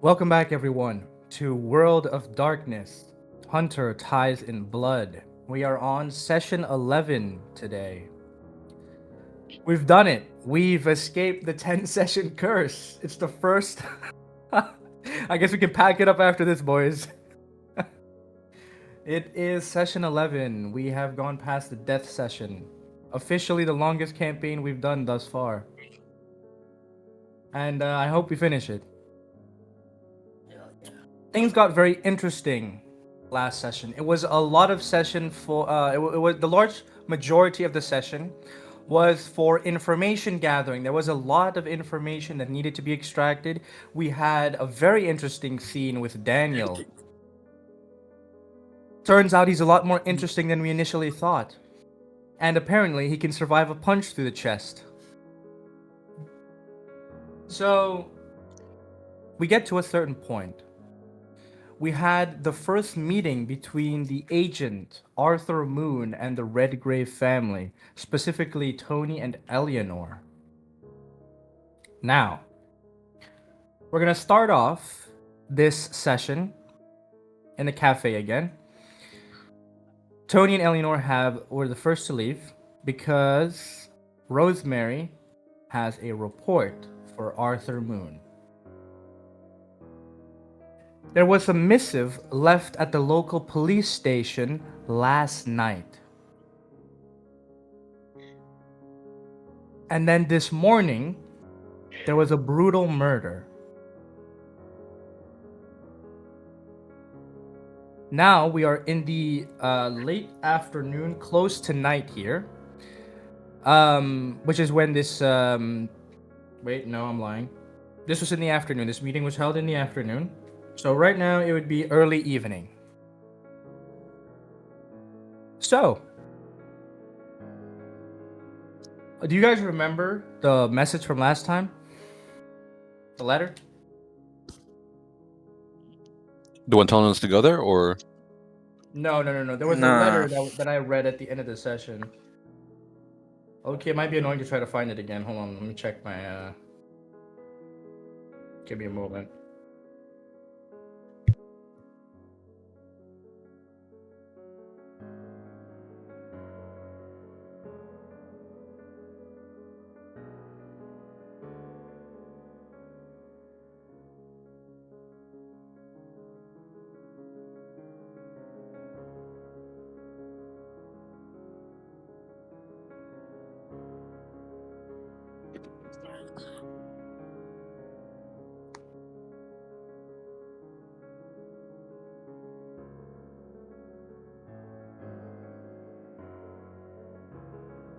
Welcome back, everyone, to World of Darkness Hunter Ties in Blood. We are on session 11 today. We've done it. We've escaped the 10 session curse. It's the first. I guess we can pack it up after this, boys. It is session 11. We have gone past the death session. Officially, the longest campaign we've done thus far. And I hope we finish it. Things got very interesting last session. It was a lot of session for it was the large majority of the session was for information gathering. There was a lot of information that needed to be extracted. We had a very interesting scene with Daniel. Turns out he's a lot more interesting than we initially thought. And apparently he can survive a punch through the chest. So we get to a certain point. We had the first meeting between the agent, Arthur Moon, and the Redgrave family, specifically Tony and Eleanor. Now, we're going to start off this session in the cafe again. Tony and Eleanor were the first to leave because Rosemary has a report for Arthur Moon. There was a missive left at the local police station last night. And then this morning, there was a brutal murder. Now we are in the late afternoon, close to night here. Which is when this... wait, no, I'm lying. This was in the afternoon. This meeting was held in the afternoon. So right now it would be early evening. So, do you guys remember the message from last time? The letter? The one telling us to go there, or? No. There was a letter that I read at the end of the session. Okay, it might be annoying to try to find it again. Hold on, let me check my... Give me a moment.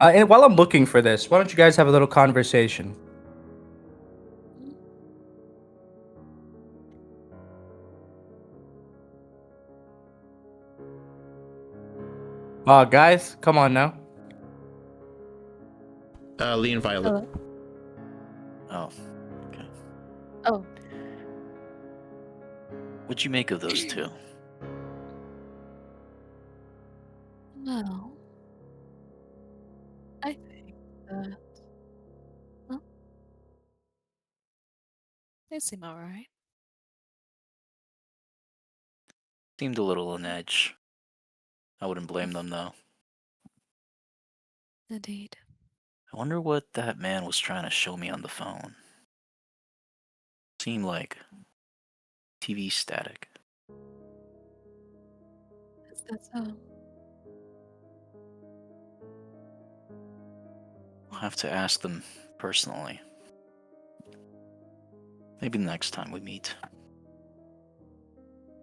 And while I'm looking for this, why don't you guys have a little conversation? Guys, come on now. Lee and Violet. Hello? Oh, okay. Oh, What'd you make of those two? well, I think that, well, they seem alright. Seemed a little on edge. I wouldn't blame them, though. Indeed. I wonder what that man was trying to show me on the phone. Seemed like TV static. Is that so? I'll have to ask them personally. Maybe next time we meet.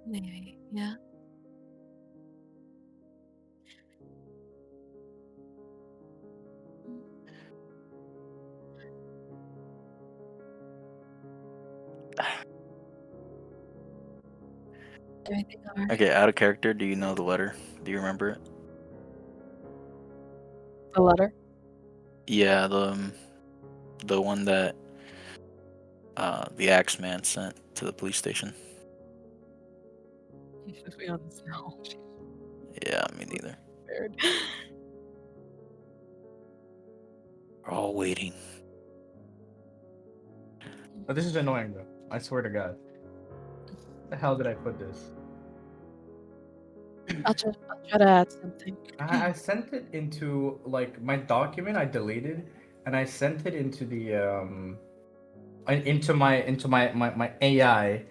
Maybe, yeah. Everything alright? Okay, out of character, do you know the letter? Do you remember it? The letter? Yeah, the one that the Axeman sent to the police station. To be honest, no. Yeah, me neither. Weird. We're all waiting. Oh, this is annoying though. I swear to God. The hell did I put this? I'll try to add something. I sent it into like my document I deleted, and I sent it into the into my AI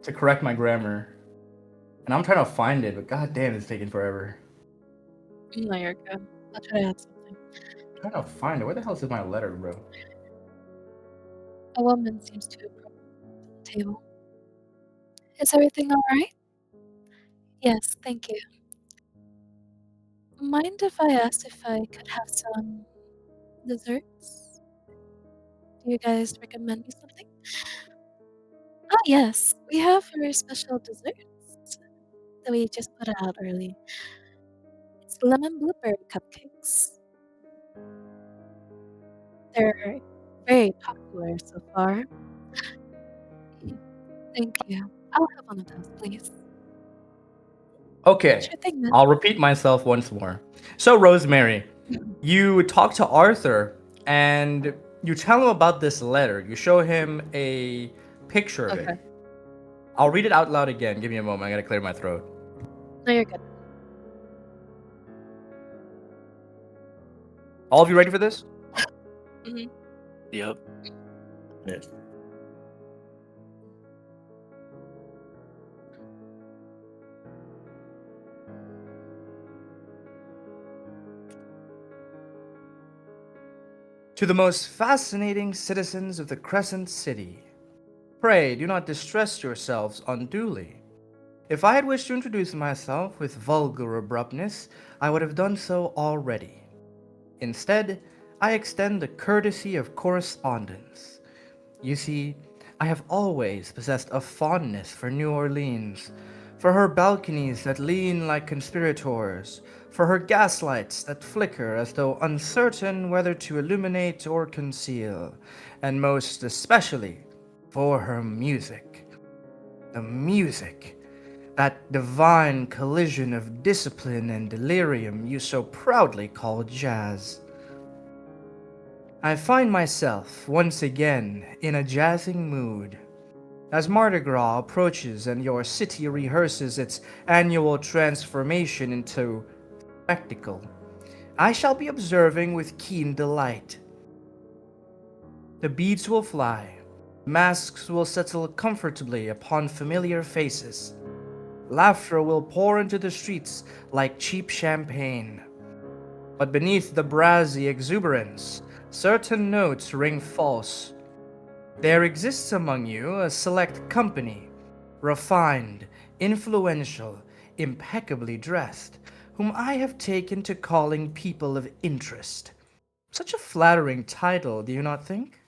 to correct my grammar. And I'm trying to find it, but god damn, it's taking forever. No, you're good. I'll try to add something. I'm trying to find it. Where the hell is my letter, bro? A woman seems to approach the table. Is everything all right? Yes, thank you. Mind if I asked if I could have some desserts? Do you guys recommend me something? Ah, yes, we have very special desserts that we just put out early. It's lemon blueberry cupcakes. They're very popular so far. Thank you. I'll have one of those, please. Okay, Sure thing, man. I'll repeat myself once more. So, Rosemary, you talk to Arthur and you tell him about this letter. You show him a picture of Okay. it. I'll read it out loud again. Give me a moment. I gotta clear my throat. No, you're good. All of you ready for this? Yep. Yes. To the most fascinating citizens of the Crescent City, pray do not distress yourselves unduly. If I had wished to introduce myself with vulgar abruptness, I would have done so already. Instead, I extend the courtesy of correspondence. You see, I have always possessed a fondness for New Orleans, for her balconies that lean like conspirators, for her gaslights that flicker as though uncertain whether to illuminate or conceal, and most especially for her music. The music, that divine collision of discipline and delirium you so proudly call jazz. I find myself once again in a jazzing mood. As Mardi Gras approaches and your city rehearses its annual transformation into spectacle, I shall be observing with keen delight. The beads will fly, masks will settle comfortably upon familiar faces, laughter will pour into the streets like cheap champagne. But beneath the brassy exuberance, certain notes ring false. There exists among you a select company, refined, influential, impeccably dressed, whom I have taken to calling people of interest. Such a flattering title, do you not think?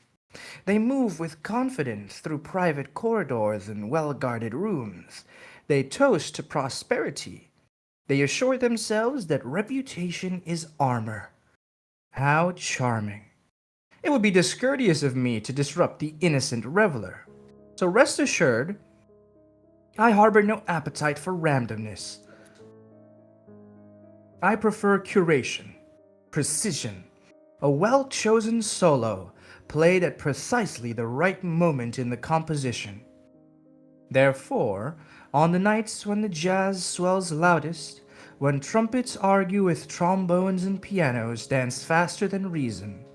They move with confidence through private corridors and well-guarded rooms. They toast to prosperity. They assure themselves that reputation is armor. How charming. It would be discourteous of me to disrupt the innocent reveler. So rest assured, I harbor no appetite for randomness. I prefer curation, precision, a well-chosen solo played at precisely the right moment in the composition. Therefore, on the nights when the jazz swells loudest, when trumpets argue with trombones and pianos dance faster than reason,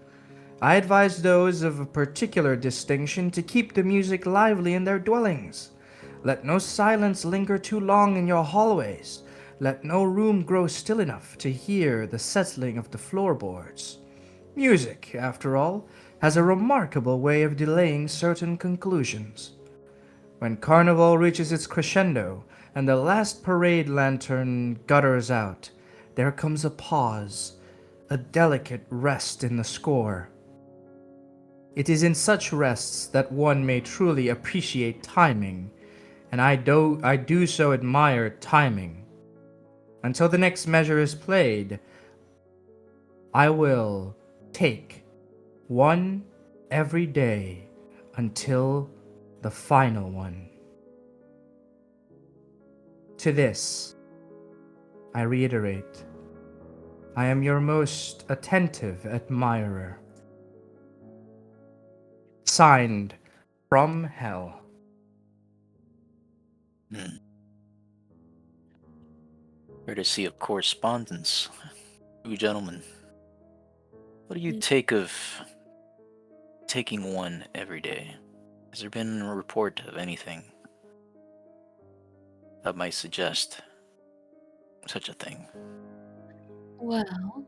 I advise those of a particular distinction to keep the music lively in their dwellings. Let no silence linger too long in your hallways. Let no room grow still enough to hear the settling of the floorboards. Music, after all, has a remarkable way of delaying certain conclusions. When Carnival reaches its crescendo and the last parade lantern gutters out, there comes a pause, a delicate rest in the score. It is in such rests that one may truly appreciate timing, and I do so admire timing. Until the next measure is played, I will take one every day until the final one. To this, I reiterate, I am your most attentive admirer. Signed, From hell. Courtesy of correspondence. You gentlemen, what do you Mm. take of taking one every day? Has there been a report of anything that might suggest such a thing? Well,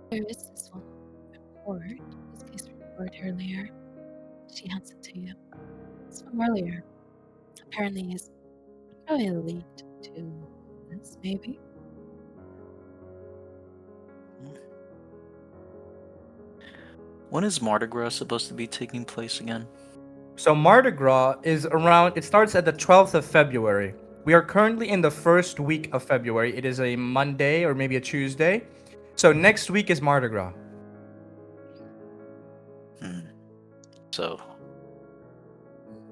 there is this one report, this case report earlier. She hands it to you. It's from earlier. Apparently, he's probably linked to this, maybe. When is Mardi Gras supposed to be taking place again? So Mardi Gras is around, it starts at the 12th of February. We are currently in the first week of February. It is a Monday or maybe a Tuesday. So next week is Mardi Gras. So,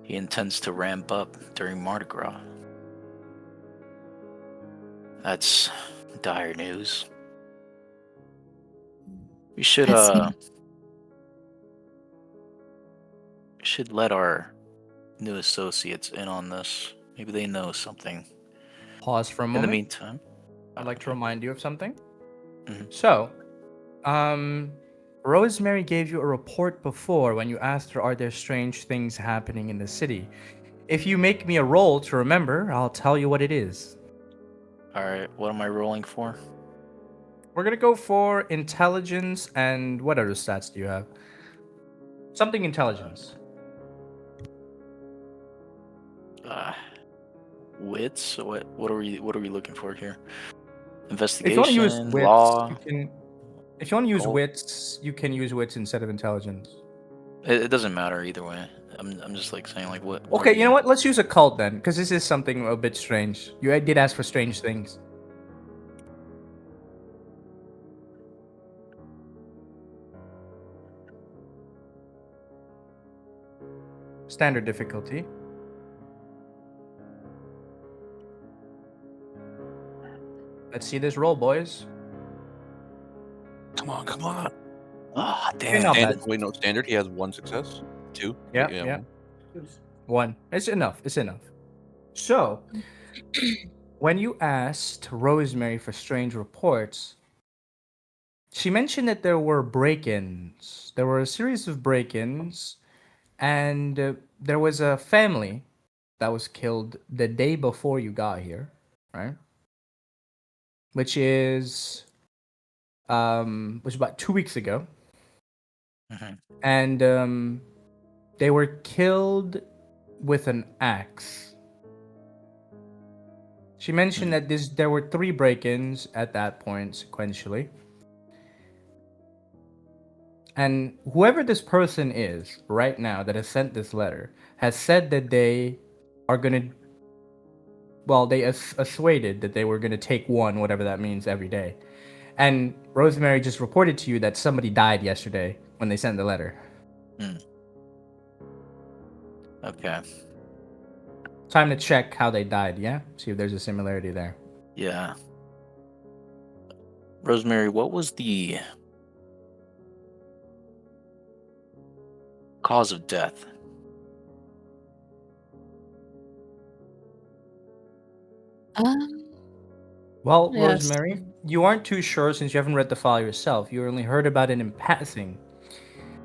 he intends to ramp up during Mardi Gras. That's dire news. We should I see. let our new associates in on this. Maybe they know something. Pause for a In the moment. meantime, I'd like to remind you of something. Mhm. So, Rosemary gave you a report before when you asked her, are there strange things happening in the city? If you make me a roll to remember, I'll tell you what it is. all right, what am I rolling for? We're gonna go for intelligence and what other stats do you have? Something intelligence. Wits. So what are we looking for here? If you want to use Investigation, wits, law. you can. If you want to use Cult. wits, you can use wits instead of intelligence. It doesn't matter either way. I'm just like saying like what. Okay, are you know what? Let's use a cult then, because this is something a bit strange. You did ask for strange things. Standard difficulty. Let's see this roll, boys. Come on, come on. Ah, Okay, damn. not Standard, bad. wait, no, standard. He has one success. Two. Yeah, Okay, yeah. one. One. It's enough. It's enough. So, when you asked Rosemary for strange reports, she mentioned that there were break-ins. There were a series of break-ins, and there was a family that was killed the day before you got here, right? Which was about 2 weeks ago, Mhm. and they were killed with an axe. She mentioned that there were 3 break-ins at that point sequentially. And whoever this person is right now that has sent this letter has said that they are going to, well, they assuaded that they were going to take one, whatever that means, every day. And Rosemary just reported to you that somebody died yesterday when they sent the letter. Okay. Time to check how they died, yeah? See if there's a similarity there. Yeah. Rosemary, what was the cause of death? Um, Well, yes. Rosemary, you aren't too sure since you haven't read the file yourself. You only heard about it in passing.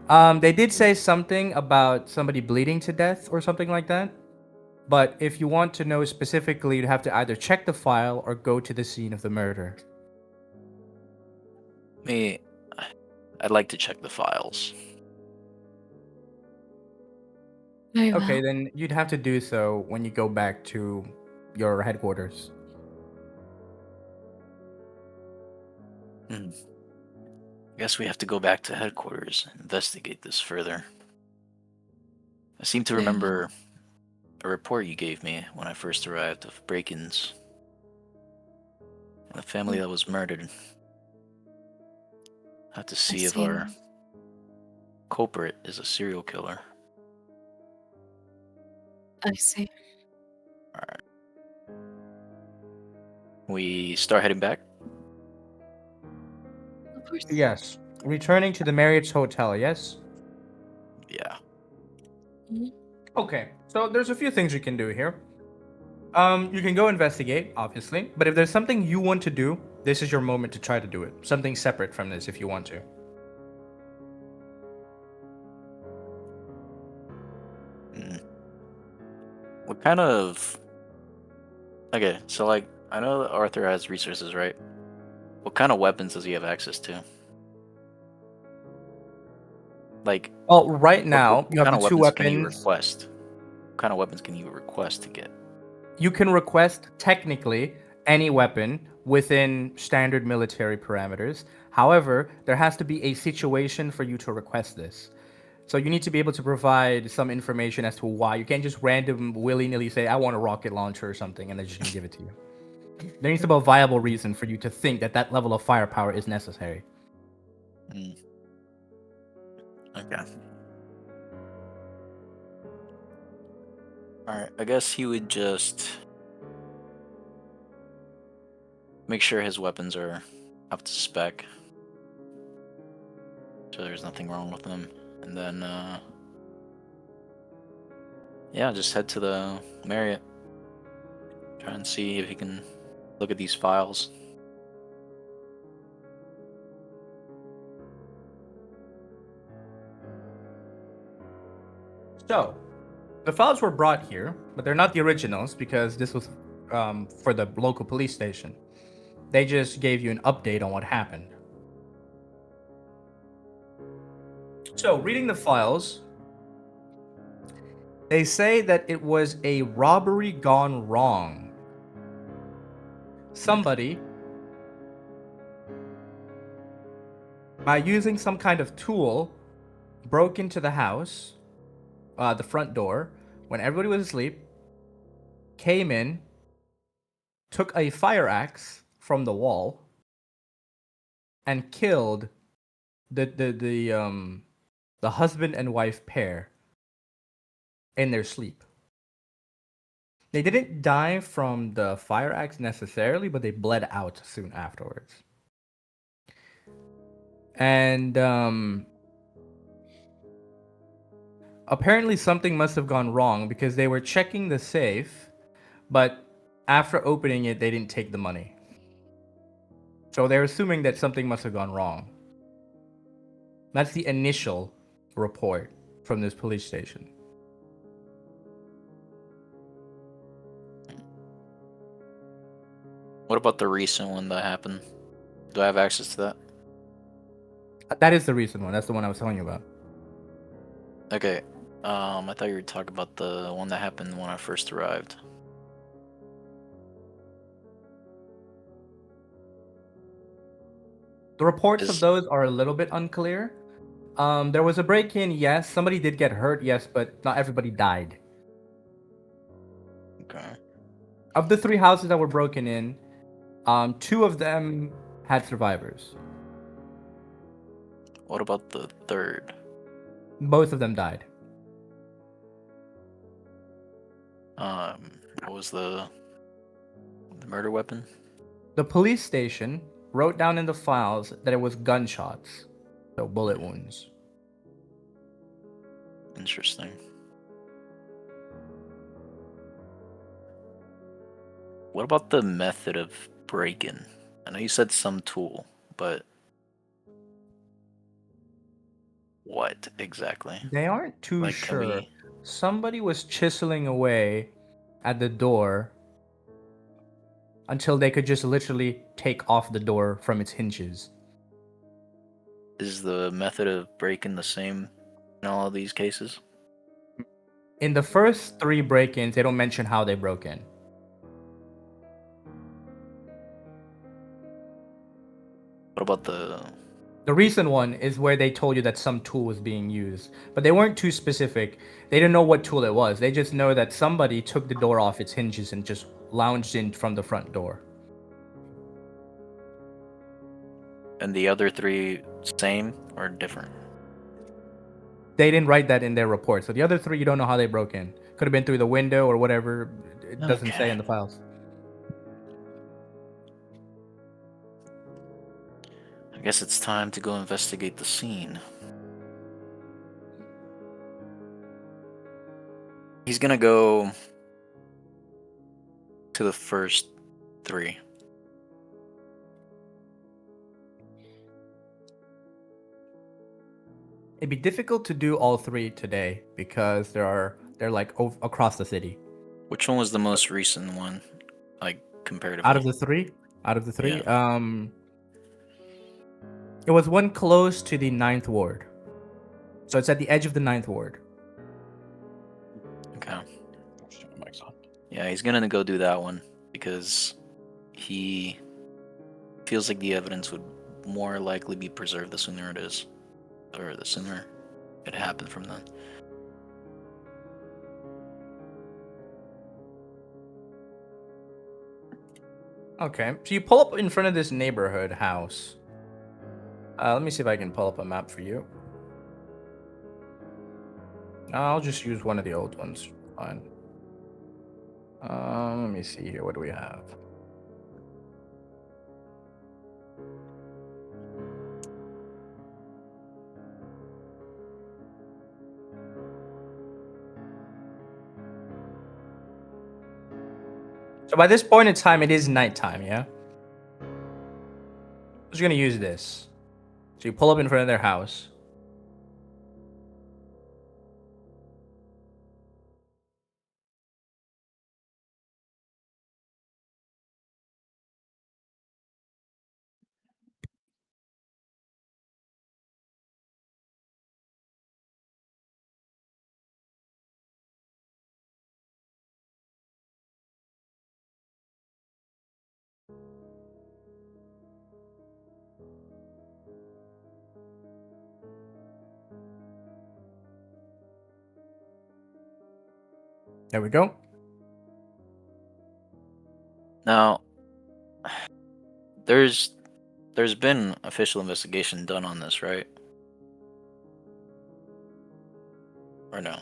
They did say something about somebody bleeding to death or something like that. But if you want to know specifically, you'd have to either check the file or go to the scene of the murder. I'd like to check the files. Very well. Okay, then you'd have to do so when you go back to your headquarters. I guess we have to go back to headquarters and investigate this further. I seem to Very well. remember a report you gave me when I first arrived of break-ins and a family that was murdered. Have to see if our see. culprit is a serial killer. I see. We start heading back. Of course. Yes. Returning to the Marriott's Hotel, yes? Yeah. Okay, so there's a few things you can do here. You can go investigate, obviously, but if there's something you want to do, this is your moment to try to do it. Something separate from this if you want to. Mm. What kind of... Okay, so like, I know that Arthur has resources, right? What kind of weapons does he have access to? Like, Well, right what, now, you have kind the of two weapons can he weapons. request? What kind of weapons can you request to get? You can request, technically, any weapon within standard military parameters. However, there has to be a situation for you to request this. So you need to be able to provide some information as to why. You can't just random willy-nilly say, I want a rocket launcher or something, and they're just going to give it to you. There needs to be a viable reason for you to think that that level of firepower is necessary. Mm. Okay. Alright, I guess he would just make sure his weapons are up to spec. So there's nothing wrong with them. And then, yeah, just head to the Marriott. Try and see if he can look at these files. So, the files were brought here, but they're not the originals because this was for the local police station. They just gave you an update on what happened. So, reading the files, they say that it was a robbery gone wrong. Somebody, by using some kind of tool, broke into the house, the front door, when everybody was asleep, came in, took a fire axe from the wall, and killed the husband and wife pair in their sleep. They didn't die from the fire axe necessarily, but they bled out soon afterwards. And apparently something must have gone wrong because they were checking the safe, but after opening it, they didn't take the money. So they're assuming that something must have gone wrong. That's the initial report from this police station. What about the recent one that happened? Do I have access to that? That is the recent one. That's the one I was telling you about. Okay. I thought you were talking about the one that happened when I first arrived. The reports of those are a little bit unclear. There was a break-in, yes. Somebody did get hurt, yes, but not everybody died. Okay. Of the 3 houses that were broken in, 2 of them had survivors. What about the third? Both of them died. What was the murder weapon? The police station wrote down in the files that it was gunshots, so bullet wounds. Interesting. What about the method of break-in? I know you said some tool, but what exactly? They aren't too Like, can sure. we... Somebody was chiseling away at the door until they could just literally take off the door from its hinges. Is the method of break-in the same in all of these cases? In the first 3 break-ins, they don't mention how they broke in. What about the... The recent one is where they told you that some tool was being used, but they weren't too specific. They didn't know what tool it was. They just know that somebody took the door off its hinges and just lounged in from the front door. And the other 3 same or different? They didn't write that in their report. So the other 3, you don't know how they broke in. Could have been through the window or whatever. It doesn't say Okay. in the files. I guess it's time to go investigate the scene. He's gonna go to the first 3. It'd be difficult to do all 3 today because they're like across the city. Which one was the most recent one, like comparatively? Out of the 3, it was one close to the 9th ward. So it's at the edge of the 9th ward. Okay. My mic's on. Yeah, he's gonna go do that one because he feels like the evidence would more likely be preserved the sooner it is, or the sooner it happened from then. Okay, so you pull up in front of this neighborhood house. Let me see if I can pull up a map for you. I'll just use one of the old ones. Fine. Let me see here. What do we have? So by this point in time, it is nighttime, yeah? I'm just gonna use this. So you pull up in front of their house. There we go. Now, there's been official investigation done on this, right? Or no?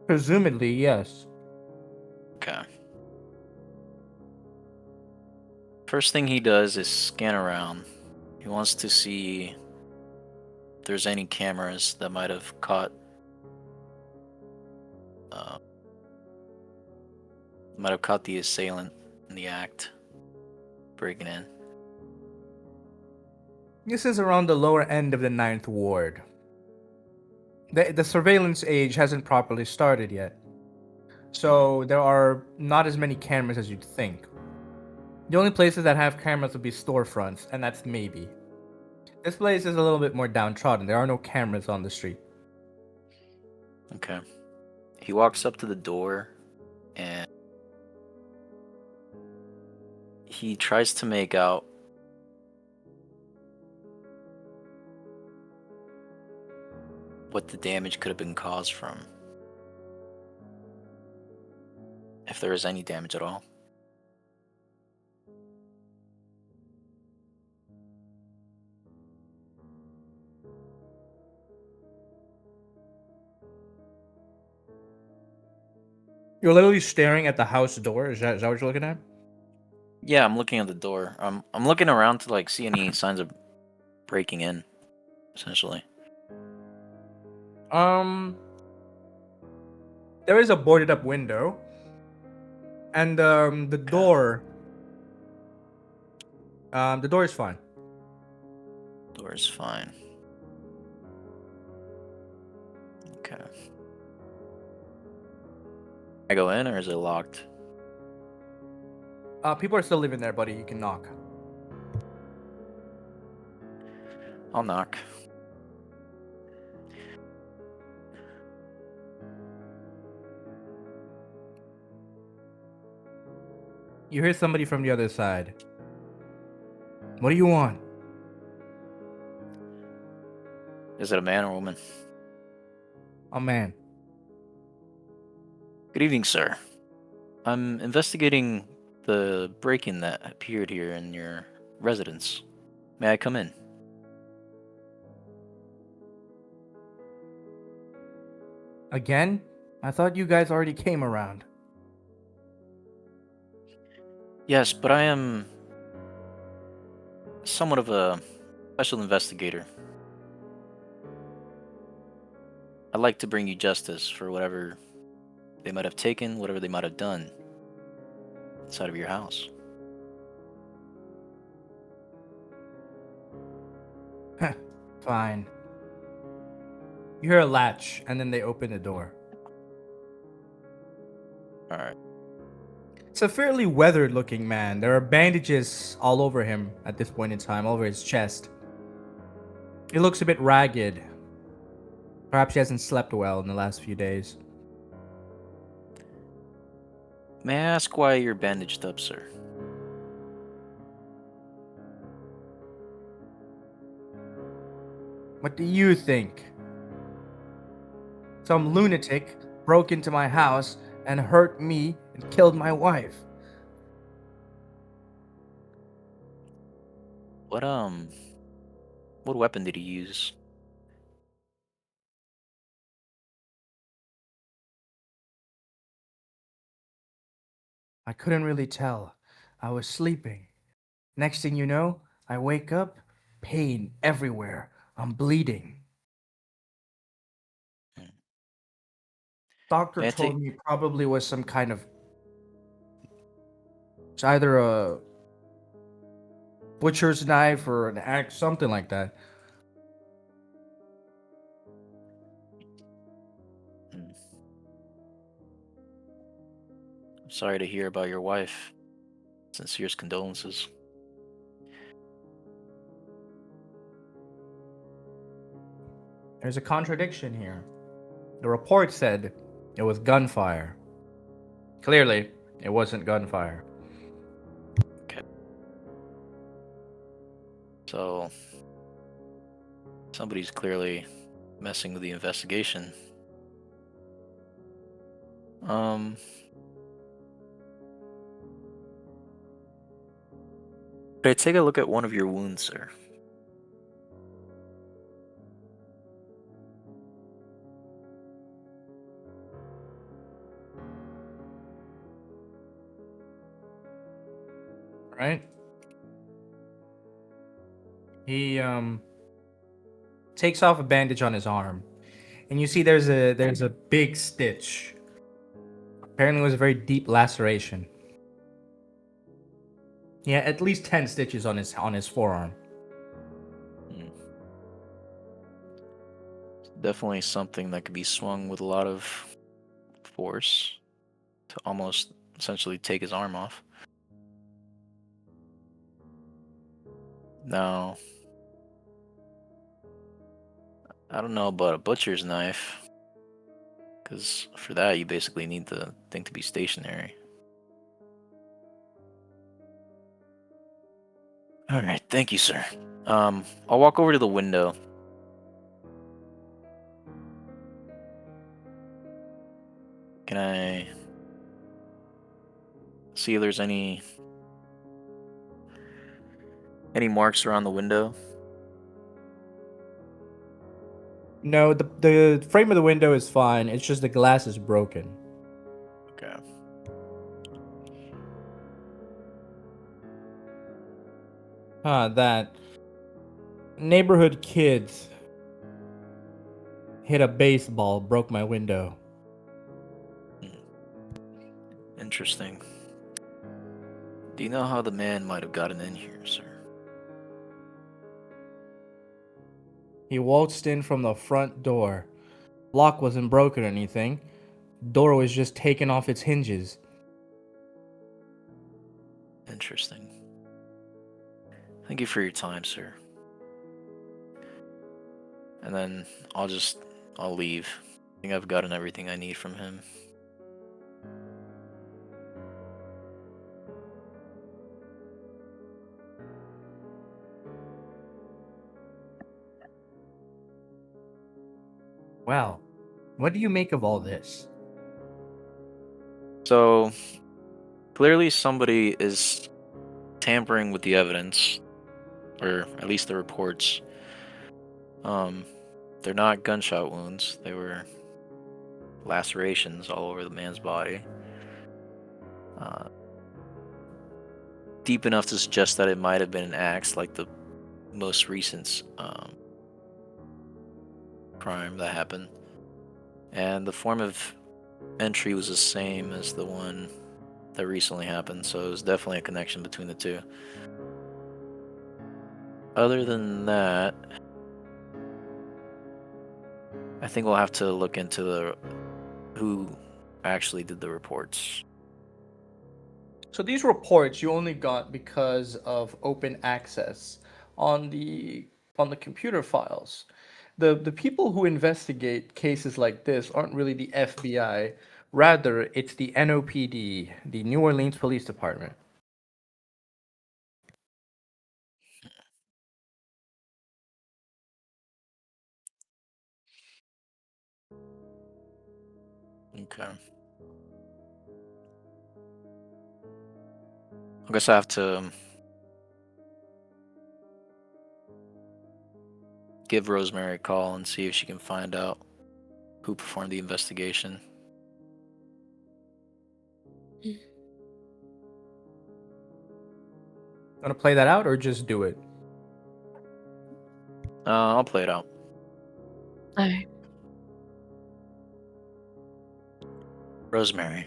Presumably, yes. Okay. First thing he does is scan around. He wants to see if there's any cameras that might have caught the assailant in the act, breaking in. This is around the lower end of the 9th ward. The surveillance age hasn't properly started yet. So there are not as many cameras as you'd think. The only places that have cameras would be storefronts, and that's maybe. This place is a little bit more downtrodden. There are no cameras on the street. Okay. He walks up to the door and he tries to make out what the damage could have been caused from. If there is any damage at all. You're literally staring at the house door. Is that what you're looking at? Yeah, I'm looking at the door. I'm looking around to like see any signs of breaking in, essentially. There is a boarded up window, and the door. The door is fine. Door is fine. Okay. I go in, or is it locked? People are still living there, buddy. You can knock. I'll knock. You hear somebody from the other side. What do you want? Is it a man or a woman? A man. Good evening, sir. I'm investigating the break-in that appeared here in your residence. May I come in? Again? I thought you guys already came around. Yes, but I am somewhat of a special investigator. I'd like to bring you justice for whatever they might have taken, whatever they might have done inside of your house. Fine. You hear a latch, and then they open the door. All right. It's a fairly weathered looking man. There are bandages all over him at this point in time, all over his chest. He looks a bit ragged. Perhaps he hasn't slept well in the last few days. May I ask why you're bandaged up, sir? What do you think? Some lunatic broke into my house and hurt me and killed my wife. What weapon did he use? I couldn't really tell. I was sleeping. Next thing you know, I wake up, pain everywhere. I'm bleeding. Hmm. Doctor May I told take me probably was some kind of. It's either a butcher's knife or an axe, something like that. Hmm. I'm sorry to hear about your wife. Sincerest condolences. There's a contradiction here. The report said it was gunfire. Clearly, it wasn't gunfire. Okay. So somebody's clearly messing with the investigation. Could I take a look at one of your wounds, sir? Right? He takes off a bandage on his arm, and you see there's a big stitch. Apparently, it was a very deep laceration. Yeah, at least 10 stitches on his forearm. Hmm. Definitely something that could be swung with a lot of force to almost essentially take his arm off. Now, I don't know about a butcher's knife, because for that you basically need the thing to be stationary. All right, thank you, sir. I'll walk over to the window. Can I see if there's any marks around the window? No, the frame of the window is fine. It's just the glass is broken. Okay. That neighborhood kids hit a baseball, broke my window. Interesting. Do you know how the man might have gotten in here, sir? He waltzed in from the front door. Lock wasn't broken or anything. Door was just taken off its hinges. Interesting. Thank you for your time, sir. And then I'll leave. I think I've gotten everything I need from him. Well, what do you make of all this? So, clearly somebody is tampering with the evidence, or at least the reports. They're not gunshot wounds. They were lacerations all over the man's body. Deep enough to suggest that it might have been an axe, like the most recent crime that happened. And the form of entry was the same as the one that recently happened, so it was definitely a connection between the two. Other than that, I think we'll have to look into who actually did the reports. So these reports you only got because of open access on the computer files. The people who investigate cases like this aren't really the FBI. Rather, it's the NOPD, the New Orleans Police Department. Okay. I guess I have to give Rosemary a call and see if she can find out who performed the investigation. Want to play that out or just do it? I'll play it out. Alright. Rosemary,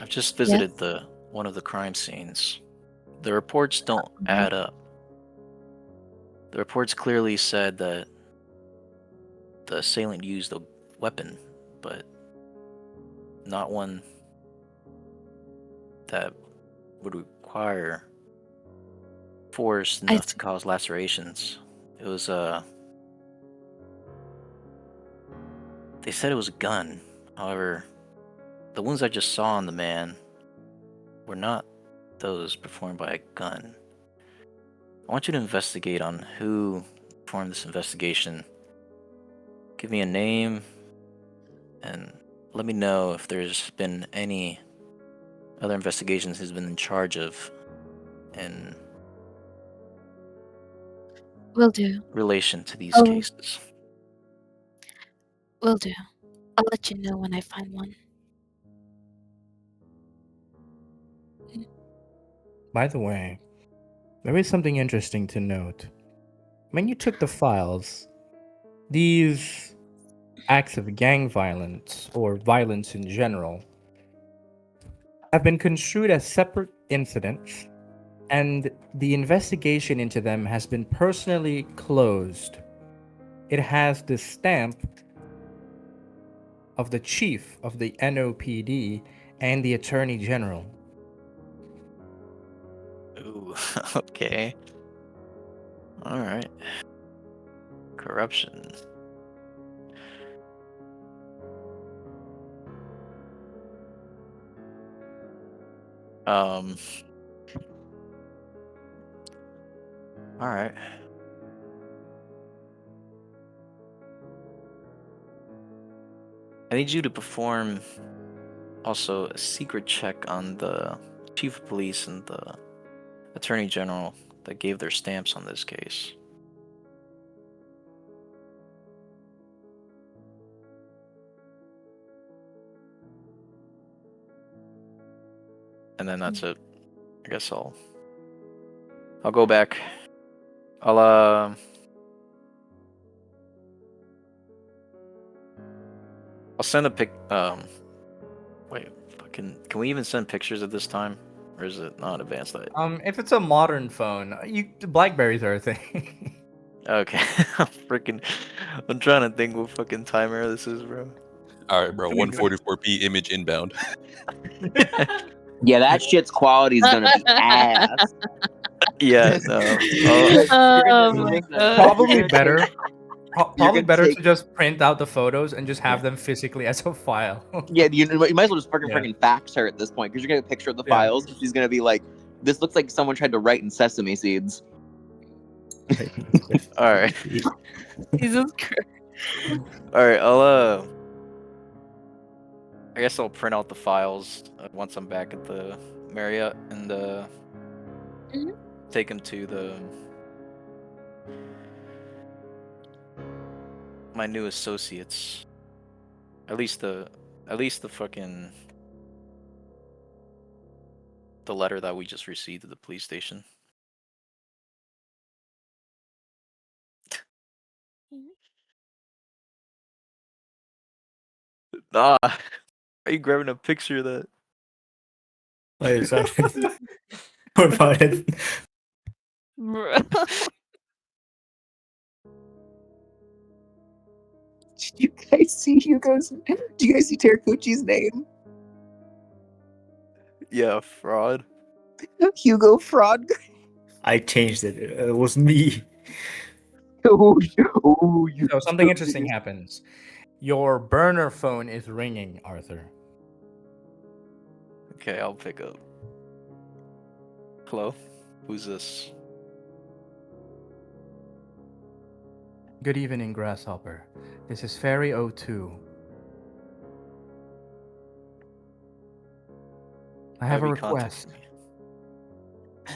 I've just Yes? visited one of the crime scenes. The reports don't add up. The reports clearly said that the assailant used a weapon, but not one that would require force I enough to see. cause lacerations. It was they said it was a gun. However, the wounds I just saw on the man were not those performed by a gun. I want you to investigate on who performed this investigation. Give me a name and let me know if there's been any other investigations he's been in charge of in Will do. relation to these Oh, cases. will do. I'll let you know when I find one. By the way, there is something interesting to note. When you took the files, these acts of gang violence, or violence in general, have been construed as separate incidents, and the investigation into them has been personally closed. It has the stamp of the chief of the NOPD and the Attorney General. Ooh, okay. All right. Corruption. All right. I need you to perform also a secret check on the chief of police and the attorney general that gave their stamps on this case. And then that's it. I guess I'll go back. I'll send a pic. Wait, can we even send pictures at this time, or is it not advanced? If it's a modern phone, Blackberries are a thing. Okay, I'm trying to think what fucking time era this is, bro. All right, bro. 144p image inbound. Yeah, that shit's quality is gonna be ass. Yeah, no. Oh my listen, god. Probably you're gonna better. Probably gonna better take- to just print out the photos and just have them physically as a file. Yeah, you might as well just Yeah. freaking fax her at this point because you're gonna get a picture of the Yeah. files and she's gonna be like, "This looks like someone tried to write in sesame seeds." All right, Jesus Christ. all right. I guess I'll print out the files once I'm back at the Marriott and Mhm. take them to my new associates. At least the fucking the letter that we just received at the police station. Mhm. Nah, Are you grabbing a picture of that? Wait a second. What about it? Bro. Did you guys see Hugo's? Do you guys see Terracucci's name? Yeah, fraud. Hugo Fraud. I changed it. It was me. Oh, you So something interesting happens. Your burner phone is ringing, Arthur. Okay, I'll pick up. Hello? Who's this? Good evening, Grasshopper. This is Fairy 02. I have a Have you request. contacted me?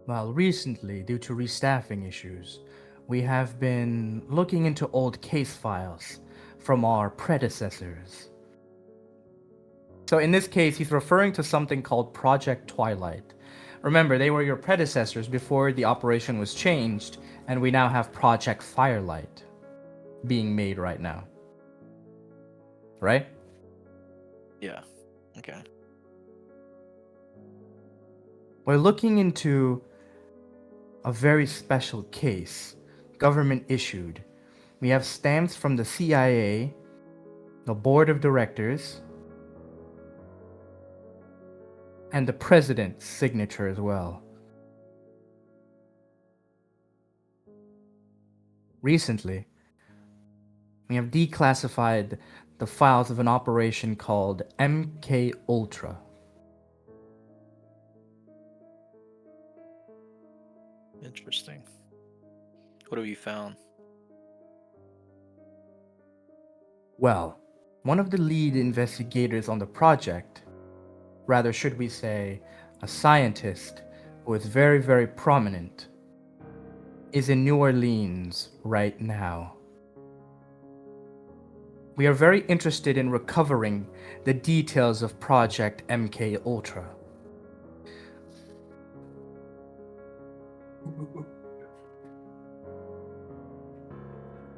Well, recently, due to restaffing issues, we have been looking into old case files from our predecessors. So in this case, he's referring to something called Project Twilight. Remember, they were your predecessors before the operation was changed, and we now have Project Firelight being made right now. Right? Yeah. Okay. We're looking into a very special case, government issued. We have stamps from the CIA, the board of directors, and the president's signature as well. Recently, we have declassified the files of an operation called MK Ultra. Interesting. What have you found? Well, one of the lead investigators on the project, rather should we say, a scientist who is very, very prominent, is in New Orleans right now. We are very interested in recovering the details of Project MK Ultra.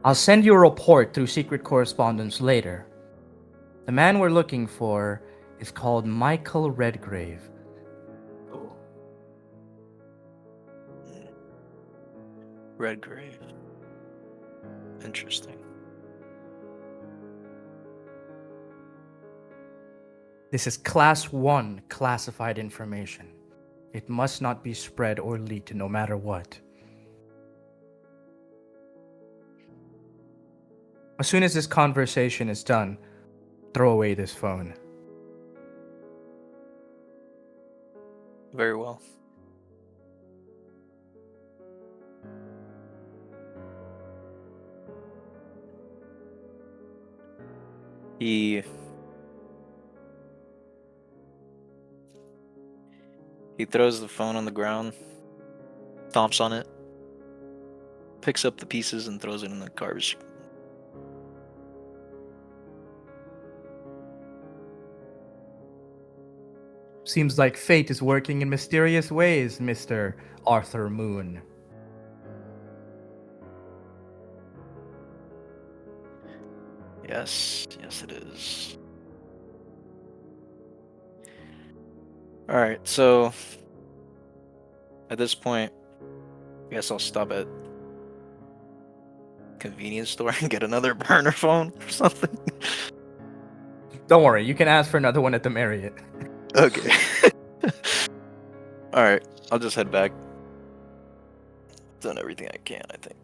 I'll send you a report through secret correspondence later. The man we're looking for is called Michael Redgrave. Redgrave. Interesting. This is Class 1 classified information. It must not be spread or leaked no matter what. As soon as this conversation is done, throw away this phone. Very well. He throws the phone on the ground, stomps on it, picks up the pieces and throws it in the garbage. Seems like fate is working in mysterious ways, Mr. Arthur Moon. Yes, yes it is. Alright, so at this point, I guess I'll stop at convenience store and get another burner phone or something. Don't worry, you can ask for another one at the Marriott. Okay. Alright, I'll just head back. Done everything I can, I think.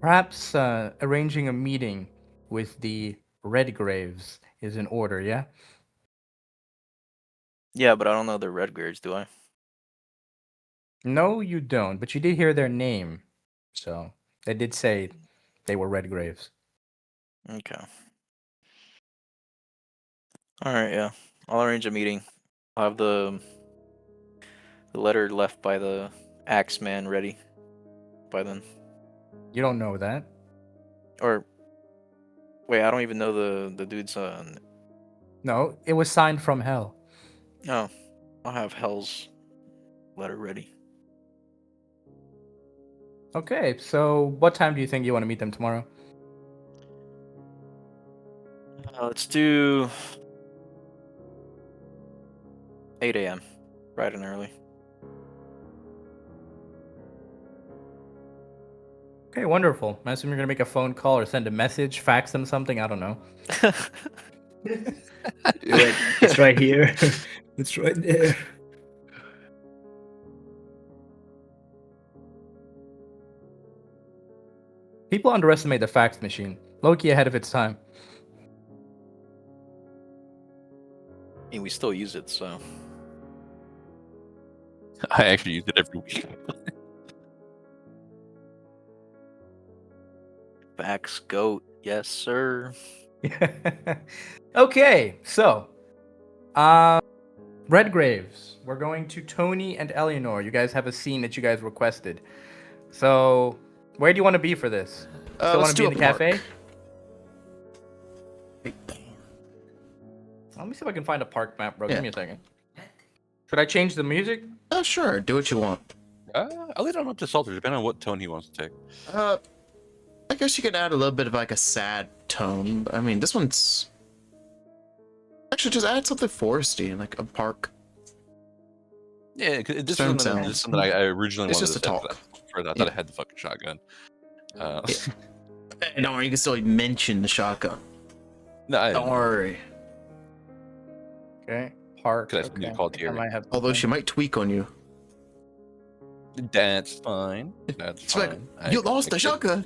Perhaps arranging a meeting with the Redgraves is in order, yeah? Yeah, but I don't know the Redgraves, do I? No, you don't, but you did hear their name. So, they did say they were Redgraves. Okay. Alright, yeah. I'll arrange a meeting. I'll have the letter left by the Axeman ready by then. You don't know that. Or wait, I don't even know the dude's No, it was signed from hell. oh. I'll have Hell's letter ready. Okay, so what time do you think you want to meet them tomorrow? Let's do 8 a.m. Bright and early. Okay, wonderful. I assume you're gonna make a phone call or send a message, fax them something. I don't know. It's right here. It's right there. People underestimate the fax machine. Low-key ahead of its time. And we still use it, so. I actually use it every week. Fax goat, yes, sir. Okay, so, Redgraves. We're going to Tony and Eleanor. You guys have a scene that you guys requested. So, where do you want to be for this? Still want to be in the cafe? Let me see if I can find a park map, bro. Yeah. Give me a second. Should I change the music? Oh, sure. Do what you want. I'll leave it up to Salter, depending on what tone he wants to take. I guess you could add a little bit of like a sad tone. I mean, this one's actually just add something foresty, like a park. Yeah, 'cause this Storm is something sounds. that I originally It's wanted just to a set talk. for. I thought I had the fucking shotgun. No, you can still mention the shotgun. No, I, Don't worry. Okay, park. Could I send you a call, I think I Terry? might have Although she something. might tweak on you. That's fine. That's It's like, fine. you lost the shotgun.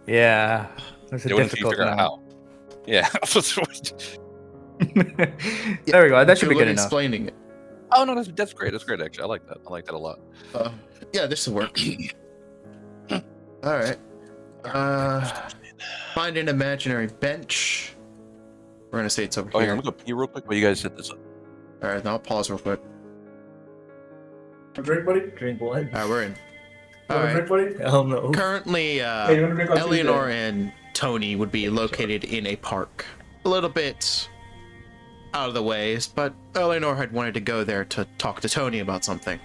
Yeah, it's a They wouldn't difficult figure out now. how. Yeah. There we go. That should be Good good enough. explaining it. Oh no, that's great. That's great. Actually, I like that. I like that a lot. Yeah, this will work. All right. Find an imaginary bench. We're gonna say it's over Oh, here, here. I'm gonna go pee real quick while you guys set this up. All right, now I'll pause real quick. Drink, buddy? Drink what? All right, we're in. All right. Drink, buddy? Hell no. Currently, Hey, you wanna drink on Eleanor Tuesday? and Tony would be located in a park. A little bit out of the ways, but Eleanor had wanted to go there to talk to Tony about something.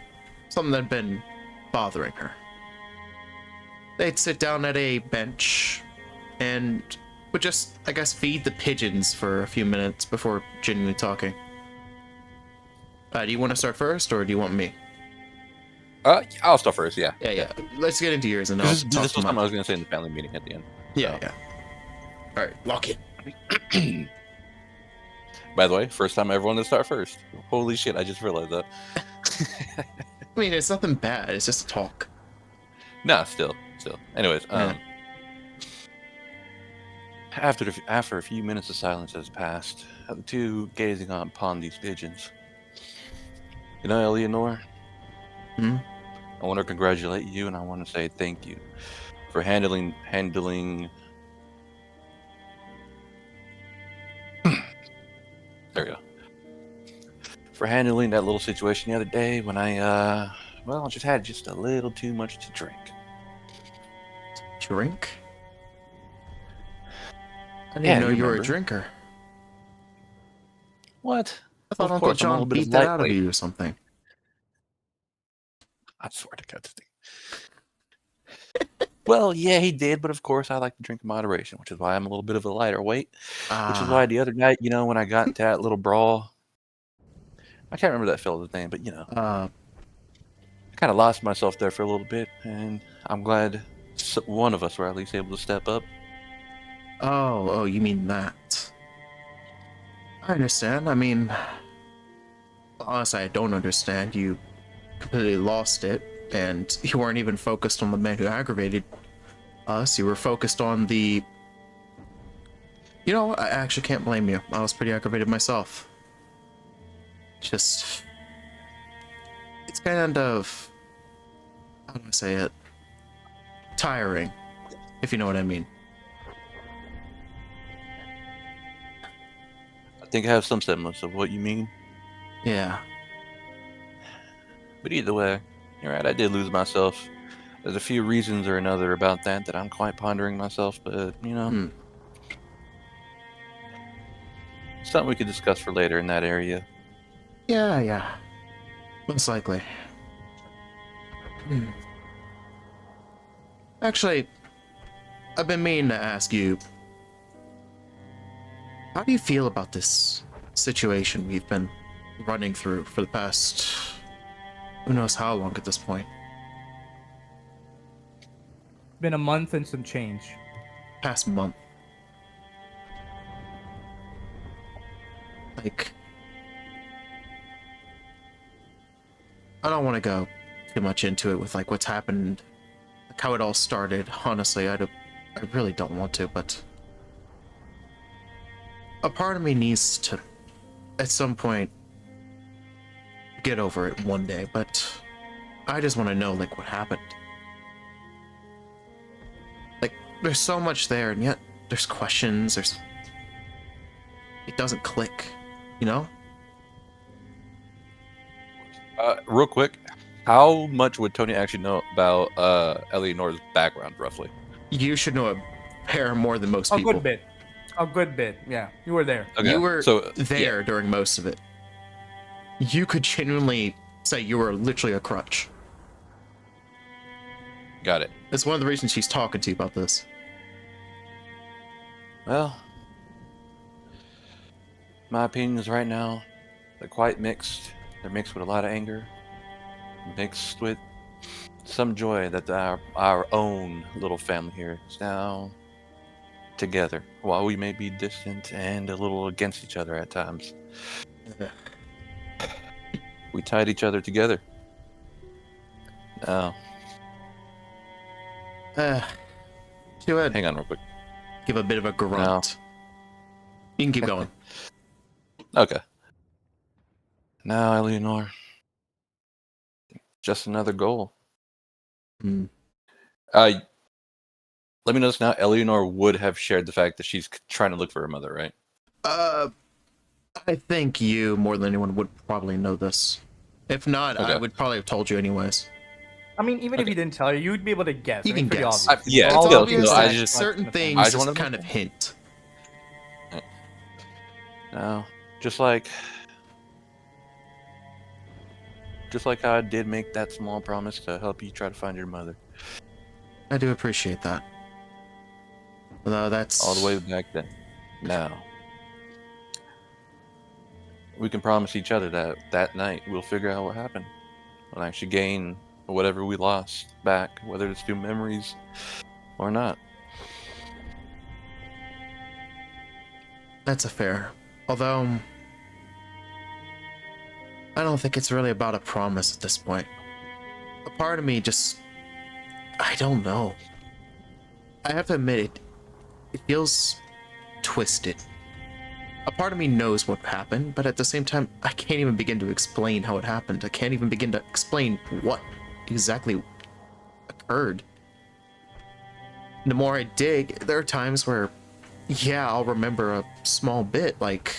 Something that had been bothering her. They'd sit down at a bench and would just, I guess, feed the pigeons for a few minutes before genuinely talking. Do you want to start first, or do you want me? I'll start first. Yeah. Yeah. Let's get into yours, and I'll This talk was them something I up. was gonna say in the family meeting at the end. Yeah. All right, lock it. By the way, first time I ever wanted to start first. Holy shit! I just realized that. I mean, it's nothing bad. It's just a talk. No, still. Anyways, Yeah. after a few minutes of silence has passed, the two gazing upon these pigeons. You know, Eleanor, Hmm? I want to congratulate you, and I want to say thank you for handling. There we go. For handling that little situation the other day when I just had just a little too much to drink. Drink? I didn't Yeah, know you you were a remember. drinker. What? I thought Of Uncle course, I'm a little John bit of beat that out of lightweight. you or something. I swear to God, this thing. Well, yeah, he did, but of course, I like to drink in moderation, which is why I'm a little bit of a lighter weight. Which is why the other night, when I got into that little brawl, I can't remember that fella's name, but I kind of lost myself there for a little bit, and I'm glad one of us were at least able to step up. Oh, you mean that. I understand. I mean, honestly, I don't understand. You completely lost it, and you weren't even focused on the man who aggravated us. You were focused on the... You know, I actually can't blame you. I was pretty aggravated myself. Just... It's kind of... How do I say it? Tiring, if you know what I mean. I think I have some semblance of what you mean, Yeah. but either way, you're right, I did lose myself. There's a few reasons or another about that I'm quite pondering myself, but, something we could discuss for later in that area. Yeah. Most likely. Actually, I've been meaning to ask you, how do you feel about this situation we've been running through for the past, who knows how long at this point? Been a month and some change. Past month. Like, I don't want to go too much into it with like what's happened, like how it all started. Honestly, I really don't want to, but a part of me needs to, at some point, get over it one day. But I just want to know like what happened. Like, there's so much there, and yet there's questions. It doesn't click, you know? Real quick, how much would Tony actually know about Eleanor's background, roughly? You should know a pair more than most A people. good bit. A good bit. Yeah, you were there. Okay, You were so, there during most of it. You could genuinely say you were literally a crutch. Got it. It's one of the reasons she's talking to you about this. Well, my opinions right now, they're quite mixed. They're mixed with a lot of anger, mixed with some joy that our own little family here is now together. While we may be distant and a little against each other at times, we tied each other together. Now, Go ahead. hang on real quick. Give a bit of a grunt. You can keep going. Okay. Now, Eleanor, just another goal. Hmm. Let me know this now. Eleanor would have shared the fact that she's trying to look for her mother, right? I think you, more than anyone, would probably know this. If not, Okay. I would probably have told you anyways. I mean, even if you didn't tell her, you'd be able to guess. You I mean, can pretty guess. obvious. Yeah, We're it's all It's no, obvious no, that I just- certain I things just just wanna- kind of hint. Now, just like how I did make that small promise to help you try to find your mother, I do appreciate that. Although that's all the way back then. Now, we can promise each other that night we'll figure out what happened. We'll actually gain whatever we lost back, whether it's through memories or not. That's a fair. Although, I don't think it's really about a promise at this point. A part of me just, I don't know. I have to admit it feels twisted. A part of me knows what happened, but at the same time, I can't even begin to explain how it happened. I can't even begin to explain what exactly occurred. The more I dig, there are times where, yeah, I'll remember a small bit, like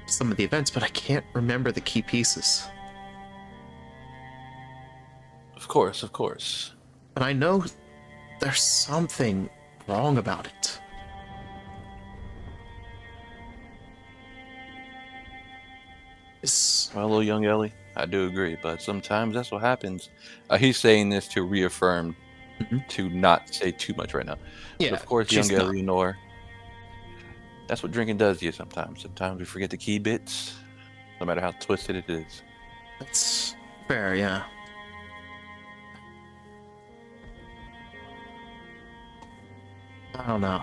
some of the events, but I can't remember the key pieces. Of course. But I know there's something wrong about it. Well, little young Ellie, I do agree, but sometimes that's what happens. He's saying this to reaffirm to not say too much right now. Yeah, But of course, she's young not. Eleanor, that's what drinking does to you sometimes. Sometimes we forget the key bits, no matter how twisted it is. That's fair, yeah. I don't know.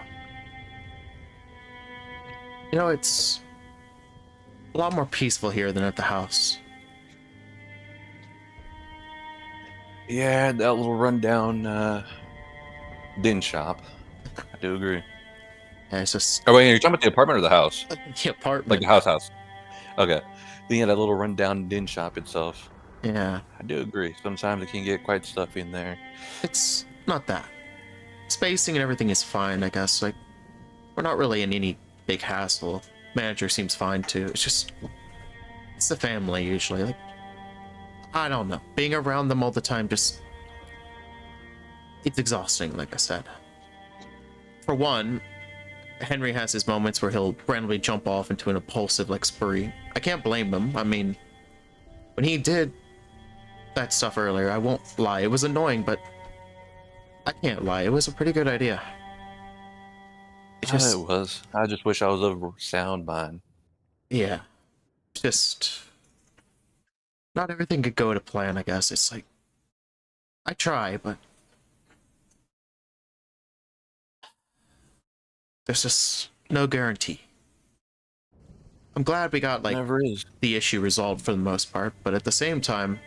You know, it's a lot more peaceful here than at the house. Yeah, that little rundown din shop. I do agree. Yeah, it's just Oh, wait, you're talking about the apartment or the house? the apartment. Like the house. Okay. Then yeah, that little rundown din shop itself. Yeah, I do agree. Sometimes it can get quite stuffy in there. it's not that. Spacing and everything is fine, I guess. Like, we're not really in any big hassle. Manager seems fine too. It's just, it's the family usually. Like, I don't know. Being around them all the time just, it's exhausting, like I said. For one, Henry has his moments where he'll randomly jump off into an impulsive, like, spree. I can't blame him. I mean, when he did that stuff earlier, I won't lie, it was annoying, but I can't lie, it was a pretty good idea. It just, It was. I just wish I was of sound mind. yeah, just not everything could go to plan, I guess. It's like, I try, but there's just no guarantee. I'm glad we got, like, Never is. the issue resolved for the most part, but at the same time,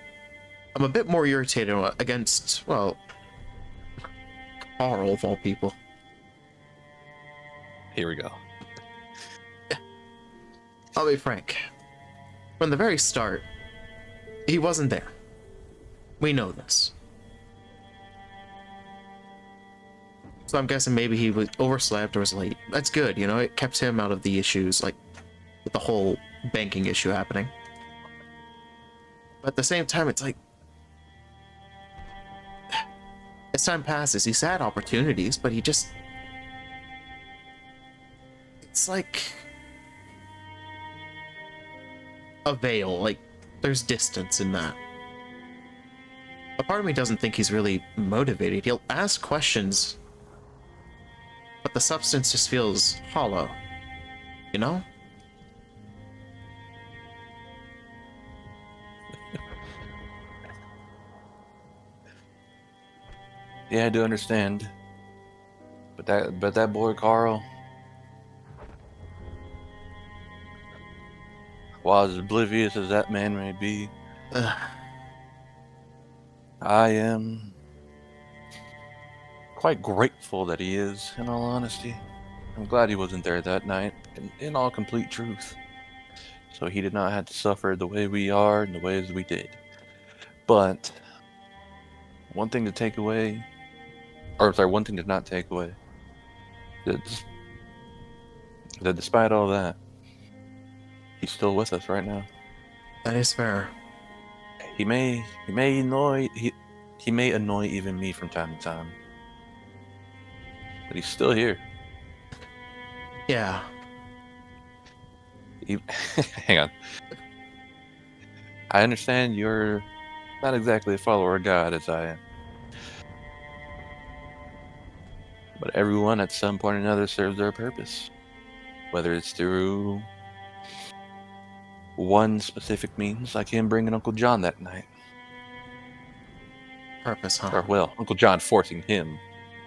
I'm a bit more irritated against, well, Carl, of all people. Here we go. I'll be frank. From the very start, he wasn't there. We know this. So I'm guessing maybe he was overslept or was late. That's good, you know, it kept him out of the issues, like, with the whole banking issue happening. But at the same time, it's like, as time passes, he's had opportunities, but he just... It's like... a veil, like, there's distance in that. A part of me doesn't think he's really motivated. He'll ask questions, but the substance just feels hollow. You know? Yeah, I do understand. But that boy Carl, while as oblivious as that man may be, I am quite grateful that he is, in all honesty. I'm glad he wasn't there that night, in all complete truth. So he did not have to suffer the way we are and the ways we did. But one thing to take away, or sorry, one thing to not take away, that despite all that, he's still with us right now. That is fair. He may annoy he may annoy even me from time to time, but he's still here. Yeah. Hang on. I understand you're not exactly a follower of God as I am, but everyone at some point or another serves their purpose, whether it's through one specific means, like him bringing Uncle John that night. Purpose, huh? Or, well, Uncle John forcing him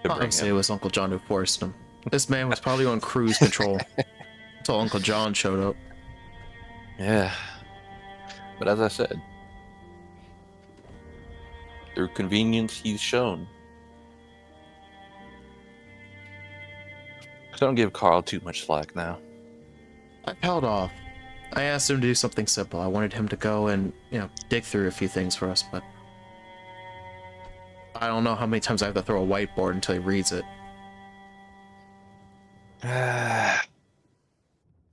to bring Honestly, him. it was Uncle John who forced him. This man was probably on cruise control until Uncle John showed up. Yeah. But as I said, through convenience he's shown. So don't give Carl too much slack now. I held off. I asked him to do something simple. I wanted him to go and, you know, dig through a few things for us, but I don't know how many times I have to throw a whiteboard until he reads it.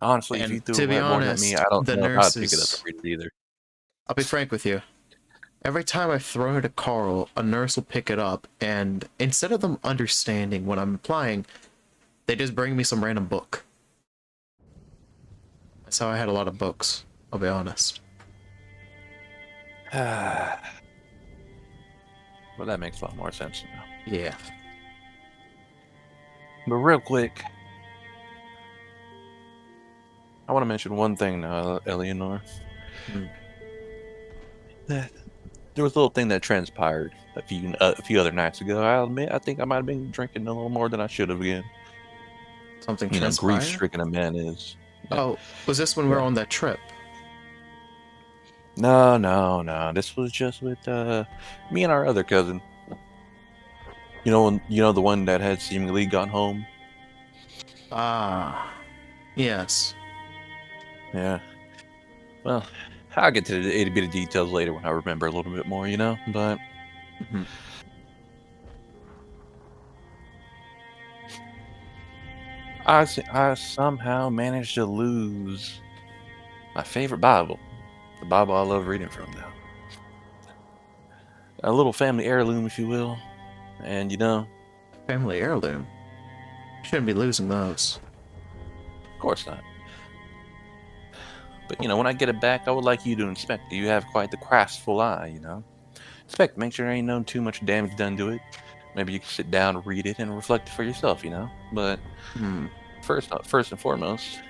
Honestly, And if you threw to a be whiteboard at me, honest, I don't the know how to pick it up nurses- and read it either. I'll be frank with you. Every time I throw it at Carl, a nurse will pick it up, and instead of them understanding what I'm implying, they just bring me some random book. That's how I had a lot of books, I'll be honest. Well, that makes a lot more sense now. Yeah. But real quick, I want to mention one thing now, Eleanor. There was a little thing that transpired a few other nights ago. I'll admit, I think I might have been drinking a little more than I should have again. Something You know, transpired? grief-stricken a man is. Oh, was this when we were Yeah. on that trip? No. This was just with me and our other cousin. You know the one that had seemingly gone home. Ah, yes. Yeah. Well, I'll get to the itty bitty details later when I remember a little bit more, you know. But Mhm. I somehow managed to lose my favorite Bible, the Bible I love reading from now. A little family heirloom, if you will. And you know, Family heirloom. Shouldn't be losing those. of course not. But you know, when I get it back, I would like you to inspect it. You have quite the craftful eye, you know. Inspect, make sure there ain't no too much damage done to it. maybe you can sit down, read it, and reflect for yourself, But first and foremost,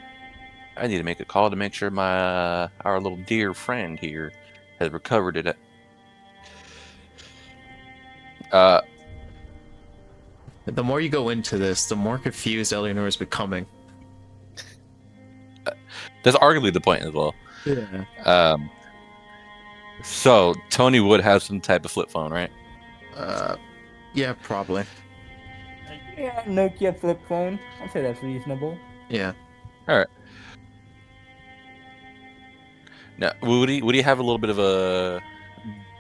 I need to make a call to make sure my our little dear friend here has recovered it. The more you go into this, the more confused Eleanor is becoming. That's arguably the point as well. Yeah. So Tony would have some type of flip phone, right? Yeah, probably. Yeah, Nokia flip phone. I'd say that's reasonable. Yeah. All right. Now, would he have a little bit of a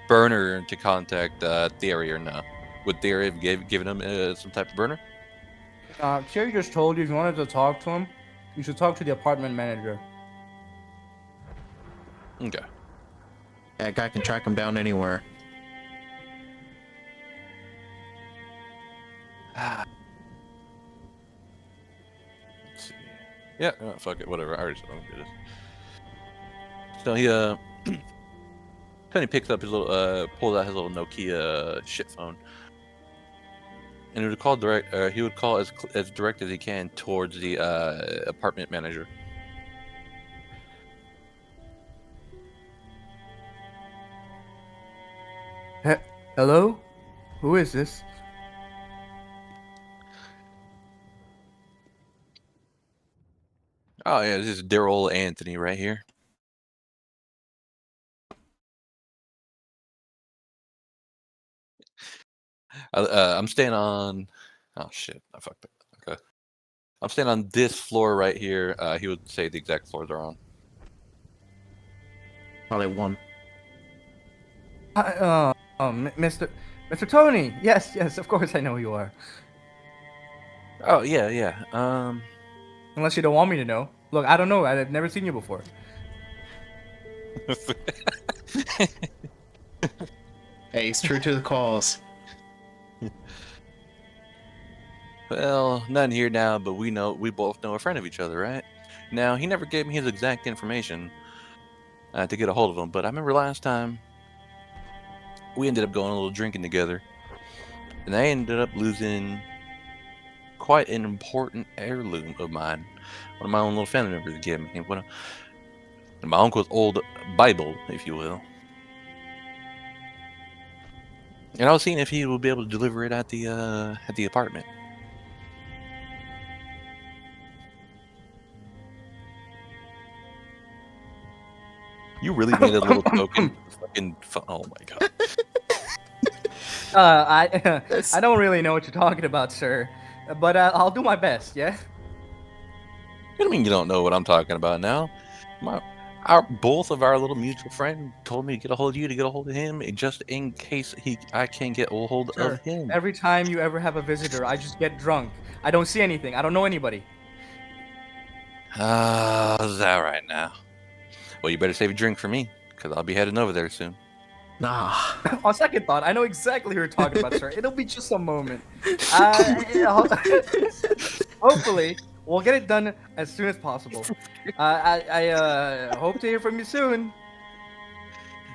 burner to contact Theory or no? Would Theory have given him some type of burner? Cherry just told you if you wanted to talk to him, you should talk to the apartment manager. Okay. That guy can track him down anywhere. Let's see. Yeah, fuck it, whatever. I already said I'm gonna do this. So he Tony picks up his little pulls out his little Nokia shit phone. And he would call direct. He would call as direct as he can towards the apartment manager. Hello? Who is this? Oh yeah, this is dear old Anthony right here. I'm staying on. Oh shit! I fucked up. Okay. I'm staying on this floor right here. He would say the exact floor they're on. Probably one. Mr. Tony. Yes, of course I know who you are. Oh yeah. Unless you don't want me to know. Look, I don't know. I've never seen you before. Hey, he's true to the cause. Well, none here now, but we both know a friend of each other, right? Now, he never gave me his exact information to get a hold of him, but I remember last time we ended up going a little drinking together, and I ended up losing quite an important heirloom of mine. One of my own little family members gave me. My uncle's old Bible, if you will. And I was seeing if he would be able to deliver it at the apartment. You really made a little token. Oh my god. I don't really know what you're talking about, sir, but I'll do my best. Yeah. What do you mean you don't know what I'm talking about now? Both of our little mutual friend told me to get a hold of you to get a hold of him, just in case I can't get a hold of him. Every time you ever have a visitor, I just get drunk. I don't see anything. I don't know anybody. Is that right now? Well, you better save a drink for me, because I'll be heading over there soon. Nah. On second thought, I know exactly who you're talking about, sir. It'll be just a moment. Hopefully, we'll get it done as soon as possible. I hope to hear from you soon.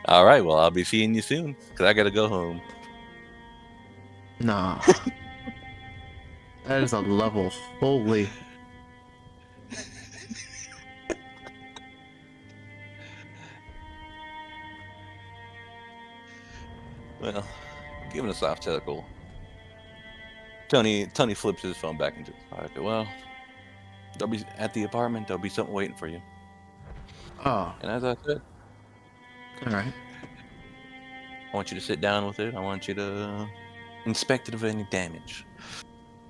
All right, well, I'll be seeing you soon, because I got to go home. Nah. That is a level. Holy. Well, given a soft tackle, Tony flips his phone back into his pocket. Well, there'll be at the apartment. There'll be something waiting for you. Oh. And as I said, All right. I want you to sit down with it. I want you to inspect it of any damage.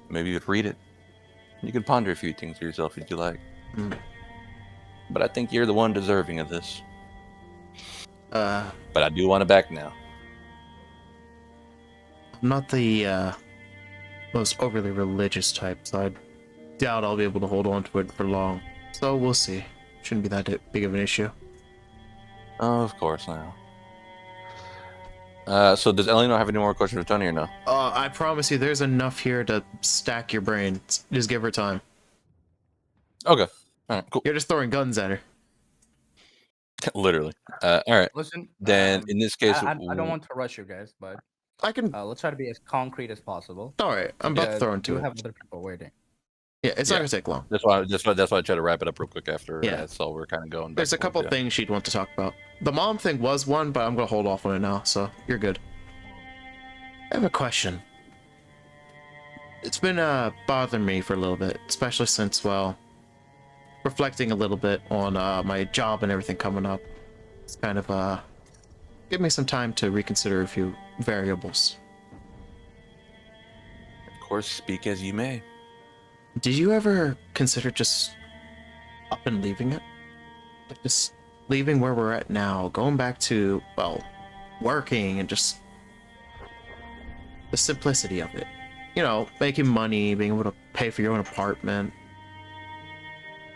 Maybe you could read it. You can ponder a few things for yourself if you like. But I think you're the one deserving of this. But I do want it back now. I'm not the most overly religious type, so I doubt I'll be able to hold on to it for long. So we'll see. Shouldn't be that big of an issue. Oh, of course now. So does Eleanor have any more questions for Tony or no? I promise you, there's enough here to stack your brain. Just give her time. Okay. All right, cool. You're just throwing guns at her. Literally. All right. Listen. Then in this case, I don't want to rush you guys, but I can. Let's try to be as concrete as possible. All right, I'm about to throw into do it. have other people waiting. Yeah, it's not Yeah. gonna take long. That's why I tried to wrap it up real quick after Yeah. I saw we're kind of going back. There's a and forth, couple things she'd want to talk about. The mom thing was one, but I'm gonna hold off on it now, so you're good. I have a question. It's been bothering me for a little bit, especially since, well, reflecting a little bit on my job and everything coming up. It's kind of give me some time to reconsider a few variables. Of course, speak as you may. Did you ever consider just up and leaving it? Like just leaving where we're at now, going back to, well, working and just the simplicity of it. You know, making money, being able to pay for your own apartment.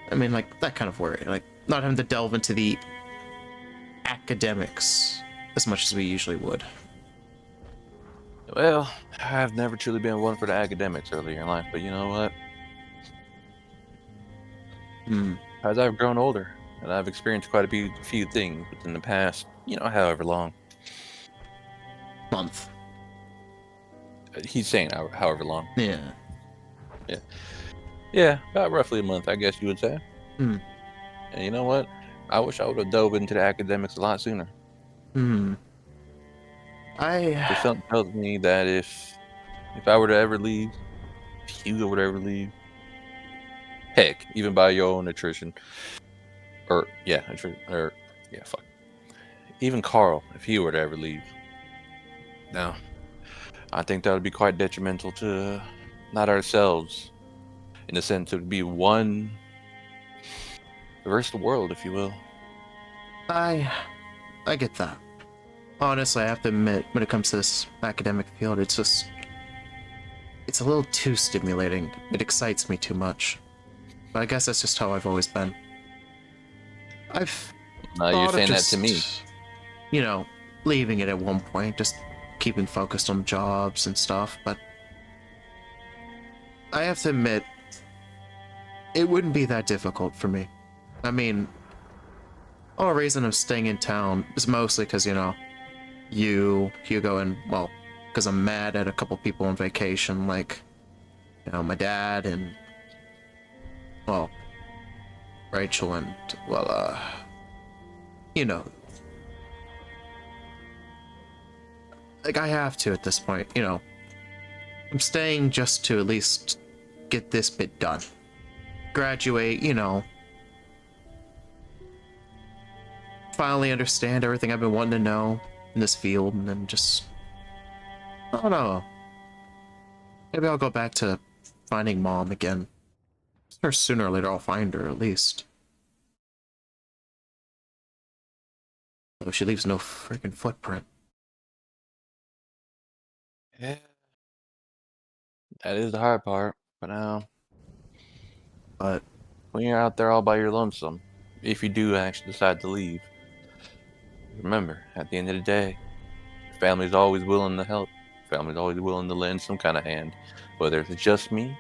I mean, like, that kind of worry. Like, not having to delve into the academics as much as we usually would. Well, I've never truly been one for the academics earlier in life, but you know what? As I've grown older, and I've experienced quite a few things within the past, however long. Month. He's saying however long. Yeah. Yeah, about roughly a month, I guess you would say. Hmm. And you know what? I wish I would have dove into the academics a lot sooner. Because something tells me that if I were to ever leave, if Hugo would ever leave, heck, even by your own attrition, even Carl, if he were to ever leave, now, I think that would be quite detrimental to not ourselves, in the sense it would be one versus the world, if you will. I get that. Honestly, I have to admit, when it comes to this academic field, it's a little too stimulating. It excites me too much. But I guess that's just how I've always been. You're saying that to me. You know, leaving it at one point, just keeping focused on jobs and stuff, but I have to admit, it wouldn't be that difficult for me. I mean, the only reason I'm staying in town is mostly because, you, Hugo, and, well, because I'm mad at a couple people on vacation, like, my dad and, well, Rachel and, well, like, I have to at this point, I'm staying just to at least get this bit done. Graduate, finally understand everything I've been wanting to know in this field, and then just, I don't know. Maybe I'll go back to finding Mom again. Or sooner or later I'll find her, at least. Though she leaves no freaking footprint. Yeah. That is the hard part, but now, But when you're out there all by your lonesome, if you do actually decide to leave, remember, at the end of the day, family's always willing to help. Family's always willing to lend some kind of hand, whether it's just me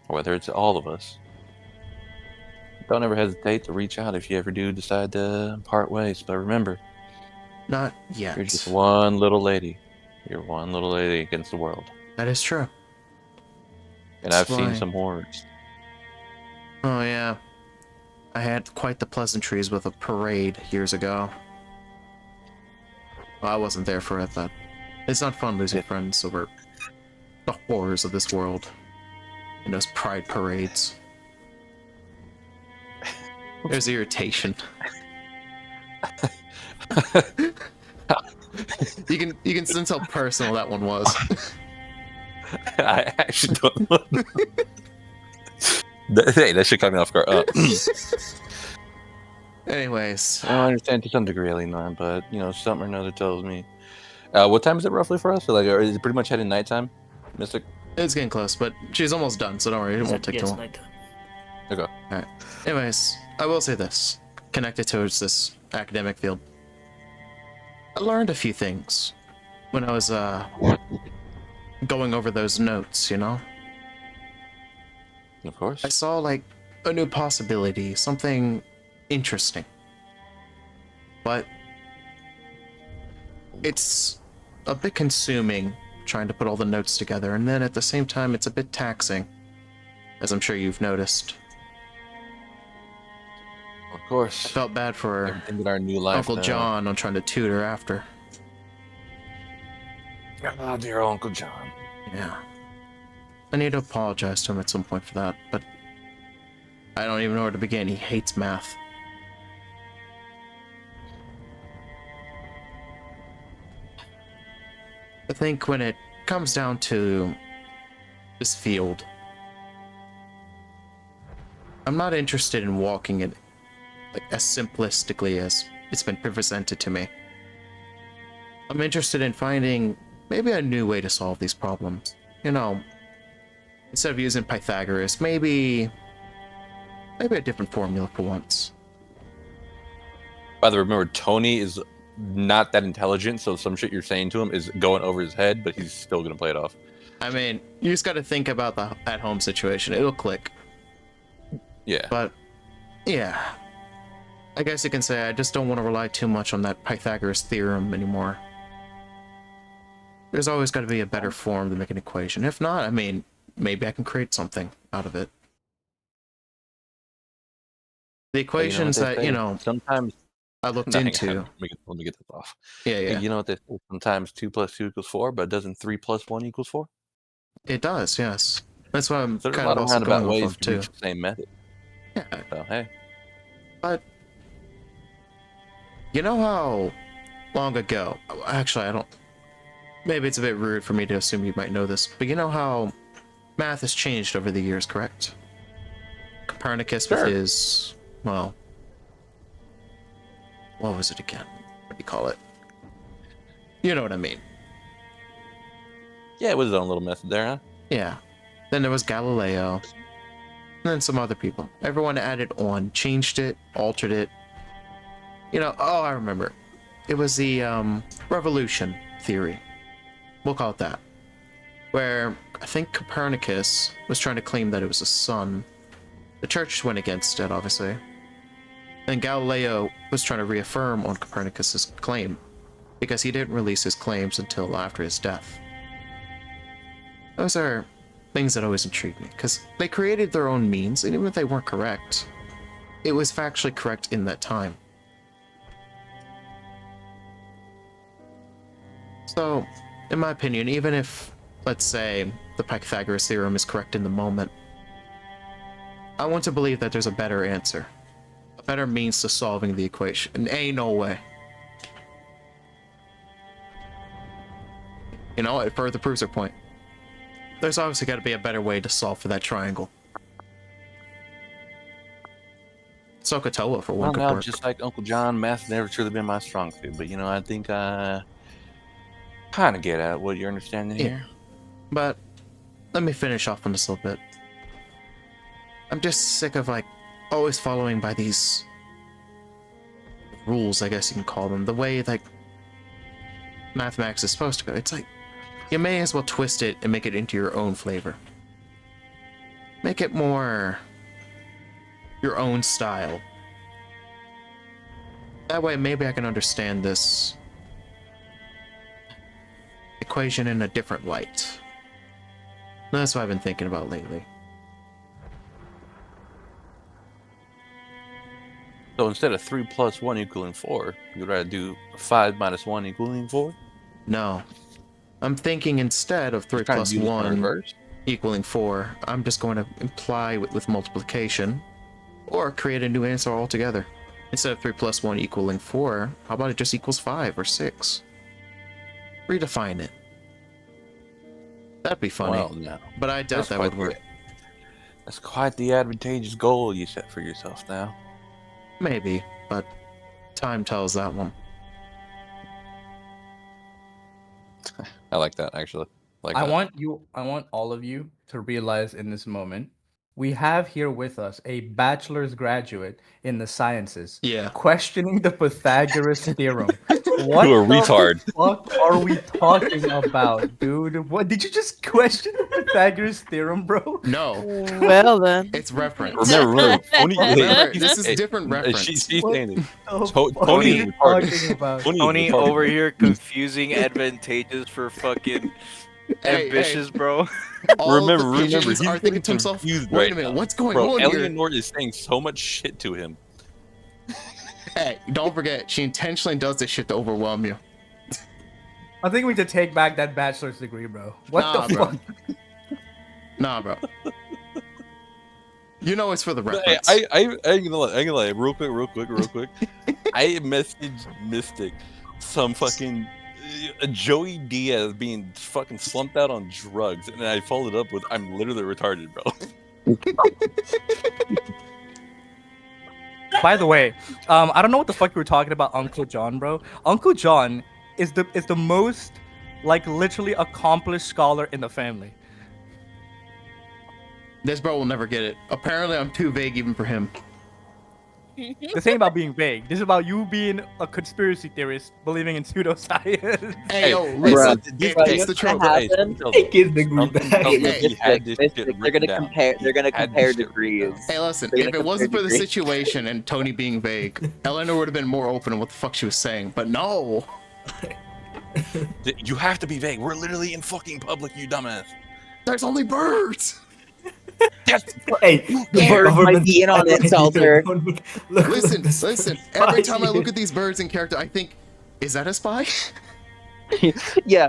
or whether it's all of us. Don't ever hesitate to reach out if you ever do decide to part ways. But remember, not yet. you're just one little lady. You're one little lady against the world. That is true. And I've seen some horrors. Oh, yeah. I had quite the pleasantries with a parade years ago. Well, I wasn't there for it, but it's not fun losing friends over the horrors of this world and those pride parades. There's irritation. You can sense how personal that one was. I actually don't know. Hey, that should cut me off guard. Anyways, I understand to some degree, Alina, but something or another tells me. What time is it roughly for us? Or is it pretty much heading nighttime, Mystic? it's getting close, but she's almost done, so don't worry, it won't take too long. Nighttime. Okay. Alright. Anyways, I will say this, connected towards this academic field. I learned a few things when I was going over those notes, Of course. I saw like a new possibility, something interesting. But it's a bit consuming trying to put all the notes together, and then at the same time it's a bit taxing, as I'm sure you've noticed. Of course. I felt bad for Everything in our new life. Uncle now. John on trying to tutor after. Oh, dear Uncle John. Yeah. I need to apologize to him at some point for that, but I don't even know where to begin. He hates math. I think when it comes down to this field, I'm not interested in walking it like as simplistically as it's been presented to me. I'm interested in finding maybe a new way to solve these problems. You know, instead of using Pythagoras, maybe a different formula for once. By the way, remember, Tony is not that intelligent, so some shit you're saying to him is going over his head, but he's still gonna play it off. I mean, you just got to think about the at-home situation. It'll click. Yeah. But, yeah. I guess you can say I just don't want to rely too much on that Pythagoras theorem anymore. There's always got to be a better form to make an equation. If not, I mean, maybe I can create something out of it. The equations that, you know, sometimes I looked hang into. on, let me get this off. Yeah, yeah. You know what they say? Sometimes 2 + 2 = 4, but doesn't 3 + 1 = 4? It does, yes. That's what I'm So there's kind a of lot of also roundabout going off ways of, to too. reach the same method. Yeah. So, hey. But, you know how long ago, actually, I don't, maybe it's a bit rude for me to assume you might know this, but you know how math has changed over the years, correct? Copernicus with his, well, what was it again? What do you call it? You know what I mean. Yeah, it was his own little method there, huh? Yeah. Then there was Galileo. And then some other people. Everyone added on, changed it, altered it. You know, oh, I remember. It was the revolution theory. We'll call it that. Where I think Copernicus was trying to claim that it was a sun. The church went against it, obviously. And Galileo was trying to reaffirm on Copernicus's claim, because he didn't release his claims until after his death. Those are things that always intrigue me, because they created their own means, and even if they weren't correct, it was factually correct in that time. So, in my opinion, even if, let's say, the Pythagoras theorem is correct in the moment, I want to believe that there's a better answer. A better means to solving the equation. And ain't no way. You know, it further proves her point. There's obviously got to be a better way to solve for that triangle. Sokotoa, for one, Well, could now, work. just like Uncle John, math has never truly been my strong suit, but, you know, I think I kind of get at what you're understanding here. But let me finish off on this a little bit. I'm just sick of, like, always following by these rules, I guess you can call them. The way, like, mathematics is supposed to go. It's like, you may as well twist it and make it into your own flavor. Make it more your own style. That way, maybe I can understand this equation in a different light. That's what I've been thinking about lately. So instead of 3 + 1 = 4, you'd rather do 5 - 1 = 4? No. I'm thinking instead of 3 Trying to plus do this in 1 reverse? equaling 4, I'm just going to imply with multiplication, or create a new answer altogether. Instead of 3 plus 1 equaling 4, how about it just equals 5 or 6? Redefine it. That'd be funny. Well, no. But I doubt that would work. That's quite the advantageous goal you set for yourself now. Maybe, but time tells that one. I like that, actually. I want all of you to realize in this moment we have here with us a bachelor's graduate in the sciences Yeah. questioning the Pythagoras theorem. What To a the retard. fuck are we talking about, dude? What did you just question the Pythagoras theorem, bro? No, Well then. it's reference. Remember, Tony. Remember, hey, this is hey, different reference. She's What saying it. The To- fuck Tony are is you retarded. talking about? Tony, Tony is retarded. over here confusing advantageous for fucking Hey, ambitious, bro. All Remember, the pigeons he's are thinking getting to himself, confused wait a right minute, now. what's going Bro, on here? Eleanor is saying so much shit to him. Hey, don't forget, she intentionally does this shit to overwhelm you. I think we need to take back that bachelor's degree, bro. What Nah, the bro. fuck? Nah, bro. You know it's for the But reference. I ain't gonna lie, real quick. I messaged Mystic some fucking Joey Diaz being fucking slumped out on drugs, and I followed up with, "I'm literally retarded, bro." By the way, I don't know what the fuck you were talking about, Uncle John, bro. Uncle John is the most like literally accomplished scholar in the family. This bro will never get it. Apparently, I'm too vague even for him. This ain't about being vague. This is about you being a conspiracy theorist, believing in pseudoscience. Hey, yo, hey, listen, this- it's hey, the what's trope. gonna Hey, happen? Take his degree something back. tells me Hey, he had this Mystic, shit they're written gonna down. compare. They're gonna He had compare this shit written down. degrees. Hey, listen, They're if gonna it wasn't for compare the degrees. situation and Tony being vague, Eleanor would have been more open on what the fuck she was saying. But no. You have to be vague. We're literally in fucking public, you dumbass. There's only birds. Hey, The bird might be in on it, Salter. Listen. Every time I look at these birds in character, I think, is that a spy? Yeah.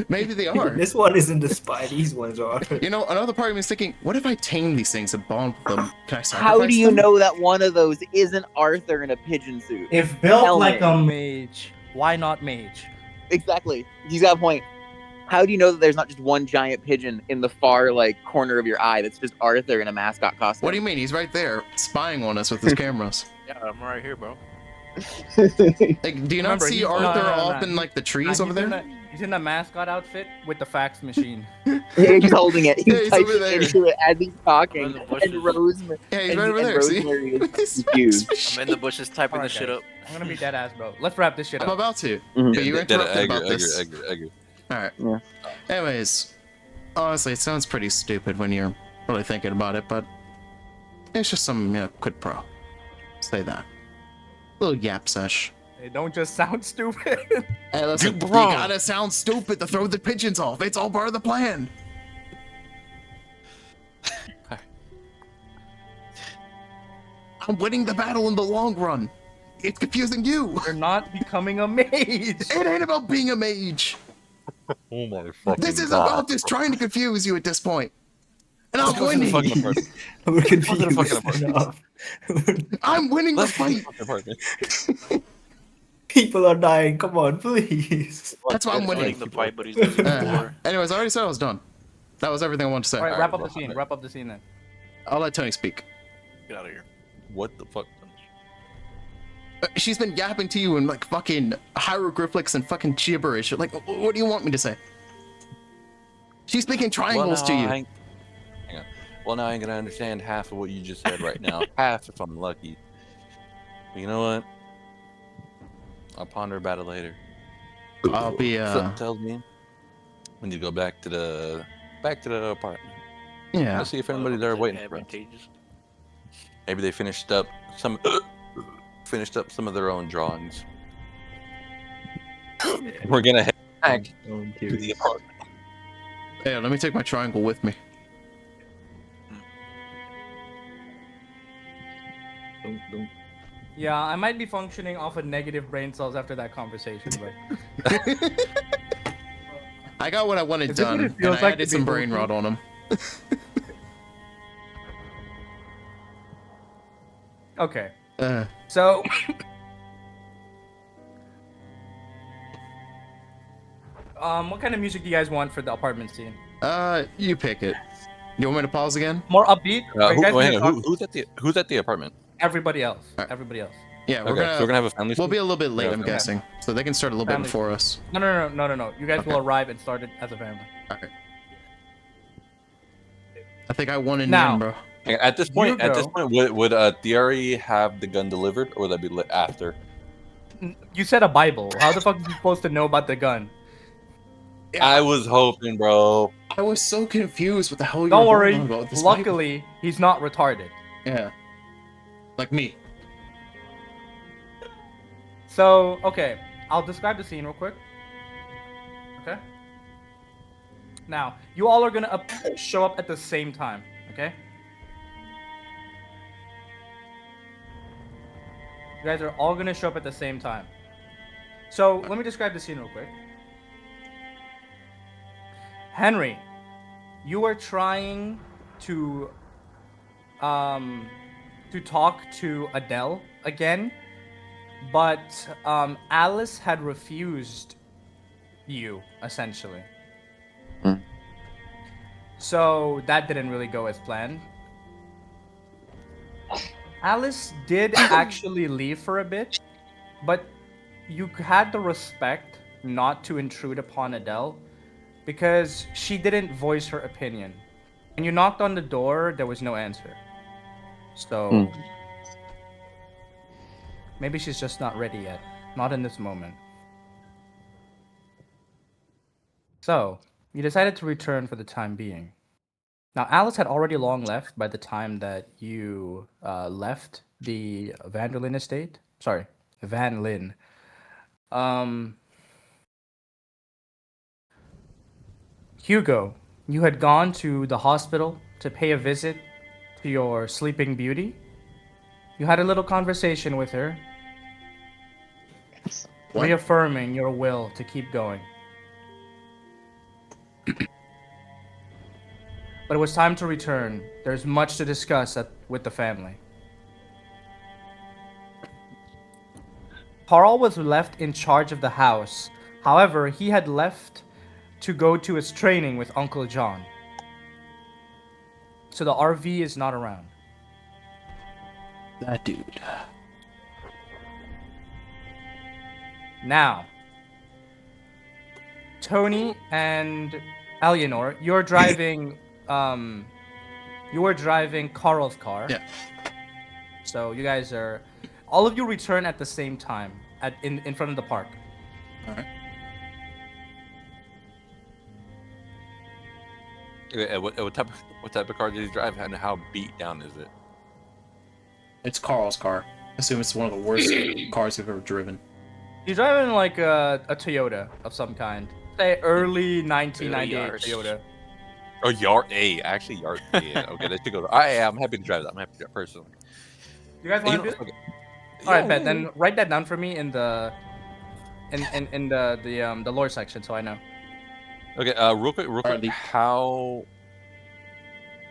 Maybe they are. This one isn't the spy. These ones are. You know, another part of me is thinking, what if I tame these things and bond with them? Can I sacrifice How do you them? know that one of those isn't Arthur in a pigeon suit? If built Tell like me. a mage, why not mage? Exactly. He's got a point. How do you know that there's not just one giant pigeon in the far like corner of your eye that's just Arthur in a mascot costume? What do you mean? Hean right there, spying on us with his cameras. Yeah, I'm right here, bro. Like, do you not Remember, see he's- Arthur no, no, off no. in like the trees Nah, over there? He's in the mascot outfit with the fax machine. He's holding it. He's Yeah, he's over typing there. into it as he's talking. I'm in the bushes. And Rosemary. Yeah, he's and, right over and there. See? Rosemary is This confused. I'm in the bushes typing Alright, this shit guys. up. I'm gonna be dead ass, bro. Let's wrap this shit I'm up. about to. Mhm. But you Yeah, interrupted I about agree. this. Alright. Yeah. Anyways, honestly, it sounds pretty stupid when you're really thinking about it, but it's just some, quid pro. Say that. Little yap sesh. It don't just sound stupid. Hey, listen, Dude, you bro. gotta sound stupid to throw the pigeons off. It's all part of the plan. I'm winning the battle in the long run. It's confusing you. You're not becoming a mage. It ain't about being a mage. Oh my fucking This is God. about just trying to confuse you at this point. And I'm Let's go to the winning. fucking apartment. We're to the fucking confused enough. I'm winning the Let's go to the fight. fucking apartment. People are dying. Come on, please. That's why I'm He's winning. winning the fight, but he's losing the war. Anyways, I already said I was done. That was everything I wanted to say. All right, wrap up the Alright, scene. bro. Wrap up the scene then. I'll let Tony speak. Get out of here. What the fuck? She's been yapping to you in like fucking hieroglyphics and fucking gibberish. Like, what do you want me to say? She's speaking triangles to you. Hang on. Well, now I ain't gonna understand half of what you just said right now. Half if I'm lucky. But you know what? I'll ponder about it later. I'll be Something tells me we need to go back to the apartment. yeah. Let's see if anybody's there waiting for us. Advantageous. Maybe they finished up some of their own drawings. We're gonna head back to the apartment. Yeah, let me take my triangle with me. Yeah, I might be functioning off of negative brain cells after that conversation, but I got what I wanted Is this what done, it and feels I like added to some be brain Goku? rot on him. okay. Uh, So what kind of music do you guys want for the apartment scene? you pick it. You want me to pause again? More upbeat? Or you guys Hang gonna on, talk- who's at the apartment? Everybody else. Alright. Everybody else. Yeah, Okay, so we're gonna have a family. We'll be suite? a little bit late, Yeah, I'm okay. guessing. So they can start a little bit Family. before us. No. You guys Okay. will arrive and start it as a family. Alright. I think I won in the Now- end, bro. At this point, Hugo. would Theory have the gun delivered, or would that be after? You said a Bible. How the fuck is he supposed to know about the gun? Yeah, I was hoping, bro. I was so confused what the hell you Don't were worry. going on about this. Luckily, he's not retarded. Yeah. Like me. So, okay. I'll describe the scene real quick. Okay? Now, you all are gonna show up at the same time. Okay? You guys are all gonna show up at the same time. So, let me describe the scene real quick. Henry, you are trying to talk to Adele again, but Alice had refused you, essentially. So that didn't really go as planned. Alice did actually leave for a bit, but you had the respect not to intrude upon Adele because she didn't voice her opinion. When you knocked on the door, there was no answer. So maybe she's just not ready yet. Not in this moment. So, you decided to return for the time being. Now, Alice had already long left by the time that you left the Van Lin estate. Sorry, Van Lin. Hugo, you had gone to the hospital to pay a visit to your sleeping beauty. You had a little conversation with her, reaffirming your will to keep going. But it was time to return. There's much to discuss with the family. Carl was left in charge of the house. However, he had left to go to his training with Uncle John. So the RV is not around. That dude. Now, Tony and Eleanor, you're driving Carl's car. Yeah. So you guys are, all of you return at the same time in front of the park. All right. What type of car did he drive, and how beat down is it? It's Carl's car. I assume it's one of the worst cars I've ever driven. You're driving like a Toyota of some kind. Say early 1998 Toyota. Oh, Yard. Hey, actually, Yard. Yeah, okay, let's go. I'm happy to drive that. I'm happy to drive it personally. You guys want to do it? All right, Ben. Then write that down for me in the lore section, so I know. Okay. Real quick. How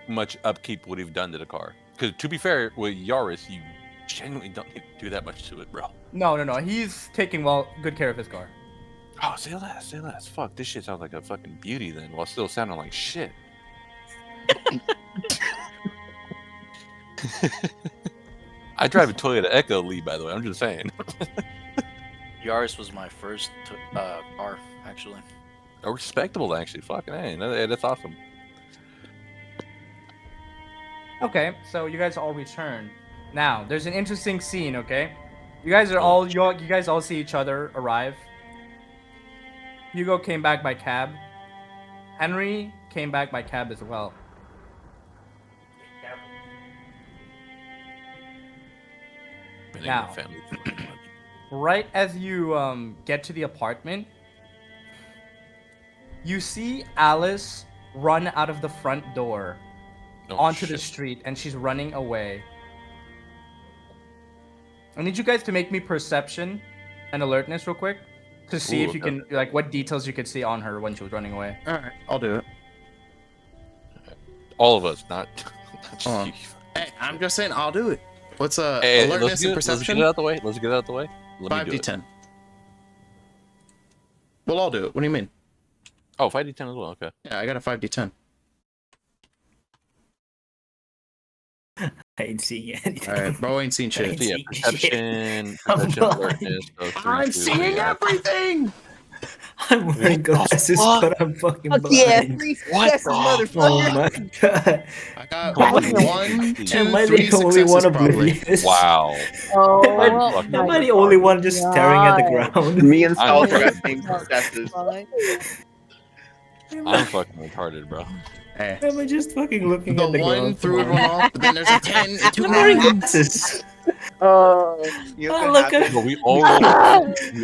much upkeep would he have done to the car? Because to be fair, with Yaris, you genuinely don't need to do that much to it, bro. No. He's taking good care of his car. Oh, say less. Fuck, this shit sounds like a fucking beauty then, while still sounding like shit. I drive a Toyota Echo Lee, by the way. I'm just saying. Yaris was my first car, actually. Oh, respectable, actually. Fucking A. That's awesome. Okay, so you guys all return. Now, there's an interesting scene. Okay, you guys all see each other arrive. Hugo came back by cab. Henry came back by cab as well. Now, right as you get to the apartment, you see Alice run out of the front door onto the street, and she's running away. I need you guys to make me perception and alertness real quick to see if you can, like, what details you could see on her when she was running away. All right, I'll do it. All of us, not just you. Hey, I'm just saying, I'll do it. What's alertness and perception? Let's get it out the way. 5d10. Well, I'll do it. What do you mean? Oh, 5d10 as well. Okay. Yeah, I got a 5d10. I ain't seeing anything. All right, bro, ain't seen shit. So yeah, perception, alertness. I'm seeing everything. I'm wearing glasses, fuck? but I'm fucking Fuck blind. yeah, 3 What successes, the motherfucker. Oh my god. I got Come on, 1, 2, Am I 3 the only one successes probably. oblivious? Wow. Am I, Oh fucking am I the my only one just staring at the God. ground? Me and I'm Stalker got fucking- same successes. I'm fucking retarded, bro. Hey. Am I just fucking looking The at the 1 ground? threw everyone off, but then there's a 10 and 2 I'm wearing 9s. glasses. You Oh, know look what at- happened? But we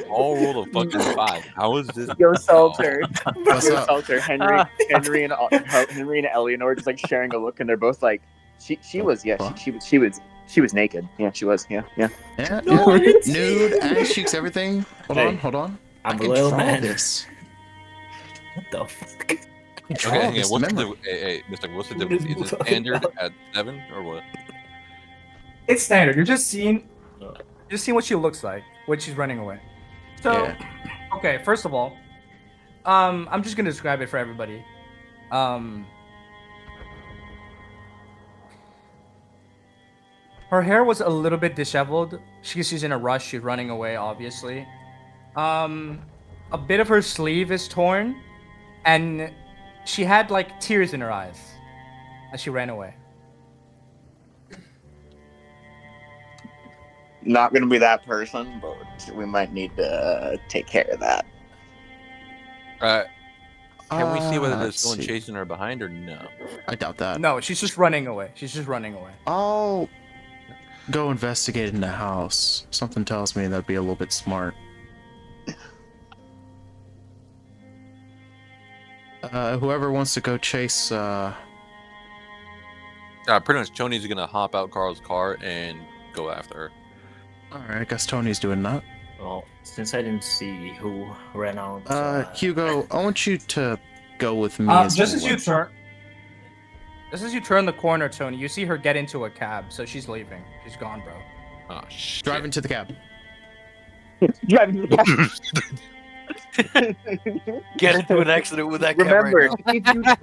all rolled a fucking 5. How is this? Yo, Salter. What's Yo, up? Salter. Henry and Eleanor just like sharing a look, and they're both like, she was naked. Yeah, she was. Yeah. Yeah, No, I didn't see nude, it. ass cheeks, everything. Hold on. I I'm a can little draw man. this. What the fuck? Okay, this what's memory. Mr. What's the What difference? is Is it talking standard about? at 7 or what? It's standard. You're just seeing what she looks like when she's running away. So, Yeah. okay, first of all, I'm just gonna describe it for everybody. Her hair was a little bit disheveled. She's in a rush. She's running away, obviously. A bit of her sleeve is torn, and she had like tears in her eyes as she ran away. Not gonna be that person, but we might need to take care of that. Can we see whether there's let's someone see. chasing her behind or no? I doubt that. No, she's just running away. I'll go investigate in the house. Something tells me that'd be a little bit smart. Whoever wants to go chase, Pretty much Tony's gonna hop out Carl's car and go after her. Alright, I guess Tony's doing that. Well, since I didn't see who ran out. Hugo, I want you to go with me Just as well. you turn the corner, Tony, you see her get into a cab. So she's leaving. She's gone, bro. Oh shit. Drive into the cab. Driving to the Get into an accident with that Remember, camera.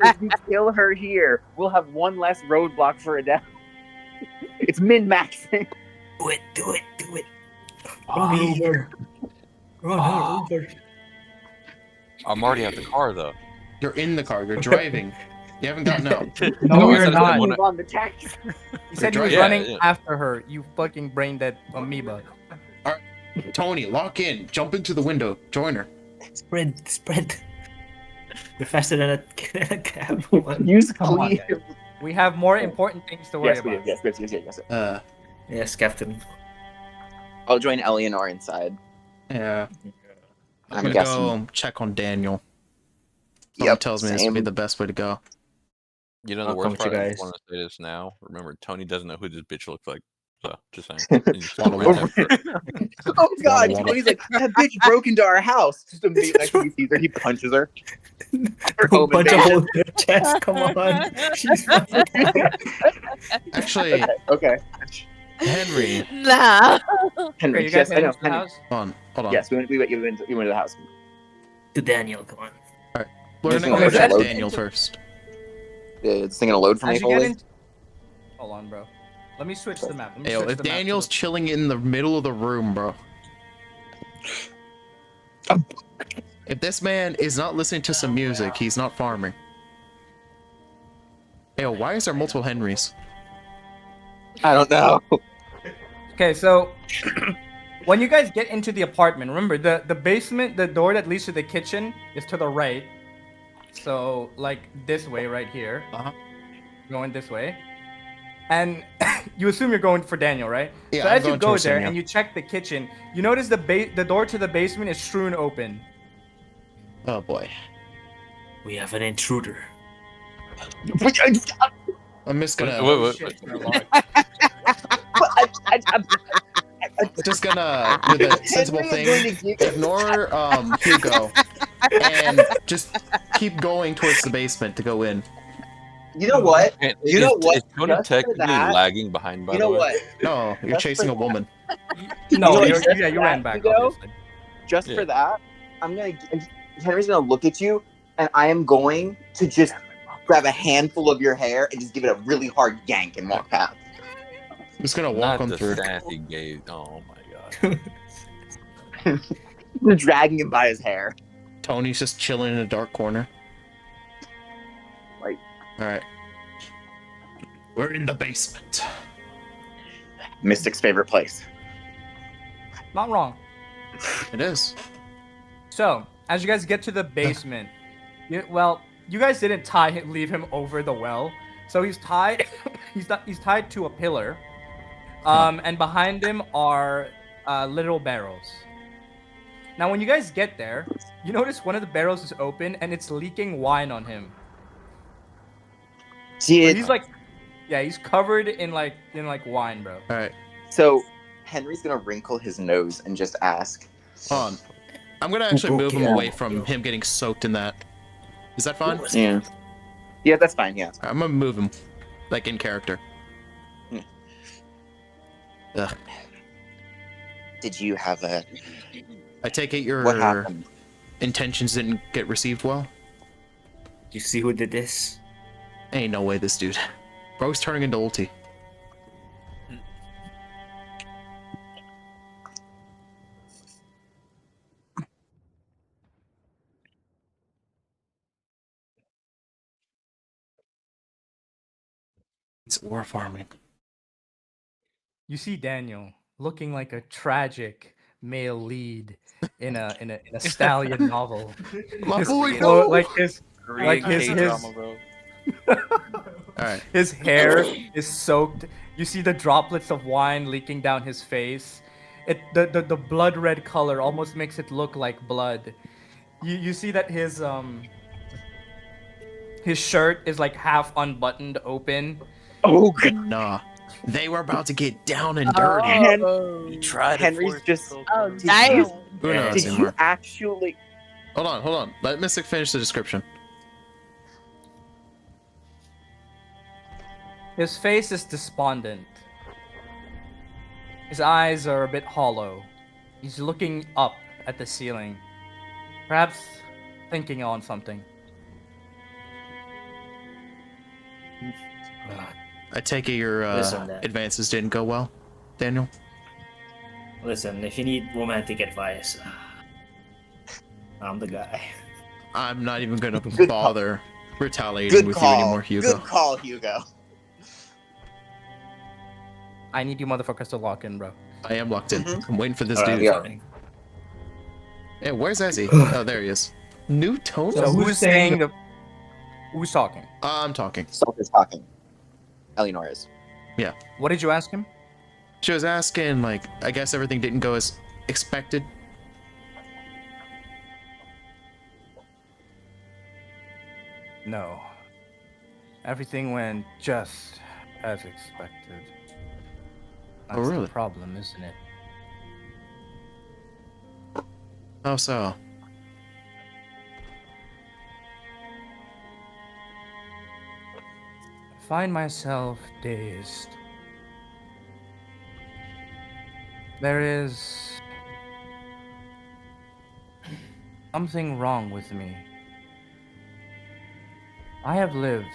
if you kill her here, we'll have one less roadblock for a death. It's min-maxing. Do it. Run over. Run her over. I'm already at the car though. You're in the car. You're driving. You haven't gotten out. No, I you're said I not. wanna- Move on the taxi. He said he was Yeah, running yeah. after her. You fucking brain dead amoeba. Tony, lock in. Jump into the window. Join her. Spread. You're faster than a cab. Use Come on, cleave. We have more important things to worry Yes, we do. about. Yes. Yes, Captain. I'll join Eleanor inside. Yeah. I'm I'm gonna guessing. go check on Daniel. Someone tells me this would be same. the best way to go. You know the I'll come worst with you part. I guys. just want to say this now. Remember, Tony doesn't know who this bitch looks like. So just saying. And you Wanna still walk? ran after her. Oh god, Wanna- Tony's like, that bitch broke into our house. Just immediately next time he sees her, he punches her. Her home Punch a invasion. hole in her chest. Come on. She's Actually, Okay. Henry, Nah. Henry, Okay, you guys yes, I head know. into the Henry. house? hold on. Yes, we went to the house. to Daniel. Come on. We're gonna Okay, go check load. Daniel first. It's thinking to load for me, As you get fully. in... Hold on, bro. Let me switch the map. Let me Hey, yo, switch if the map to Daniel's the- chilling in the middle of the room, bro. If this man is not listening to some music, he's not farming. Hey, yo, why is there multiple Henrys? I don't know. Okay, so when you guys get into the apartment, remember the basement, the door that leads to the kitchen is to the right. So like this way right here. Uh-huh. Going this way. And you assume you're going for Daniel, right? Yeah, so I'm as you going go towards there Daniel. and you check the kitchen, you notice the door to the basement is strewn open. Oh boy. We have an intruder. I'm just gonna Wait. Shit, you're alive. just gonna with a sensible thing, ignore Hugo and just keep going towards the basement to go in. You know what? And You know is- what? Is Tony Just for technically that- lagging behind, by You the know way? what? No, you're Just chasing for a woman. No, You you're, just yeah, you ran back, Hugo? obviously. Just Yeah. for that, Henry's gonna look at you, and I am going to just grab a handful of your hair and just give it a really hard yank and walk past. I'm just gonna walk Not on the through. sassy gaze. Oh my god. Just dragging him by his hair. Tony's just chilling in a dark corner. Like, All right. We're in the basement. Mystic's favorite place. Not wrong. It is. So, as you guys get to the basement, you guys didn't leave him over the well, so he's tied. he's tied to a pillar, and behind him are little barrels. Now, when you guys get there, you notice one of the barrels is open and it's leaking wine on him. Did He's covered in wine, bro. All right. so Henry's gonna wrinkle his nose and just ask. Hold on. I'm gonna actually move him away from him getting soaked in that. Is that fine? Yeah. Yeah, that's fine. Yeah. I'm gonna move him, like in character. Yeah. Ugh. Did you have a? I take it your What happened? intentions didn't get received well? You see who did this? Ain't no way this dude. Bro's turning into ulti. It's ore farming. You see Daniel looking like a tragic male lead in a stallion novel. My His boy, clo- no! like his Korean his- K-drama, bro. Alright. his hair is soaked. You see the droplets of wine leaking down his face. The blood red color almost makes it look like blood. You see that his shirt is like half unbuttoned open. Oh god. Nah. They were about to get down and dirty. You tried. Henry's just. Oh, Did damn. you, Who knows did you anymore? actually? Hold on. Let Mystic finish the description. His face is despondent. His eyes are a bit hollow. He's looking up at the ceiling, perhaps thinking on something. I take it your Listen, Dad. advances didn't go well, Daniel? Listen, if you need romantic advice, I'm the guy. I'm not even gonna Good bother retaliating Good with call. you anymore, Hugo. Good call, Hugo. I need you motherfuckers to lock in, bro. I am locked in. Mhm. I'm waiting for this Alright, dude. yeah. Yeah, where's Ezzy? Oh, there he is. New tone? So who's saying the? Who's talking? I'm talking. Salt is talking. Eleanor is. What did you ask him? She was asking, like, I guess everything didn't go as expected. No. Everything went just as expected. That's really? the problem, isn't it? Oh, so. I find myself dazed. There is something wrong with me. I have lived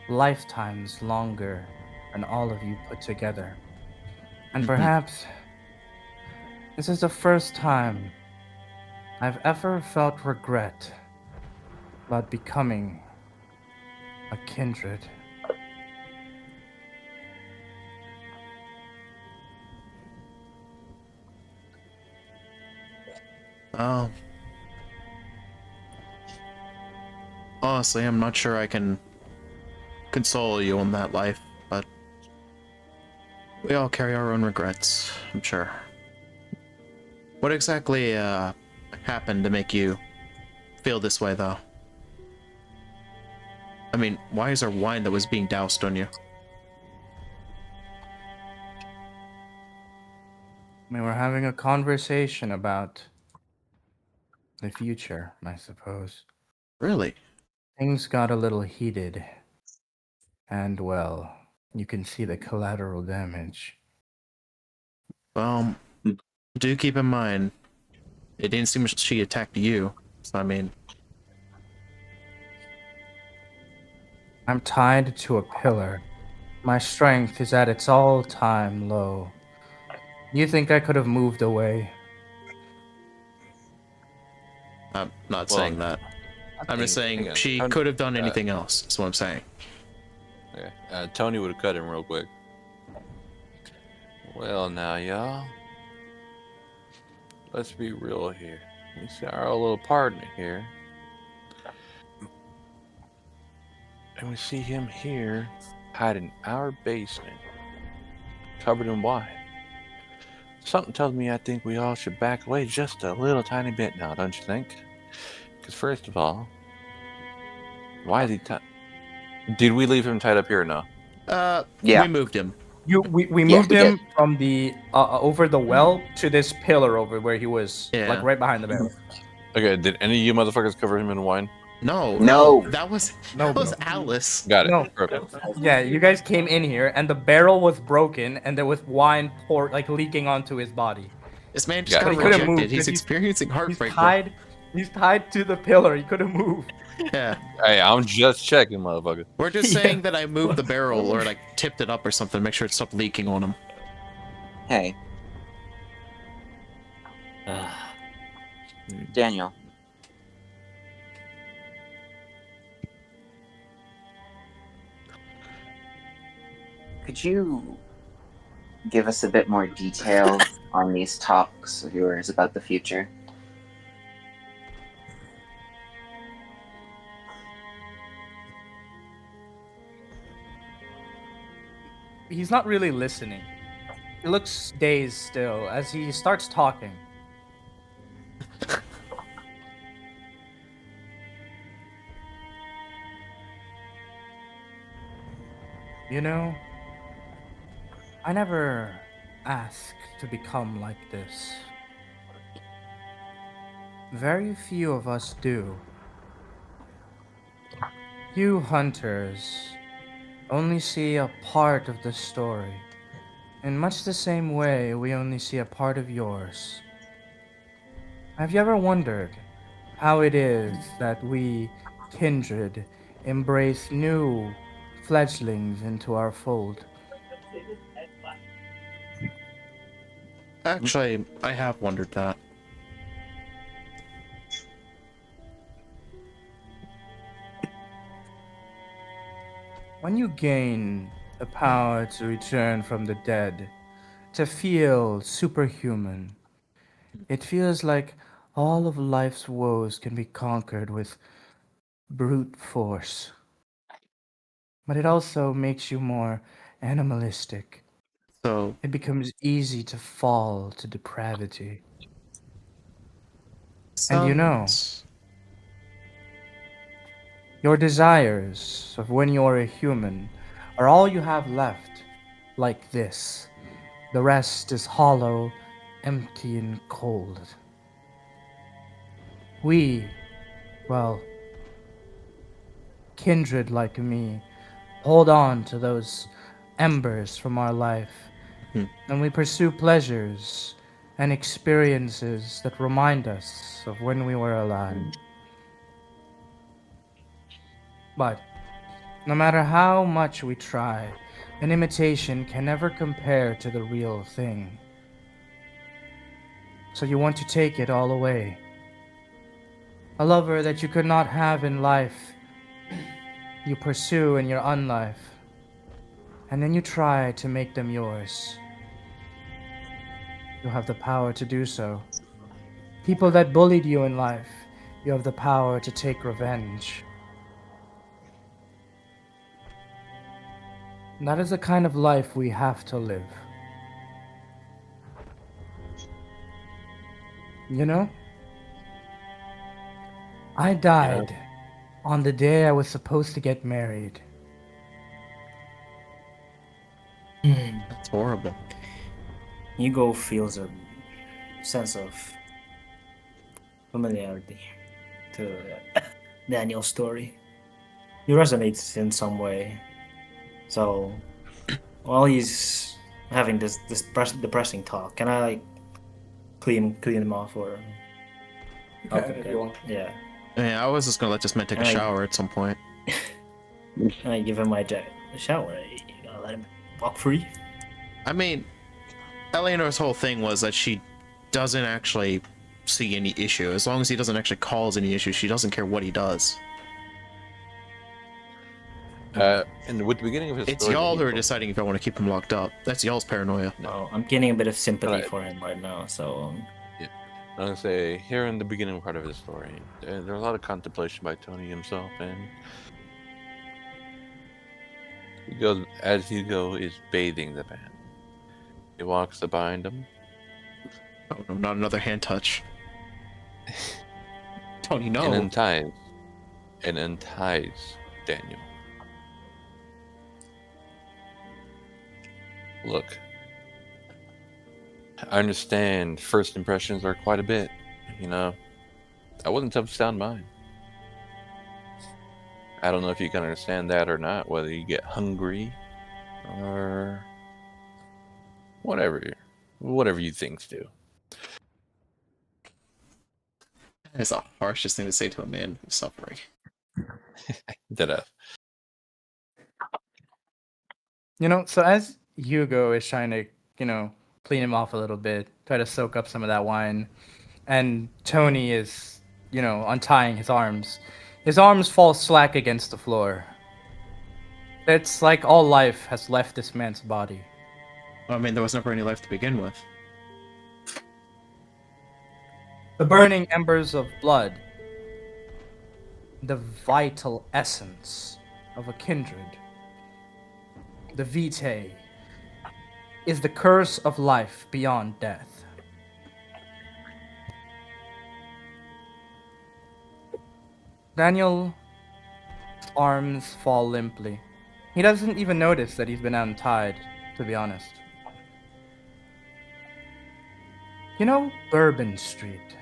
lifetimes longer than all of you put together. And perhaps this is the first time I've ever felt regret about becoming a kindred. Oh. Honestly, I'm not sure I can console you on that life, but we all carry our own regrets, I'm sure. What exactly happened to make you feel this way, though? I mean, why is there wine that was being doused on you? We were having a conversation about the future, I suppose. Really? Things got a little heated. And, well, you can see the collateral damage. Well, do keep in mind, it didn't seem she attacked you, so I mean... I'm tied to a pillar. My strength is at its all-time low. You think I could have moved away? I'm not Well, saying that. I'm just saying Hang she on. could have done anything else. That's what I'm saying. Okay. Tony would have cut him real quick. Well, now, y'all. Let's be real here. We see our little partner here. And we see him here, hiding in our basement, covered in wine. Something tells me I think we all should back away just a little tiny bit now, don't you think? Because first of all, why is he Did we leave him tied up here or no? We moved him. We Yes, moved we him from the over the well to this pillar over where he was, Yeah. like right behind the barrel. Okay, did any of you motherfuckers cover him in wine? No. That was No, Alice. Got it. No. Perfect. Yeah, you guys came in here and the barrel was broken and there was wine poured, like leaking onto his body. This man just Got got it. But he couldn't rejected. move, He's 'cause experiencing heartbreak. He's tied to the pillar. He couldn't move. Yeah. Hey, I'm just checking, motherfucker. We're just Yeah. saying that I moved the barrel or like tipped it up or something to make sure it stopped leaking on him. Hey, Daniel. Could you give us a bit more detail on these talks of yours about the future? He's not really listening. He looks dazed still as he starts talking. You know, I never asked to become like this. Very few of us do. You hunters only see a part of the story. In much the same way, we only see a part of yours. Have you ever wondered how it is that we, kindred, embrace new fledglings into our fold? Actually, I have wondered that. When you gain the power to return from the dead, to feel superhuman, it feels like all of life's woes can be conquered with brute force. But it also makes you more animalistic. So It becomes easy to fall to depravity. And you know, sounds- your desires of when you're a human are all you have left, like this. The rest is hollow, empty, and cold. We, well, kindred like me, hold on to those embers from our life, and we pursue pleasures and experiences that remind us of when we were alive. But no matter how much we try, an imitation can never compare to the real thing. So you want to take it all away. A lover that you could not have in life, you pursue in your unlife, and then you try to make them yours. You have the power to do so. People that bullied you in life, you have the power to take revenge. And that is the kind of life we have to live. You know? I died on the day I was supposed to get married. That's horrible. Hugo feels a sense of familiarity to Daniel's story. He resonates in some way. So, while he's having this depressing talk, can I like clean him off or? Okay, if you want. Yeah. Yeah, I was just gonna let this man take a shower at some point. I give him my shower. You gotta let him walk free. I mean, Eleanor's whole thing was that she doesn't actually see any issue. As long as he doesn't actually cause any issue, she doesn't care what he does. And with the beginning of his It's story, y'all that he who are told- deciding if I want to keep him locked up. That's y'all's paranoia. Oh, I'm getting a bit of sympathy Alright. for him right now. So I'm gonna say here in the beginning part of his story, there's a lot of contemplation by Tony himself, and Hugo is bathing the man. He walks up behind him. Oh no, not another hand touch. Tony, no. And unties Daniel. Look, I understand first impressions are quite a bit. You know, I wasn't tough to sound mine. I don't know if you can understand that or not, whether you get hungry or whatever you things do. That is the harshest thing to say to a man who's suffering. Deadass. You know, so as Hugo is trying to, clean him off a little bit, try to soak up some of that wine, and Tony is, untying his arms fall slack against the floor. It's like all life has left this man's body. I mean, there was never any life to begin with. The burning embers of blood, the vital essence of a kindred, the vitae, is the curse of life beyond death. Daniel's arms fall limply. He doesn't even notice that he's been untied, to be honest. You know Bourbon Street?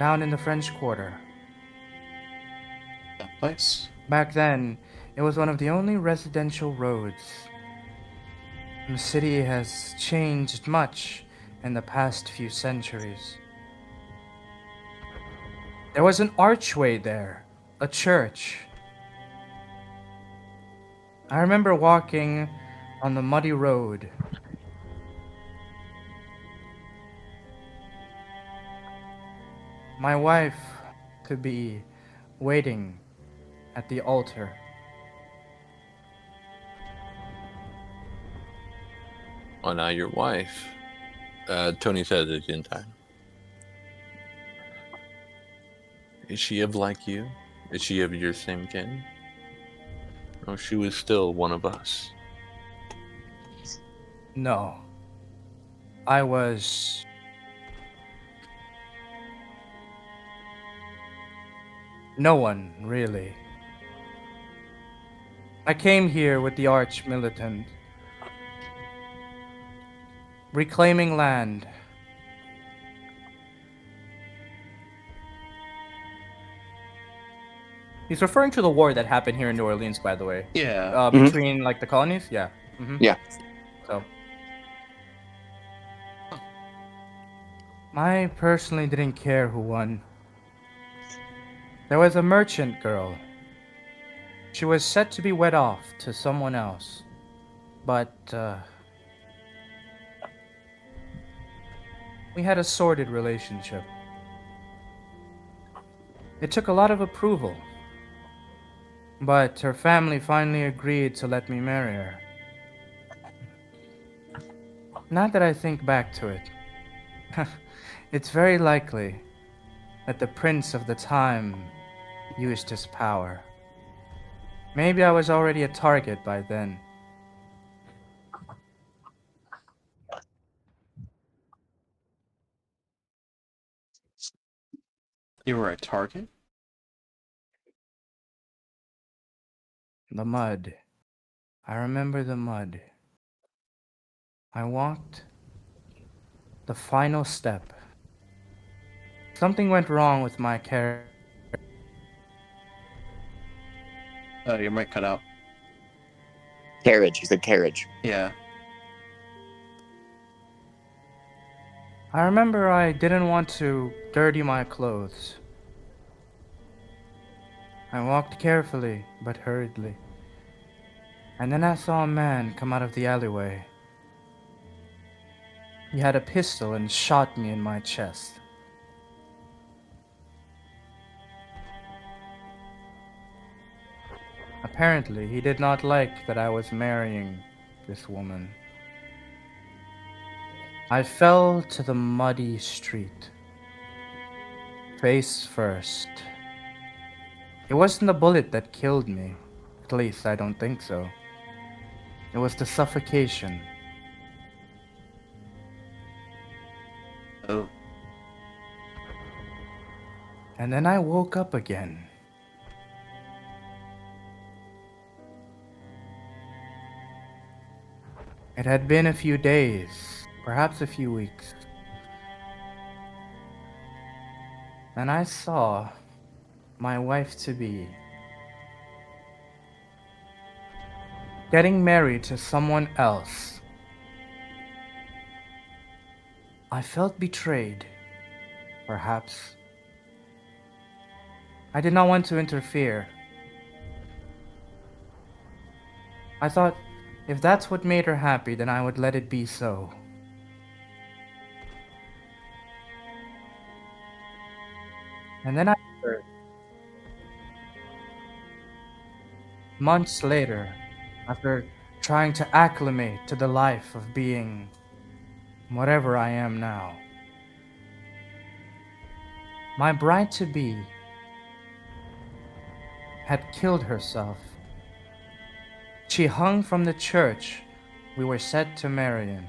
Down in the French Quarter. That place? Back then, it was one of the only residential roads. The city has changed much in the past few centuries. There was an archway there, a church. I remember walking on the muddy road. My wife could be waiting at the altar. Well, now your wife, Tony says it in time. Is she of like you? Is she of your same kin? Or she was still one of us? No. I was... no one, really. I came here with the arch militant, reclaiming land. He's referring to the war that happened here in New Orleans, by the way. Yeah. Between, like, the colonies? Yeah. Yeah. So. I personally didn't care who won. There was a merchant girl. She was set to be wed off to someone else. But, we had a sordid relationship. It took a lot of approval. But her family finally agreed to let me marry her. Not that I think back to it. It's very likely that the prince of the time used his power. Maybe I was already a target by then. You were a target? The mud. I remember the mud. I walked the final step. Something went wrong with my character. Your mic cut out. Carriage. He said carriage. Yeah. I remember I didn't want to dirty my clothes. I walked carefully but hurriedly. And then I saw a man come out of the alleyway. He had a pistol and shot me in my chest. Apparently, he did not like that I was marrying this woman. I fell to the muddy street, face first. It wasn't the bullet that killed me. At least, I don't think so. It was the suffocation. Oh. And then I woke up again. It had been a few days, perhaps a few weeks. And I saw my wife-to-be getting married to someone else. I felt betrayed, perhaps. I did not want to interfere. I thought, if that's what made her happy, then I would let it be so. And then I heard, months later, after trying to acclimate to the life of being whatever I am now, my bride-to-be had killed herself. She hung from the church we were set to marry in.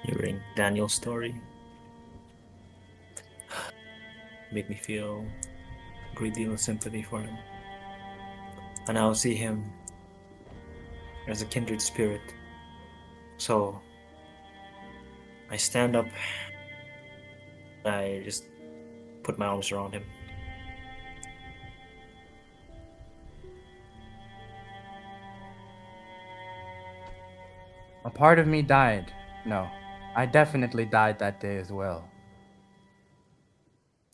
Hearing Daniel's story made me feel a great deal of sympathy for him. I now see him as a kindred spirit. So I stand up, I just put my arms around him. A part of me died. No, I definitely died that day as well.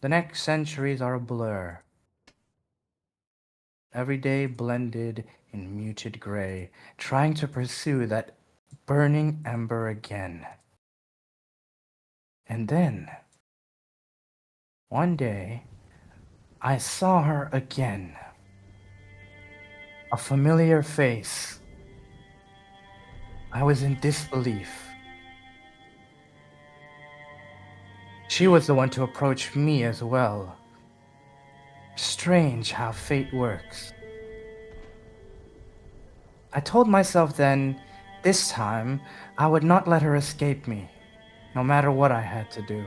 The next centuries are a blur. Every day blended in muted gray, trying to pursue that burning ember again. And then, one day, I saw her again. A familiar face. I was in disbelief. She was the one to approach me as well. Strange how fate works. I told myself then, this time, I would not let her escape me, no matter what I had to do.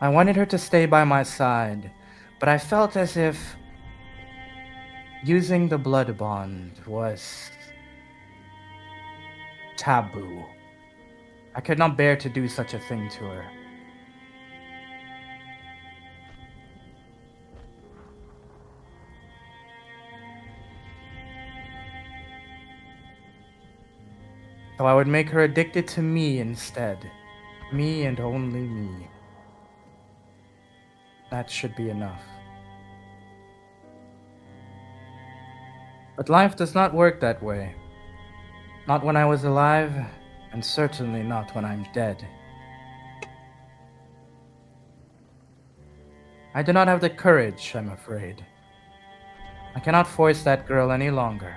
I wanted her to stay by my side, but I felt as if using the blood bond was taboo. I could not bear to do such a thing to her. So I would make her addicted to me instead. Me and only me. That should be enough. But life does not work that way. Not when I was alive, and certainly not when I'm dead. I do not have the courage, I'm afraid. I cannot force that girl any longer.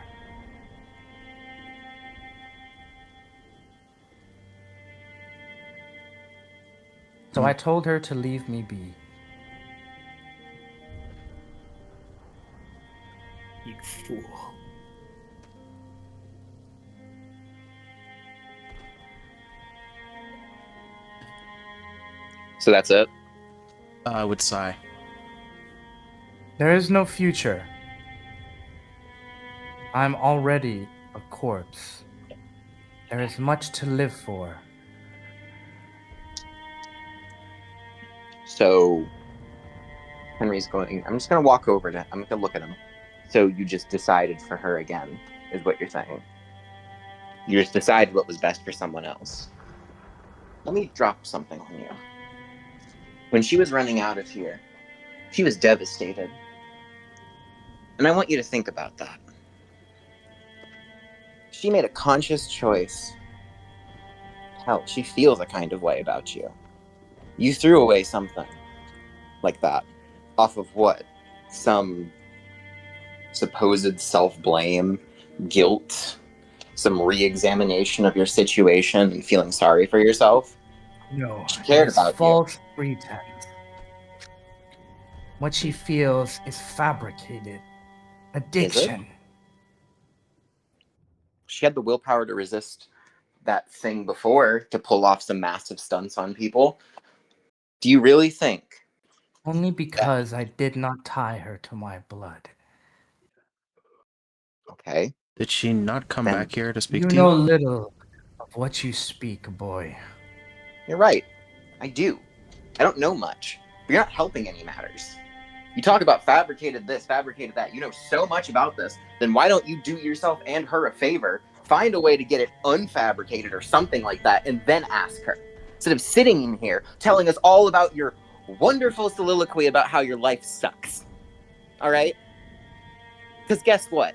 So I told her to leave me be. You fool. So that's it. I would sigh. There is no future. I'm already a corpse. There is much to live for. So Henry's going. I'm just gonna walk over to. I'm gonna look at him. So you just decided for her again, is what you're saying? You just decided what was best for someone else. Let me drop something on you. Let me drop something on you. When she was running out of here, she was devastated. And I want you to think about that. She made a conscious choice. Hell, she feels a kind of way about you. You threw away something like that. Off of what? Some supposed self-blame, guilt, some re-examination of your situation and feeling sorry for yourself? No, She it cared is about you. false pretense. What she feels is fabricated. Addiction. She had the willpower to resist that thing before, to pull off some massive stunts on people. Do you really think? Only because I did not tie her to my blood. Okay. Did she not come back here to speak You to know you? little of what you speak, boy. You're right. I do. I don't know much. But you're not helping any matters. You talk about fabricated this, fabricated that. You know so much about this. Then why don't you do yourself and her a favor, find a way to get it unfabricated or something like that, and then ask her? Instead of sitting in here telling us all about your wonderful soliloquy about how your life sucks. All right? Because guess what?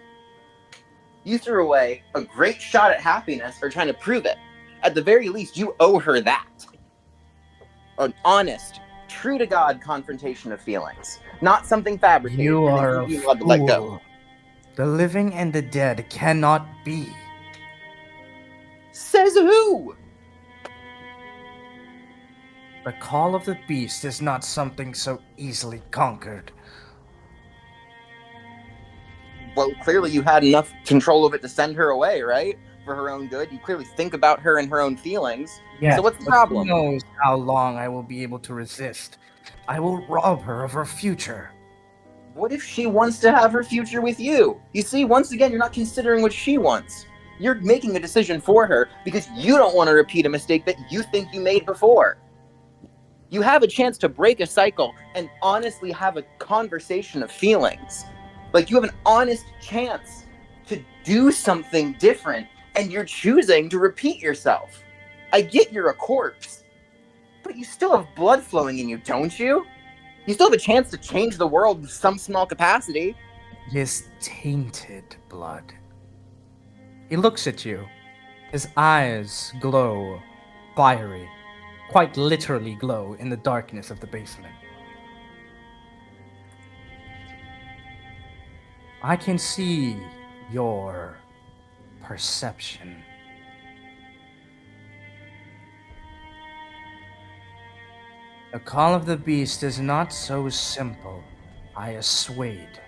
You threw away a great shot at happiness or trying to prove it. At the very least, you owe her that. An honest, true to God confrontation of feelings, not something fabricated. You and are then a you allowed to let go. fool. The living and the dead cannot be. Says who? The call of the beast is not something so easily conquered. Well, clearly you had enough control of it to send her away, right? For her own good. You clearly think about her and her own feelings. Yes, So what's the but problem? who knows how long I will be able to resist. I will rob her of her future. What if she wants to have her future with you? You see, once again, you're not considering what she wants. You're making a decision for her because you don't want to repeat a mistake that you think you made before. You have a chance to break a cycle and honestly have a conversation of feelings. Like, you have an honest chance to do something different, and you're choosing to repeat yourself. I get you're a corpse, but you still have blood flowing in you, don't you? You still have a chance to change the world in some small capacity. It is tainted blood. He looks at you. His eyes glow fiery, quite literally glow in the darkness of the basement. I can see your perception. The call of the beast is not so simple, I assuade.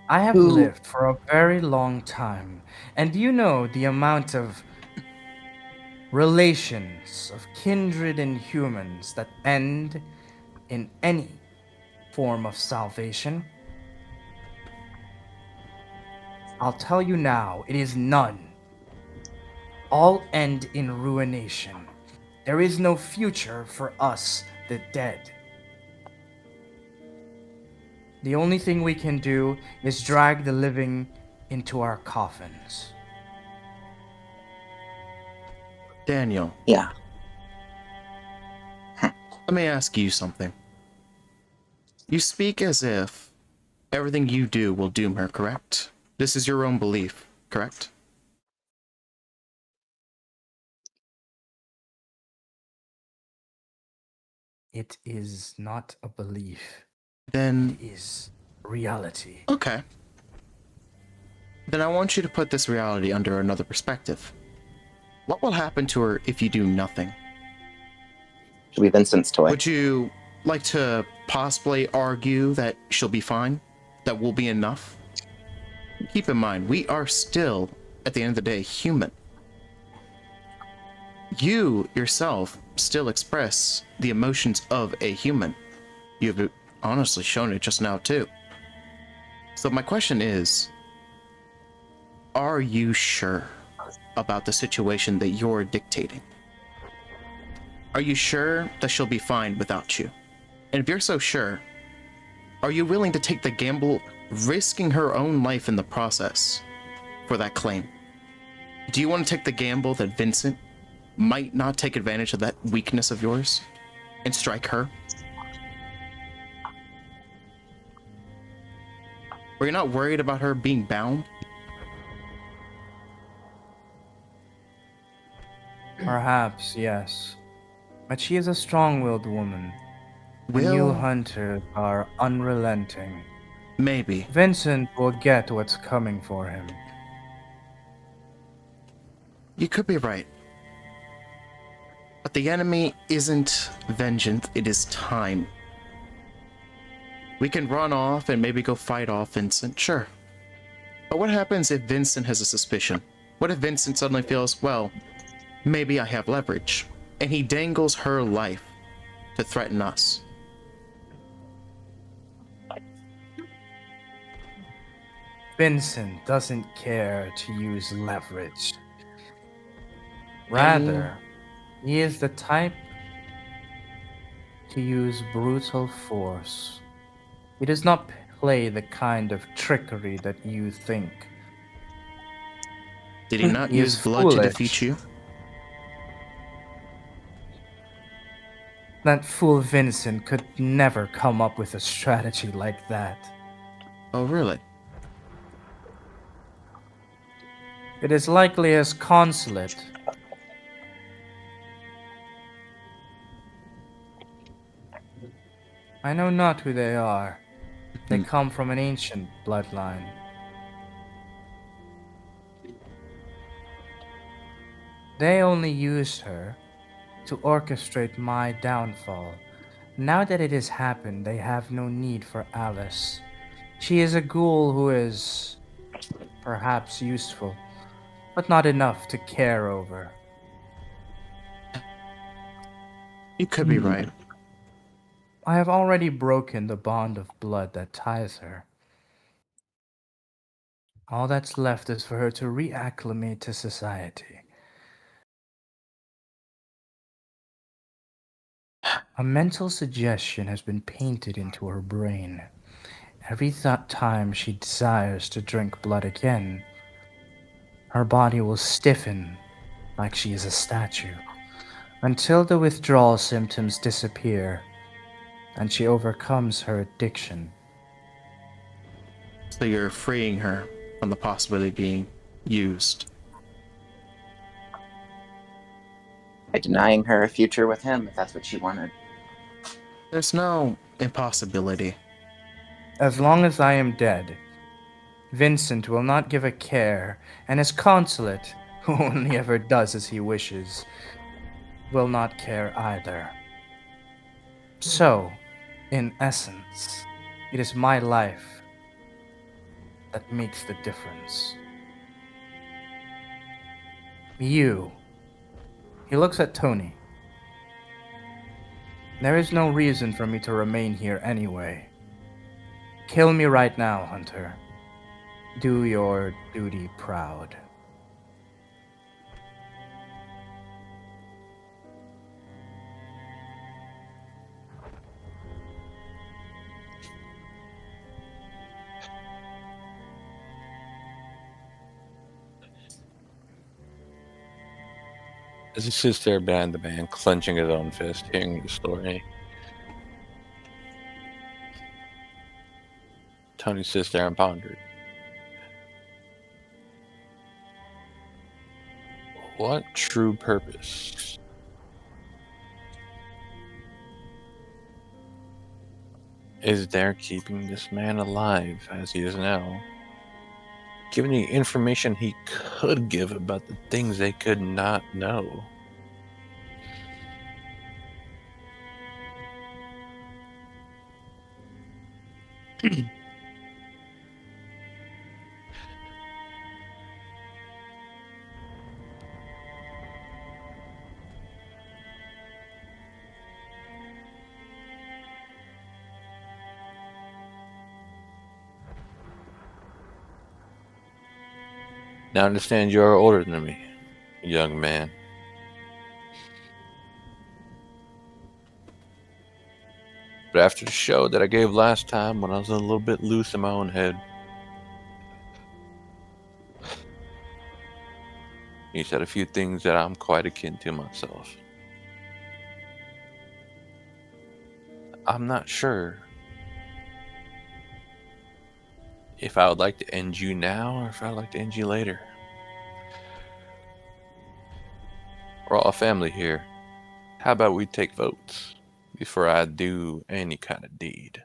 I have lived for a very long time, and you know the amount of relations of kindred and humans that end in any form of salvation. I'll tell you now, it is none. All end in ruination. There is no future for us, the dead. The only thing we can do is drag the living into our coffins. Daniel. Yeah. Let me ask you something. You speak as if everything you do will doom her, correct? This is your own belief, correct? It is not a belief. Then... It is reality. Okay. Then I want you to put this reality under another perspective. What will happen to her if you do nothing? She'll be Vincent's toy. Would you like to possibly argue that she'll be fine? That will be enough? Keep in mind, we are still, at the end of the day, human. You, yourself, still express the emotions of a human. You've honestly shown it just now, too. So my question is, are you sure about the situation that you're dictating? Are you sure that she'll be fine without you? And if you're so sure, are you willing to take the gamble risking her own life in the process for that claim. Do you want to take the gamble that Vincent might not take advantage of that weakness of yours and strike her? Or you're not worried about her being bound? Perhaps, yes. But she is a strong-willed woman. And you hunters are unrelenting. Maybe. Vincent will get what's coming for him. You could be right. But the enemy isn't vengeance, it is time. We can run off and maybe go fight off Vincent, sure. But what happens if Vincent has a suspicion? What if Vincent suddenly feels, well, maybe I have leverage, and he dangles her life to threaten us? Vincent doesn't care to use leverage. Rather, he is the type to use brutal force. He does not play the kind of trickery that you think. Did he not He use is blood to foolish. defeat you? That fool Vincent could never come up with a strategy like that. Oh, really? It is likely his consulate. I know not who they are. They come from an ancient bloodline. They only used her to orchestrate my downfall. Now that it has happened, they have no need for Alice. She is a ghoul who is perhaps useful, but not enough to care over. You could be right. I have already broken the bond of blood that ties her. All that's left is for her to reacclimate to society. A mental suggestion has been painted into her brain. Every time she desires to drink blood again, her body will stiffen like she is a statue, until the withdrawal symptoms disappear and she overcomes her addiction. So you're freeing her from the possibility of being used. By denying her a future with him, if that's what she wanted. There's no impossibility. As long as I am dead, Vincent will not give a care, and his consulate, who only ever does as he wishes, will not care either. So, in essence, it is my life that makes the difference. You. He looks at Tony. There is no reason for me to remain here anyway. Kill me right now, Hunter. Do your duty proud. As he sits there behind the man, clenching his own fist, hearing the story, Tony sits there and ponders. What true purpose is there keeping this man alive as he is now? Given the information he could give about the things they could not know. Now I understand you are older than me, young man. But after the show that I gave last time, when I was a little bit loose in my own head, he said a few things that I'm quite akin to myself. I'm not sure if I would like to end you now or if I'd like to end you later. We're all a family here. How about we take votes before I do any kind of deed?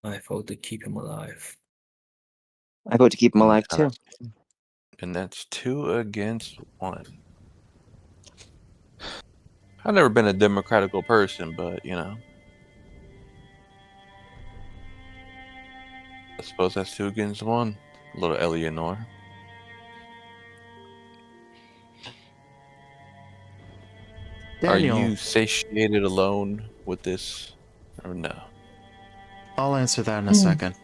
I vote to keep him alive. I vote to keep him alive too. And that's 2 against 1. I've never been a democratical person, but, you know. I suppose that's 2 against 1. Little Eleanor. Daniel, Are you satiated alone with this, or no? I'll answer that in a second.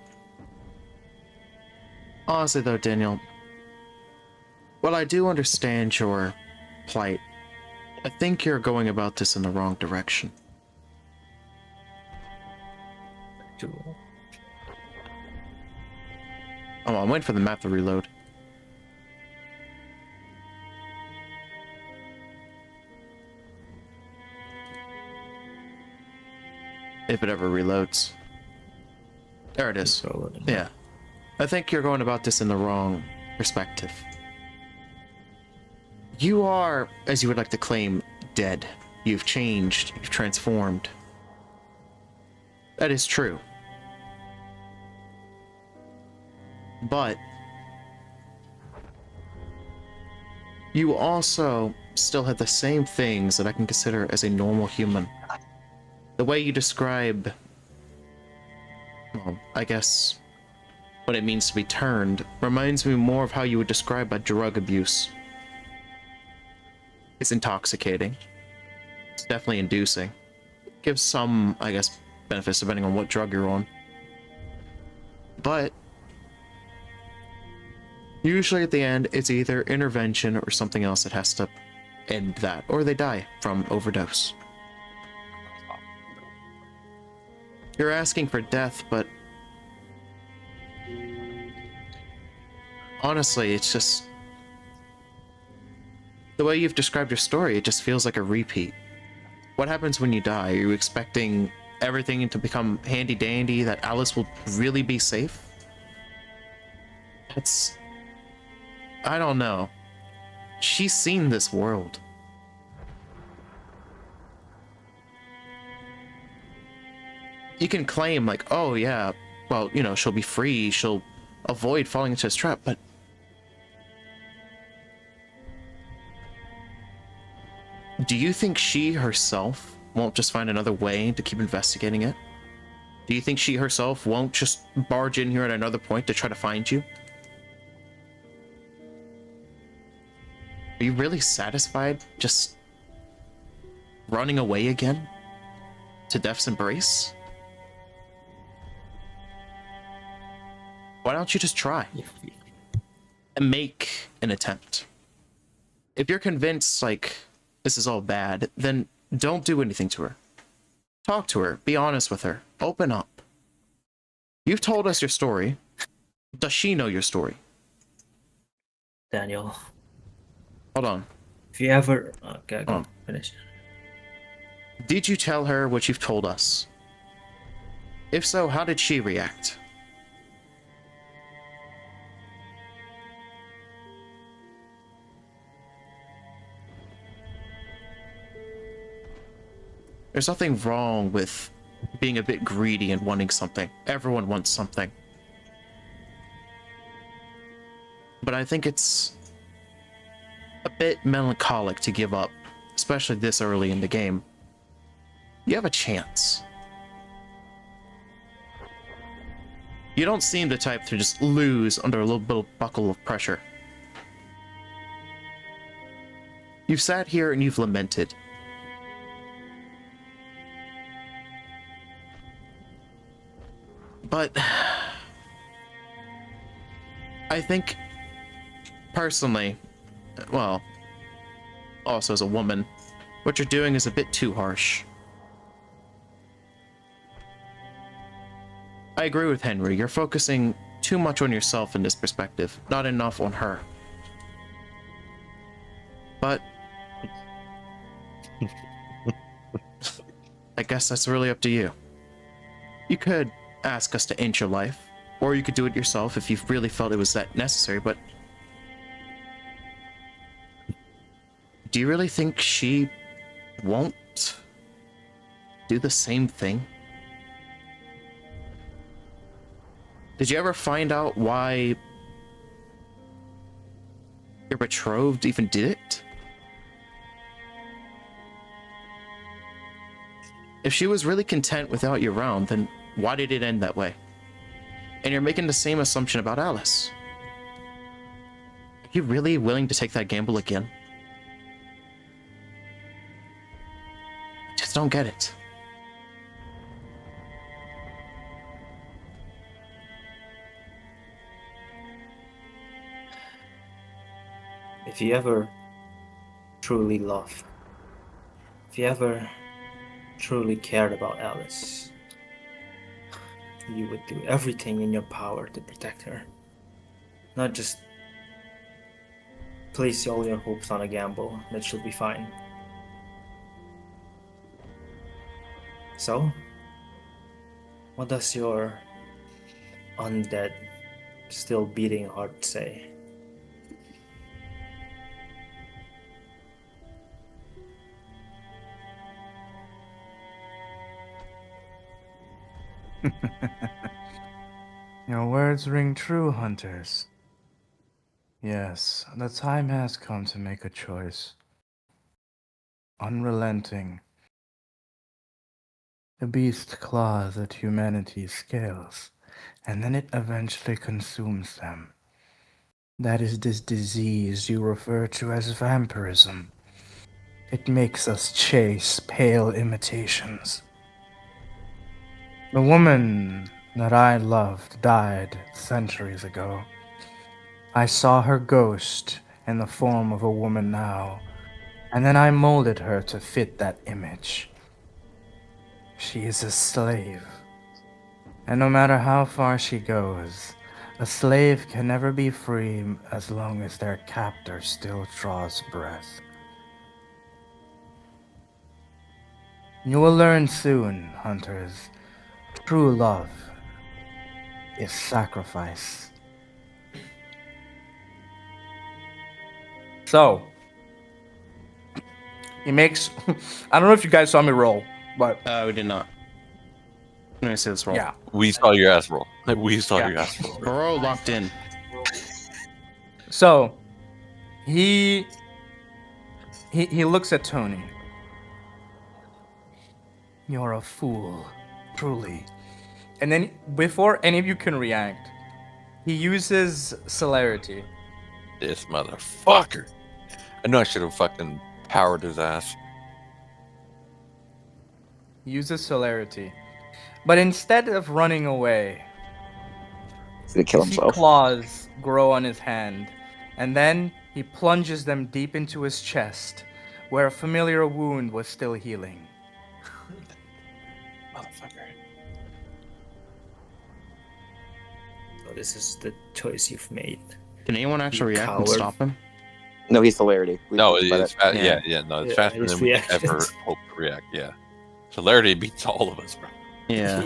Honestly, though, Daniel, while I do understand your plight, I think you're going about this in the wrong direction. Oh, I'm waiting for the map to reload. If it ever reloads. There it is. Yeah. I think you're going about this in the wrong perspective. You are, as you would like to claim, dead. You've changed. You've transformed. That is true. But you also still have the same things that I can consider as a normal human. The way you describe, well, I guess, what it means to be turned reminds me more of how you would describe a drug abuse. It's intoxicating. It's definitely inducing. It gives some, I guess, benefits depending on what drug you're on. But usually at the end, it's either intervention or something else that has to end that, or they die from overdose. You're asking for death, but honestly, it's just the way you've described your story, it just feels like a repeat. What happens when you die? Are you expecting everything to become handy-dandy, that Alice will really be safe? I don't know. She's seen this world. You can claim, like, oh yeah, well, you know, she'll be free, she'll avoid falling into his trap, but do you think she herself won't just find another way to keep investigating it? Do you think she herself won't just barge in here at another point to try to find you? Are you really satisfied just running away again to death's embrace? Why don't you just try and make an attempt? If you're convinced, like, this is all bad, then don't do anything to her. Talk to her. Be honest with her. Open up. You've told us your story. Does she know your story? Daniel, Hold on. if you ever... Okay, go on. Finish. Did you tell her what you've told us? If so, how did she react? There's nothing wrong with being a bit greedy and wanting something. Everyone wants something. But I think it's a bit melancholic to give up, especially this early in the game. You have a chance. You don't seem the type to just lose under a little bit of buckle of pressure. You've sat here and you've lamented. But I think, personally, well, also as a woman, what you're doing is a bit too harsh. I agree with Henry. You're focusing too much on yourself in this perspective, not enough on her. But I guess that's really up to you. You could ask us to end your life, or you could do it yourself if you really felt it was that necessary, but do you really think she won't do the same thing? Did you ever find out why your betrothed even did it? If she was really content without you around, then why did it end that way? And you're making the same assumption about Alice. Are you really willing to take that gamble again? I just don't get it. If you ever truly love, if you ever truly cared about Alice, you would do everything in your power to protect her. Not just place all your hopes on a gamble that she'll be fine. So, what does your undead, still beating heart say? Your words ring true, hunters. Yes, the time has come to make a choice. Unrelenting. The beast claws at humanity's scales, and then it eventually consumes them. That is this disease you refer to as vampirism. It makes us chase pale imitations. The woman that I loved died centuries ago. I saw her ghost in the form of a woman now, and then I molded her to fit that image. She is a slave. And no matter how far she goes, a slave can never be free as long as their captor still draws breath. You will learn soon, hunters. True love is sacrifice. So, he makes... I don't know if you guys saw me roll, but... We did not. Let me see this roll. Yeah. We saw your ass roll. We saw Yeah. your ass roll. Bro locked in. So, he looks at Tony. You're a fool, truly. And then, before any of you can react, he uses celerity. This motherfucker. I know I should have fucking powered his ass. He uses celerity. But instead of running away, He's gonna kill you see himself. claws grow on his hand, and then he plunges them deep into his chest, where a familiar wound was still healing. Motherfucker. So this is the choice you've made. Can anyone actually You react and coward. stop him? No, he's celerity. We No, talked about it's it. no, it's Yeah, faster his than we reactions. ever hope to react. Yeah, celerity beats all of us, bro. Yeah.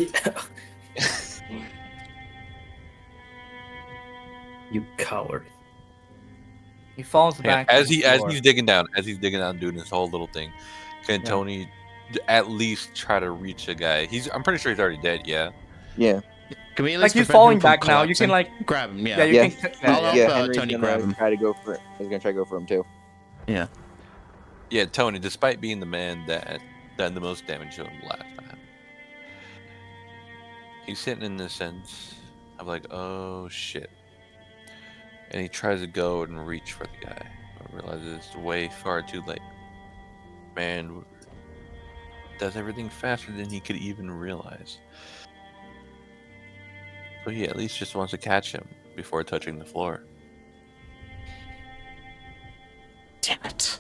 You coward. He falls Yeah, back to as the he's floor. digging down, doing this whole little thing, can Yeah. Tony at least try to reach a guy? I'm pretty sure he's already dead. Yeah. Yeah. Can we at Like, least he's prevent falling him from back now. You can, collapsing? like... Grab him, Yeah, yeah. you Yeah. can... I'll yeah. help Henry's Tony gonna grab him. try to go for it. He's gonna try to go for him too. Yeah. Yeah, Tony, despite being the man that done the most damage to him last time, he's sitting in this sense of like, oh shit. And he tries to go and reach for the guy, but realizes it's way far too late. Man does everything faster than he could even realize. So he at least just wants to catch him before touching the floor. What?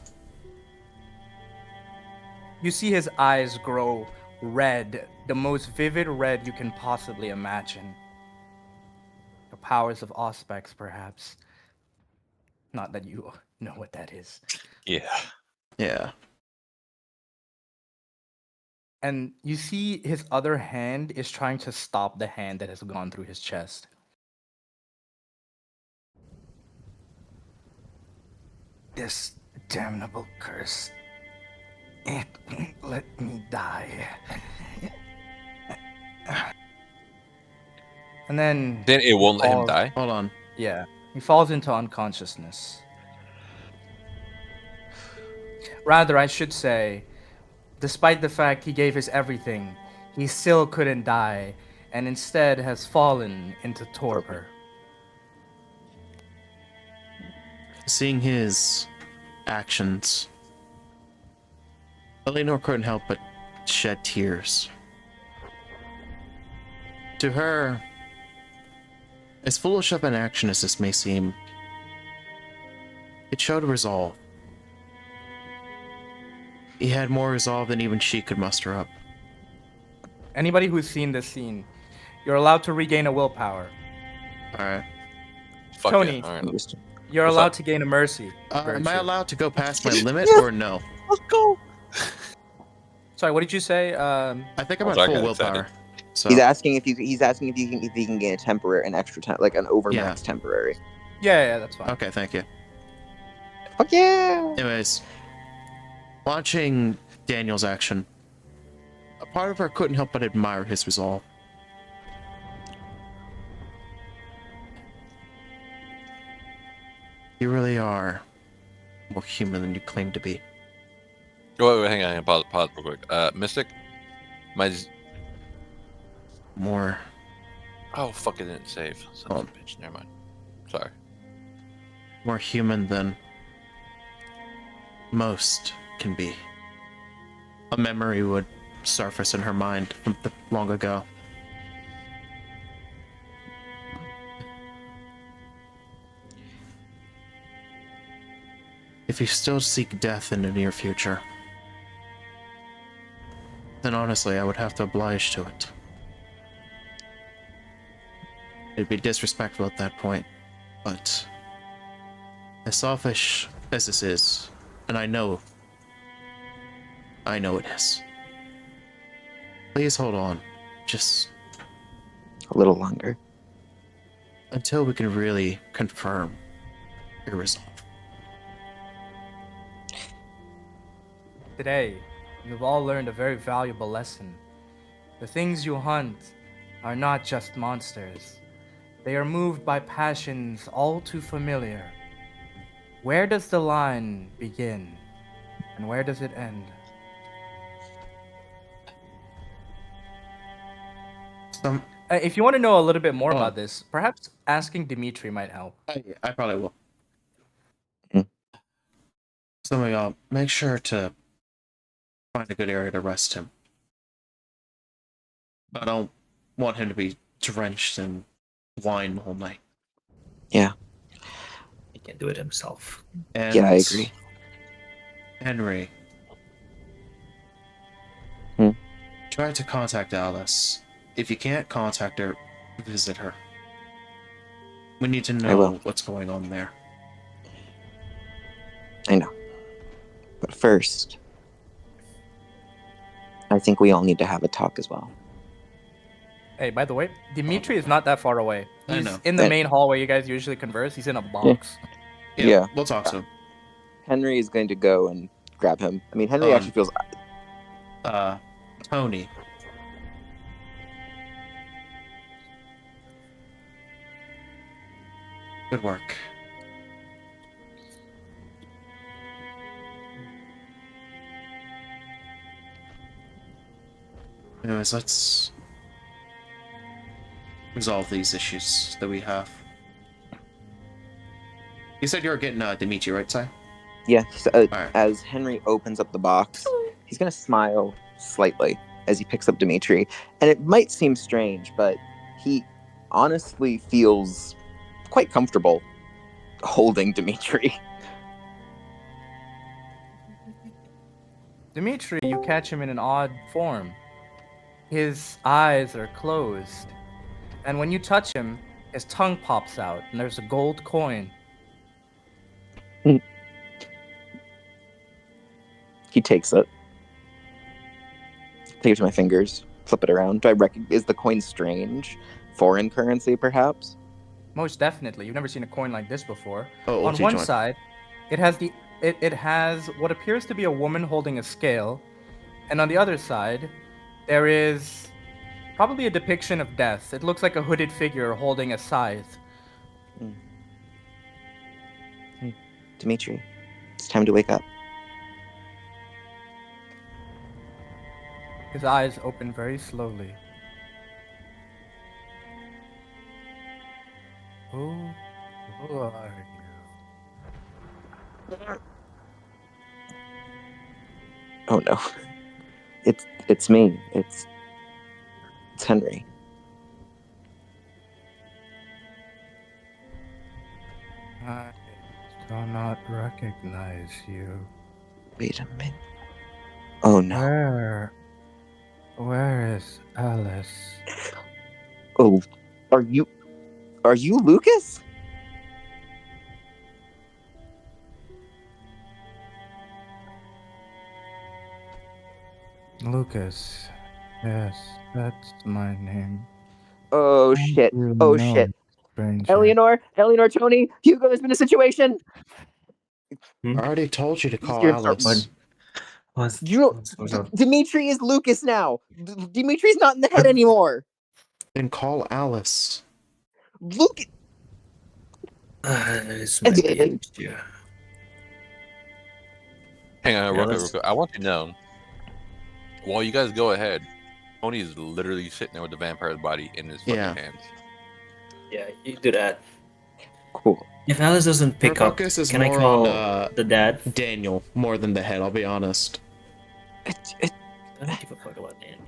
You see his eyes grow red, the most vivid red you can possibly imagine. The powers of Auspex, perhaps. Not that you know what that is. Yeah. Yeah. And you see his other hand is trying to stop the hand that has gone through his chest. This damnable curse. It won't let me die. And then Then it won't let him falls- die. Hold on. Yeah, he falls into unconsciousness. Rather, I should say, despite the fact he gave his everything, he still couldn't die, and instead has fallen into torpor. Seeing his actions, Eleanor couldn't help but shed tears. To her, as foolish of an action as this may seem, it showed resolve. He had more resolve than even she could muster up. Anybody who's seen this scene, you're allowed to regain a willpower. Alright. Fuck Tony, yeah. All right. you're What's allowed up? to gain a mercy. Am I virtue. allowed to go past my limit Yes. or no? Let's go. Sorry, what did you say? I think I'm Oh, at sorry, I full got excited. willpower. So He's asking if he can gain a temporary, an extra like an overmax temporary. Yeah, that's fine. okay, thank you. Fuck yeah! Anyways, watching Daniel's action, a part of her couldn't help but admire his resolve. You really are more human than you claim to be. Wait, hang on. Pause real quick. Mystic? More. Oh, fuck, it didn't save. Son of a bitch. Never mind. Sorry. More human than most can be. A memory would surface in her mind from long ago. If you still seek death in the near future, then honestly, I would have to oblige to it. It'd be disrespectful at that point, but as selfish as this is, and I know it is. Please hold on, just A little longer. until we can really confirm your resolve. Today, you've all learned a very valuable lesson. The things you hunt are not just monsters. They are moved by passions all too familiar. Where does the line begin? And where does it end? If you want to know a little bit more about this, perhaps asking Dimitri might help. I probably will. Mm. Some of y'all, make sure to find a good area to rest him. I don't want him to be drenched in wine the whole night. Yeah. He can do it himself. And Yeah, I agree. Henry. Try to contact Alice. If you can't contact her, visit her. We need to know what's going on there. I know. But first, I think we all need to have a talk as well. Hey, by the way, Dimitri is not that far away. I He's know. in the main hallway you guys usually converse. He's in a box. Yeah. We'll talk to him. Henry is going to go and grab him. I mean, Henry actually feels... Tony. Good work. Anyways, let's resolve these issues that we have. You said you were getting Dimitri, right, Si? Yeah, Alright. as Henry opens up the box, he's going to smile slightly as he picks up Dimitri. And it might seem strange, but he honestly feels quite comfortable holding Dimitri. Dimitri, you catch him in an odd form. His eyes are closed, and when you touch him, his tongue pops out, and there's a gold coin. He takes it. Take it to my fingers. Flip it around. Do I recognize? Is the coin strange? Foreign currency, perhaps? Most definitely. You've never seen a coin like this before. Oh, On ulti one joint. side, it has it has what appears to be a woman holding a scale, and on the other side, there is probably a depiction of death. It looks like a hooded figure holding a scythe. Hey, Dimitri, it's time to wake up. His eyes open very slowly. Who are you? Oh no. It's me. It's Henry. I do not recognize you. Wait a minute. Oh no. Where is Alice? Oh, are you Lucas? Lucas. Yes, that's my name. Oh How shit. do you Oh know, shit. stranger? Eleanor, Tony, Hugo, there's been a situation. I already told you to call He's gonna Alice. Dimitri is Lucas now. Dimitri's not in the head anymore. Then call Alice. Lucas. This might be an issue. Hang on, real let's- quick. I want you to know, while you guys go ahead, Tony is literally sitting there with the vampire's body in his fucking hands. Yeah, you do that. Cool. If Alice doesn't pick Our up, focus is can I more call on the dad? Daniel more than the head, I'll be honest. I don't give a fuck about Daniel.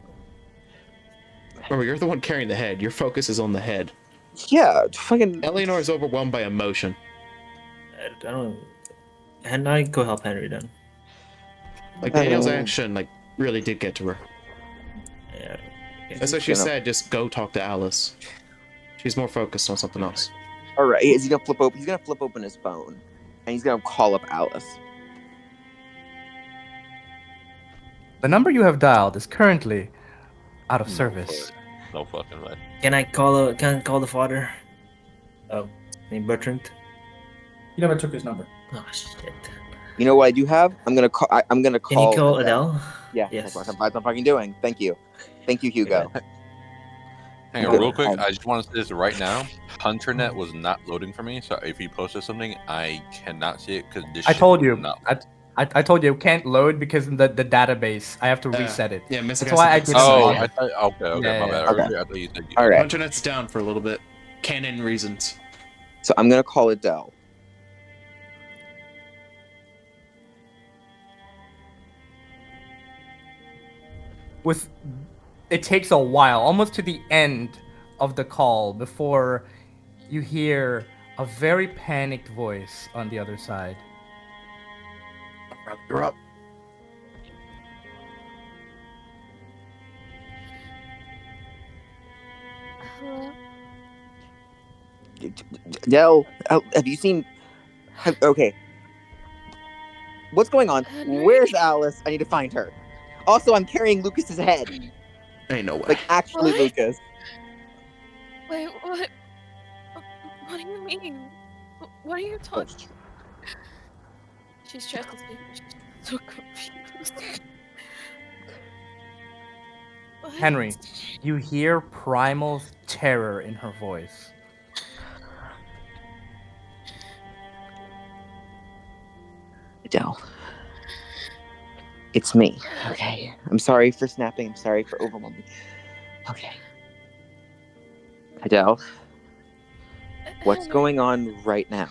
Remember, you're the one carrying the head. Your focus is on the head. Yeah, fucking. Eleanor is overwhelmed by emotion. I don't. And I go help Henry then. Like, Daniel's action, like, really did get to her. Yeah. That's what she said, just go talk to Alice. She's more focused on something else. All right, is he gonna flip open? He's gonna flip open his phone, and he's gonna call up Alice. The number you have dialed is currently out of service. No fucking way. Can I call the father? Oh, named Bertrand. You never took his number. Oh shit. You know what I do have? I'm gonna call. I'm gonna call. Can you call Adele? Yeah. Yes. That's what I'm fucking doing. Thank you, Hugo. Hang on, real quick. I just want to say this right now. HunterNet was not loading for me, so if you posted something, I cannot see it because this. I told you. Not... I told you it can't load because the database. I have to reset it. Yeah, that's why I did. Oh, yeah. Okay, my bad. Okay. I thought you said you... All right. HunterNet's down for a little bit. Canon reasons. So I'm gonna call Adele. It takes a while, almost to the end of the call, before you hear a very panicked voice on the other side. You're up. Hello? Adele, have you seen? Okay. What's going on? Henry? Where's Alice? I need to find her. Also, I'm carrying Lucas's head. Ain't no way. Like, actually, What? Lucas. Wait, what? What do you mean? What are you talking? She's trying to speak. She's so confused. What? Henry, you hear primal terror in her voice. Adele. It's me. Okay. I'm sorry for snapping. I'm sorry for overwhelming. Okay. Adele, what's Henry, going on right now?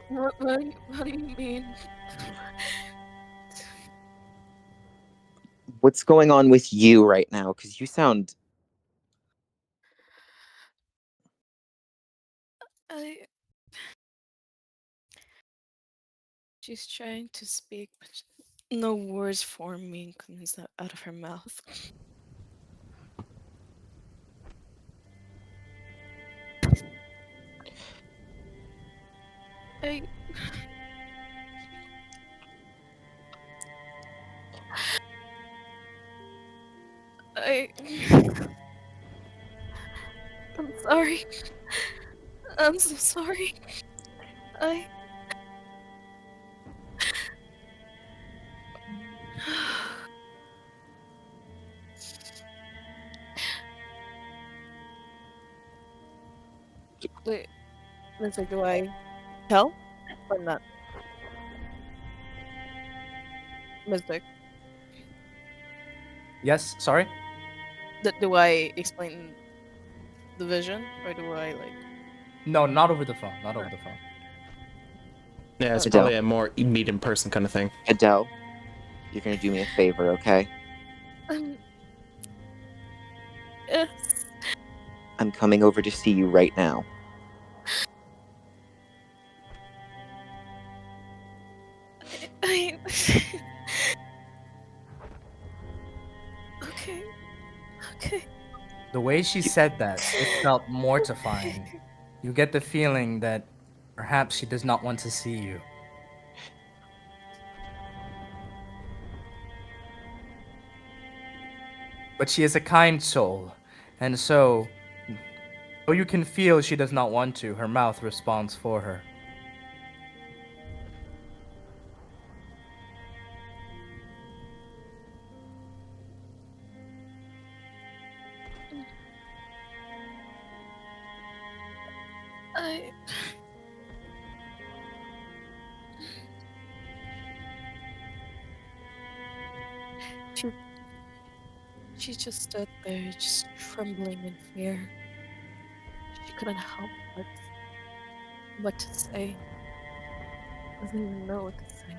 What do you mean? What's going on with you right now? Because you sound... I She's trying to speak, but no words forming comes out of her mouth. I I'm sorry. I'm so sorry. I Wait, Mr. Do I tell or not? Mr. Yes, sorry? Do I explain the vision or do I like? No, not over the phone. Not over the phone. Yeah, it's Adele. probably a more meet in person kind of thing. Adele, you're gonna do me a favor, okay? Um, yes. I'm coming over to see you right now. I okay. Okay. The way she said that, it felt mortifying. You get the feeling that perhaps she does not want to see you. But she is a kind soul, and so, though you can feel she does not want to, her mouth responds for her. I she she just stood there, just trembling in fear. She couldn't help but what to say. Doesn't even know what to say.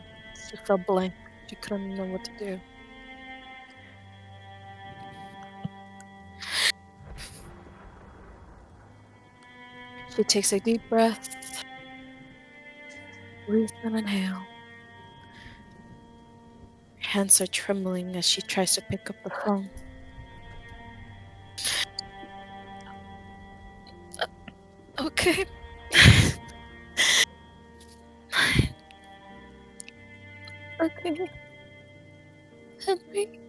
She felt blank. She couldn't know what to do. She takes a deep breath, breathes and inhale. Her hands are trembling as she tries to pick up the phone. Okay. Okay. Henry.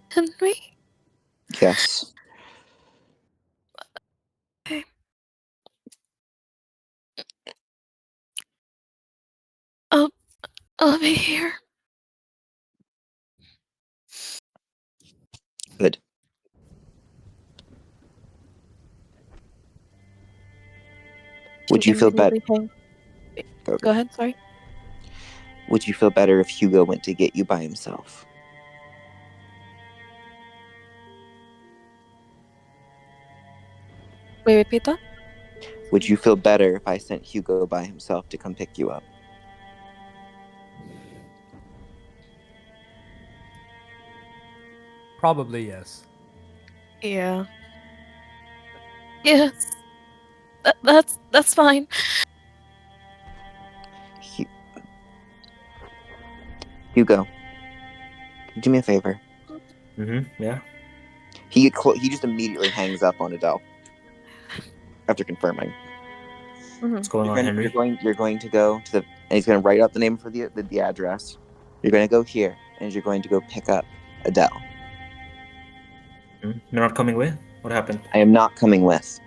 Henry. Yes. Okay. I'll I'll be here. Good. Would you feel better? Go ahead, sorry. Would you feel better if Hugo went to get you by himself? Wait, repeat that? Would you feel better if I sent Hugo by himself to come pick you up? Probably yes. Yeah. Yes. That's fine. Hugo, do me a favor. Yeah. He just immediately hangs up on Adele after confirming. What's going on, Henry? You're going to go to the, and he's going to write out the name for the address. You're going to go here, and you're going to go pick up Adele. You're not coming with? What happened? I am not coming with.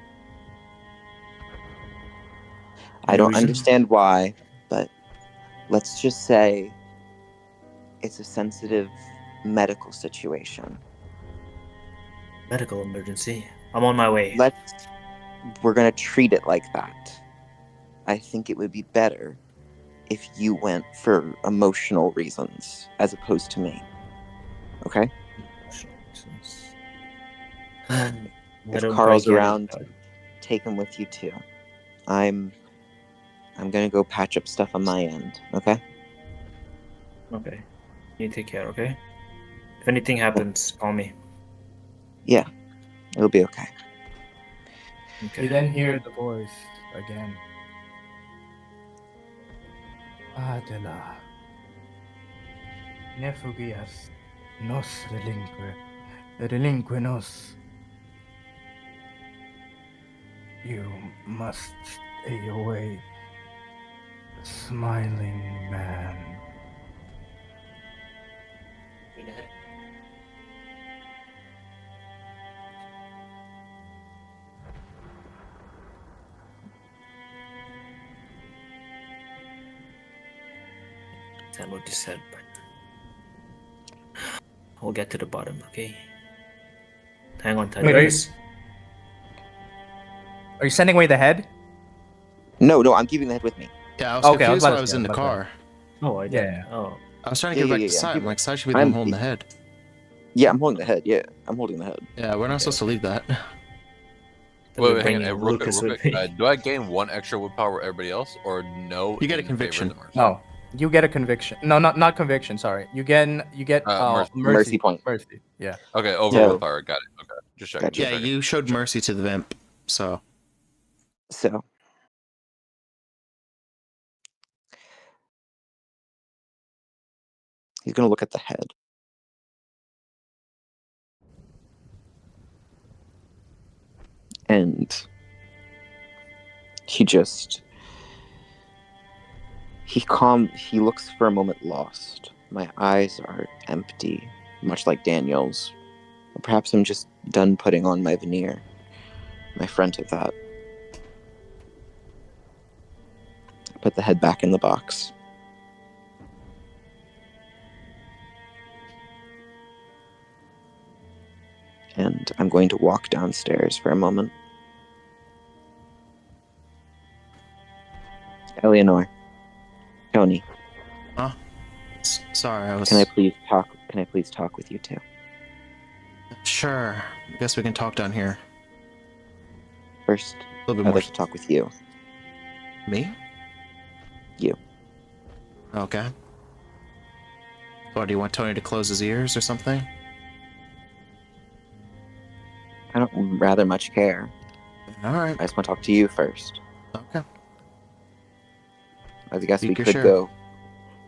I don't reason? understand why, but let's just say it's a sensitive medical situation. Medical emergency. I'm on my way. We're going to treat it like that. I think it would be better if you went for emotional reasons as opposed to me. Okay? If Carl's around, take him with you too. I'm gonna go patch up stuff on my end, okay? Okay. You take care, okay? If anything happens, call me. Yeah, it'll be okay. You then hear the voice again. Adela. Nefugias. Nos relinquenos. You must stay away. Smiling man. That's what you said, but we'll get to the bottom, okay? Hang on tight, Wait, guys. Are you sending away the head? No, I'm keeping the head with me. Yeah, I was Okay, I was confused about when to I was say, in the my bad. car. Oh, I didn't. Yeah. Oh, I was trying to Yeah, get back yeah, to yeah, Sai. I'm like, Sai should be the I'm- one holding the head. Yeah, I'm holding the head. Yeah, I'm holding the head. Yeah, we're not supposed to leave that. Wait, hang on. bringing Real quick, Lucas real with quick. me. Do I gain 1 extra willpower with everybody else, or no? You get a in favor of conviction. the mercy? No. You get a conviction. No, not conviction, sorry. You get Mercy. Mercy point. Mercy. Yeah. Okay, over So- willpower. Got it. Okay, just checking. Gotcha. Just Yeah, checking. you showed mercy to the vamp, so So, he's gonna look at the head. And he looks for a moment lost. My eyes are empty, much like Daniel's. Or perhaps I'm just done putting on my veneer. My front of that. Put the head back in the box. And I'm going to walk downstairs for a moment. Eleanor. Tony. sorry, I was. Can I please talk with you two? Sure. I guess we can talk down here. First, A little bit I'd more. like to talk with you. Me? You. Okay. What, do you want Tony to close his ears or something? I don't rather much care. Alright. I just want to talk to you first. Okay. I guess we Speak your could share. go.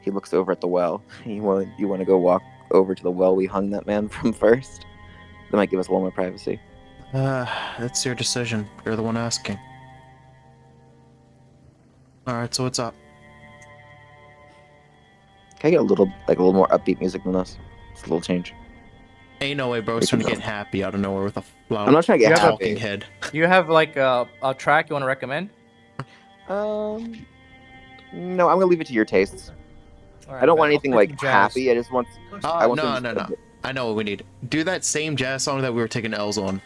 He looks over at the well. You want to go walk over to the well we hung that man from first? That might give us a little more privacy. That's your decision. You're the one asking. Alright, so what's up? Can I get a little more upbeat music than this? It's a little change. Ain't no way, bro. It's trying to get happy out of nowhere with a I'm not trying to get You have a happy. talking head. Do you have like a track you want to recommend? No, I'm gonna leave it to your tastes. Alright, I don't bet. want I'll anything play like some jazz. happy. I just want. I want No. some just a bit- I know what we need. Do that same jazz song that we were taking L's on.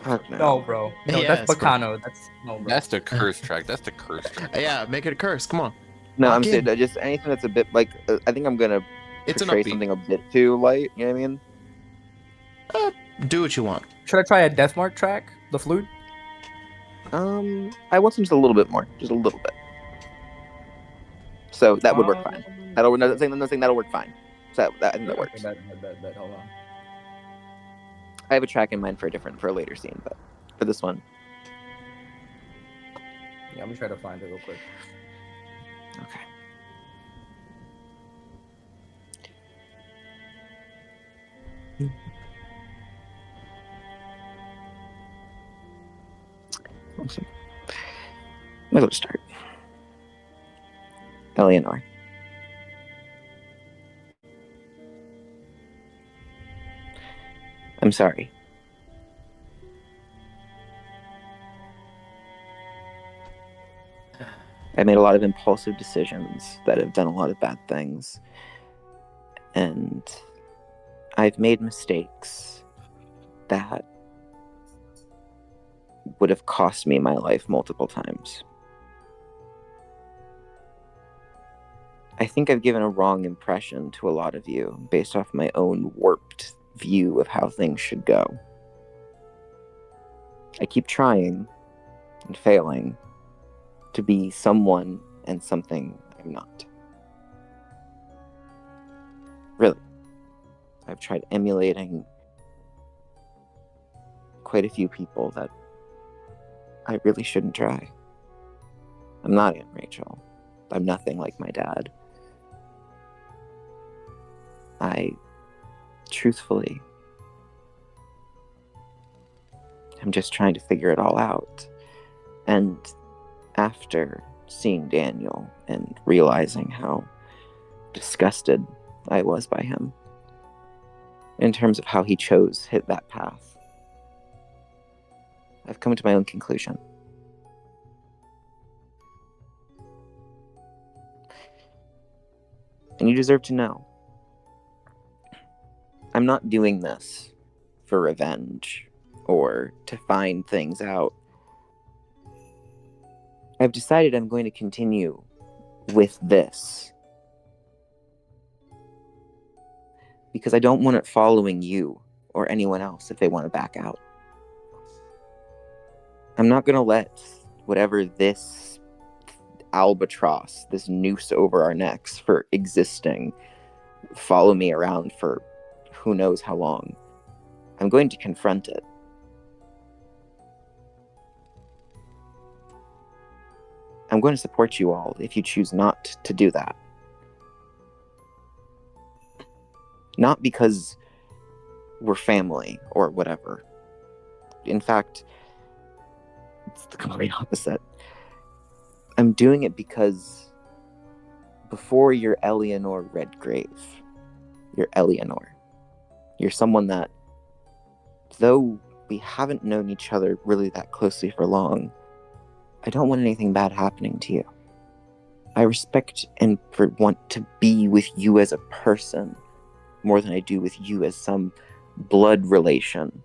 Fuck no. No, bro. No, Yes, that's bro. Bacano. That's no, bro. That's the curse track. That's the curse track. Yeah, make it a curse. Come on. No, Lock I'm saying in. just anything that's a bit like. I think I'm gonna It's an portray upbeat. something a bit too light. You know what I mean? Do what you want. Should I try a Death Mark track? The flute? I want some just a little bit more, just a little bit. So that would work fine. I'm not saying that'll work fine. So I think that works. Bet. Hold on. I have a track in mind for a later scene, but for this one, Yeah, I'm gonna try to find it real quick. okay. Awesome. Might as well start. Eleanor. I'm sorry. I made a lot of impulsive decisions that have done a lot of bad things. And I've made mistakes that would have cost me my life multiple times. I think I've given a wrong impression to a lot of you based off my own warped view of how things should go. I keep trying and failing to be someone and something I'm not. I've tried emulating quite a few people that I really shouldn't try. I'm not Aunt Rachel. I'm nothing like my dad. Truthfully, I'm just trying to figure it all out. And after seeing Daniel and realizing how disgusted I was by him, in terms of how he chose hit that path, I've come to my own conclusion. And you deserve to know. I'm not doing this for revenge or to find things out. I've decided I'm going to continue with this because I don't want it following you or anyone else if they want to back out. I'm not going to let whatever this albatross, this noose over our necks for existing, follow me around for who knows how long. I'm going to confront it. I'm going to support you all if you choose not to do that. Not because we're family or whatever. In fact, it's the complete opposite. I'm doing it because before you're Eleanor Redgrave, you're Eleanor. You're someone that, though we haven't known each other really that closely for long, I don't want anything bad happening to you. I respect and want to be with you as a person more than I do with you as some blood relation.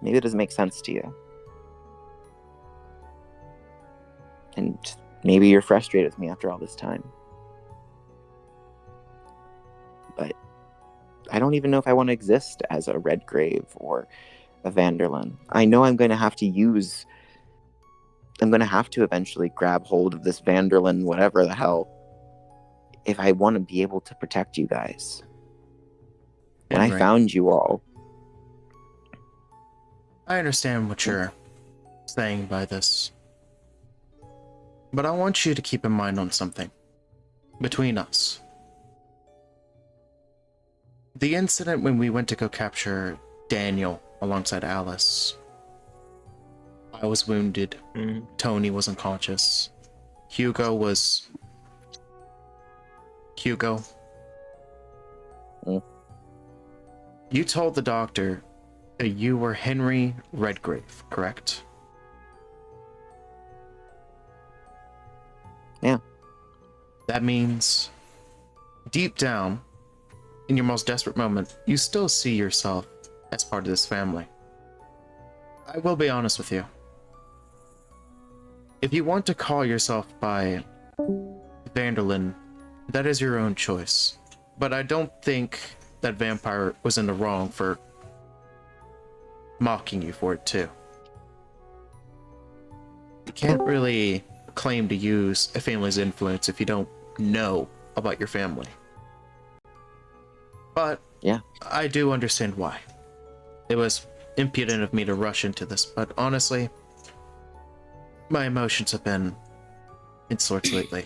Maybe it doesn't make sense to you. And maybe you're frustrated with me after all this time. But I don't even know if I want to exist as a Redgrave or a Vanderlyn. I know I'm going to have to eventually grab hold of this Vanderlyn, whatever the hell, if I want to be able to protect you guys. When I found you all... I understand what you're saying by this. But I want you to keep in mind on something. Between us. The incident when we went to go capture Daniel alongside Alice. I was wounded. Tony was unconscious. Hugo. You told the doctor that you were Henry Redgrave, correct? Yeah. That means, deep down, in your most desperate moment, you still see yourself as part of this family. I will be honest with you. If you want to call yourself by Vanderlyn, that is your own choice. But I don't think that vampire was in the wrong for mocking you for it too. You can't really claim to use a family's influence if you don't know about your family. But yeah, I do understand why. It was impudent of me to rush into this, but honestly, my emotions have been in sorts lately.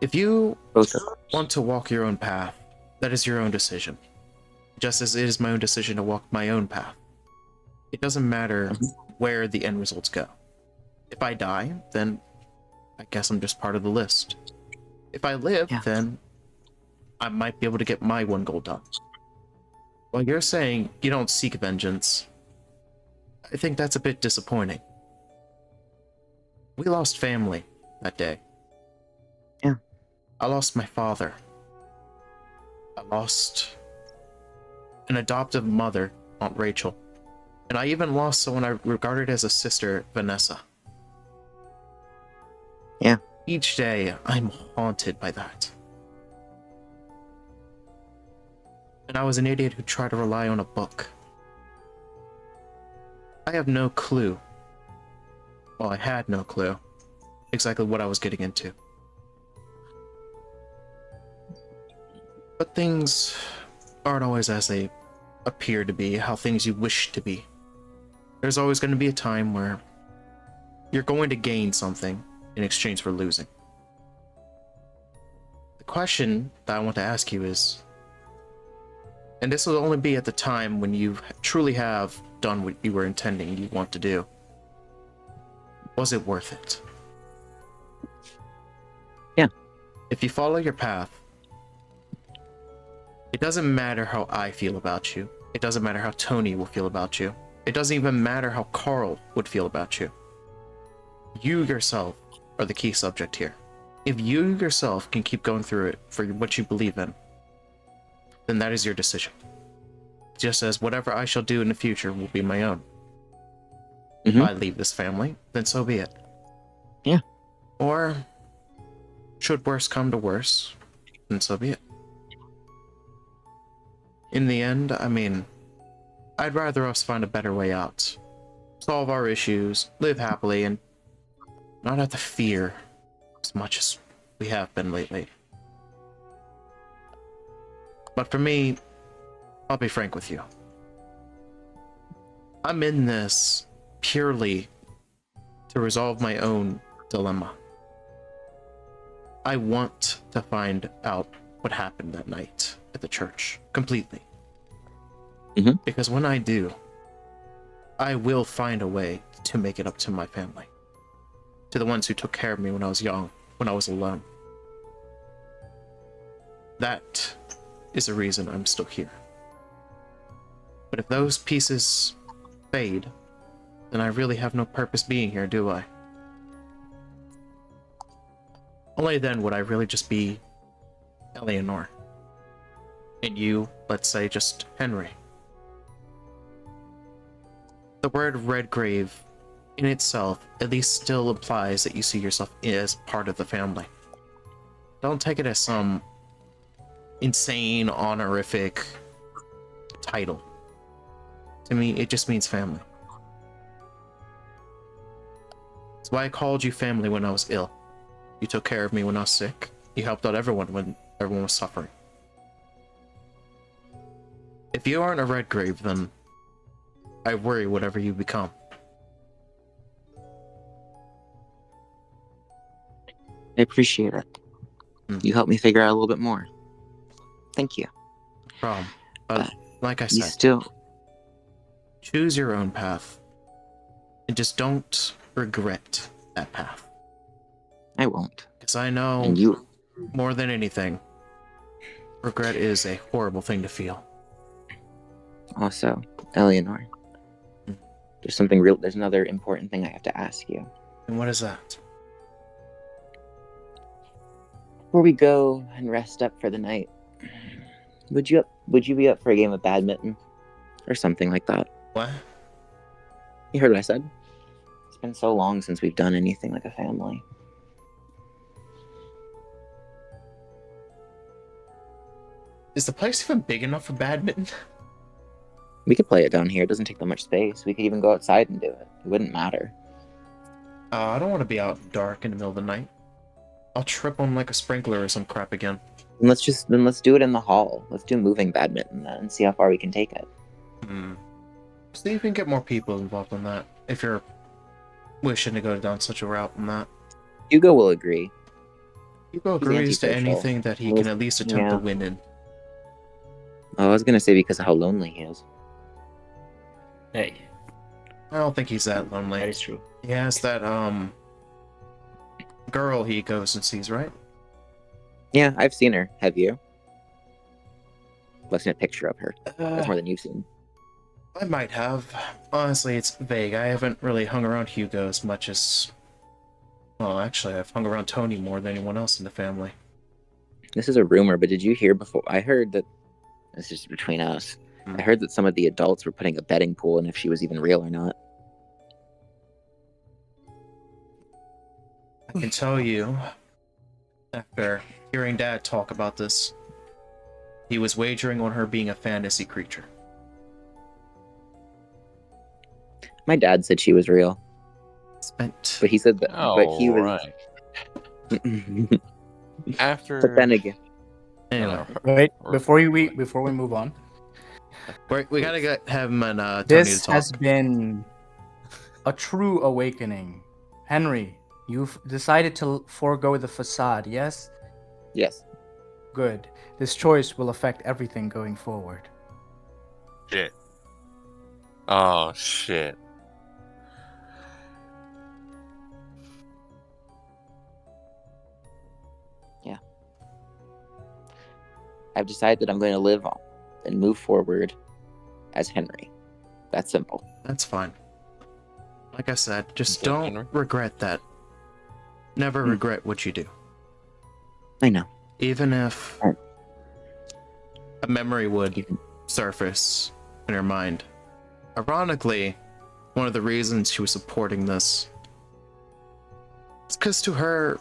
If you want to walk your own path, that is your own decision. Just as it is my own decision to walk my own path. It doesn't matter where the end results go. If I die, then I guess I'm just part of the list. If I live, then I might be able to get my one goal done. While you're saying you don't seek vengeance, I think that's a bit disappointing. We lost family that day. Yeah. I lost my father. I lost an adoptive mother, Aunt Rachel. And I even lost someone I regarded as a sister, Vanessa. Yeah. Each day, I'm haunted by that. And I was an idiot who tried to rely on a book. I have no clue. Well, I had no clue exactly what I was getting into. things aren't always as they appear to be, how things you wish to be. There's always going to be a time where you're going to gain something in exchange for losing. The question that I want to ask you is, and this will only be at the time when you truly have done what you were intending you want to do, was it worth it? Yeah. If you follow your path, it doesn't matter how I feel about you. It doesn't matter how Tony will feel about you. It doesn't even matter how Carl would feel about you. You yourself are the key subject here. If you yourself can keep going through it for what you believe in, then that is your decision. Just as whatever I shall do in the future will be my own. If I leave this family, then so be it. Yeah. Or, should worse come to worse, then so be it. In the end, I mean, I'd rather us find a better way out. Solve our issues, live happily, and not have to fear as much as we have been lately. But for me, I'll be frank with you. I'm in this purely to resolve my own dilemma. I want to find out what happened that night at the church, completely. Because when I do, I will find a way to make it up to my family. To the ones who took care of me when I was young, when I was alone. That is the reason I'm still here. But if those pieces fade, then I really have no purpose being here, do I? Only then would I really just be Eleanor. And you, let's say, just Henry. The word Red Grave in itself at least still implies that you see yourself as part of the family. Don't take it as some insane, honorific title. To me, it just means family. That's why I called you family when I was ill. You took care of me when I was sick. You helped out everyone when everyone was suffering. If you aren't a Red Grave, then I worry whatever you become. I appreciate it. You helped me figure out a little bit more. Thank you. No problem. But like I You said, still... choose your own path. And just don't regret that path. I won't. Because I know, And you... more than anything, regret is a horrible thing to feel. Also, Eleanor, there's another important thing I have to ask you. And what is that? Before we go and rest up for the night, would you be up for a game of badminton? Or something like that? What? You heard what I said? It's been so long since we've done anything like a family. Is the place even big enough for badminton? We could play it down here. It doesn't take that much space. We could even go outside and do it. It wouldn't matter. I don't want to be out dark in the middle of the night. I'll trip on like a sprinkler or some crap again. Then let's do it in the hall. Let's do moving badminton then and see how far we can take it. See if we can get more people involved in that. If you're wishing to go down such a route on that. Hugo will agree. Hugo agrees to anything that he can at least attempt to win in. Oh, I was gonna say because of how lonely he is. Hey, I don't think he's that lonely. that is true. He has that girl he goes and sees, right? Yeah, I've seen her. Have you? I've seen a picture of her. That's more than you've seen. I might have. Honestly, it's vague. I haven't really hung around Hugo as much as... Well, actually, I've hung around Tony more than anyone else in the family. This is a rumor, but did you hear before? I heard that... This is between us. I heard that some of the adults were putting a betting pool in if she was even real or not. I can tell you, after hearing Dad talk about this, he was wagering on her being a fantasy creature. My dad said she was real, Spent. but he said that. Oh, but he was. right. But After then again, Anyway, Wait, Or- before we move on, we gotta have him and Tony to this talk. has been a true awakening. Henry, you've decided to forego the facade, yes? Yes. Good. This choice will affect everything going forward. Shit. Oh shit. I've decided that I'm going to live on and move forward as Henry. That's simple. That's fine. Like I said, just Okay, don't Henry. regret that. Never regret what you do. I know. Even if Alright. a memory would surface in her mind. Ironically, one of the reasons she was supporting this is because to her,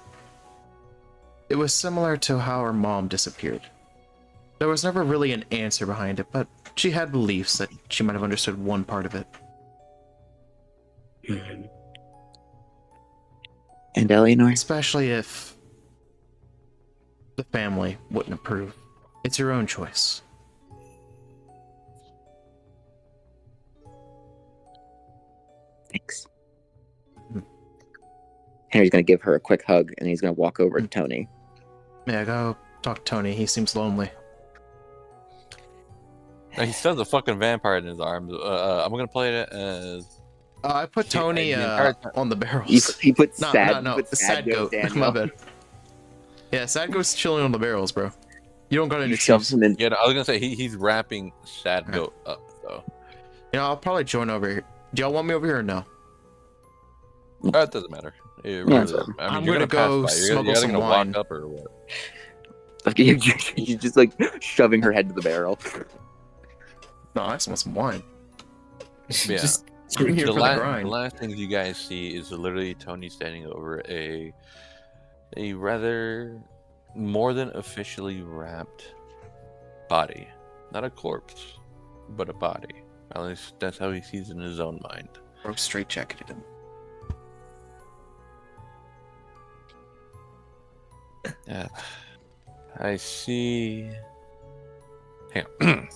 it was similar to how her mom disappeared. There was never really an answer behind it, but she had beliefs that she might have understood one part of it. And Eleanor? Especially if the family wouldn't approve. It's your own choice. Thanks. Henry's going to give her a quick hug, and he's going to walk over to Tony. Yeah, go talk to Tony. He seems lonely. He still has a fucking vampire in his arms. I'm gonna play it as. I put Tony the entire time. on the barrels. He put No, sad, no, he put sad goat. Daniel. My bad. Yeah, sad goat's chilling on the barrels, bro. You don't got any You shoved excuse. him in. Yeah, no, I was gonna say he's wrapping Sad Goat up though. You know, I'll probably join over here. Do y'all want me over here or no? It doesn't matter. It really Yeah, doesn't. I mean, I'm you're gonna go pass by. You're smuggle either some gonna wine. walk up or what? You're just like shoving her head to the barrel. No, I just want some wine. Yeah. Just here The for the last grind. things you guys see is literally Tony standing over a rather more than officially wrapped body. Not a corpse, but a body. At least that's how he sees it in his own mind. Bro, straight jacketed him. Yeah. I see. Hang on.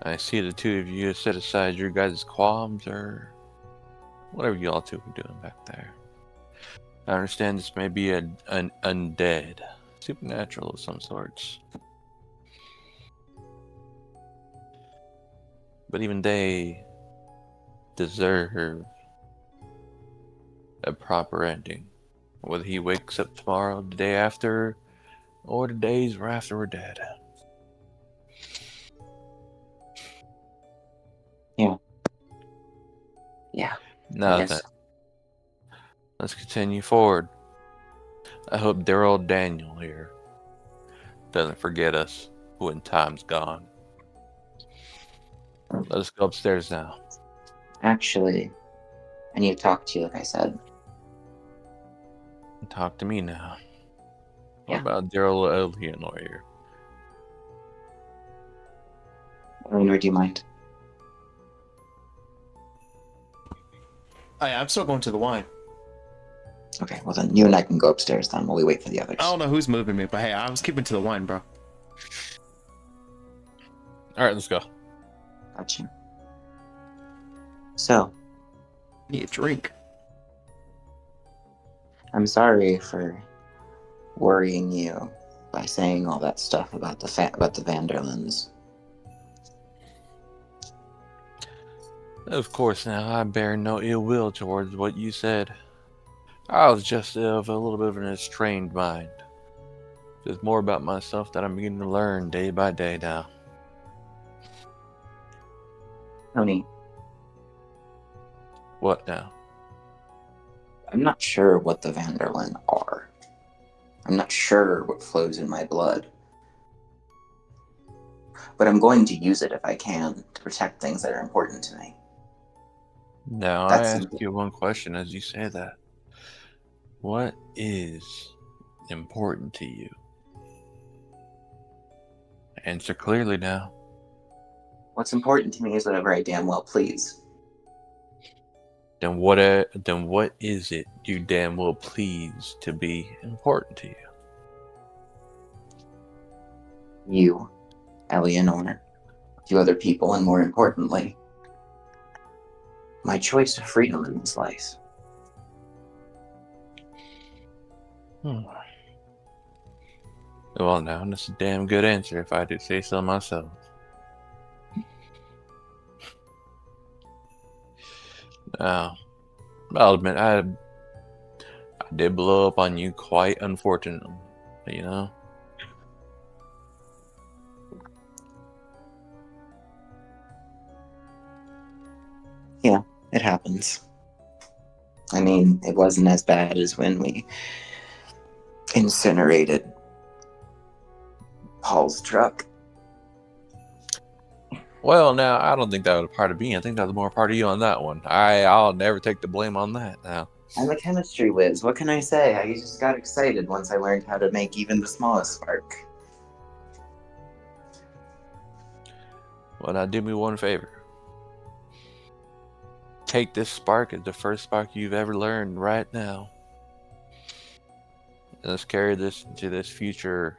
I see the two of you have set aside your guys' qualms or whatever you all two are doing back there. I understand this may be an undead, supernatural of some sorts. But even they deserve a proper ending. Whether he wakes up tomorrow, the day after, or the days after we're dead. Yeah. Now Yes. then, let's continue forward. I hope dear old Daniel here doesn't forget us when time's gone. Let's go upstairs now. Actually, I need to talk to you, like I said. Talk to me now. Yeah. What about dear old Eleanor here? Eleanor, do you mind? I'm still going to the wine. Okay, well then you and I can go upstairs then while we wait for the others. I don't know who's moving me, but hey, I was keeping to the wine, bro. Alright, let's go. Gotcha. So, Need a drink. I'm sorry for worrying you by saying all that stuff about the about the Vanderlands. Of course, now I bear no ill will towards what you said. I was just of a little bit of an estranged mind. There's more about myself that I'm beginning to learn day by day now. Tony, What now? I'm not sure what the Vanderland are. I'm not sure what flows in my blood. But I'm going to use it if I can to protect things that are important to me. Now I That's- ask you one question as you say that. What is important to you? Answer clearly now. What's important to me is whatever I damn well please. Then what is it you damn well please to be important to you? you, Eleanor, to other people, and more importantly, my choice of freedom in this life. Well, now that's a damn good answer if I do say so myself. Now, I'll admit I did blow up on you quite unfortunately, you know? Yeah, it happens. I mean, it wasn't as bad as when we incinerated Paul's truck. Well, now, I don't think that was a part of me. I think that was more a part of you on that one. I'll never take the blame on that now. I'm a chemistry whiz. What can I say? I just got excited once I learned how to make even the smallest spark. Well, now do me one favor. Take this spark as the first spark you've ever learned right now. And let's carry this into this future.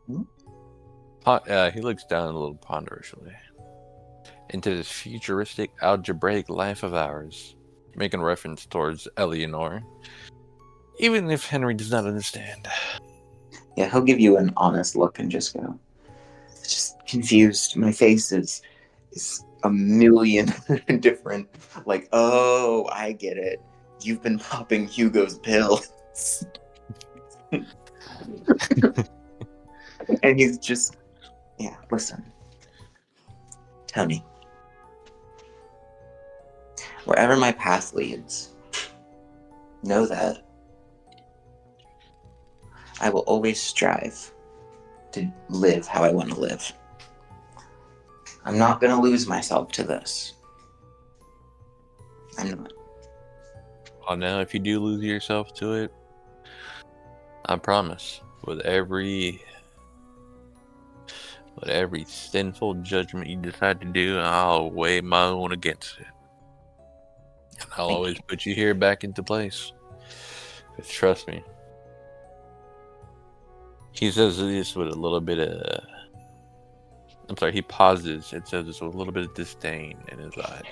He looks down a little ponderously. Into this futuristic algebraic life of ours. Making reference towards Eleanor. Even if Henry does not understand. Yeah, he'll give you an honest look and just go, just confused. My face is a million different, like, oh, I get it. You've been popping Hugo's pills. And he's just, yeah, listen. Tony, wherever my path leads, know that I will always strive to live how I want to live. I'm not going to lose myself to this. I'm not. Well, now, if you do lose yourself to it, I promise, with every sinful judgment you decide to do, I'll weigh my own against it. And I'll always put you here back into place. Because trust me. He says this with a little bit of... I'm sorry, he pauses and says this with a little bit of disdain in his eyes.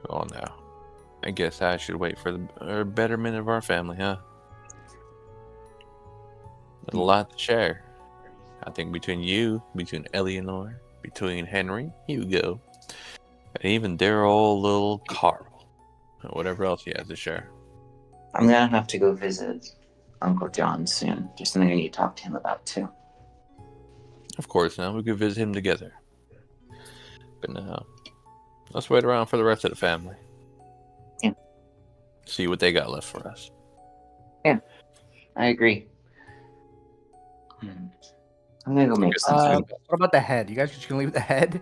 Oh, now. I guess I should wait for the betterment of our family, huh? There's a lot to share. I think between you, between Eleanor, between Henry, Hugo, and even their old little Carl, and whatever else he has to share. I'm going to have to go visit Uncle John soon. Just something I need to talk to him about, too. Of course, now we could visit him together. But now, let's wait around for the rest of the family. Yeah. See what they got left for us. Yeah, I agree. I'm gonna go make some food. What about the head? You guys just gonna leave the head?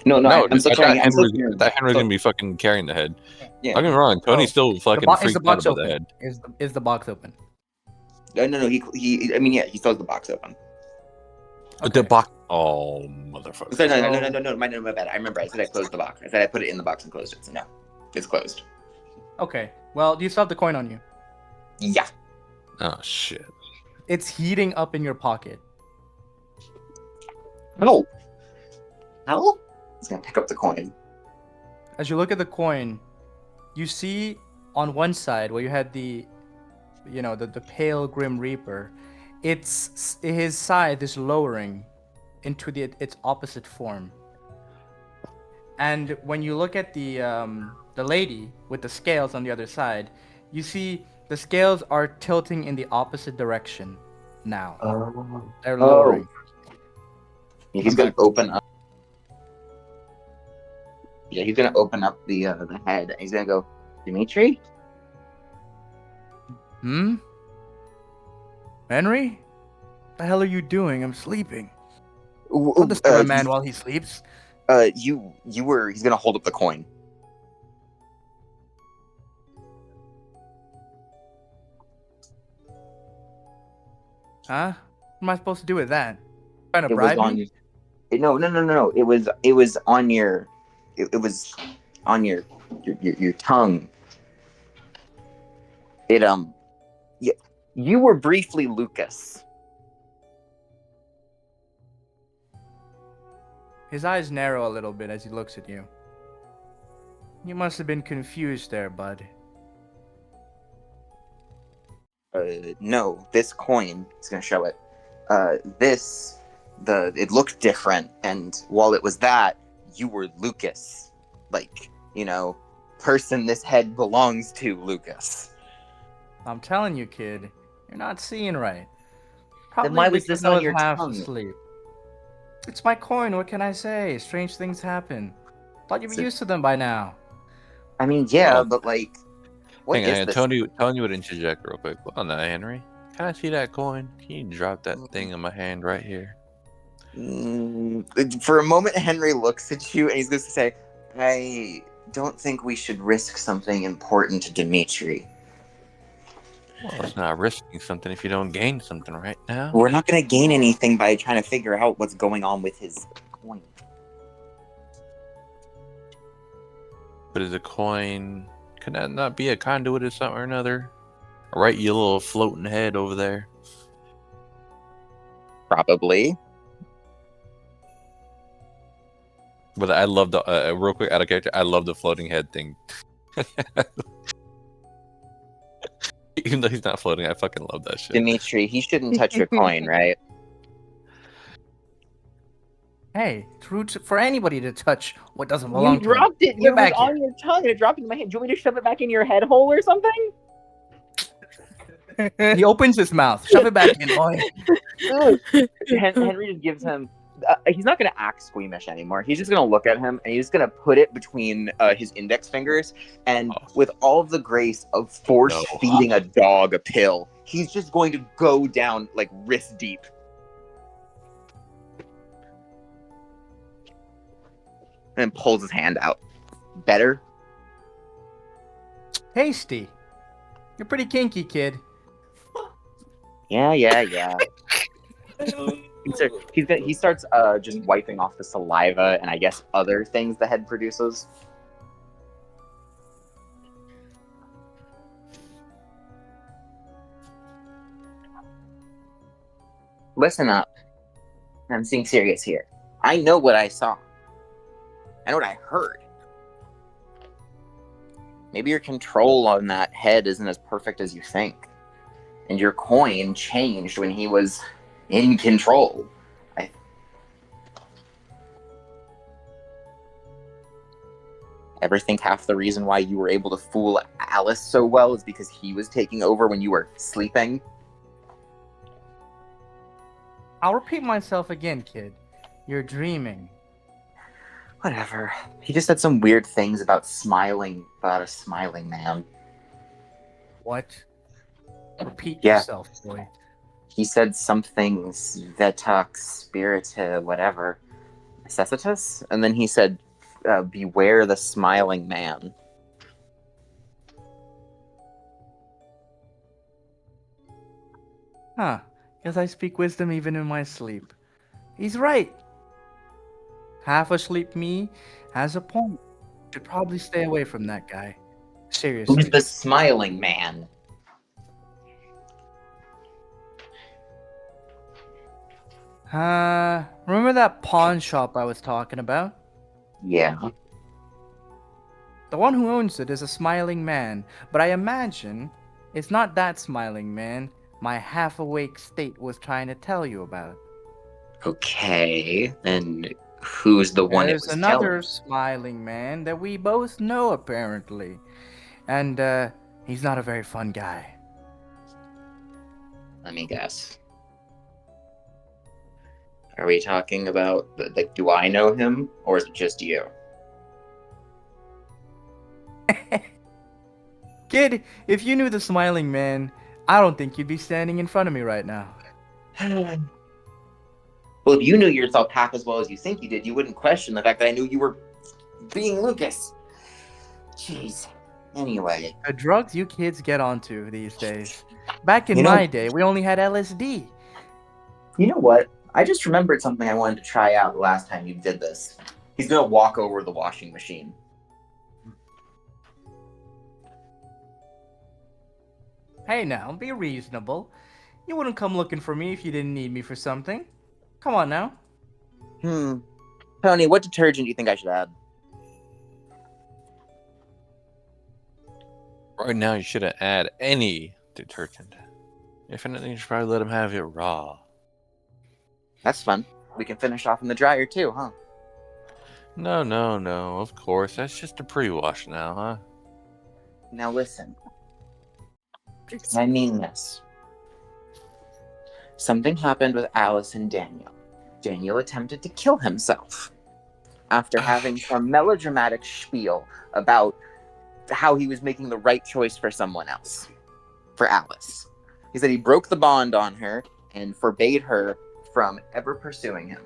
No, I still thought trying. Henry was gonna be fucking carrying the head. Yeah. Don't get me wrong, Tony's still fucking Is the freaked out box about open? the head. Is the box open? No. He throws the box open. The box. Oh, motherfucker. So, no. My bad. I remember. I said I closed the box. I said I put it in the box and closed it. So no, it's closed. Okay. Well, do you still have the coin on you? Yeah. Oh shit. It's heating up in your pocket. No. How? He's gonna pick up the coin. As you look at the coin, you see on one side where you had the pale Grim Reaper, his scythe is lowering into its opposite form. And when you look at the lady with the scales on the other side, you see the scales are tilting in the opposite direction now. They're lowering. He's gonna open up. Yeah, he's gonna open up the head. He's gonna go, Dimitri? Henry? What the hell are you doing? I'm sleeping. Don't disturb a man while he sleeps. He's gonna hold up the coin. Huh? What am I supposed to do with that? Trying to bribe me? No. It was on your tongue. It you were briefly Lucas. His eyes narrow a little bit as he looks at you. You must have been confused there, bud. No, this coin is going to show it. It looked different, and while it was that, you were Lucas. Like, person this head belongs to, Lucas. I'm telling you, kid, you're not seeing right. Then Probably why was because this I on was your half tongue? asleep. It's my coin, what can I say? Strange things happen. Thought you'd be used to them by now. I mean, yeah, Well, but like, what hang is on, this? Tony would interject real quick. Hold on, Henry. Can I see that coin? Can you drop that thing in my hand right here? For a moment, Henry looks at you and he's going to say, I don't think we should risk something important to Dimitri. Well, it's not risking something if you don't gain something right now. We're not going to gain anything by trying to figure out what's going on with his coin. But is a coin... Could that not be a conduit of something or another? Right, you little floating head over there. Probably. But I love the... real quick, out of character, I love the floating head thing. Even though he's not floating, I fucking love that shit. Dimitri, he shouldn't touch your coin, right? Hey, it's rude for anybody to touch what doesn't belong You to him. dropped it. Give it It was back on here. your tongue and it dropped into my hand. Do you want me to shove it back in your head hole or something? He opens his mouth. Shove it back in, boy. Henry just gives him... he's not going to act squeamish anymore. He's just going to look at him and he's just going to put it between his index fingers. And with all of the grace of force-feeding a dog a pill, he's just going to go down like wrist deep. And then pulls his hand out. Better? Tasty. You're pretty kinky, kid. Yeah. He starts just wiping off the saliva and I guess other things the head produces. Listen up. I'm being serious here. I know what I saw. I know what I heard. Maybe your control on that head isn't as perfect as you think. And your coin changed when he was in control. Ever think half the reason why you were able to fool Alice so well is because he was taking over when you were sleeping? I'll repeat myself again, kid. You're dreaming. Whatever. He just said some weird things about a smiling man. What? Repeat Yeah. yourself, boy. He said something Vetox, Spirita, whatever. Necessitus? And then he said, beware the smiling man. Huh. Guess I speak wisdom even in my sleep. He's right. Half asleep me has a point. Should probably stay away from that guy. Seriously. Who's the smiling man? Remember that pawn shop I was talking about? Yeah. The one who owns it is a smiling man, but I imagine it's not that smiling man my half-awake state was trying to tell you about. Okay, then who's the one There's it was another telling? smiling man that we both know, apparently. And, he's not a very fun guy. Let me guess. Are we talking about, like, do I know him, or is it just you? Kid, if you knew the smiling man, I don't think you'd be standing in front of me right now. Well, if you knew yourself half as well as you think you did, you wouldn't question the fact that I knew you were being Lucas. Jeez. Anyway. The drugs you kids get onto these days. Back in my day, we only had LSD. You know what? I just remembered something I wanted to try out the last time you did this. He's gonna walk over the washing machine. Hey now, be reasonable. You wouldn't come looking for me if you didn't need me for something. Come on now. Tony, what detergent do you think I should add? Right now, you shouldn't add any detergent. If anything, you should probably let him have it raw. That's fun. We can finish off in the dryer too, huh? No, no, no. Of course, that's just a pre-wash now, huh? Now listen. I mean this. Something happened with Alice and Daniel. Daniel attempted to kill himself after having some melodramatic spiel about how he was making the right choice for someone else, for Alice. He said he broke the bond on her and forbade her from ever pursuing him.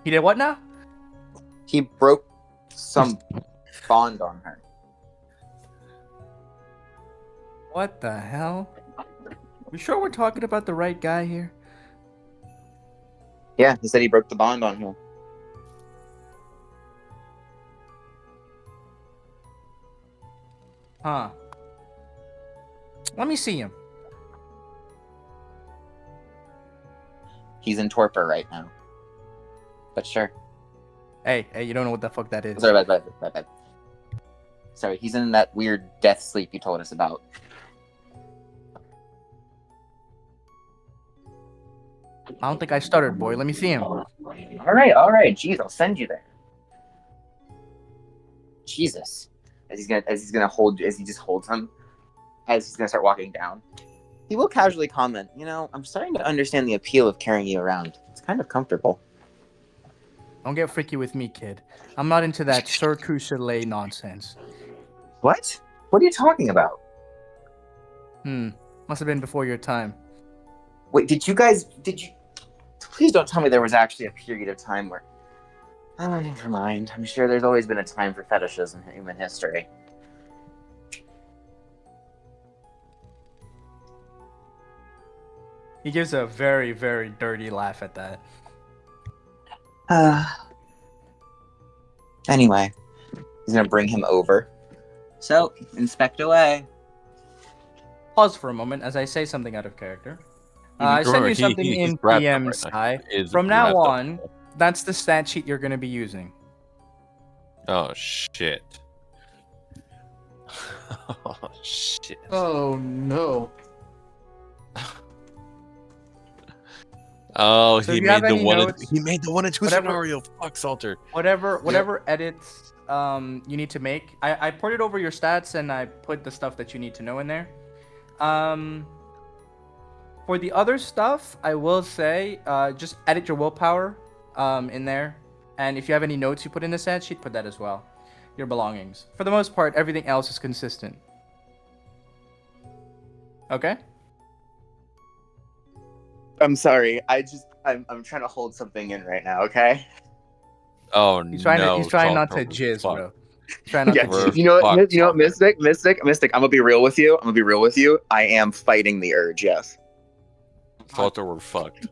He did what now? He broke some bond on her. What the hell? We sure we're talking about the right guy here? Yeah, he said he broke the bond on her. Huh. Let me see him. He's in torpor right now. But sure. Hey, you don't know what the fuck that is. Sorry, bad. Sorry, he's in that weird death sleep you told us about. I don't think I stuttered, boy. Let me see him. All right. Jeez, I'll send you there. Jesus. As he just holds him, as he's gonna start walking down, he will casually comment, I'm starting to understand the appeal of carrying you around. It's kind of comfortable. Don't get freaky with me, kid. I'm not into that Cirque du Soleil nonsense. What? What are you talking about? Must have been before your time. Wait, did you... Please don't tell me there was actually a period of time where... Oh, never mind. I'm sure there's always been a time for fetishes in human history. He gives a very, very dirty laugh at that. Anyway, he's gonna bring him over. So, inspect away. Pause for a moment as I say something out of character. I sent you something in PM side. From now on, that's the stat sheet you're going to be using. Oh, shit. Oh, shit. Oh, no. Oh, So he if you have made the any one. notes, He made the 1 and 2 whatever- scenario. Fuck Salter. Whatever edits you need to make, I ported over your stats and I put the stuff that you need to know in there. For the other stuff, I will say, just edit your willpower in there. And if you have any notes you put in the stat sheet, put that as well. Your belongings. For the most part, everything else is consistent. Okay? I'm sorry. I'm trying to hold something in right now, okay? Oh, He's trying not to jizz, fuck. bro. He's trying not to jizz. You know what, Fuck, Mystic, I'm gonna be real with you. I am fighting the urge, yes. Salter, we're fucked.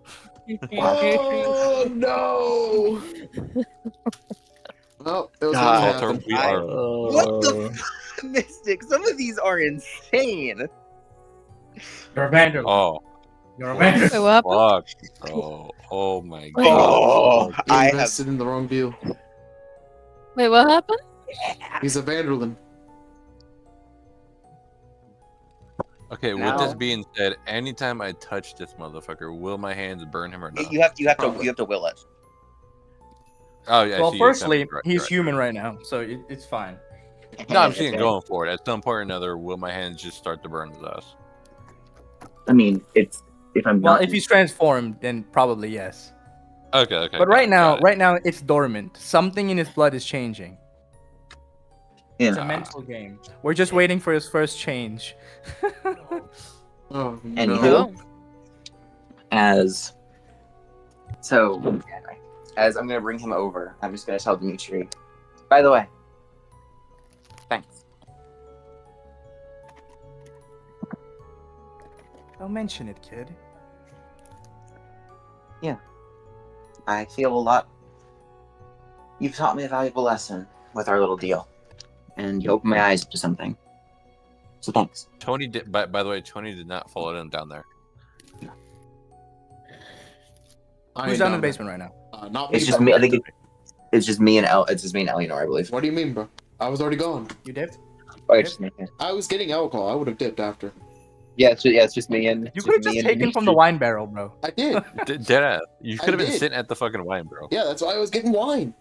Oh, no. Well, it was God. gonna Salter, happen. we are. What the Mystic? Some of these are insane. You're a vandal. Oh, You're a vandal. Wait, what happened? fuck, bro. Oh my Wait. god. Oh, I have. Invested in the wrong view. Wait, what happened? He's a Vanderlyn. Okay, with Now- this being said, anytime I touch this motherfucker, will my hands burn him or not? You have to Probably. will it. Oh, yeah. Well, I see firstly, you're he's right. human right now, so it's fine. No, I'm seeing going for it. At some point or another, will my hands just start to burn his ass? I mean, if I'm Well, not. if he's transformed, then probably yes. Okay. But right got it. now, it's dormant. Something in his blood is changing. It's a Ah. mental game. We're just waiting for his first change. Oh, Anywho. no. As I'm gonna bring him over, I'm just gonna tell Dimitri. By the way, thanks. Don't mention it, kid. I feel a lot You've taught me a valuable lesson with our little deal, and you opened my eyes to something. So thanks. Tony did. By the way, Tony did not follow them down there. Who's down in the basement right now? Not me. It's just bro. me. I think it's just me and It's just me and Eleanor, I believe. What do you mean, bro? I was already gone. You dipped? Oh, it's just me. I was getting alcohol. I would have dipped after. Yeah, it's just me and. You could have just taken from the wine barrel, bro. I did. Deadass. You could have been did. sitting at the fucking wine, bro. Yeah, that's why I was getting wine.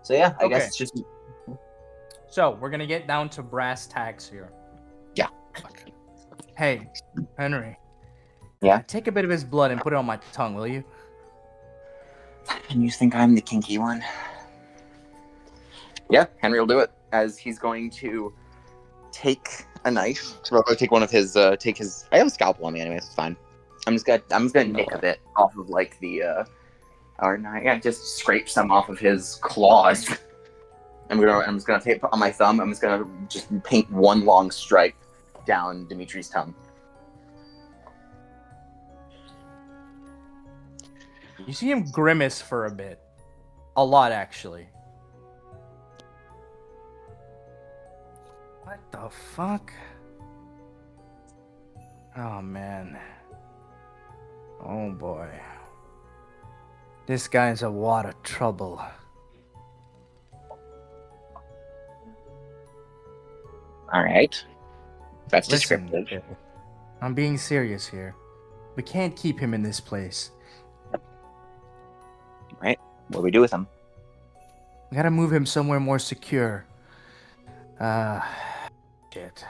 So yeah, I Okay. guess it's just. So we're gonna get down to brass tacks here. Yeah. Hey, Henry. Yeah? Take a bit of his blood and put it on my tongue, will you? And you think I'm the kinky one? Yeah, Henry will do it, as he's going to take a knife. Take one of his. I have a scalpel on me, anyways. It's fine. I'm just gonna nick a bit off of like the. Or not. Yeah, just scrape some off of his claws. I'm just gonna take on my thumb. I'm just gonna paint one long stripe down Dimitri's tongue. You see him grimace for a bit. A lot, actually. What the fuck? Oh, man. Oh, boy. This guy's a wad of trouble. All right. That's Listen, descriptive. I'm being serious here. We can't keep him in this place. Right? What do we do with him? We gotta move him somewhere more secure. Shit.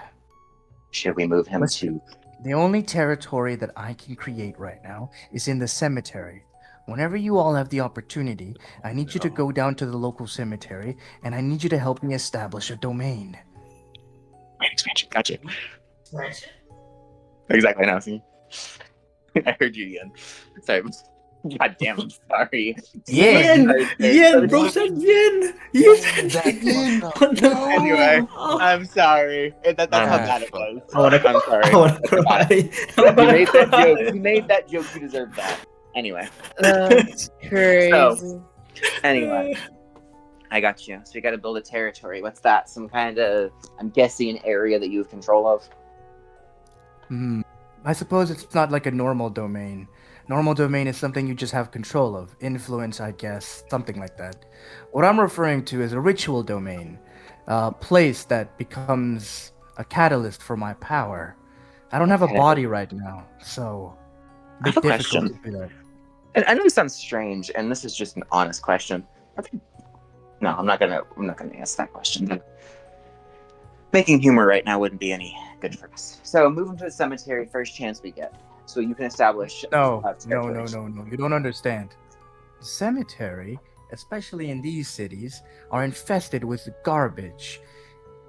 Should we move him Let's- to? The only territory that I can create right now is in the cemetery. Whenever you all have the opportunity, I need you to go down to the local cemetery, and I need you to help me establish a domain. Right, expansion. Gotcha. Exactly. Now, see, I heard you again. Sorry. God damn. I'm sorry. Yen! Yen, bro Sorry. said yen! You said yen! What the Anyway, Oh, I'm sorry. That's how Ah, bad it fuck. was. I wanna, I'm sorry. I wanna That's about it. cry. I wanna You made that cry. joke. You made that joke. You deserve that. Anyway. That's crazy. Anyway. I got you. So we got to build a territory. What's that? Some kind of, I'm guessing, an area that you have control of. I suppose it's not like a normal domain. Normal domain is something you just have control of. Influence, I guess. Something like that. What I'm referring to is a ritual domain. A place that becomes a catalyst for my power. I don't have a Okay. body right now, so... I have a difficult question. to do that. And I know this sounds strange, and this is just an honest question. No, I'm not gonna ask that question. Making humor right now wouldn't be any good for us. So move him to the cemetery first chance we get, so you can establish. No. territories. You don't understand. The cemetery, especially in these cities, are infested with garbage.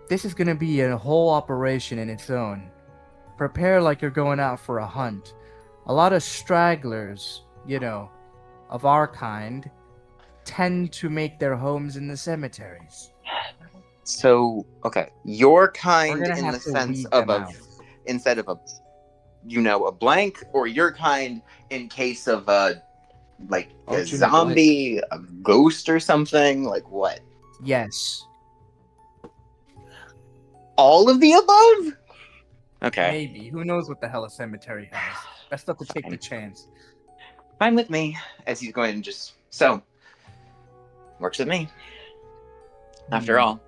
This is gonna be a whole operation in its own. Prepare like you're going out for a hunt. A lot of stragglers, of our kind, tend to make their homes in the cemeteries. So okay, your We're kind gonna in have the to sense weed of them a out. instead of a blank, or your kind in case of a like a Aren't you in a zombie, a ghost, or something. Like what? Yes. All of the above? Okay. Maybe. Who knows what the hell a cemetery has? Best not to take the chance. Fine with me. As he's going to just works with me. After all.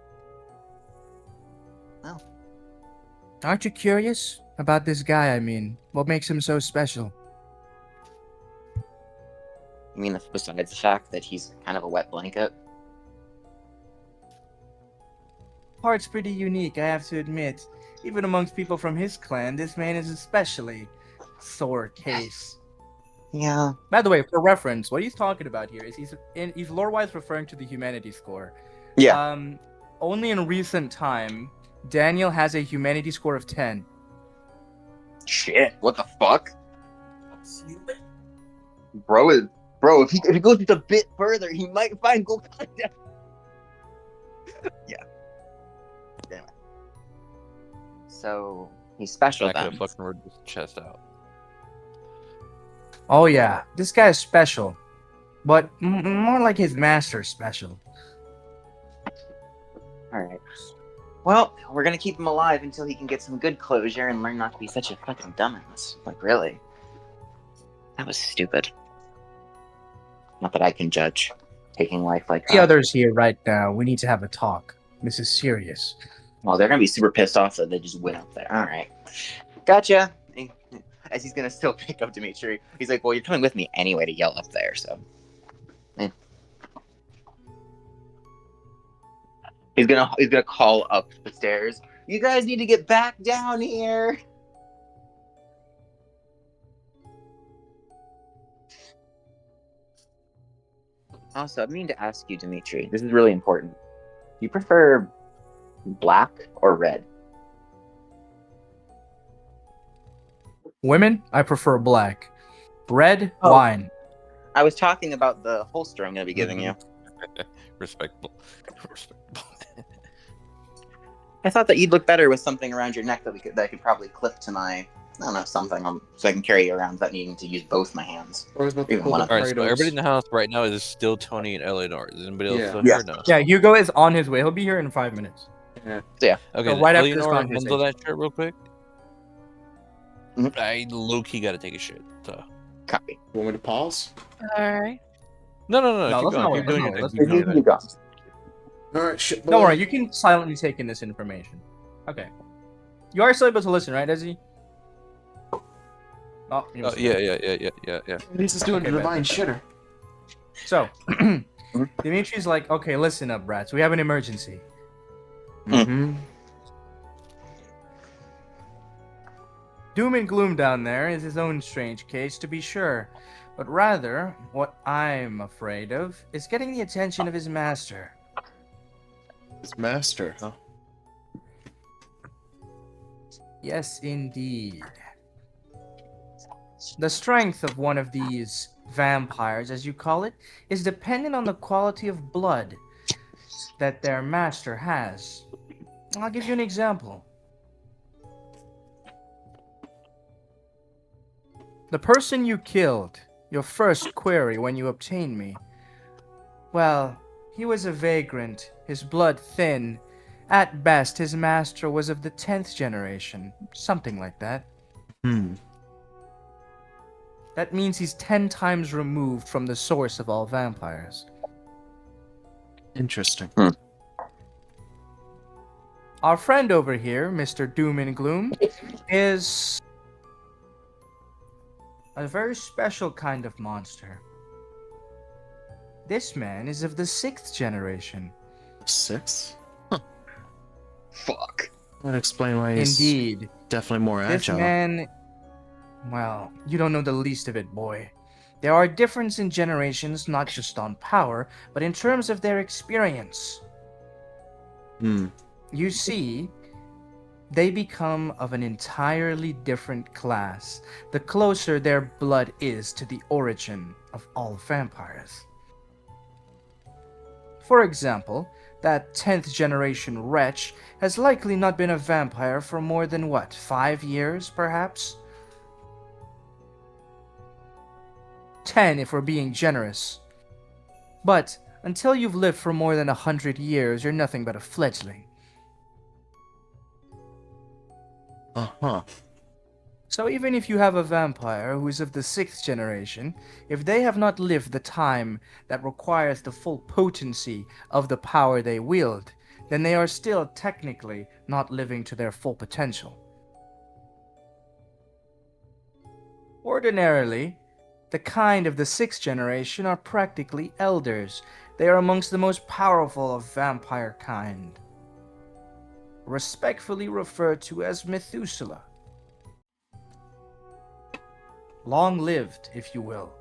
Aren't you curious about this guy? I mean, what makes him so special? I mean, besides the fact that he's kind of a wet blanket. Part's pretty unique, I have to admit. Even amongst people from his clan, this man is especially sore case. Yeah. By the way, for reference, what he's talking about here is he's lore-wise referring to the humanity score. Yeah. Only in recent time, Daniel has a humanity score of 10. Shit. What the fuck? Bro, if he goes just a bit further, he might find gold content. Yeah. Damn it. So he's special I could then. have fucking ripped his chest out. Oh yeah, this guy is special. but more like his master's special. All right. Well, we're gonna keep him alive until he can get some good closure and learn not to be such a fucking dumbass. Like, really? That was stupid. Not that I can judge. Taking life like The that. others here right now, we need to have a talk. This is serious. Well, they're gonna be super pissed off that they just went up there. All right. Gotcha. As he's gonna still pick up Dimitri, he's like, "Well, you're coming with me anyway to yell up there, so." He's gonna call up the stairs. You guys need to get back down here. Also, I mean to ask you, Dimitri. This is really important. Do you prefer black or red? Women, I prefer black. Red, Oh. wine. I was talking about the holster I'm gonna be giving you. Respectable. I thought that you'd look better with something around your neck that I could probably clip to my, I don't know, something, so I can carry you around without needing to use both my hands. Or about Even one of All right, so everybody in the house right now is still Tony and Eleanor. Is anybody else still Yeah. here? No. Yeah, Hugo is on his way. He'll be here in 5 minutes. Yeah. Okay, So right after this Eleanor, handle conversation. that shit real quick. Mhm. I low-key gotta take a shit. So. Copy. Want me to pause? Alright. No, No, keep let's not going. worry, Keep doing let's your not thing. worry, Keep doing your thing. You go. Alright, shit. Don't worry, you can silently take in this information. Okay. You are still able to listen, right, Ezzy? Oh, you must- Yeah. He's just doing Okay, a divine bet. shitter. So, Dimitri's like, okay, listen up, brats. We have an emergency. Mm-hmm. Doom and gloom down there is his own strange case, to be sure. But rather, what I'm afraid of is getting the attention of his master. His master, huh? Yes, indeed. The strength of one of these vampires, as you call it, is dependent on the quality of blood that their master has. I'll give you an example. The person you killed, your first query when you obtained me, well, he was a vagrant, his blood thin. At best, his master was of the 10th generation, something like that. That means he's 10 times removed from the source of all vampires. Interesting. Our friend over here, Mr. Doom and Gloom, is a very special kind of monster. This man is of the 6th generation. 6? Fuck. That explains why he's Indeed. definitely more This agile. man... Well, you don't know the least of it, boy. There are differences in generations, not just on power, but in terms of their experience. You see, they become of an entirely different class, the closer their blood is to the origin of all vampires. For example, that 10th generation wretch has likely not been a vampire for more than, 5 years, perhaps? 10 if we're being generous. But until you've lived for more than 100 years, you're nothing but a fledgling. Uh-huh. So even if you have a vampire who is of the 6th generation, if they have not lived the time that requires the full potency of the power they wield, then they are still technically not living to their full potential. Ordinarily, the kind of the 6th generation are practically elders. They are amongst the most powerful of vampire kind. Respectfully referred to as Methuselah. Long-lived, if you will.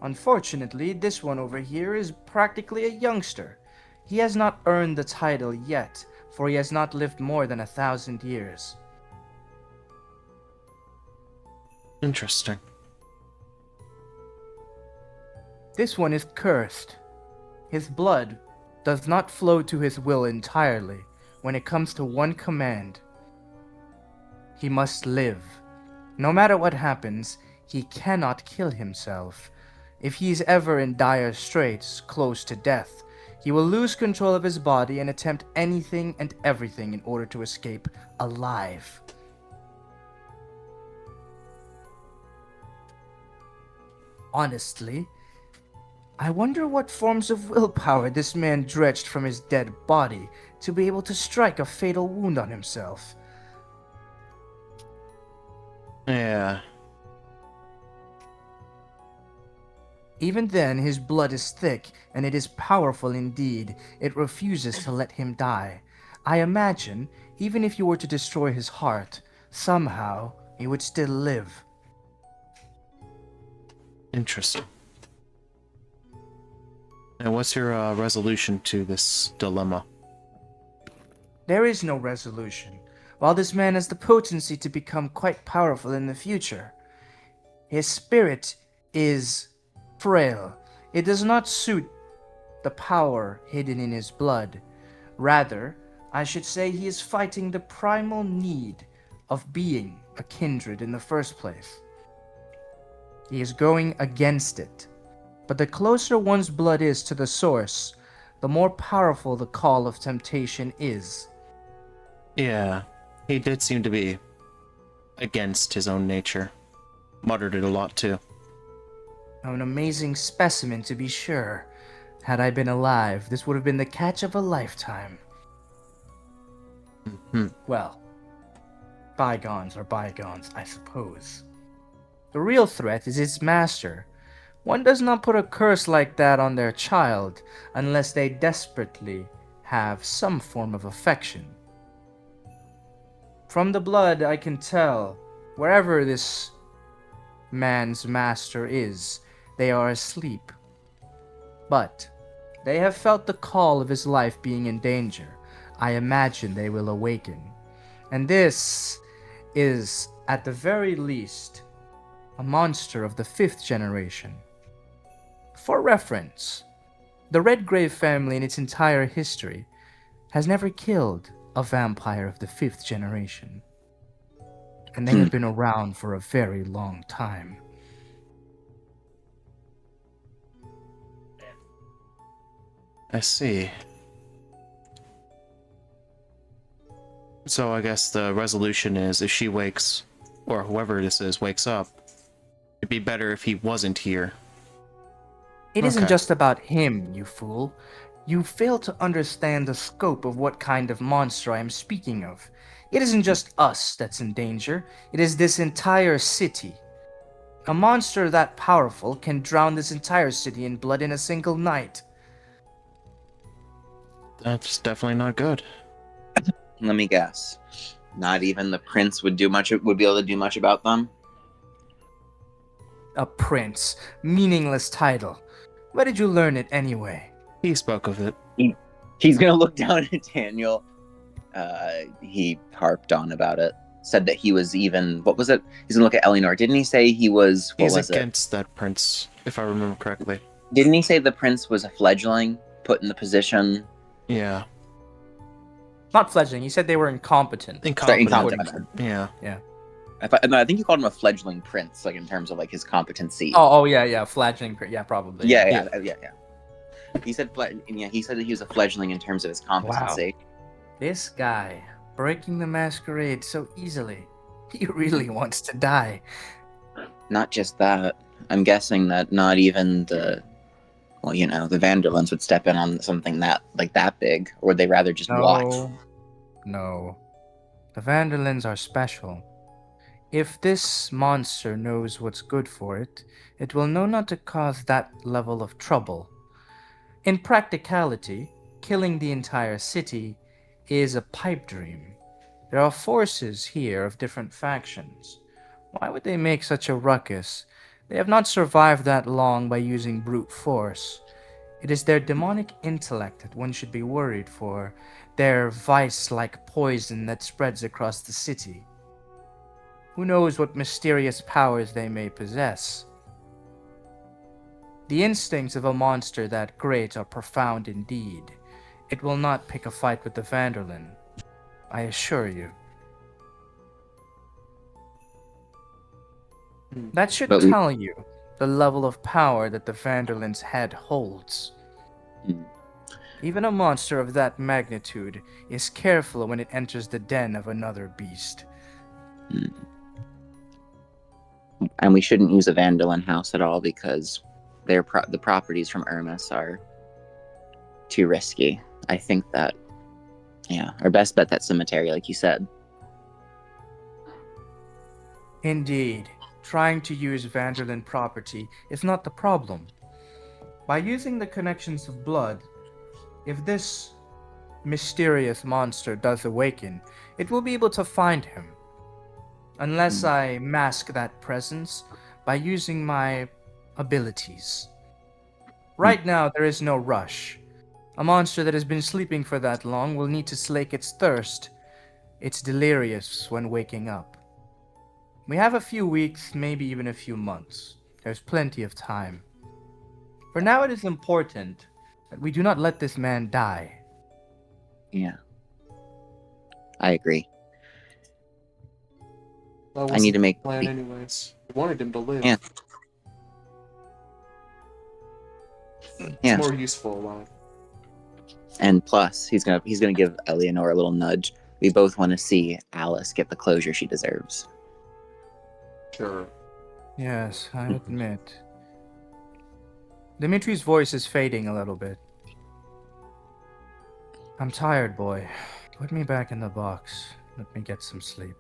Unfortunately, this one over here is practically a youngster. He has not earned the title yet, for he has not lived more than 1,000 years. Interesting. This one is cursed. His blood does not flow to his will entirely when it comes to one command. He must live. No matter what happens, he cannot kill himself. If he's ever in dire straits, close to death, he will lose control of his body and attempt anything and everything in order to escape alive. Honestly, I wonder what forms of willpower this man dredged from his dead body to be able to strike a fatal wound on himself. Yeah. Even then, his blood is thick, and it is powerful indeed. It refuses to let him die. I imagine, even if you were to destroy his heart, somehow he would still live. Interesting. And what's your resolution to this dilemma? There is no resolution. While this man has the potency to become quite powerful in the future, his spirit is frail. It does not suit the power hidden in his blood. Rather, I should say he is fighting the primal need of being a kindred in the first place. He is going against it. But the closer one's blood is to the source, the more powerful the call of temptation is. Yeah, he did seem to be against his own nature. Muttered it a lot too. An amazing specimen, to be sure. Had I been alive, this would have been the catch of a lifetime. Well, bygones are bygones, I suppose. The real threat is its master. One does not put a curse like that on their child unless they desperately have some form of affection. From the blood, I can tell, wherever this man's master is, they are asleep. But they have felt the call of his life being in danger. I imagine they will awaken. And this is, at the very least, a monster of the 5th generation. For reference, the Redgrave family in its entire history has never killed a vampire of the 5th generation. And they have been around for a very long time. I see. So I guess the resolution is if she wakes, or whoever this is wakes up, it'd be better if he wasn't here. It isn't Okay. just about him, you fool. You fail to understand the scope of what kind of monster I am speaking of. It isn't just us that's in danger, it is this entire city. A monster that powerful can drown this entire city in blood in a single night. That's definitely not good. Let me guess. Not even the prince would be able to do much about them. A prince. Meaningless title. Where did you learn it anyway? He spoke of it. He's gonna look down at Daniel. He harped on about it. Said that he was even. What was it? He's gonna look at Eleanor. Didn't he say he was? What He's was against that prince, if I remember correctly. it? Didn't he say the prince was a fledgling put in the position? Yeah. Not fledgling, he said they were incompetent. Incompetent. Yeah. Yeah. I think you called him a fledgling prince, like in terms of like his competency. Oh yeah, fledgling, yeah, probably. Yeah. He said he said that he was a fledgling in terms of his competency. Wow. This guy, breaking the masquerade so easily. He really wants to die. Not just that. I'm guessing that not even the Vanderlands would step in on something that big, or would they rather just watch? No. The Vanderlands are special. If this monster knows what's good for it, it will know not to cause that level of trouble. In practicality, killing the entire city is a pipe dream. There are forces here of different factions. Why would they make such a ruckus? They have not survived that long by using brute force. It is their demonic intellect that one should be worried for, their vice-like poison that spreads across the city. Who knows what mysterious powers they may possess? The instincts of a monster that great are profound indeed. It will not pick a fight with the Vanderland, I assure you. That should tell you the level of power that the Vanderland's head holds. Hmm. Even a monster of that magnitude is careful when it enters the den of another beast. And we shouldn't use a Vanderland house at all because the properties from Irmis are too risky. I think that, yeah, our best bet that cemetery, like you said. Indeed, trying to use Vanderland property is not the problem. By using the connections of blood, if this mysterious monster does awaken, it will be able to find him. Unless I mask that presence by using my abilities. Right now, there is no rush. A monster that has been sleeping for that long will need to slake its thirst. It's delirious when waking up. We have a few weeks, maybe even a few months. There's plenty of time. For now, it is important that we do not let this man die. Yeah. I agree. That I need wasn't to make the plan anyways. I wanted him to live. Yeah. It's Yeah. more useful alive. And plus, he's gonna give Eleanor a little nudge. We both want to see Alice get the closure she deserves. Sure. Yes, I admit. Dimitri's voice is fading a little bit. I'm tired, boy. Put me back in the box. Let me get some sleep.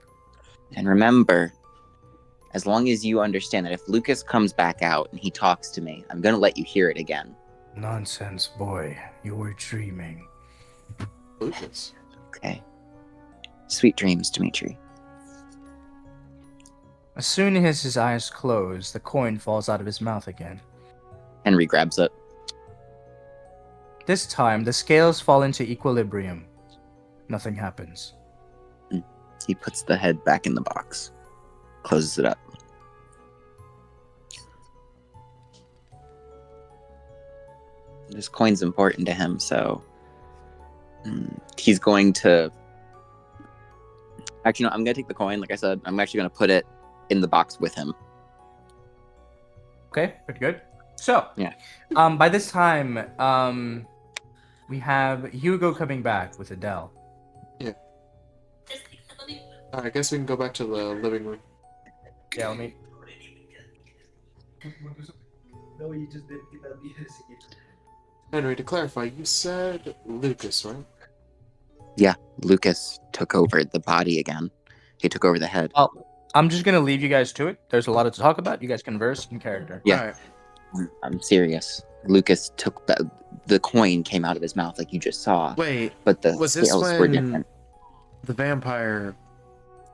And remember, as long as you understand that if Lucas comes back out and he talks to me, I'm gonna let you hear it again. Nonsense, boy. You were dreaming. Lucas. Okay. Sweet dreams, Dimitri. As soon as his eyes close, the coin falls out of his mouth again. Henry grabs it. This time, the scales fall into equilibrium. Nothing happens. He puts the head back in the box. Closes it up. This coin's important to him, so he's going to... Actually, no, I'm going to take the coin. Like I said, I'm actually going to put it in the box with him. Okay, pretty good. So, yeah. By this time, we have Hugo coming back with Adele. Yeah. Alright, I guess we can go back to the living room. Yeah, let me... No, you just didn't get that. Henry, to clarify, you said Lucas, right? Yeah, Lucas took over the body again. He took over the head. Well, I'm just going to leave you guys to it. There's a lot to talk about. You guys converse in character. Yeah. Right. I'm serious. Lucas took the coin came out of his mouth like you just saw. Wait, but the was this scales when were different. The vampire,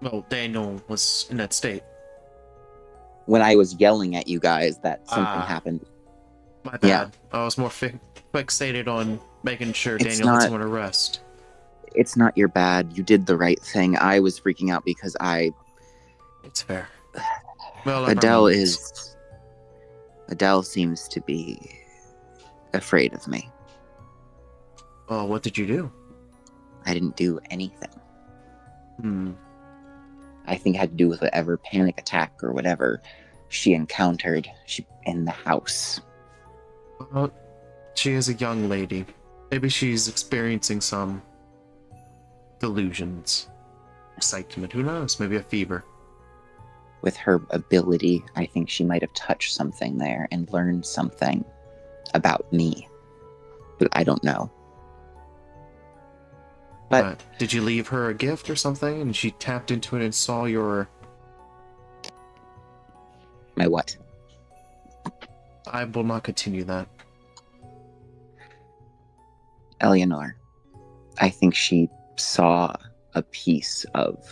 well, Daniel was in that state? When I was yelling at you guys that something happened. My bad. I was more fixated on making sure Daniel had someone to rest. It's not your bad. You did the right thing. I was freaking out because It's fair. Well, Adele seems to be afraid of me. Well, what did you do? I didn't do anything. Hmm. I think it had to do with whatever panic attack or whatever she encountered in the house. Well, she is a young lady. Maybe she's experiencing some delusions. Excitement, who knows? Maybe a fever. With her ability, I think she might have touched something there and learned something about me. But I don't know. But did you leave her a gift or something and she tapped into it and saw your... My what? I will not continue that. Eleanor, I think she saw a piece of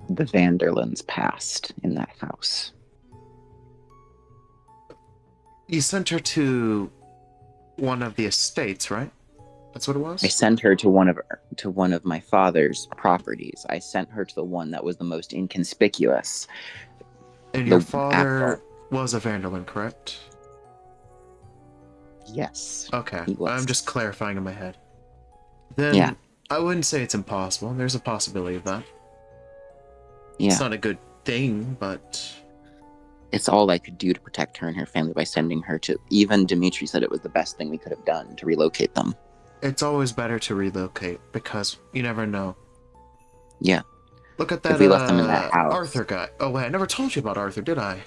the Vanderland's past in that house. You sent her to one of the estates, right? That's what it was? I sent her to one of my father's properties. I sent her to the one that was the most inconspicuous. And your father was a Vanderland, correct? Yes. Okay. I'm just clarifying in my head. Then I wouldn't say it's impossible. There's a possibility of that. Yeah. It's not a good thing, but It's all I could do to protect her and her family by sending her to... Even Dimitri said it was the best thing we could have done to relocate them. It's always better to relocate, because you never know. Yeah. Look at that, If we left them in that house. Arthur guy. Oh, wait, I never told you about Arthur, did I?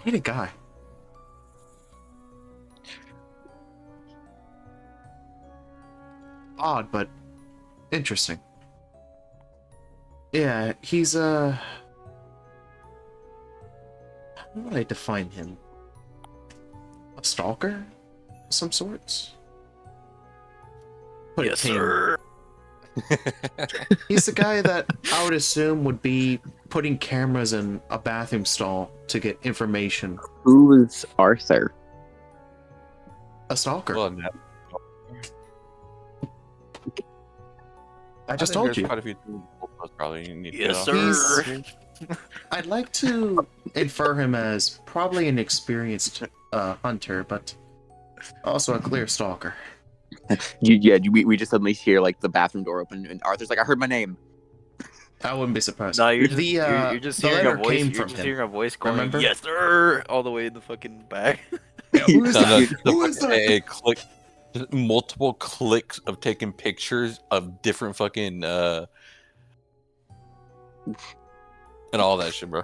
What a guy. Odd, but interesting. Yeah, he's, how would I define him? A stalker? Of some sorts? Put it Yes, tame. sir. He's the guy that I would assume would be putting cameras in a bathroom stall to get information. Who's Arthur? A stalker. Well, no. I just think told there's you. Quite a few probably you need to Yes, get off. sir. I'd like to infer him as probably an experienced hunter, but also a clear stalker. We just suddenly hear like the bathroom door open, and Arthur's like, "I heard my name." I wouldn't be surprised. No, you're just, the, you're just the hearing a letter voice. came You're from just him. hearing a voice going, Remember? "Yes, sir," all the way in the fucking back. Yeah, who is No, that? no, Who is that? a click, just multiple clicks of taking pictures of different fucking and all that shit, bro.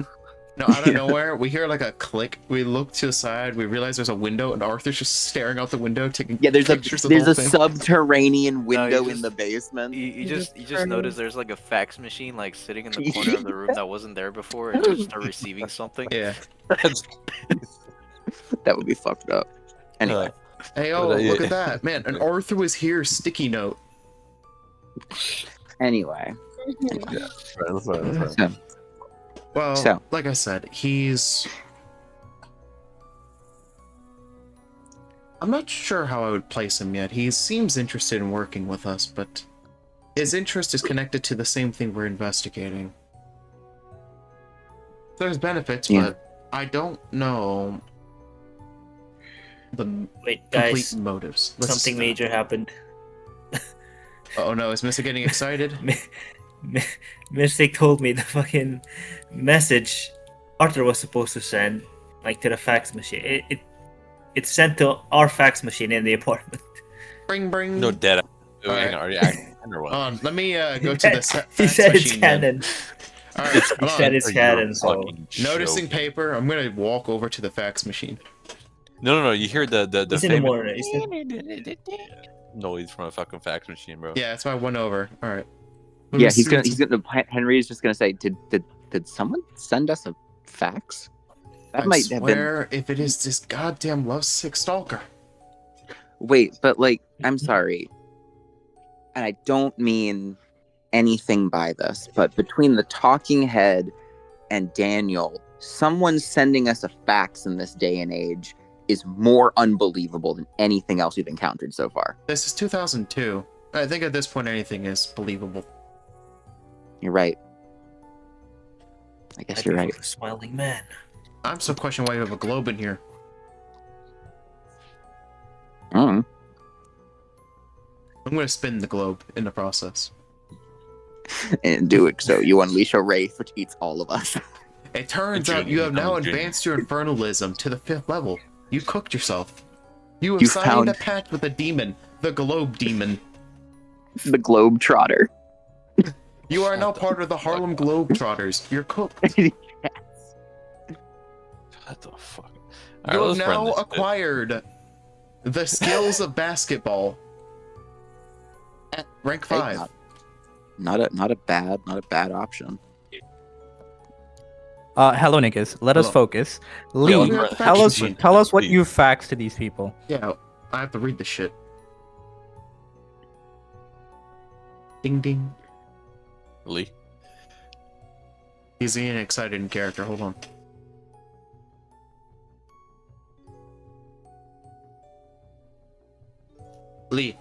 No, out of nowhere, we hear like a click. We look to the side. We realize there's a window, and Arthur's just staring out the window, taking There's pictures a of the there's whole a thing. subterranean window just- in the basement. You just Heard. notice there's like a fax machine like sitting in the corner of the room that wasn't there before, and just start receiving something. Yeah. That would be fucked up. Anyway, Hey, oh, look at that, man! An Arthur was here sticky note. anyway. That's right. So, Well, So. like I said, he's... I'm not sure how I would place him yet. He seems interested in working with us, but his interest is connected to the same thing we're investigating. There's benefits, Yeah. but I don't know the Wait, complete guys, motives. something major happened. Oh no, is Missa getting excited? Mystic told me the fucking message Arthur was supposed to send, like, to the fax machine. It's sent to our fax machine in the apartment. Bring, bring. No dead. All right. Are you acting or what? Let me go to the fax He said it's machine then. canon. All right, He hold said on. it's Are you canon, so fucking Noticing joking? paper, I'm gonna walk over to the fax machine. No. You hear the he's in the famous morning. He said, noise from a fucking fax machine, bro. Yeah, that's why I went over. All right. yeah, he's gonna. Henry is just gonna say, "Did someone send us a fax?" That I might have been. swear, if it is this goddamn lovesick stalker. Wait, but like, I'm sorry, and I don't mean anything by this, but between the talking head and Daniel, someone sending us a fax in this day and age is more unbelievable than anything else we've encountered so far. This is 2002. I think at this point anything is believable. You're right. I guess you're right. A smiling man. I'm still questioning why you have a globe in here. Mm. I'm gonna spin the globe in the process. And do it so you unleash a wraith which eats all of us. It turns A out genie, you have now I'm a genie. advanced your infernalism to the 5th level. You cooked yourself. You have You signed found- a pact with a demon, the globe demon. The Globe Trotter. You are now part of the Harlem Globetrotters. You're cooked. What the fuck? You have let's run now this shit. acquired the skills of basketball at rank Hey, 5. not a bad option. Hello, niggas. Let us Hello. focus. Yeah, Lee, let's run- tell us machine. tell us what Please. you faxed to these people. Yeah, I have to read the shit. Ding ding. Lee. He's being excited in character. Hold on. Lee.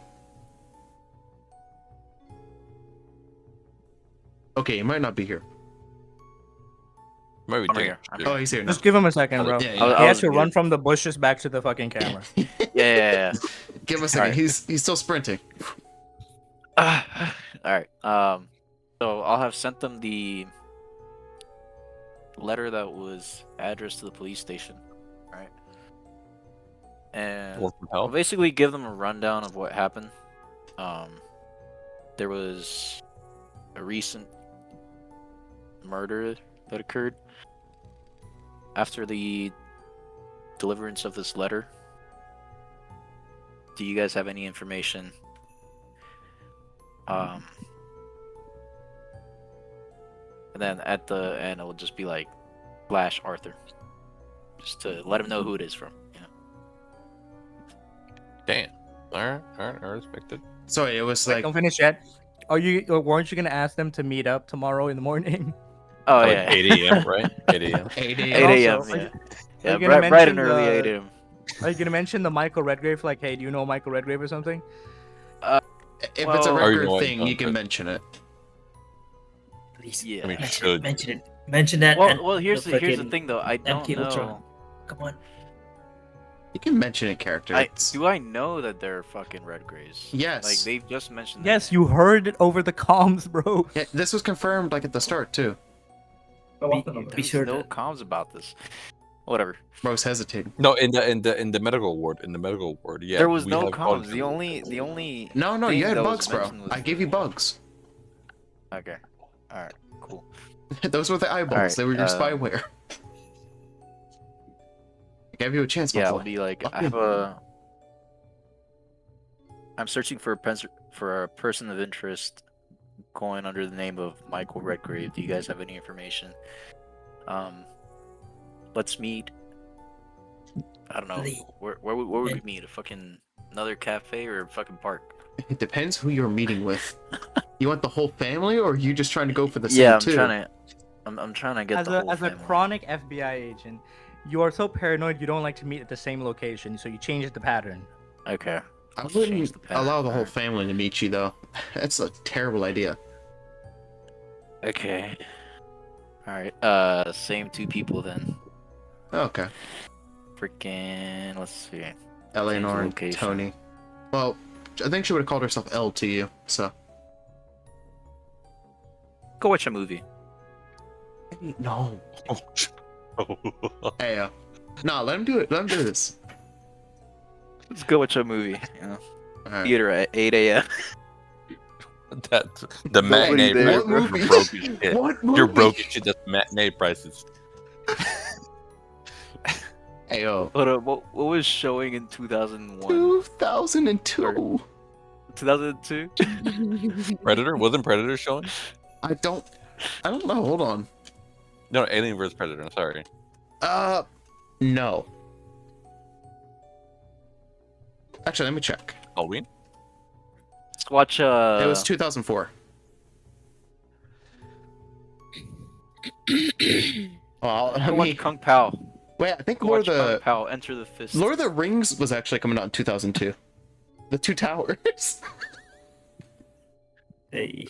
Okay, he might not be here. Maybe I'm take here. I'm Oh, here. he's here now. Just give him a second, bro. Yeah, He yeah. I has was to run muted. from the bushes back to the fucking camera. Yeah. Give him a second. Alright. He's still sprinting. All right. So I'll have sent them the letter that was addressed to the police station, right? And Or from I'll hell? basically give them a rundown of what happened. There was a recent murder that occurred after the deliverance of this letter. Do you guys have any information? And then at the end, it will just be like Flash Arthur, just to let him know who it is from. You know. Damn. All right, I respect it. Sorry, it was Wait, like don't finish yet. Weren't you gonna ask them to meet up tomorrow in the morning? Oh Like yeah, 8 a.m., right? 8 a.m. 8 8 a.m. a.m. also, Yeah, are you yeah, gonna bright and mention early the- 8 a.m. Are you gonna mention the Michael Redgrave? Like, hey, do you know Michael Redgrave or something? If it's a Well- Or you record know thing, what, you can but- mention it. Please. Yeah. I mean, Mention should. it. Mention it. Mention that. and Well, here's the the frickin' thing though. I don't Cabletron. know. Come on. You can mention it, character. It's- Do I know that they're fucking Redgraves? Yes. Like they've just mentioned. Yes, you heard it over the comms, bro. Yeah, this was confirmed like at the start too. Be sure no to. comms about this. Whatever. Rose hesitated. No, in the medical ward. In the medical ward, yeah. There was we no have all comms. The only. No, thing you had that was bugs, bro. mentioned was I gave you bugs. Okay. All right. Cool. Those were the eyeballs. Alright, They were your spyware. I gave you a chance. Yeah, my I'll boy. be like, Fuck I have I'm searching for a person of interest going under the name of Michael Redgrave. Do you guys have any information? Let's meet. I don't know. Lee. Where would we meet? A fucking another cafe or a fucking park? It depends who you're meeting with. You want the whole family, or are you just trying to go for the Yeah, same two? I'm trying to get As the a whole as a family. chronic FBI agent, you are so paranoid you don't like to meet at the same location, so you change the pattern. Okay. I Let's wouldn't change the pattern. allow the whole Alright. family to meet you, though. That's a terrible idea. Okay. All right. Same two people then. Okay. Freaking. Let's see. Eleanor and location. Tony. Well, I think she would have called herself L to you, so. Go watch a movie. No. Hey, nah, let him do it. Let him do this. Let's go watch a movie. You know, Alright. theater at 8 a.m. That's the matinee there. price. What movie? You're broke as shit. What movie? You're broke as shit. That's matinee prices. Hey, yo. Hold up. What was showing in 2001? 2002. 2002? Predator? Wasn't Predator showing? I don't know. Hold on. No, Alien vs Predator. I'm sorry. No. Actually, let me check. Halloween? Let's watch. It was 2004. Well, I watch mean, Kung Pao. wait, I think Go Lord watch of Kung the Pao. Enter the Fist. Lord of the Rings was actually coming out in 2002. The Two Towers. Hey.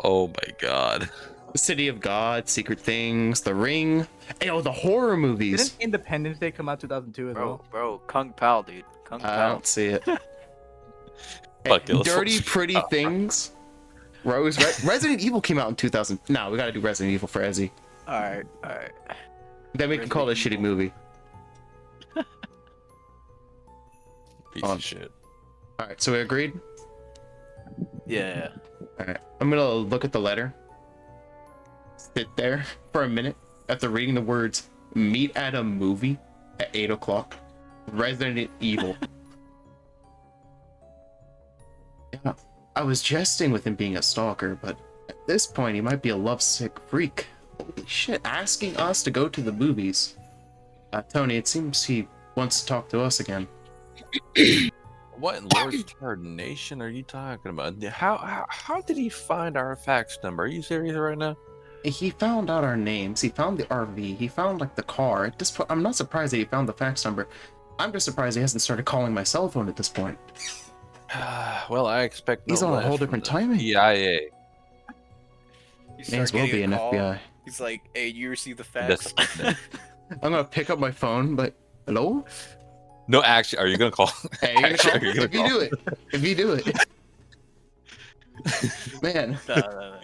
Oh my god. The City of God, Secret Things, The Ring. Hey, oh, the horror movies. Didn't Independence Day come out 2002 as well? Bro, Kung Pao, dude. Kung I Pao. don't see it. Fuck Hey, it, let's Dirty watch- Pretty Things. Rose. Resident Evil came out in 2000. No, we gotta do Resident Evil for Ezzy. All right. Then we can call it a shitty Resident movie. Piece On. of shit. All right, so we agreed. Yeah. All right, I'm gonna look at the letter. Sit there for a minute after reading the words "meet at a movie" at 8 o'clock. Resident Evil. Yeah, I was jesting with him being a stalker, but at this point, he might be a lovesick freak. Holy shit! Asking us to go to the movies. Tony, it seems he wants to talk to us again. What in Lord's tarnation are you talking about? How did he find our fax number? Are you serious right now? He found out our names. He found the RV. He found like the car. At this point, I'm not surprised that he found the fax number. I'm just surprised he hasn't started calling my cell phone at this point. Well, I expect no He's on a less whole from different the timing. CIA. May as well be an FBI. He's like, "Hey, you received the That's- fax?" I'm gonna pick up my phone, but hello? No, actually, are you gonna call? Hey, you're gonna Actually, call? are you gonna If you call? do it, if you do it, man. No.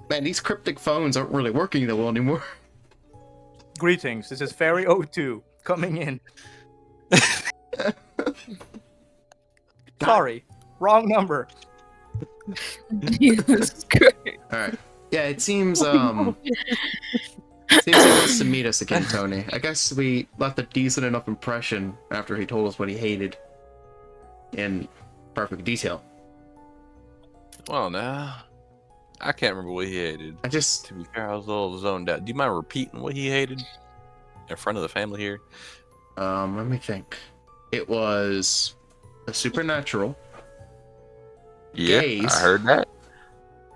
Man, these cryptic phones aren't really working that well anymore. Greetings. This is Fairy 02 coming in. Sorry, wrong number. Jesus Christ. Alright. Yeah, it seems, seems he wants to meet us again, Tony. I guess we left a decent enough impression after he told us what he hated in perfect detail. Well, now I can't remember what he hated. To be fair, I was a little zoned out. Do you mind repeating what he hated in front of the family here? Let me think. It was the supernatural. Yeah, Gays. I heard that.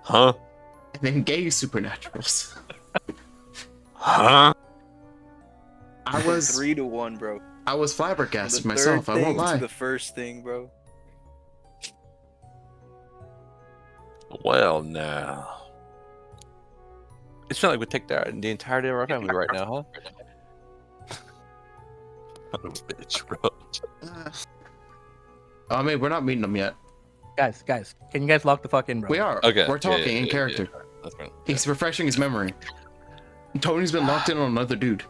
Huh? And then gay supernaturals. Huh? I was 3-1, bro. I was flabbergasted From the myself. third I won't thing to lie. the first thing, bro. Well, now. It's not like we take the entirety of our family right now, huh? Son of a bitch, bro. I mean, we're not meeting them yet. Guys, can you guys lock the fuck in, bro? We are. Okay. We're talking in character. Yeah. That's fine. He's refreshing his memory. Tony's been locked in on another dude.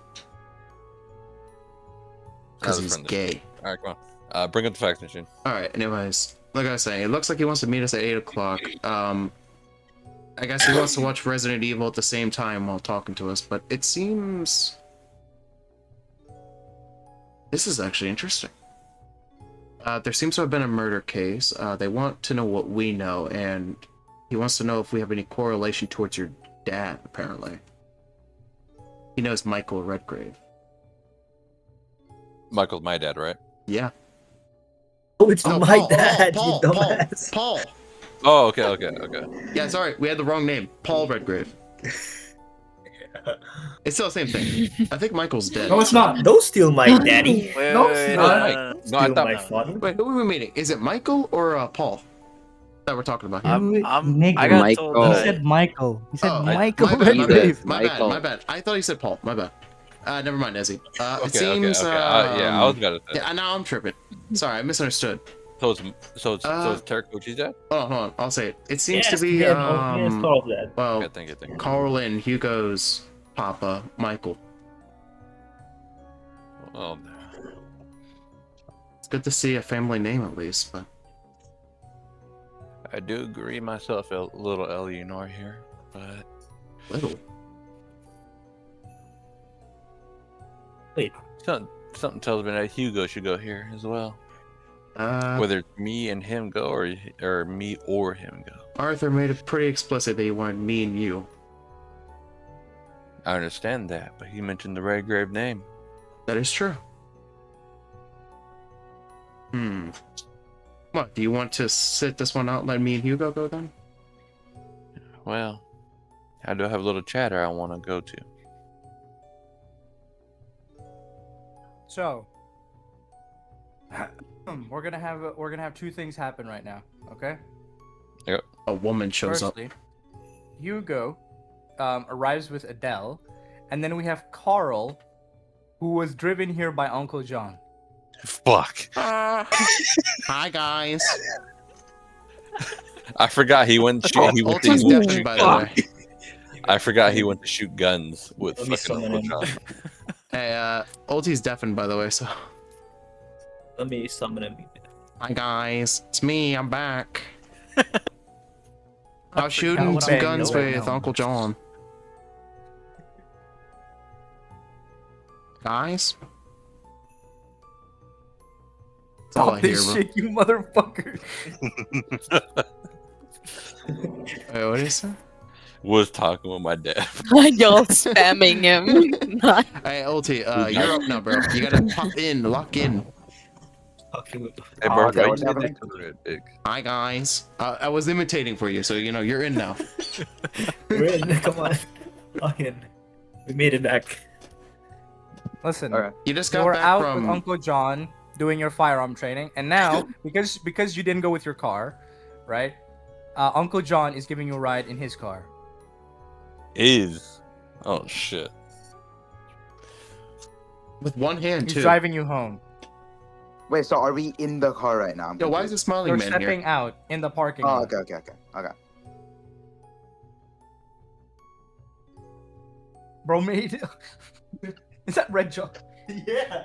Because he's gay. Alright, come on. Bring up the fax machine. Alright, anyways. Like I was saying, it looks like he wants to meet us at 8 o'clock. I guess he wants to watch Resident Evil at the same time while talking to us, but it seems... This is actually interesting. There seems to have been a murder case. They want to know what we know, and he wants to know if we have any correlation towards your dad, apparently. He knows Michael Redgrave. Michael's my dad, right? Yeah. Oh, it's my dad, you Paul, dumbass. Paul. Oh, okay. Yeah, sorry, we had the wrong name. Paul Redgrave. It's still the same thing. I think Michael's dead. No, it's not. Don't steal my daddy. No, it's no, not. No, I Steal thought my father. Wait, who are we meeting? Is it Michael or Paul that we're talking about here? I got Michael. told He that. said Michael. He said Oh, Michael my bad, Redgrave. my bad. I thought he said Paul. My bad. Never mind, Ezzy. It seems. Yeah, I was gonna say. Yeah, now I'm tripping. Sorry, I misunderstood. So it's Tarek Coach's dad? Hold on. I'll say it. It seems to be yes, Carl's dad. well, Thank you. Carl and Hugo's papa, Michael. Well, It's good to see a family name at least, but I do agree myself, a little Eleanor here, but little. Wait. Something tells me that Hugo should go here as well. Whether it's me and him go or me or him go. Arthur made it pretty explicit that he wanted me and you. I understand that, but he mentioned the Redgrave name. That is true. What, do you want to sit this one out and let me and Hugo go then? Well, I do have a little chatter I want to go to. So, we're gonna have two things happen right now. Okay. Yep. A woman shows Firstly, up. Hugo arrives with Adele, and then we have Carl, who was driven here by Uncle John. Fuck. Hi guys. I forgot he went. He went Ulti's to deafened, by the way. I forgot he went to shoot guns with Let me fucking summon Uncle him. John. Hey, Ulti's deafened, by the way. So, Let me summon him. hi guys, it's me. I'm back. I was shooting forgot some what I guns know with now. Uncle John. Guys. That's all I Stop hear, this bro. shit, you motherfucker! Wait, what did he say? Was talking with my dad. Y'all spamming him. Not Hey, Ulti, you're up now, bro. You gotta pop in, lock in. Hey, bro, okay, why what's you did happening? that to Red Big? Hi, guys. I was imitating for you, so you know you're in now. We're in. Come on. Lock in. We made it back. Listen, Alright. You just you got were back out from. with Uncle John doing your firearm training, and now because you didn't go with your car, right? Uncle John is giving you a ride in his car. Oh shit. With one hand, He's too. driving you home. Wait, so are we in the car right now? I'm Yo, why is confused. this smiling You're man stepping here? out in the parking Oh, lot. okay. Bromade. Is that Red Jaw? Yeah.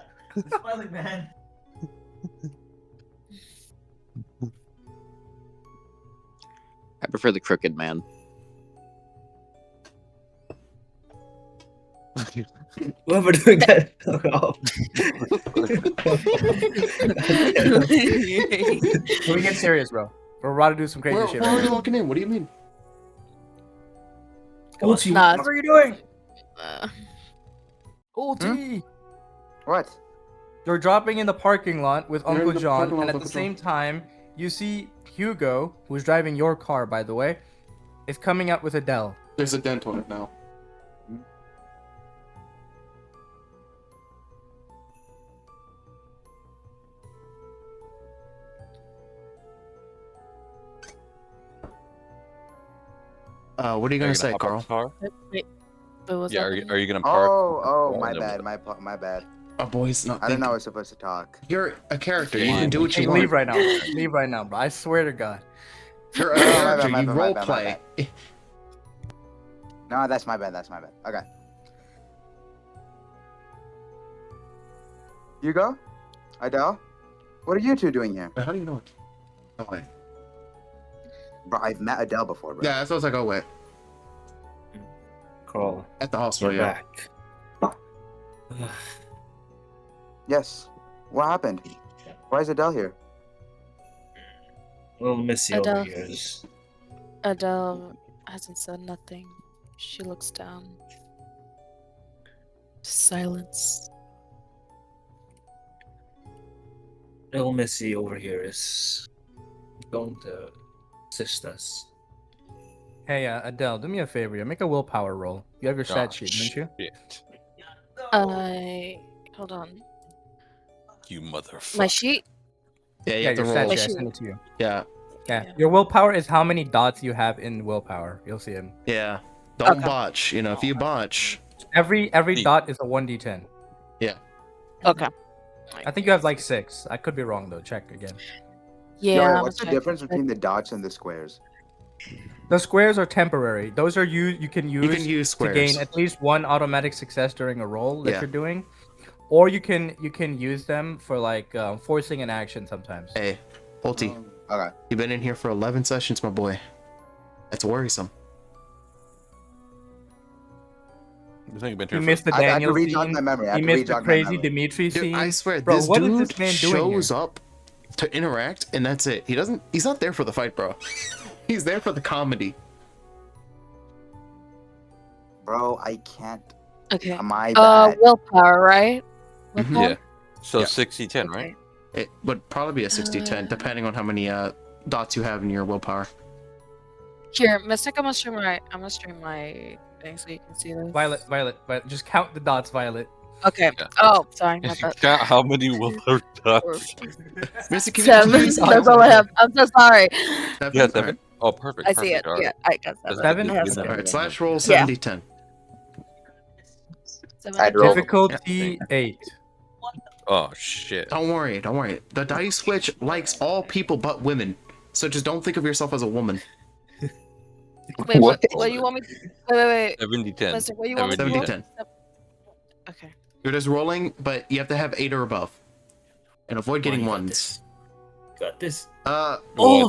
Smiling man. I prefer the crooked man. Whoever doing that. Can we get serious, bro? We're about to do some crazy shit. We're Right already now. walking in. What do you mean? Ulti, Nah, what are you doing? uh, Ulti. What? You're dropping in the parking lot with You're in Uncle the John, parking lot and at with the Uncle same time, you see Hugo, who's driving your car, by the way, is coming out with Adele. There's a dent on it now. What are you gonna say, Carl? wait, what's Yeah, happening? are you gonna park? Oh, my and then- bad. My bad. A boy's not I didn't know I thinking. was supposed to talk. You're a character. You can do what Hey, you want. leave right now. Leave right now, bro. I swear to God. You're a Oh, my bad, character. my You bad, role my play. No, that's my bad. Okay. Hugo? Adele? What are you two doing here? How do you know it? Oh wait. Bro, I've met Adele before, bro. Yeah, that's what I was like. Oh wait. Carl, At the hospital. you're Yeah. back. Yes. What happened? Why is Adele here? Little Missy Adele. over here is. Adele hasn't said nothing. She looks down. Silence. Little Missy over here is going to assist us. Hey, Adele, do me a favor. Make a willpower roll. You have your stat sheet, don't you? Shit. Hold on. You motherfucker. My sheet? Yeah, you Yeah, have to your stat roll. sheet. I Shoot. sent it to you. Yeah. Yeah. Your willpower is how many dots you have in willpower. You'll see him. Yeah. Don't Okay. botch. You know, if you botch. Every Neat. dot is a 1d10. Okay. I think you have like 6. I could be wrong though. Check again. Yeah. Yo, wait, I'm what's the gonna check. difference between the dots and the squares? The squares are temporary. Those are you can use You can use to squares. gain at least one automatic success during a roll that Yeah. you're doing, or you can use them for like forcing an action sometimes. Hey, Holty, Okay. you've been in here for 11 sessions, my boy. That's worrisome. I think you've been You here missed the I had to Daniel re-jog scene. my memory. I had You to missed the re-jog my crazy memory. Dimitri Dude, scene. I swear, Bro, this what is dude this man doing shows here? up to interact, and that's it. He's not there for the fight, bro. He's there for the comedy. Bro, I can't. Okay. My bad. Willpower, right? Mhm. Willpower? Yeah. So Yeah. 60-10, right? Okay. It would probably be a 60-10, depending on how many dots you have in your willpower. Here, Mystic, I'm gonna stream my thing so you can see this. Violet. Just count the dots, Violet. Okay. Yeah. Oh, sorry. My bad. Count how many willpower dots. Mr. Kim, Seven. That's all I have. I'm so sorry. Yeah, 7. Oh, perfect. I see it. perfect, all right. Yeah, I got That's 7. Seven? I have good. seven. All right, slash roll Yeah. 70-10. 7. I'd roll. Difficulty 8. Oh, shit. Don't worry. The dice switch likes all people but women, so just don't think of yourself as a woman. Wait, what What? do you want me to... Wait. 70-10. Mystic, what do you want me to do? 70-10. Okay. You're just rolling, but you have to have 8 or above, and avoid getting you got ones. this. Got this. What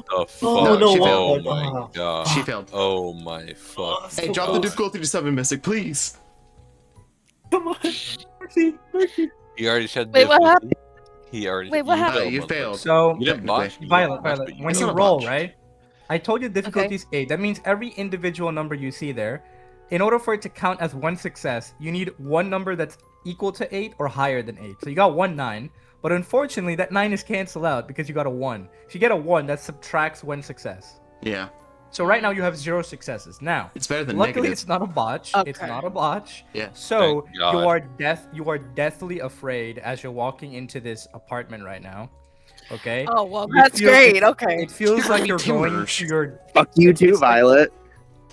the fuck? no, she oh failed. my god. She failed. Oh my fuck. Hey, drop the difficulty to 7, Mystic, please. Come on. Mercy. He already said Wait, what difficulty. He already. Wait, what happened? You failed. So, You didn't botch. You Violet, didn't botch, Violet, but when It's you not a roll, botch. right? I told you difficulty is 8. That means every individual number you see there, in order for it to count as one success, you need one number that's equal to 8 or higher than 8. So you got 1 9, but unfortunately that 9 is canceled out because you got a 1. If you get a 1, that subtracts 1 success. Yeah, So right now you have 0 successes. Now, it's better than luckily negative. it's not a botch. It's Okay. not a botch. Yeah. So Thank God. you are deathly afraid as you're walking into this apartment right now. Okay? Oh, well, It that's feels- great. Okay. It feels You're like gonna you're be going timorous. to your Fuck you too, It's like- Violet.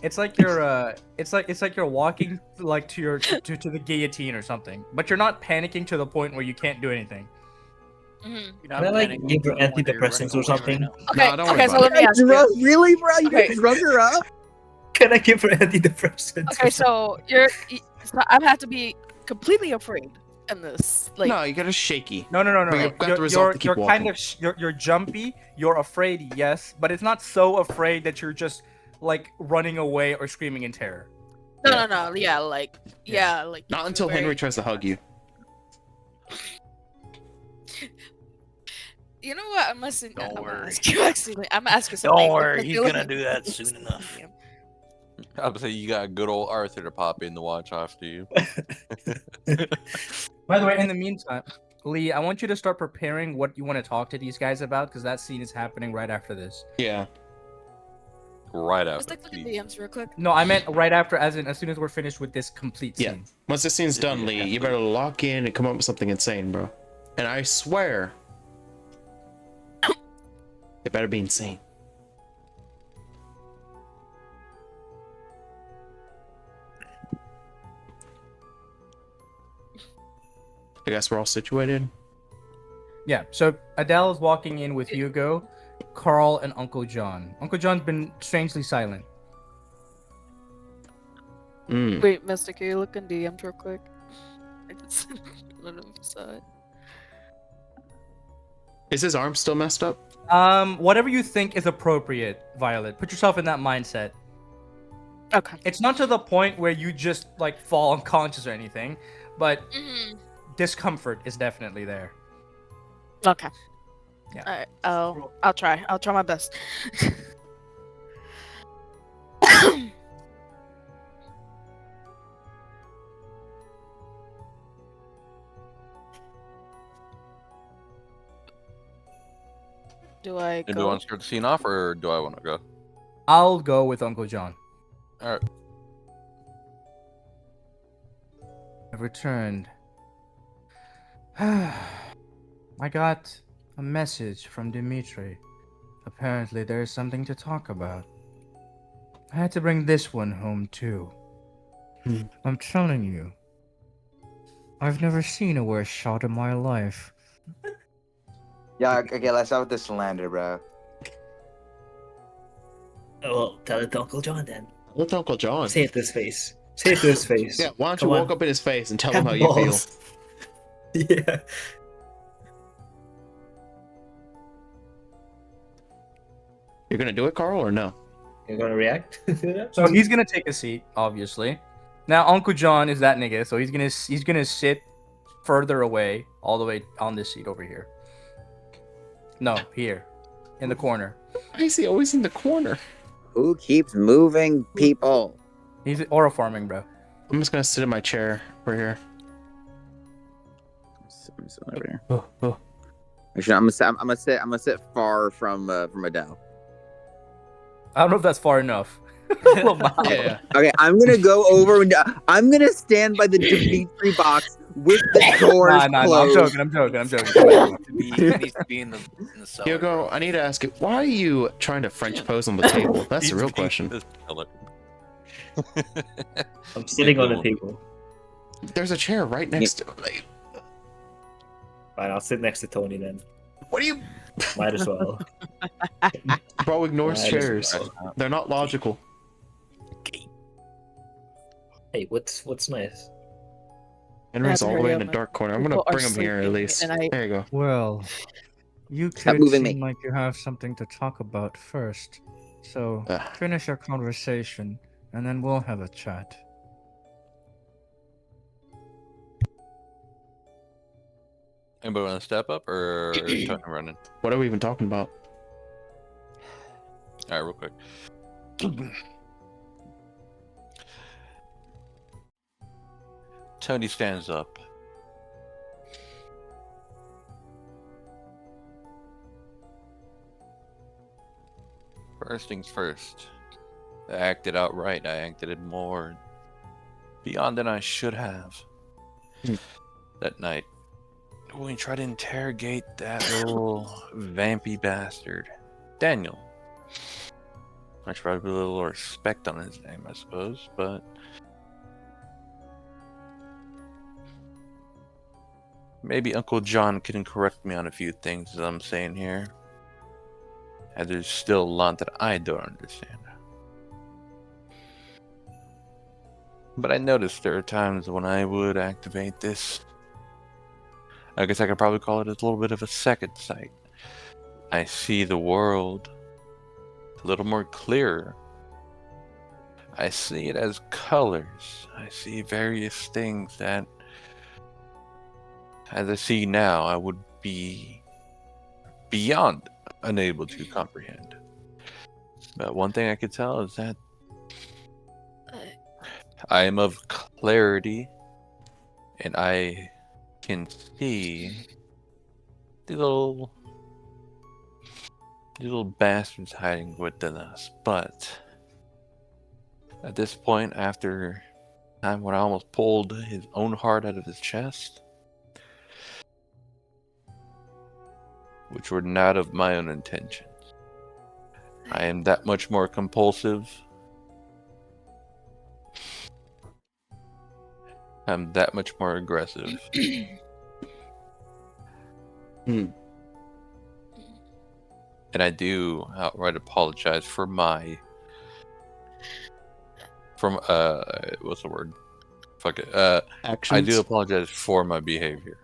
it's like you're it's like you're walking like to your to the guillotine or something. But you're not panicking to the point where you can't do anything. Mhm. Can I like give her antidepressants or something? Okay. don't worry Okay. So about let me ask you. Really, bro? You Okay. can drug her up? Can I give her antidepressants? Okay. So you're So I have to be completely afraid in this. Like, No, you got a shaky. No. But you've got the resolve to keep You're kind walking. of you're jumpy. You're afraid, yes, but it's not so afraid that you're just like running away or screaming in terror. no. Yeah, like, like. Not until very- Henry tries to hug you. You know what? I'm listening. Don't I'm gonna worry. ask you actually. I'm gonna ask you something. Don't worry, I he's feel gonna like- do that soon enough. I would say you got good old Arthur to pop in to watch after you. By the way, in the meantime, Lee, I want you to start preparing what you want to talk to these guys about because that scene is happening right after this. Yeah. Right Just after. like look at DMs real quick. No, I meant right after, as soon as we're finished with this complete Yeah. scene. Once this scene's done, Lee, you better lock in and come up with something insane, bro. And I swear, it better be insane. I guess we're all situated. Yeah, so Adele is walking in with Hugo, Carl, and Uncle John. Uncle John's been strangely silent. Wait, Mister, can you look in DMs real quick? I just I don't know if you saw it. Is his arm still messed up? Whatever you think is appropriate, Violet. Put yourself in that mindset. Okay. It's not to the point where you just like fall unconscious or anything, but discomfort is definitely there. Okay. Yeah. All right. I'll try. I'll try my best. Do I And do I go? want to start the scene off, or do I want to go? I'll go with Uncle John. All right. I've returned. I got a message from Dimitri. Apparently, there is something to talk about. I had to bring this one home too. I'm telling you, I've never seen a worse shot in my life. Yeah, okay, let's start with the slander, bro. Well, tell it to Uncle John then. Look at Uncle John. Say it to his face. Say it to his face. Yeah, why don't Come you on. walk up in his face and tell Have him how you feel? balls. Yeah. You're gonna do it, Carl, or no? You're gonna react to that? So he's gonna take a seat, obviously. Now Uncle John is that nigga, so he's gonna sit further away, all the way on this seat over here. No, here, in the corner. Why is he always in the corner? Who keeps moving people? He's aura farming, bro. I'm just gonna sit in my chair over here. I'm sitting over here. Oh, oh. Actually, I'm gonna sit far from Adele. I don't know if that's far enough. Yeah. Okay, I'm gonna go over and I'm gonna stand by the Dimitri box with the doors Nah, closed. I'm joking. He needs to be in the cellar. Hugo, I need to ask you, why are you trying to French pose on the table? That's the real question. I'm sitting on the table. There's a chair right next to. Fine, I'll sit next to Tony then. What do you? Might as well. Bro ignores Might as chairs. well. They're not logical. Hey, what's nice? Henry's all the way in the Hurry up. dark corner. I'm gonna People are bring him here at sleeping least. and There you go. Well, you Stop kids moving seem me. like you have something to talk about first. So finish your conversation, and then we'll have a chat. Anybody want to step up, or Tony running? What are we even talking about? All right, real quick. Tony stands up. First things first. I acted outright. I acted more beyond than I should have. That night, when we tried to interrogate that little vampy bastard, Daniel. I should probably put a little respect on his name, I suppose, but maybe Uncle John can correct me on a few things that I'm saying here. And there's still a lot that I don't understand. But I noticed there are times when I would activate this. I guess I could probably call it a little bit of a second sight. I see the world a little more clearer. I see it as colors. I see various things that, as I see now, I would be beyond unable to comprehend. But one thing I could tell is that I am of clarity, and I can see the little bastards hiding within us. But at this point, after time when I almost pulled his own heart out of his chest, which were not of my own intentions, I am that much more compulsive. I'm that much more aggressive. And I do outright apologize for my what's the word? Fuck it. Actions. I do apologize for my behavior.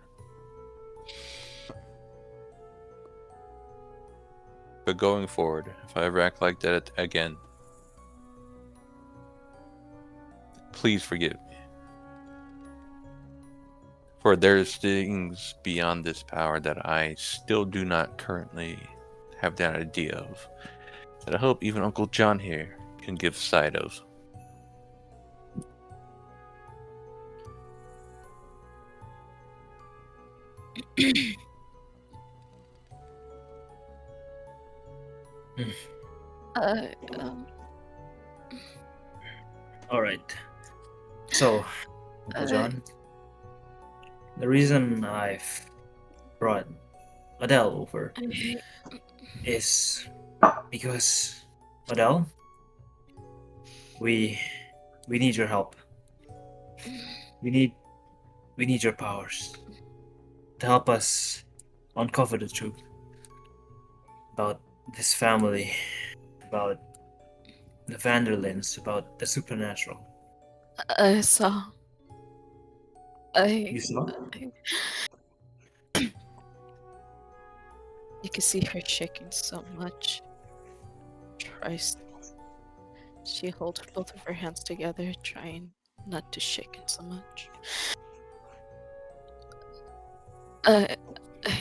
But going forward, if I ever act like that again, please forgive me. For there's things beyond this power that I still do not currently have that idea of, that I hope even Uncle John here can give sight of. All right. So, Uncle John, the reason I've brought Adele over is because Adele, we need your help. We need your powers to help us uncover the truth about this family, about the Vanderlins, about the supernatural. I saw. You saw? You can see her shaking so much. Tries. She holds both of her hands together, trying not to shake it so much. I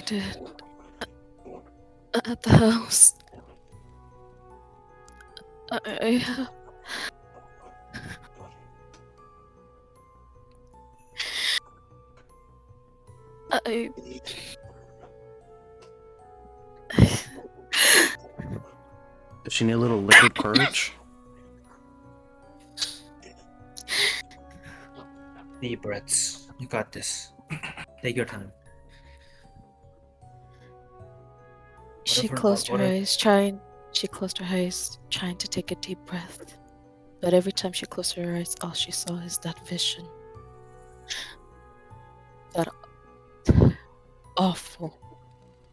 did. At the house. I Does she need a little liquid courage? Deep breaths. You got this. Take your time. She closed her eyes, trying to take a deep breath. But every time she closed her eyes, all she saw is that vision. That awful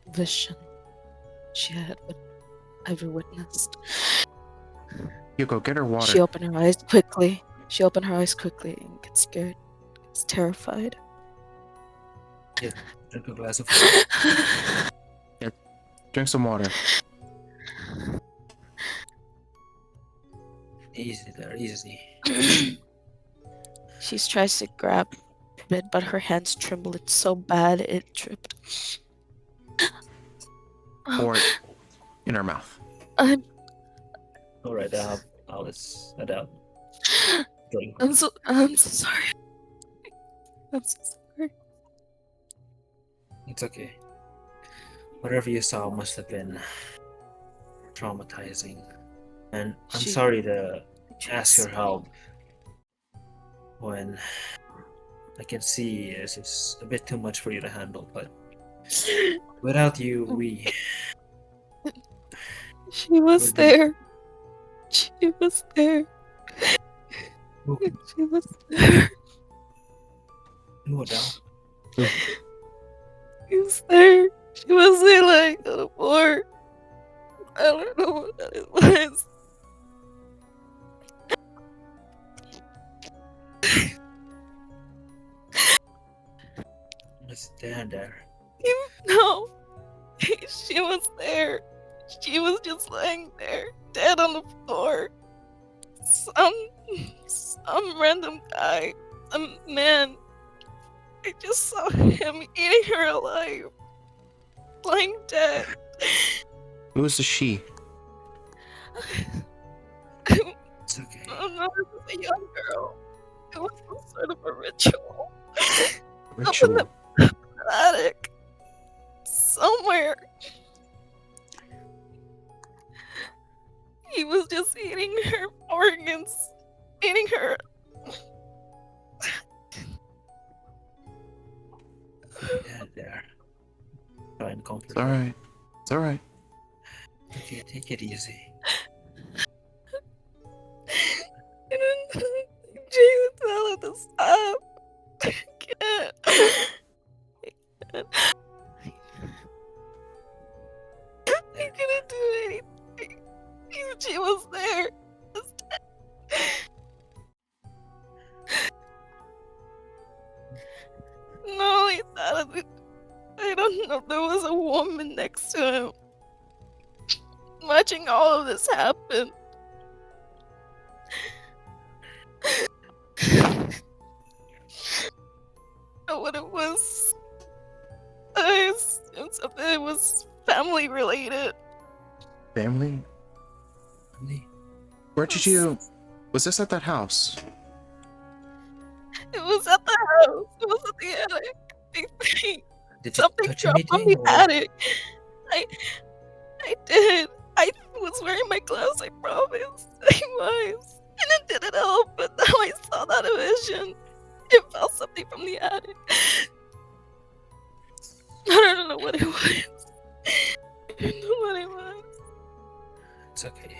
vision she had ever witnessed. Yuko, get her water. She opened her eyes quickly. And gets scared. Gets terrified. Yeah, drink a glass of water. Yeah, drink some water. Easy there, easy. She tries to grab it, but her hands trembled so bad it tripped. Pour it in her mouth. Alright, Alice, Adele. Drink. I'm so sorry. I'm so sorry. It's okay. Whatever you saw must have been traumatizing. And I'm sorry to ask your help when I can see this is a bit too much for you to handle, but without you, She was there. She was there. She was there. No, Adele. She was there. She wasn't like the floor. I don't know what that was. Is Dad there? No, she was there. She was just lying there, dead on the floor. Some random guy, some man. I just saw him eating her alive, lying dead. Who is the she? It's okay. Oh no, it was a young girl. It was some sort of a ritual. Up in the attic. Somewhere. He was just eating her organs. Eating her. Dad there. Try and comfort It's alright. It's alright. Okay, take it easy. Jesus, tell her to stop. I can't. I couldn't do anything. She was there. No, he thought it. I don't know. There was a woman next to him. Watching all of this happen. Know what it was. I assumed something it was family related. Family? Where did you... Was this at that house? It was at the house. It was at the attic. Did you Something touch dropped on anything? the attic. I did. I was wearing my gloves, I promise. I was. And it didn't help, but now I saw that vision. It felt something from the attic. I don't know what it was. I don't know what it was. It's okay.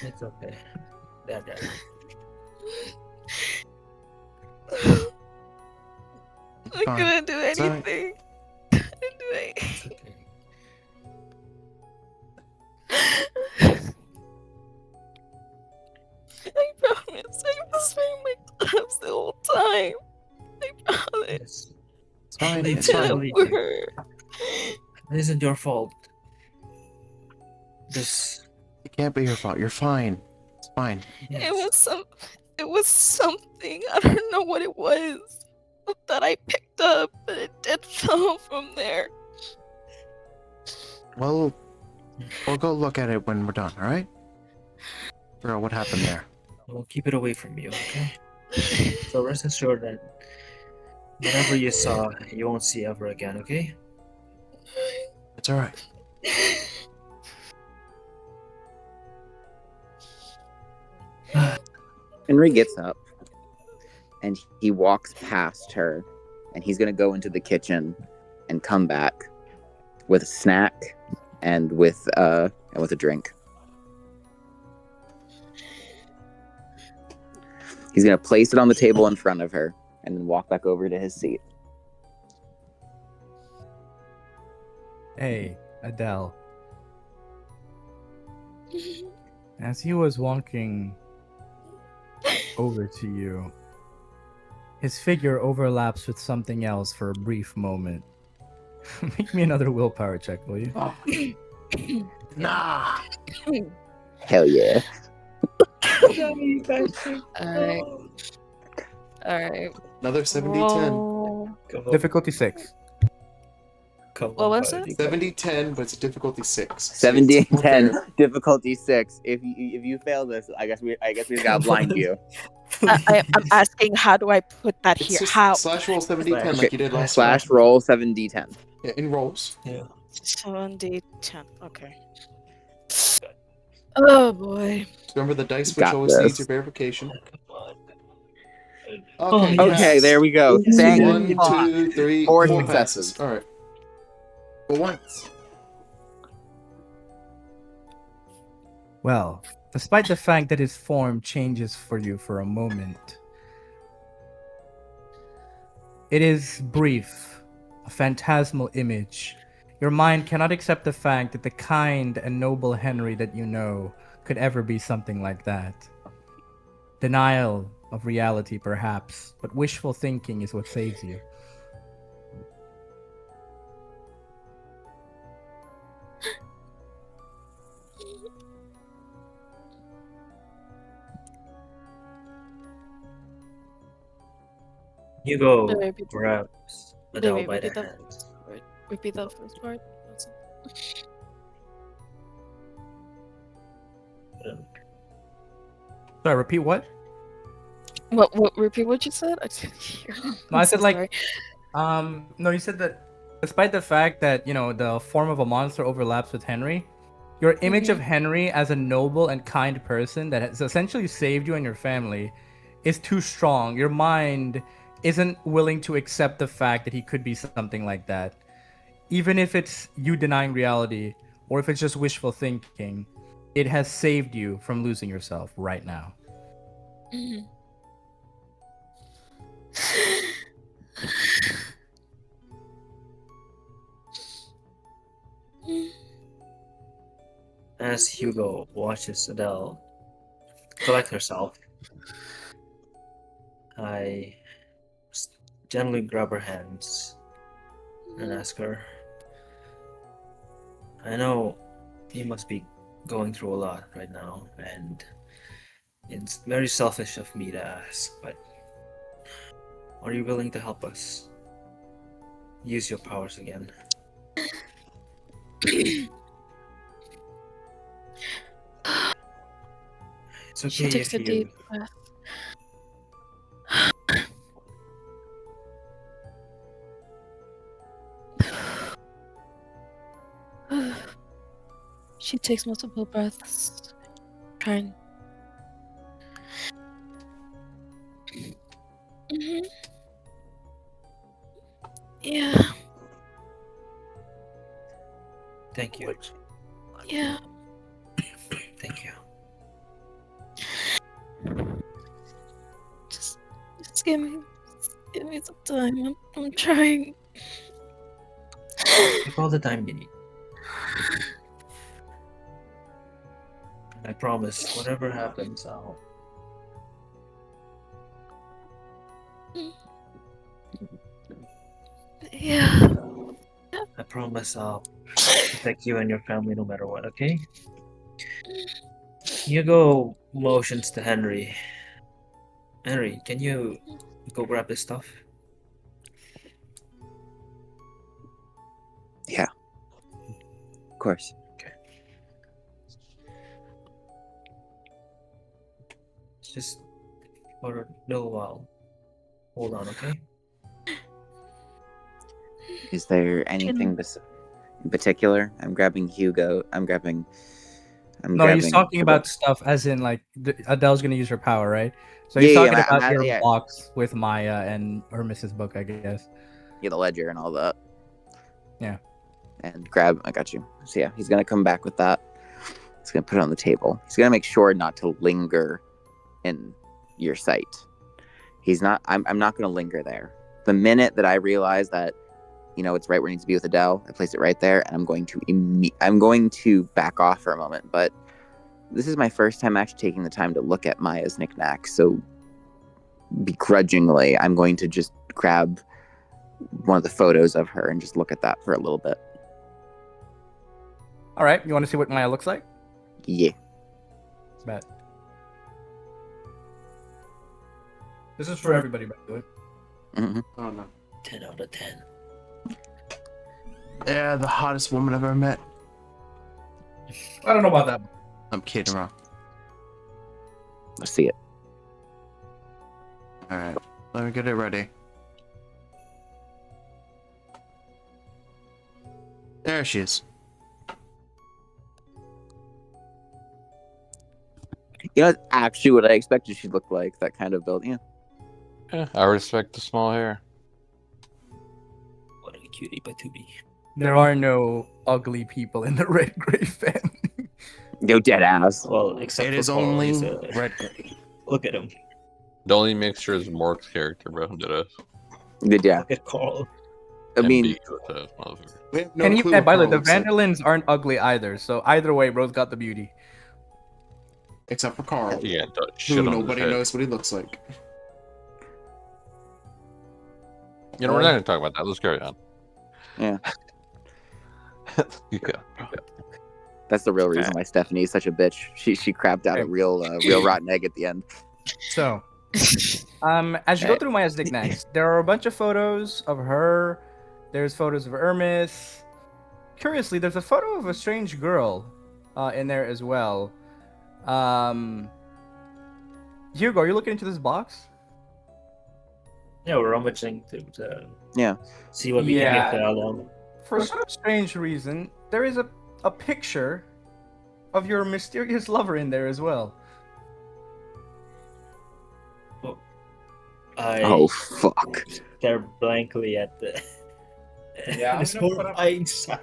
It's okay. Dad. I couldn't do anything. I couldn't do anything. I promise. I was wearing my gloves the whole time. I promise. It's fine. They It's didn't fine. work. It isn't your fault. This... It can't be your fault. You're fine. It's fine. Yes. It was something. I don't know what it was that I picked up, but it did fall from there. Well, we'll go look at it when we're done, alright? Figure out what happened there. We'll keep it away from you, okay? So rest assured that whatever you saw, you won't see ever again, okay? It's alright. Henry gets up and he walks past her and he's gonna go into the kitchen and come back with a snack and with a drink. He's gonna place it on the table in front of her and then walk back over to his seat. Hey, Adele. As he was walking over to you, his figure overlaps with something else for a brief moment. Make me another willpower check, will you? Nah! Hell yeah. Alright. Another 70-10. Whoa. Difficulty 6. What was it? 70-10, but it's a difficulty 6. 70-10, difficulty 6. If you fail this, I guess we just gotta blind you. I'm asking, how do I put that It's here? just How? slash roll 70-10 like you did last Slash time. roll 7d10. Yeah, in rolls. Yeah. 7d10. Okay. Oh boy. Remember, the dice Got switch always this. needs your verification. Okay, there we go. Thank 1, God. 2, 3, 4 4 successes. passes. Alright. But once. Well, despite the fact that his form changes for you for a moment, it is brief, a phantasmal image. Your mind cannot accept the fact that the kind and noble Henry that you know could ever be something like that. Denial of reality, perhaps, but wishful thinking is what saves you. Hugo Did I repeat, grabs did I Adele by the repeat that hands. part? Repeat that first part? Sorry, repeat what? What? Repeat what you said? I didn't hear. No, I'm I so said like, sorry. no, you said that despite the fact that, the form of a monster overlaps with Henry, your image of Henry as a noble and kind person that has essentially saved you and your family is too strong. Your mind isn't willing to accept the fact that he could be something like that. Even if it's you denying reality or if it's just wishful thinking, it has saved you from losing yourself right now. As Hugo watches Adele collect herself, I gently grab her hands and ask her, I know you must be going through a lot right now, and it's very selfish of me to ask, but are you willing to help us use your powers again? It's okay She takes if a deep you... breath. She takes multiple breaths, trying. Yeah. Thank you. Yeah. Thank you. Just give me some time. I'm trying. Take all the time you need. I promise, whatever happens, I'll... Yeah. I promise I'll protect you and your family no matter what, okay? Hugo motions to Henry. Henry, can you go grab this stuff? Yeah. Of course. Okay. Just for a little while. Hold on, okay? Is there anything in particular? I'm grabbing Hugo. No, he's grabbing talking Hugo. about stuff as in like Adele's gonna use her power, right? So he's Yeah, talking about your yeah. box with Maya and Hermes's book, I guess. Yeah, the ledger and all that. Yeah. And grab. I got you. So yeah, he's gonna come back with that. He's gonna put it on the table. He's gonna make sure not to linger in your sight. He's not. I'm not gonna linger there. The minute that I realize that, it's right where it needs to be with Adele, I place it right there, and I'm going to back off for a moment. But this is my first time actually taking the time to look at Maya's knickknacks, so begrudgingly, I'm going to just grab one of the photos of her and just look at that for a little bit. All right, you want to see what Maya looks like? Yeah. Bet. This is for everybody, by the way. Mm-hmm. Oh no. 10 out of 10. Yeah, the hottest woman I've ever met. I don't know about that. I'm kidding around. Let's see it. Alright, let me get it ready. There she is. That's actually what I expected she'd look like, that kind of build. Yeah, I respect the small hair. What a cutie patootie. There are no ugly people in the Red Gray family. No dead ass. Well, except It for is Carl, only he's a red gray. Look at him. The only mixture is Mork's character, bro. Deadass. Yeah. Look at Carl. I mean, Ambiguous-ass motherfucker. We have no And clue by the way, what the Carl looks like, Vanderlins aren't ugly either. So either way, bro's got the beauty. except for Carl, Yeah, shit who on his nobody head. knows what he looks like. You know, we're not going to talk about that. Let's carry on. Yeah. Yeah. That's the real reason why Stephanie's such a bitch. She crapped out a real rotten egg at the end. So As you go Alright. through Maya's knickknacks, there are a bunch of photos of her. There's photos of Hermes. Curiously, there's a photo of a strange girl in there as well. Hugo, are you looking into this box? Yeah, we're rummaging to Yeah. see what we can Yeah. get out of. For some strange reason, there is a picture of your mysterious lover in there as well. I Oh fuck. stare blankly at the Yeah, I'm this gonna put up- horrifying sight.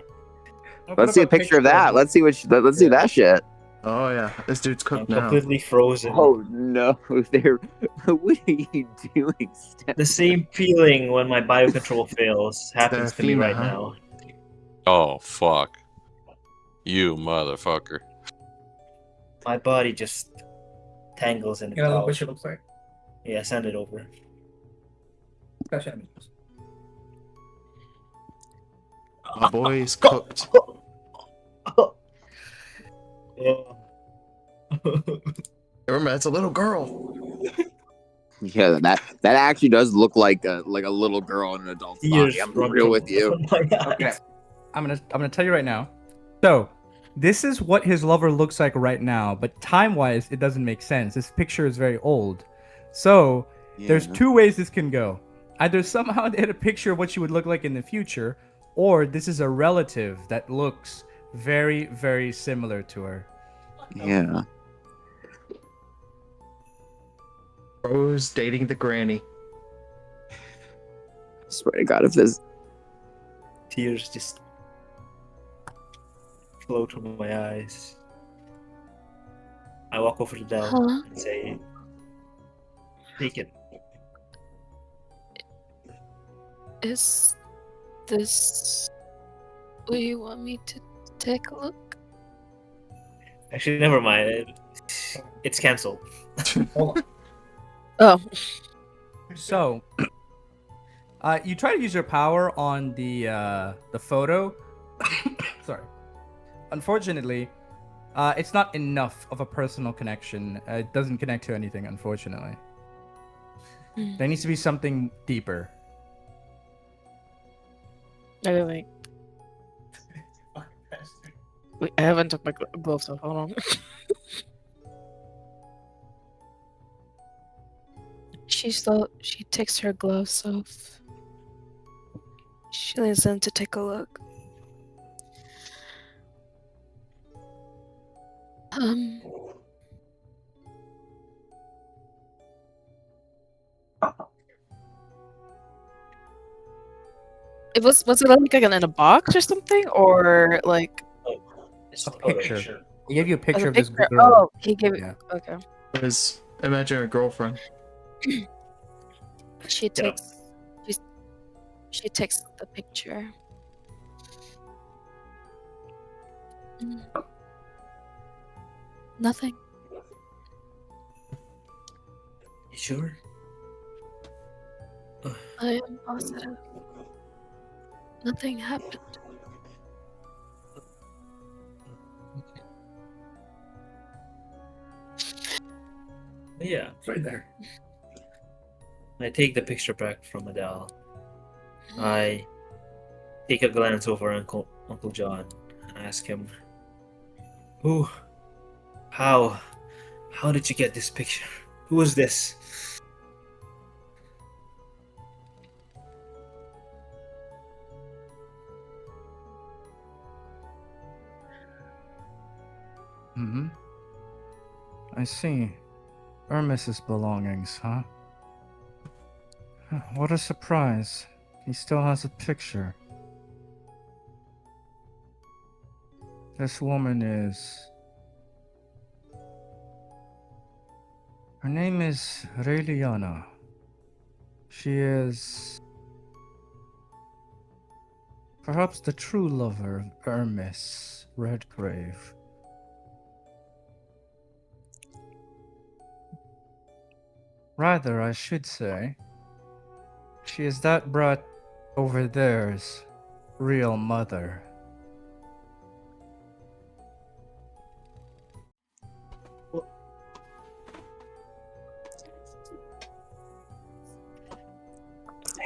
Let's see a picture of that. Let's see let's see that shit. Oh yeah, this dude's I'm cooked now. completely frozen. Oh no, there. What are you doing, Steph? The same feeling when my biocontrol fails happens to me Serafina, right huh? now. Oh fuck. You motherfucker. My body just tangles in You know itself. what she looks like? Yeah, send it over. My boy's cooked. Remember, it's a little girl. Yeah, that actually does look like a little girl in an adult's body. I'm real with you. Okay. I'm gonna tell you right now. So, this is what his lover looks like right now, but time-wise, it doesn't make sense. This picture is very old. So, there's Yeah. two ways this can go. Either somehow they had a picture of what she would look like in the future, or this is a relative that looks very, very similar to her. Yeah. Rose dating the granny. Swear to God, if this. Tears just flow from my eyes. I walk over to Del Huh? and say, "Take it." Is this what you want me to take a look? Actually, never mind. It's cancelled. Oh. So, you try to use your power on the photo. Sorry. Unfortunately, it's not enough of a personal connection. It doesn't connect to anything, unfortunately. There needs to be something deeper. Wait. Wait, I haven't took my gloves off. Hold on. She takes her gloves off. She leans in to take a look. Was it like in a box or something, or like It's A picture. He gave you a as picture a of this picture? girl. Oh, he gave it. Yeah. Okay. His imaginary girlfriend. She takes she takes the picture. Nothing. You sure? I am positive. Nothing happened. Yeah. It's right there. I take the picture back from Adele. I take a glance over Uncle John and ask him, "Who? How did you get this picture? Who is this?" Mm-hmm. I see. Hermes's belongings, huh? What a surprise. He still has a picture. This woman is... Her name is Raeliana. She is... perhaps the true lover of Hermes Redgrave. Rather, I should say, she is that brat over there's real mother.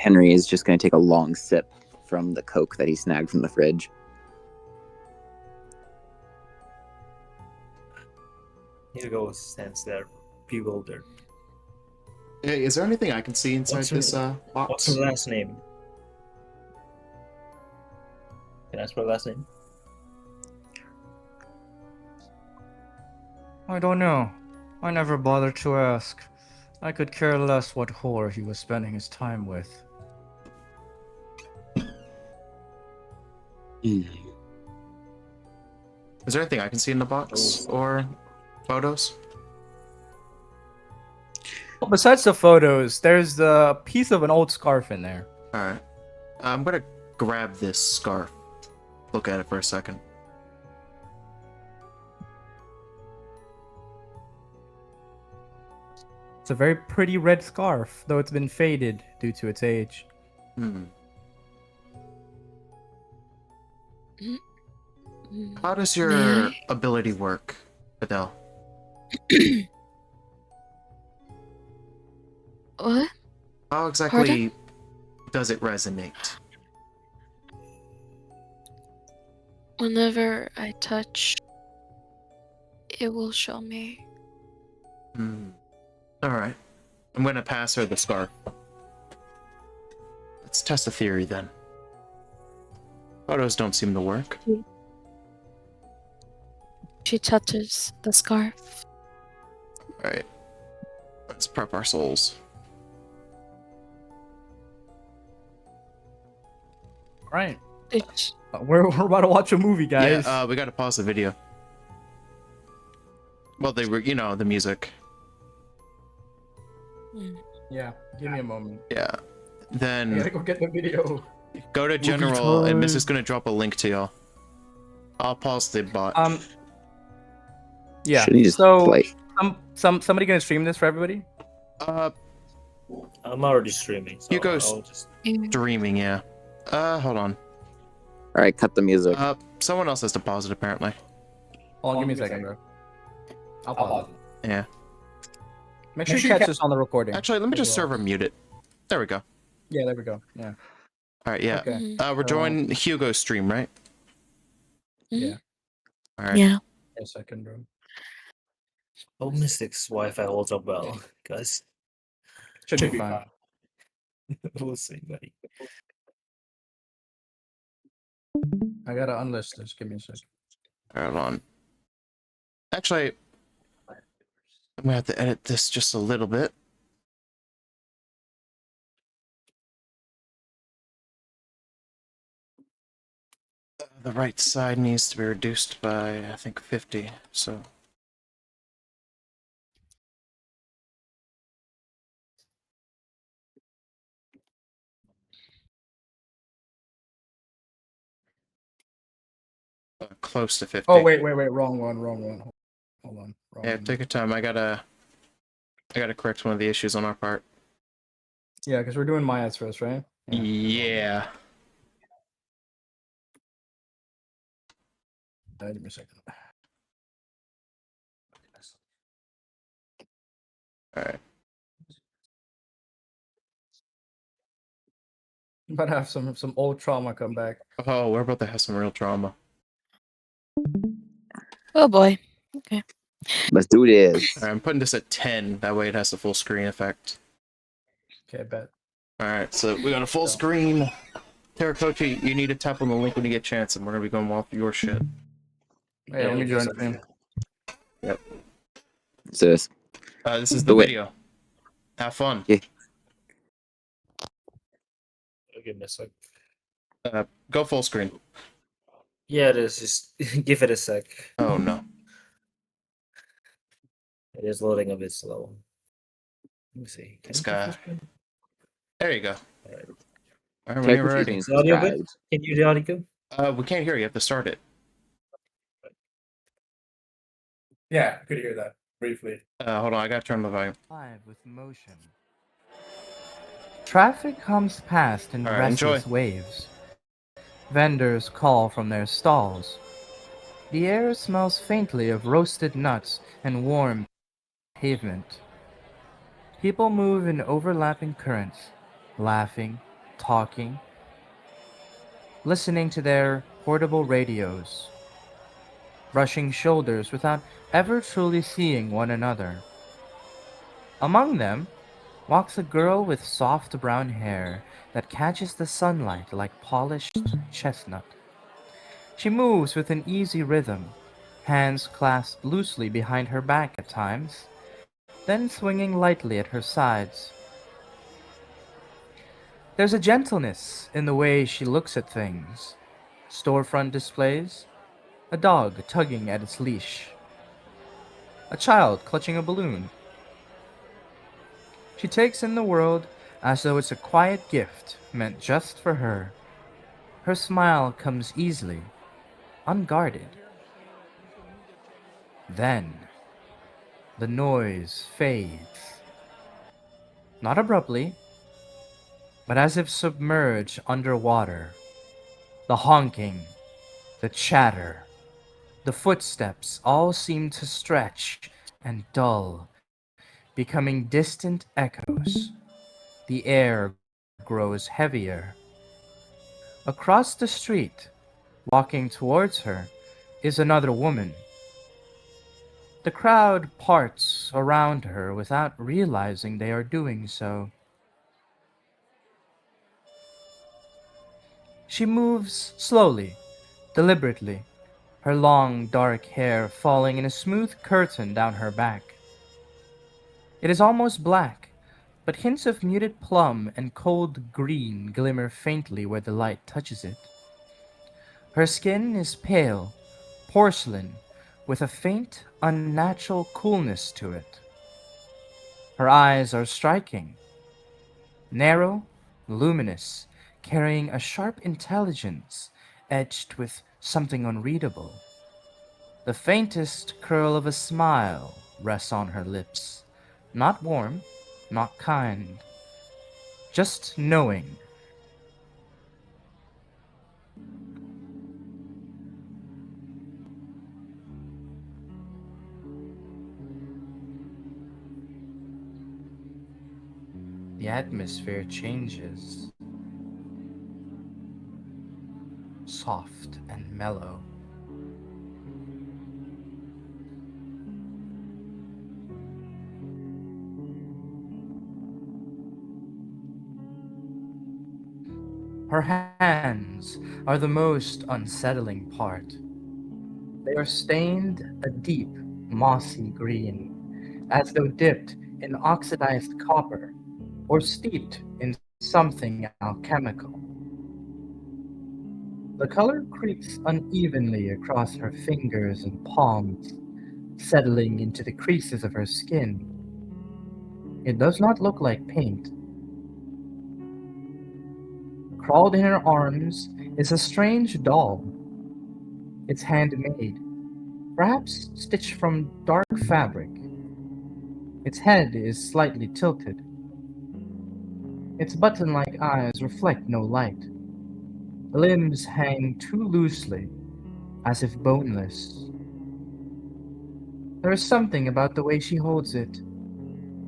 Henry is just going to take a long sip from the Coke that he snagged from the fridge. Hugo stands there, bewildered. Hey, is there anything I can see inside this box? What's her last name? Can I ask her last name? I don't know. I never bothered to ask. I could care less what whore he was spending his time with. Is there anything I can see in the box or photos? Well, besides the photos, there's the piece of an old scarf in there. Alright. I'm gonna grab this scarf. Look at it for a second. It's a very pretty red scarf, though it's been faded due to its age. How does your ability work, Adele? What? How exactly does it resonate? Whenever I touch, it will show me. Alright. I'm gonna pass her the scarf. Let's test the theory then. Photos don't seem to work. She touches the scarf. Alright. Let's prep our souls. Right. It's... We're about to watch a movie, guys. Yeah, we gotta pause the video. Well, they were, the music. Yeah, give me a moment. Yeah. Then I gotta go get the video. go to general, and Miss is gonna drop a link to y'all. I'll pause the bot. Yeah. Should he just so play? somebody gonna stream this for everybody? I'm already streaming. So Hugo's I'll just... streaming, yeah. Hold on. All right, cut the music. Someone else has to pause it apparently. Hold on, give me a second, bro. I'll pause it. Yeah. Make sure you catch this on the recording. Actually, let me just server mute it. There we go. Yeah, there we go. Yeah. All right, yeah. Okay. We're joining Hugo's stream, right? Yeah. All right. Yeah. A second, bro. Hope Mystic's Wi-Fi holds up well, guys. Should be fine. We'll see, buddy. I gotta unlist this. Give me a second. Hold on. Actually, I'm gonna have to edit this just a little bit. The right side needs to be reduced by, I think, 50, so... close to 50. Oh, wait. Wrong one. Hold on. Yeah, take your time. I gotta correct one of the issues on our part. Yeah, because we're doing my ads first, right? Yeah. Give me a second. Alright. I'm about to have some old trauma come back. Oh, we're about to have some real trauma. Oh boy. Okay. Let's do this. Alright, I'm putting this at 10. That way it has the full screen effect. Okay, I bet. Alright, so we got a full screen. Terracochi, you need to tap on the link when you get a chance, and we're gonna be going off your shit. Hey, let me join the thing. Yep. What's this? This is the video. Have fun. Yeah. Give me a sec. Go full screen. Yeah, it is. Just give it a sec. Oh no. It is loading a bit slow. Let me see. This guy. There you go. Alright. Alright, when you're ready. Is the audio good? Can you hear the audio? We can't hear you. You have to start it. Yeah, I could hear that briefly. Hold on, I gotta turn the volume. Live with motion. Traffic comes past in restless waves. Vendors call from their stalls. The air smells faintly of roasted nuts and warm pavement. People move in overlapping currents, laughing, talking, listening to their portable radios, brushing shoulders without ever truly seeing one another. Among them walks a girl with soft brown hair that catches the sunlight like polished chestnut. She moves with an easy rhythm, hands clasped loosely behind her back at times, then swinging lightly at her sides. There's a gentleness in the way she looks at things. Storefront displays, a dog tugging at its leash, a child clutching a balloon. She takes in the world as though it's a quiet gift meant just for her. Her smile comes easily, unguarded. Then the noise fades. Not abruptly, but as if submerged underwater. The honking, the chatter, the footsteps all seem to stretch and dull, becoming distant echoes. The air grows heavier. Across the street, walking towards her, is another woman. The crowd parts around her without realizing they are doing so. She moves slowly, deliberately, her long dark hair falling in a smooth curtain down her back. It is almost black, but hints of muted plum and cold green glimmer faintly where the light touches it. Her skin is pale, porcelain, with a faint, unnatural coolness to it. Her eyes are striking, narrow, luminous, carrying a sharp intelligence edged with something unreadable. The faintest curl of a smile rests on her lips, not warm, not kind, just knowing. The atmosphere changes, soft and mellow. Her hands are the most unsettling part. They are stained a deep, mossy green, as though dipped in oxidized copper or steeped in something alchemical. The color creeps unevenly across her fingers and palms, settling into the creases of her skin. It does not look like paint. Crawled in her arms is a strange doll. It's handmade, perhaps stitched from dark fabric. Its head is slightly tilted. Its button-like eyes reflect no light. The limbs hang too loosely, as if boneless. There is something about the way she holds it,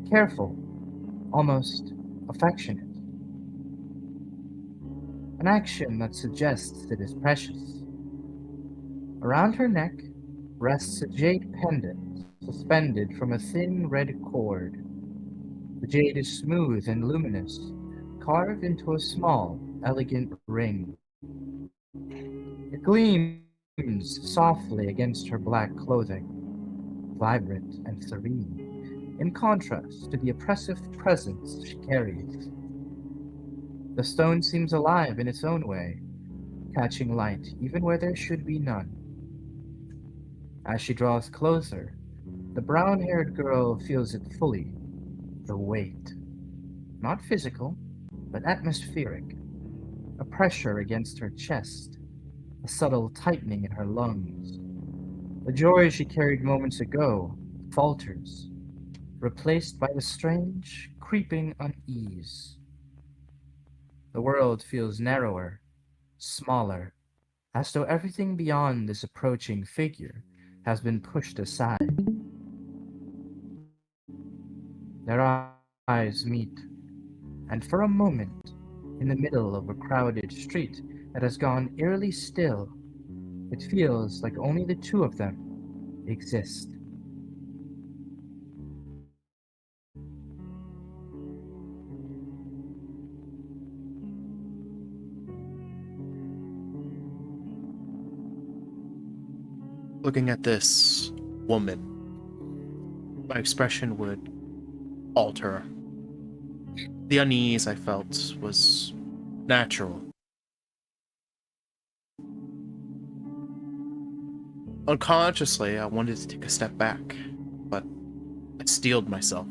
careful, almost affectionate. An action that suggests it is precious. Around her neck rests a jade pendant suspended from a thin red cord. The jade is smooth and luminous, carved into a small, elegant ring. It gleams softly against her black clothing, vibrant and serene, in contrast to the oppressive presence she carries. The stone seems alive in its own way, catching light even where there should be none. As she draws closer, the brown-haired girl feels it fully, the weight. Not physical, but atmospheric. A pressure against her chest, a subtle tightening in her lungs. The joy she carried moments ago falters, replaced by a strange, creeping unease. The world feels narrower, smaller, as though everything beyond this approaching figure has been pushed aside. Their eyes meet, and for a moment, in the middle of a crowded street that has gone eerily still. It feels like only the two of them exist. Looking at this woman, my expression would alter. The unease I felt was natural. Unconsciously, I wanted to take a step back, but I steeled myself.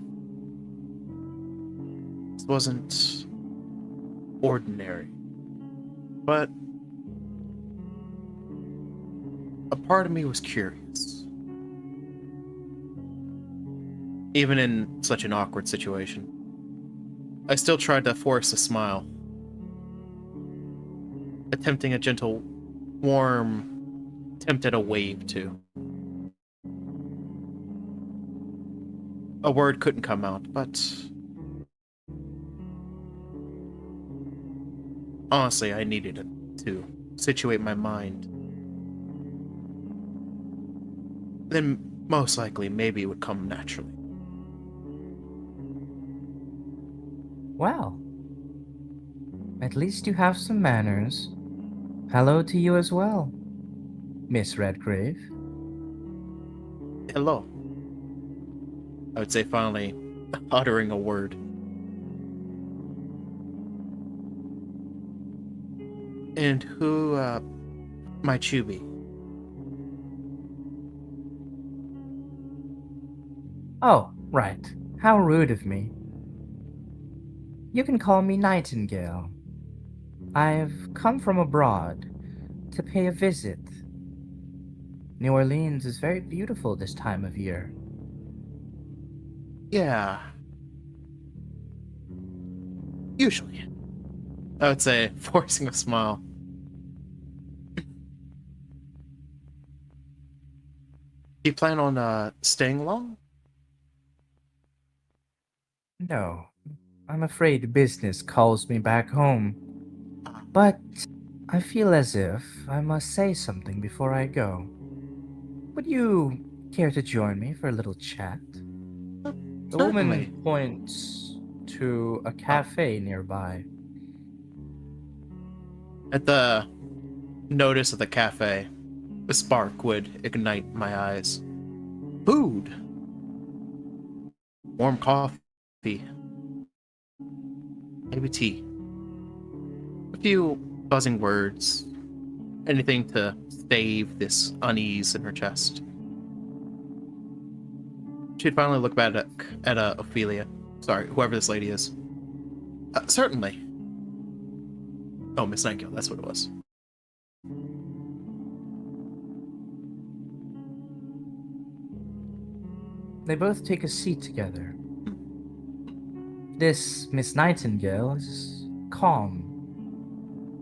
This wasn't ordinary, but a part of me was curious. Even in such an awkward situation, I still tried to force a smile, attempting a gentle, warm attempt at a wave, too. A word couldn't come out, but honestly, I needed it to situate my mind. Then, most likely, maybe it would come naturally. Well, at least you have some manners. Hello to you as well, Miss Redgrave. Hello. I would say finally uttering a word. And who, might you be? Oh, right. How rude of me. You can call me Nightingale. I've come from abroad to pay a visit. New Orleans is very beautiful this time of year. Yeah. Usually. I would say, forcing a smile. Do you plan on, staying long? No, I'm afraid business calls me back home. But I feel as if I must say something before I go. Would you care to join me for a little chat? The Certainly. woman points to a cafe nearby. At the notice of the cafe, a spark would ignite my eyes. Food! Warm coffee. Maybe tea. A few buzzing words. Anything to stave this unease in her chest. She'd finally look back at Ophelia. Sorry, whoever this lady is. Certainly. Oh, Miss Nightingale, that's what it was. They both take a seat together. This Miss Nightingale is calm.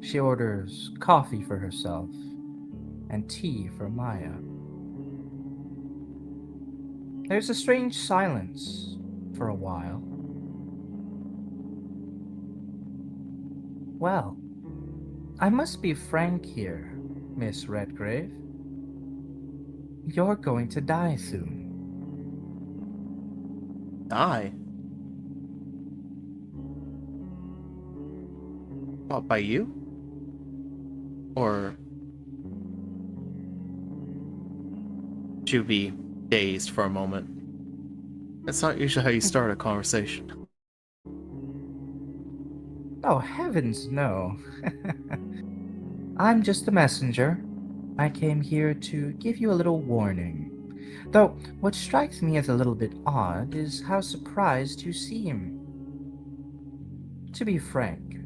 She orders coffee for herself and tea for Maya. There's a strange silence for a while. Well, I must be frank here, Miss Redgrave. You're going to die soon. Die? What, by you? Or she'd be dazed for a moment. That's not usually how you start a conversation. Oh, heavens no. I'm just a messenger. I came here to give you a little warning. Though, what strikes me as a little bit odd is how surprised you seem. To be frank,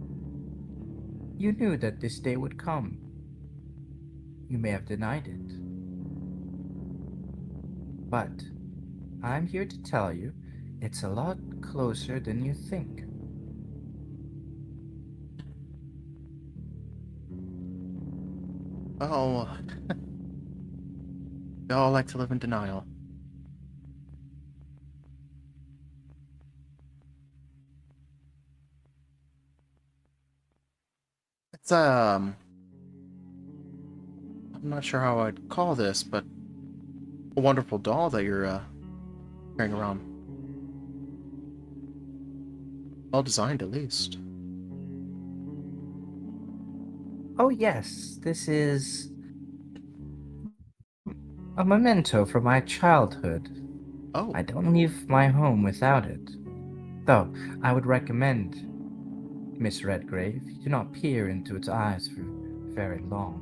you knew that this day would come. You may have denied it. But I'm here to tell you it's a lot closer than you think. Oh, they all like to live in denial. It's I'm not sure how I'd call this, but a wonderful doll that you're carrying around. Well designed, at least. Oh, yes, this is a memento from my childhood. Oh. I don't leave my home without it. Though, I would recommend, Miss Redgrave, you do not peer into its eyes for very long.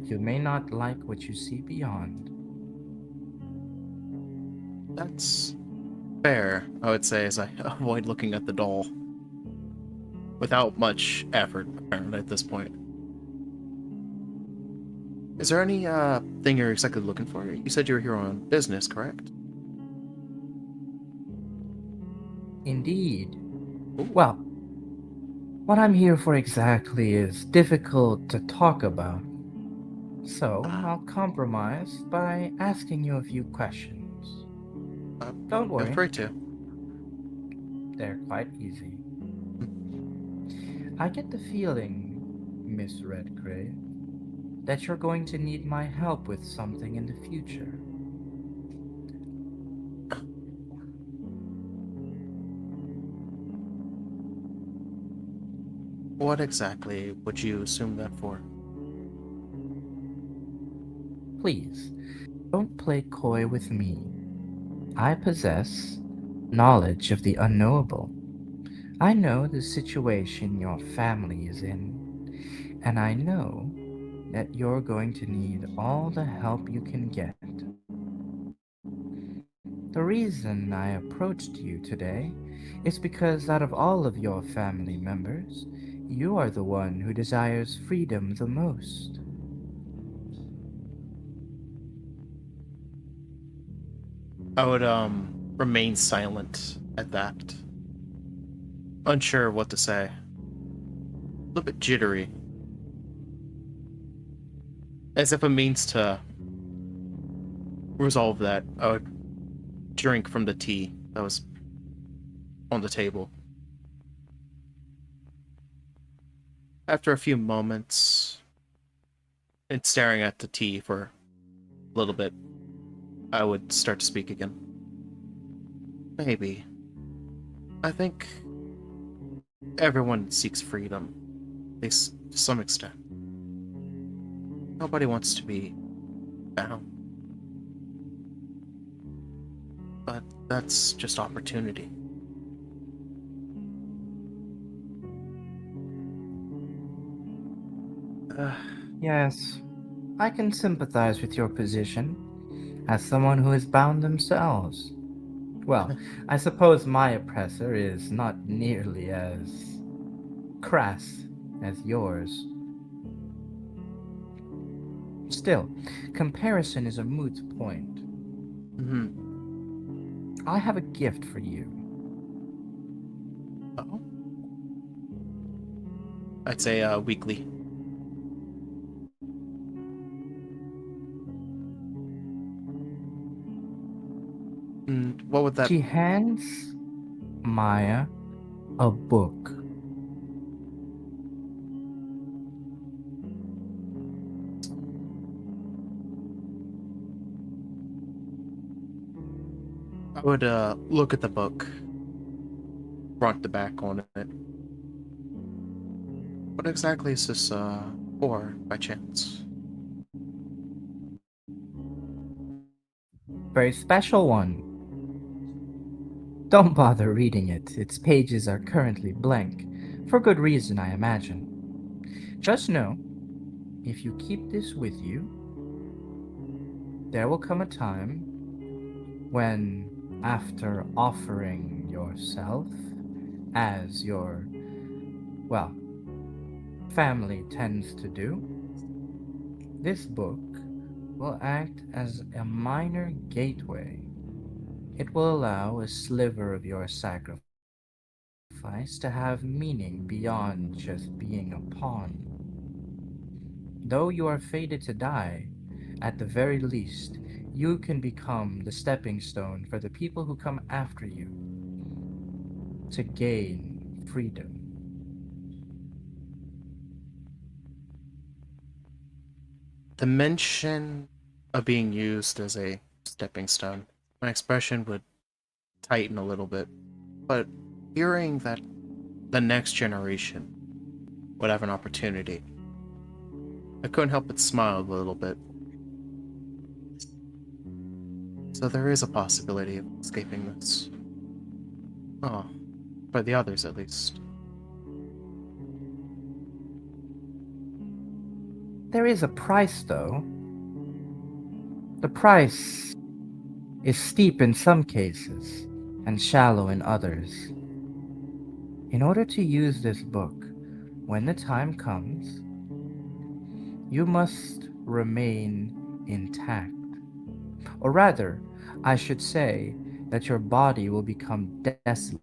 You may not like what you see beyond. That's fair, I would say, as I avoid looking at the doll. Without much effort, apparently, at this point. Is there any thing you're exactly looking for? You said you were here on business, correct? Indeed. Well, what I'm here for exactly is difficult to talk about. So, I'll compromise by asking you a few questions. Don't worry. Feel free to. They're quite easy. I get the feeling, Miss Redgrave, that you're going to need my help with something in the future. What exactly would you assume that for? Please, don't play coy with me. I possess knowledge of the unknowable. I know the situation your family is in, and I know that you're going to need all the help you can get. The reason I approached you today is because out of all of your family members, you are the one who desires freedom the most. I would remain silent at that. Unsure what to say. A little bit jittery. As if a means to resolve that, I would drink from the tea that was on the table. After a few moments, and staring at the tea for a little bit, I would start to speak again. Maybe. I think everyone seeks freedom, at least to some extent. Nobody wants to be bound. But that's just opportunity. Yes, I can sympathize with your position as someone who is bound themselves. Well, I suppose my oppressor is not nearly as crass as yours. Still, comparison is a moot point. I have a gift for you. Oh? I'd say weekly. And what would that... She hands Maya a book. I would look at the book. Front to back on it. What exactly is this for, by chance? Very special one. Don't bother reading it. Its pages are currently blank. For good reason, I imagine. Just know, if you keep this with you, there will come a time when, after offering yourself as your, well, family tends to do, this book will act as a minor gateway. It will allow a sliver of your sacrifice to have meaning beyond just being a pawn. Though you are fated to die, at the very least, you can become the stepping stone for the people who come after you to gain freedom. the mention of being used as a stepping stone, my expression would tighten a little bit. But hearing that the next generation would have an opportunity, I couldn't help but smile a little bit. So there is a possibility of escaping this. Oh, for the others at least. There is a price, though. The price is steep in some cases and shallow in others. In order to use this book, when the time comes, you must remain intact. Or rather, I should say that your body will become desolate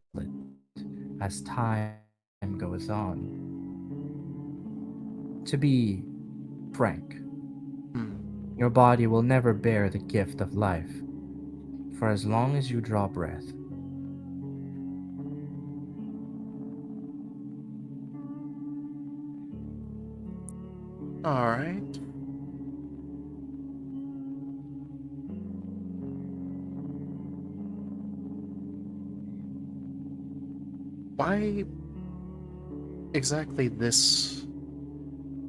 as time goes on. To be frank, your body will never bear the gift of life for as long as you draw breath. Alright. Why exactly this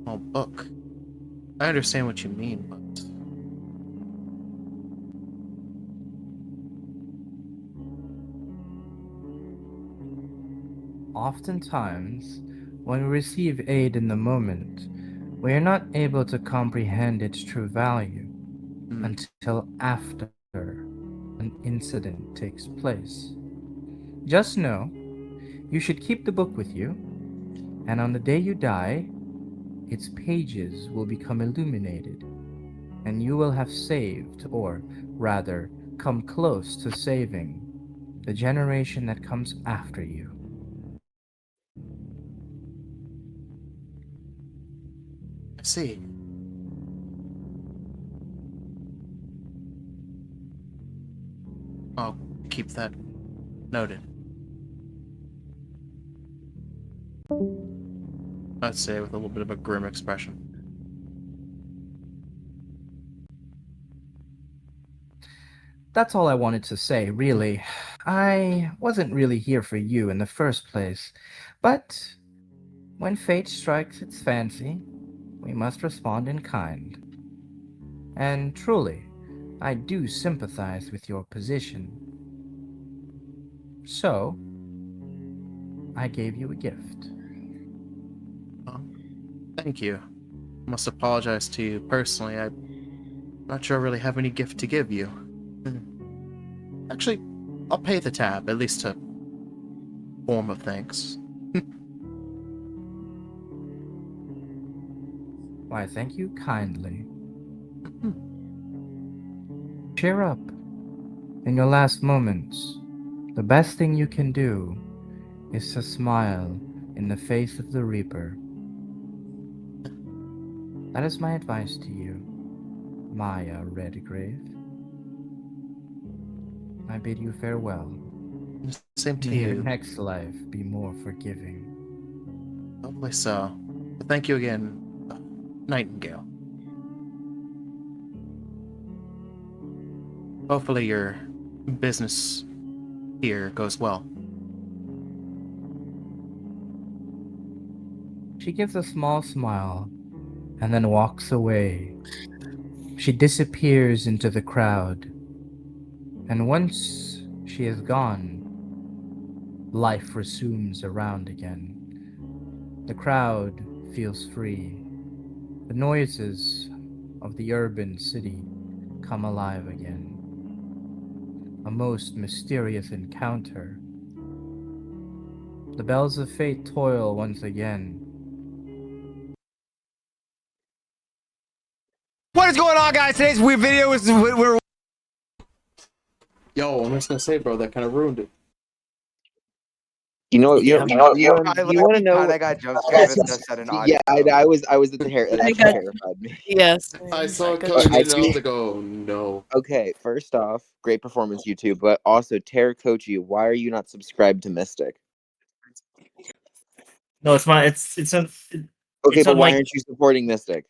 small book? I understand what you mean, but Oftentimes, when we receive aid in the moment, we are not able to comprehend its true value until after an incident takes place. Just know, you should keep the book with you, and on the day you die, its pages will become illuminated, and you will have saved, or rather, come close to saving, the generation that comes after you. I see. I'll keep that noted. I'd say with a little bit of a grim expression. That's all I wanted to say, really. I wasn't really here for you in the first place, but when fate strikes its fancy, we must respond in kind. And truly, I do sympathize with your position. So, I gave you a gift. Oh, thank you. I must apologize to you personally. I'm not sure I really have any gift to give you. Actually, I'll pay the tab, at least a form of thanks. Why, thank you kindly. Cheer up. In your last moments, the best thing you can do is to smile in the face of the Reaper. That is my advice to you, Maya Redgrave. I bid you farewell. Same to May your you. next life be more forgiving. Hopefully so. But thank you again, Nightingale. Hopefully your business here goes well. She gives a small smile and then walks away. She disappears into the crowd. And once she is gone, life resumes around again. The crowd feels free. The noises of the urban city come alive again. A most mysterious encounter. The bells of fate toil once again. What is going on, guys? Today's weird video is we're. Yo, I'm just gonna say, bro, that kind of ruined it. You know, you Yeah, know, you I want to know? kind of got jump scared with the sudden audio. Yeah, I was at the hair. It I actually got- terrified me. Yes. I saw it got coming I in and I was do- like, oh no. Okay, first off, great performance, you two. But also, Terrakochi, why are you not subscribed to Mystic? No, it's my it's Okay, it's but on why my aren't you supporting Mystic?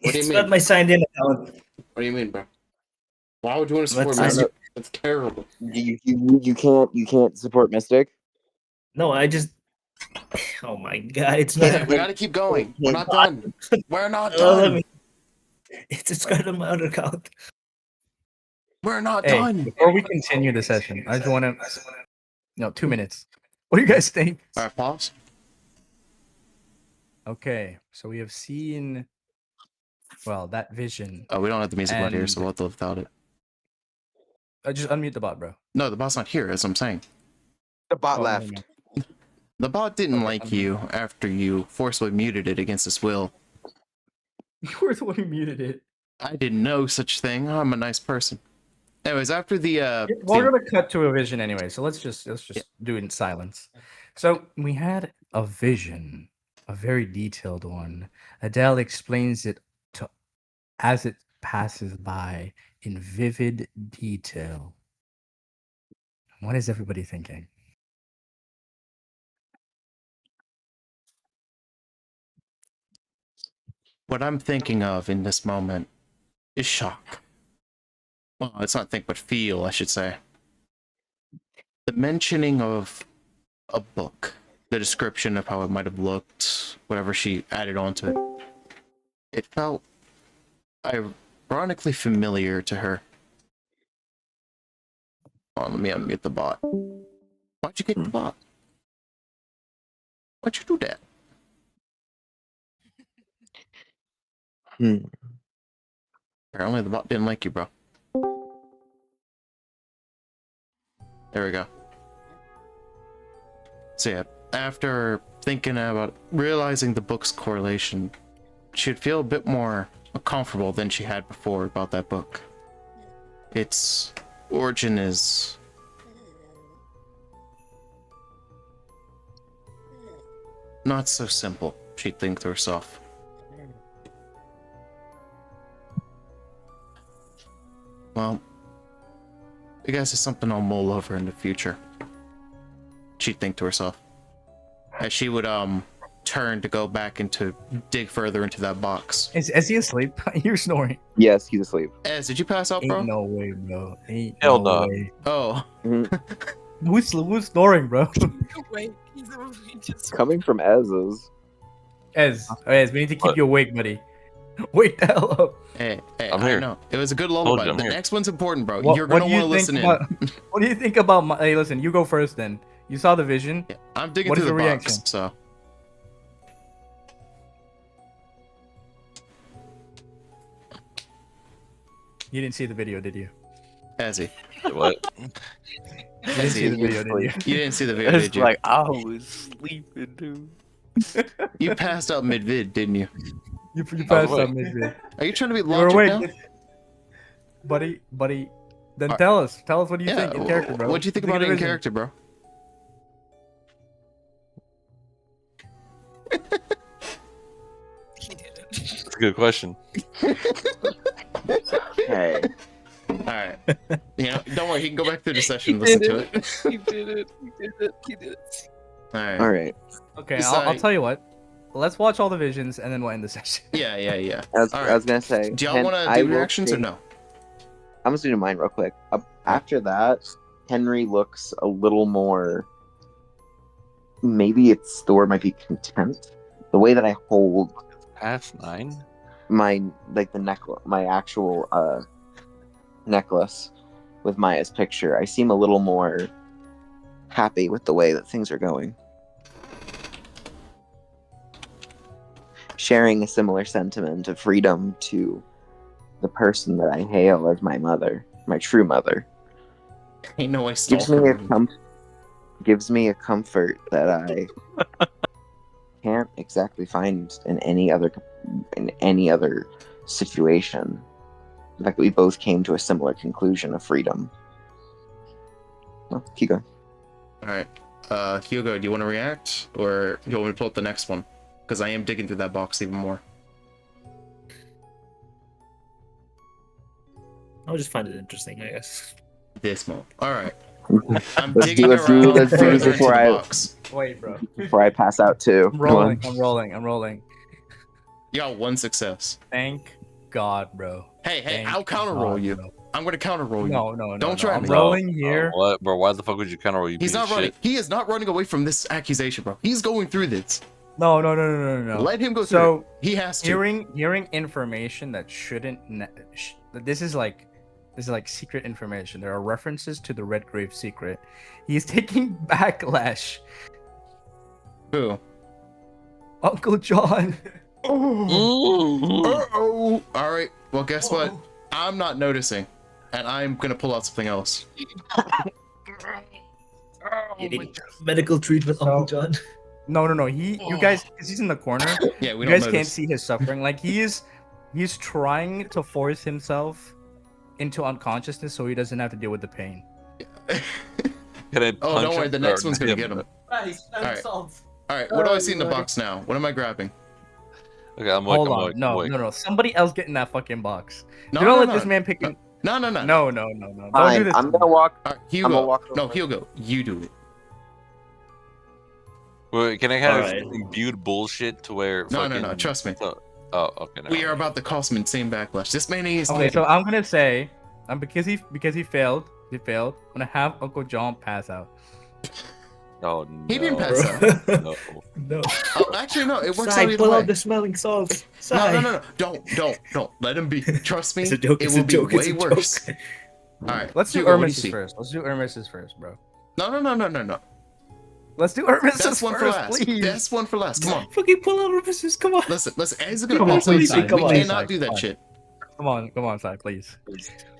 What do you It's mean? not my signed-in account. What do you mean, bro? Why would you want to support But Mystic? That's terrible. You can't support Mystic. No, I just. Oh my god, it's Hey, not. we gotta keep going. We're not done. We're not Oh, let done. me. It's got on my other account. We're not Hey, done. before we continue the session, I just want to. No, 2 minutes. What do you guys think? All right, pause. Okay, so we have seen. Well, that vision. Oh, we don't have the music bot here, so we'll have to live without it. Just unmute the bot, bro. No, the bot's not here, as I'm saying. The bot Oh, left. no. The bot didn't Okay, like you after you forcibly muted it against its will. You were the one who muted it. I didn't know such thing. I'm a nice person. Anyways, after the We're gonna cut to a vision anyway, so let's just do it in silence. So we had a vision, a very detailed one. Adele explains it to as it passes by in vivid detail. What is everybody thinking? what I'm thinking of in this moment is shock. Well, it's not think, but feel, I should say. The mentioning of a book, the description of how it might have looked, whatever she added onto it, it felt ironically familiar to her. Hold on, let me unmute the bot. Why'd you kick the bot? Why'd you do that? Apparently the bot didn't like you, bro. There we go. So yeah, after thinking about realizing the book's correlation, she'd feel a bit more comfortable than she had before about that book. Its origin is not so simple, she'd think to herself. Well, I guess it's something I'll mull over in the future, she'd think to herself. As she would turn to go back into dig further into that box. Is he asleep? You're snoring. Yes, he's asleep. Ez, did you pass out, bro? Ain't no way, bro. Ain't Hell no no. way. Oh. Who's snoring, bro? Wait, he's just Coming from Ez's. Ez, we need to keep you awake, buddy. Wake the hell up. Hey, I'm I here. know. It was a good Told lullaby. you I'm The here. next one's important, bro. What- You're what gonna do you want to listen think in. about- What do you think about my... Hey, listen, you go first then. You saw the vision. Yeah, I'm digging What through is the your box, reaction? so. You didn't see the video, did you? Ezzy. What? You didn't see the video, did you? You didn't see the video, It's did you? like I was sleeping, dude. You passed out mid-vid, didn't you? You passed awake. out mid-vid. Are you trying to be You were logic awake. now? Buddy. Then tell us. Tell us what do you Yeah, think in character, bro. what'd you think Think about of it in the vision. character, bro? That's a good question. Okay. Alright. You know, don't worry, he can go back through the session and He listen did to it. He did it. He did it. He did it. Alright. All right. Okay, Decide. I'll tell you what. Let's watch all the visions and then we'll end the session. Yeah. I was Alright. gonna say. Do y'all Hen- want to I do will reactions or say- no? I'm just gonna do mine real quick. After that, Henry looks a little more. Maybe it's the word might be content. The way that I hold Past 9? my the necklace, my actual necklace with Maya's picture, I seem a little more happy with the way that things are going. Sharing a similar sentiment of freedom to the person that I hail as my mother, my true mother, Ain't no way gives me stalker. gives me a comfort that I can't exactly find in any other situation. The fact that we both came to a similar conclusion of freedom. Well, keep going. Alright. Hugo, do you want to react? Or do you want me to pull up the next one? Because I am digging through that box even more. I'll just find it interesting, I guess. This one. Alright. I'm Let's digging do around this further into before the I box. Wait, bro. before I pass out too. I'm Come on. rolling. I'm rolling. You got 1 success. Thank God, bro. Hey, Thank I'll counter roll God, you. bro. I'm gonna counter roll you. No. Don't try I'm me. rolling here. What, bro? Why the fuck would you counter roll? You He's piece not of running. shit? He is not running away from this accusation, bro. He's going through this. No. Let him go through So it. He has to. hearing information that shouldn't. This is like secret information. There are references to the Red Grave secret. He's taking backlash. Who? Uncle John. Uh-oh. All right. Well, guess what? I'm not noticing, and I'm gonna pull out something else. You need medical treatment, Uncle John. No. You guys, because he's in the corner. Yeah, we you don't guys can't notice. see his suffering. Like he's trying to force himself into unconsciousness so he doesn't have to deal with the pain. Oh, don't worry. The next one's gonna get him. Nice. Alright. All right. What do I see in the box now? What am I grabbing? Okay, I'm Hold awake, on. I'm No. awake. Somebody else get in that fucking box. No, Don't no, let no. this man pick. No. No. No. Don't Fine, do this. I'm gonna walk. All right, I'm Hugo. gonna walk No, over. Hugo. You do it. Wait, can I have Alright. something viewed bullshit to where? No. fucking- Trust me. Oh, okay. never We are mind. about to cause some insane backlash. This man is. Okay, so I'm gonna say, because he failed. He failed. I'm gonna have Uncle John pass out. Oh no. He didn't pass out. No. No. Oh, actually, no. It works Sai, out either pull way. out the smelling salts. Sai. No. Don't. Let him be. Trust me. It's a joke. It It's will a be joke. way It's a worse. joke. All right. Let's do Hugo, what you Hermes's see? first. Let's do Hermes's first, bro. No. Let's do Hermes's That's one for first, last. please. That's one for last. Come on. Fucking pull out Rufus. Come on. Listen. Ez's gonna Come on, pass out. please, Sai. come We on. cannot do that Come on. shit. Come on, Sai, please.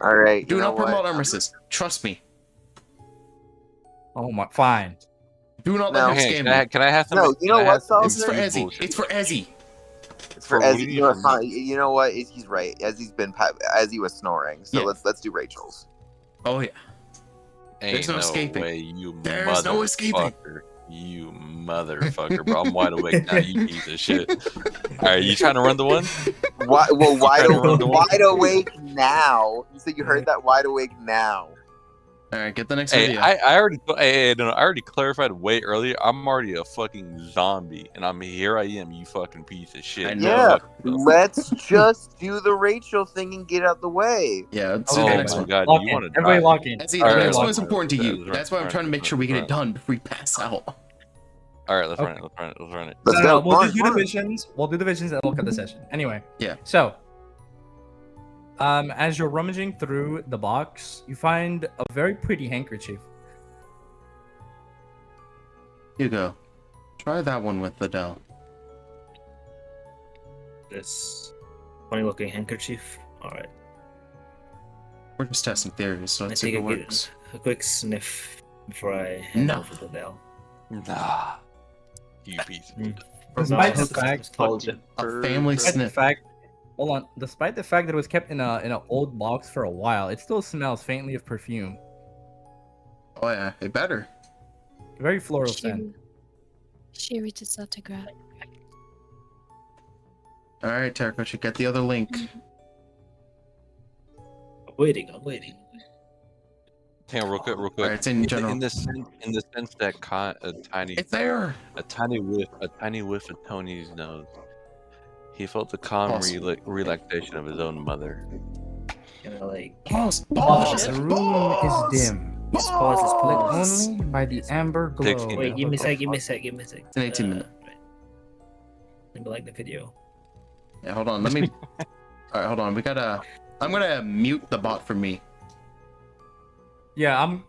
All right. Do you know not promote what? armistice. Trust me. Oh my, fine. Do not No. let him Okay, scam can I have some? No, you know can I what, have some Salzer? It's for viewed Ezzy. bullshit? It's for Ezzy. It's for Bro, what Ezzy. do you You know, need it's from fine. me? You know what? He's right. Ezzy was snoring. So Yeah. let's do Rachel's. Oh yeah. Ain't There's no escaping. way, you There's no escaping. motherfucker. You motherfucker, bro. I'm wide awake now, you piece of shit. Alright, you trying to run the one? Wide trying to run the one? awake now. You said you heard that wide awake now. All right, get the next Hey, video. I already clarified way earlier. I'm already a fucking zombie, and here I am, you fucking piece of shit. I You know. Yeah, fucking- let's just do the Rachel thing and get out the way. Yeah, let's do Oh the my next one. god, Lock you in. want to Everybody die? lock in. Ezzy, the Alright, next one let's is run it, important to let's you. run it, That's why I'm let's trying to run it, make sure we let's get run it done before we pass out. All right, let's Okay. run it. Let's run it. Let's No, go. we'll Come just do on, the come on. visions. We'll do the visions and we'll cut the session. Anyway. Yeah. So, as you're rummaging through the box, you find a very pretty handkerchief. Hugo, try that one with Adele. This funny looking handkerchief. Alright. We're just testing theories, so I let's see take if it works. a quick sniff before I hand No. over to Dell. Nah, you piece of shit. Despite the No, fact, told you. A family despite the sniff. fact, hold on. Despite the fact that it was kept in an old box for a while, it still smells faintly of perfume. Oh yeah, it better. Very floral scent. She reaches out to grab. All right, Terracotta, get the other link. I'm waiting. Hang on, real quick. Alright, it's in general. In the sense that a tiny It's there. whiff of Tony's nose. He felt the calm Pause. relaxation of his own mother. You know, like Pause. The room is dim, Yes, pause. lit only by the amber glow. 16 Wait, of give me a a- sec. Give me a sec. It's an 18 minute. Right. Let me like the video. Yeah, hold on. Let me. All right, hold on. I'm gonna mute the bot for me. Yeah, I'm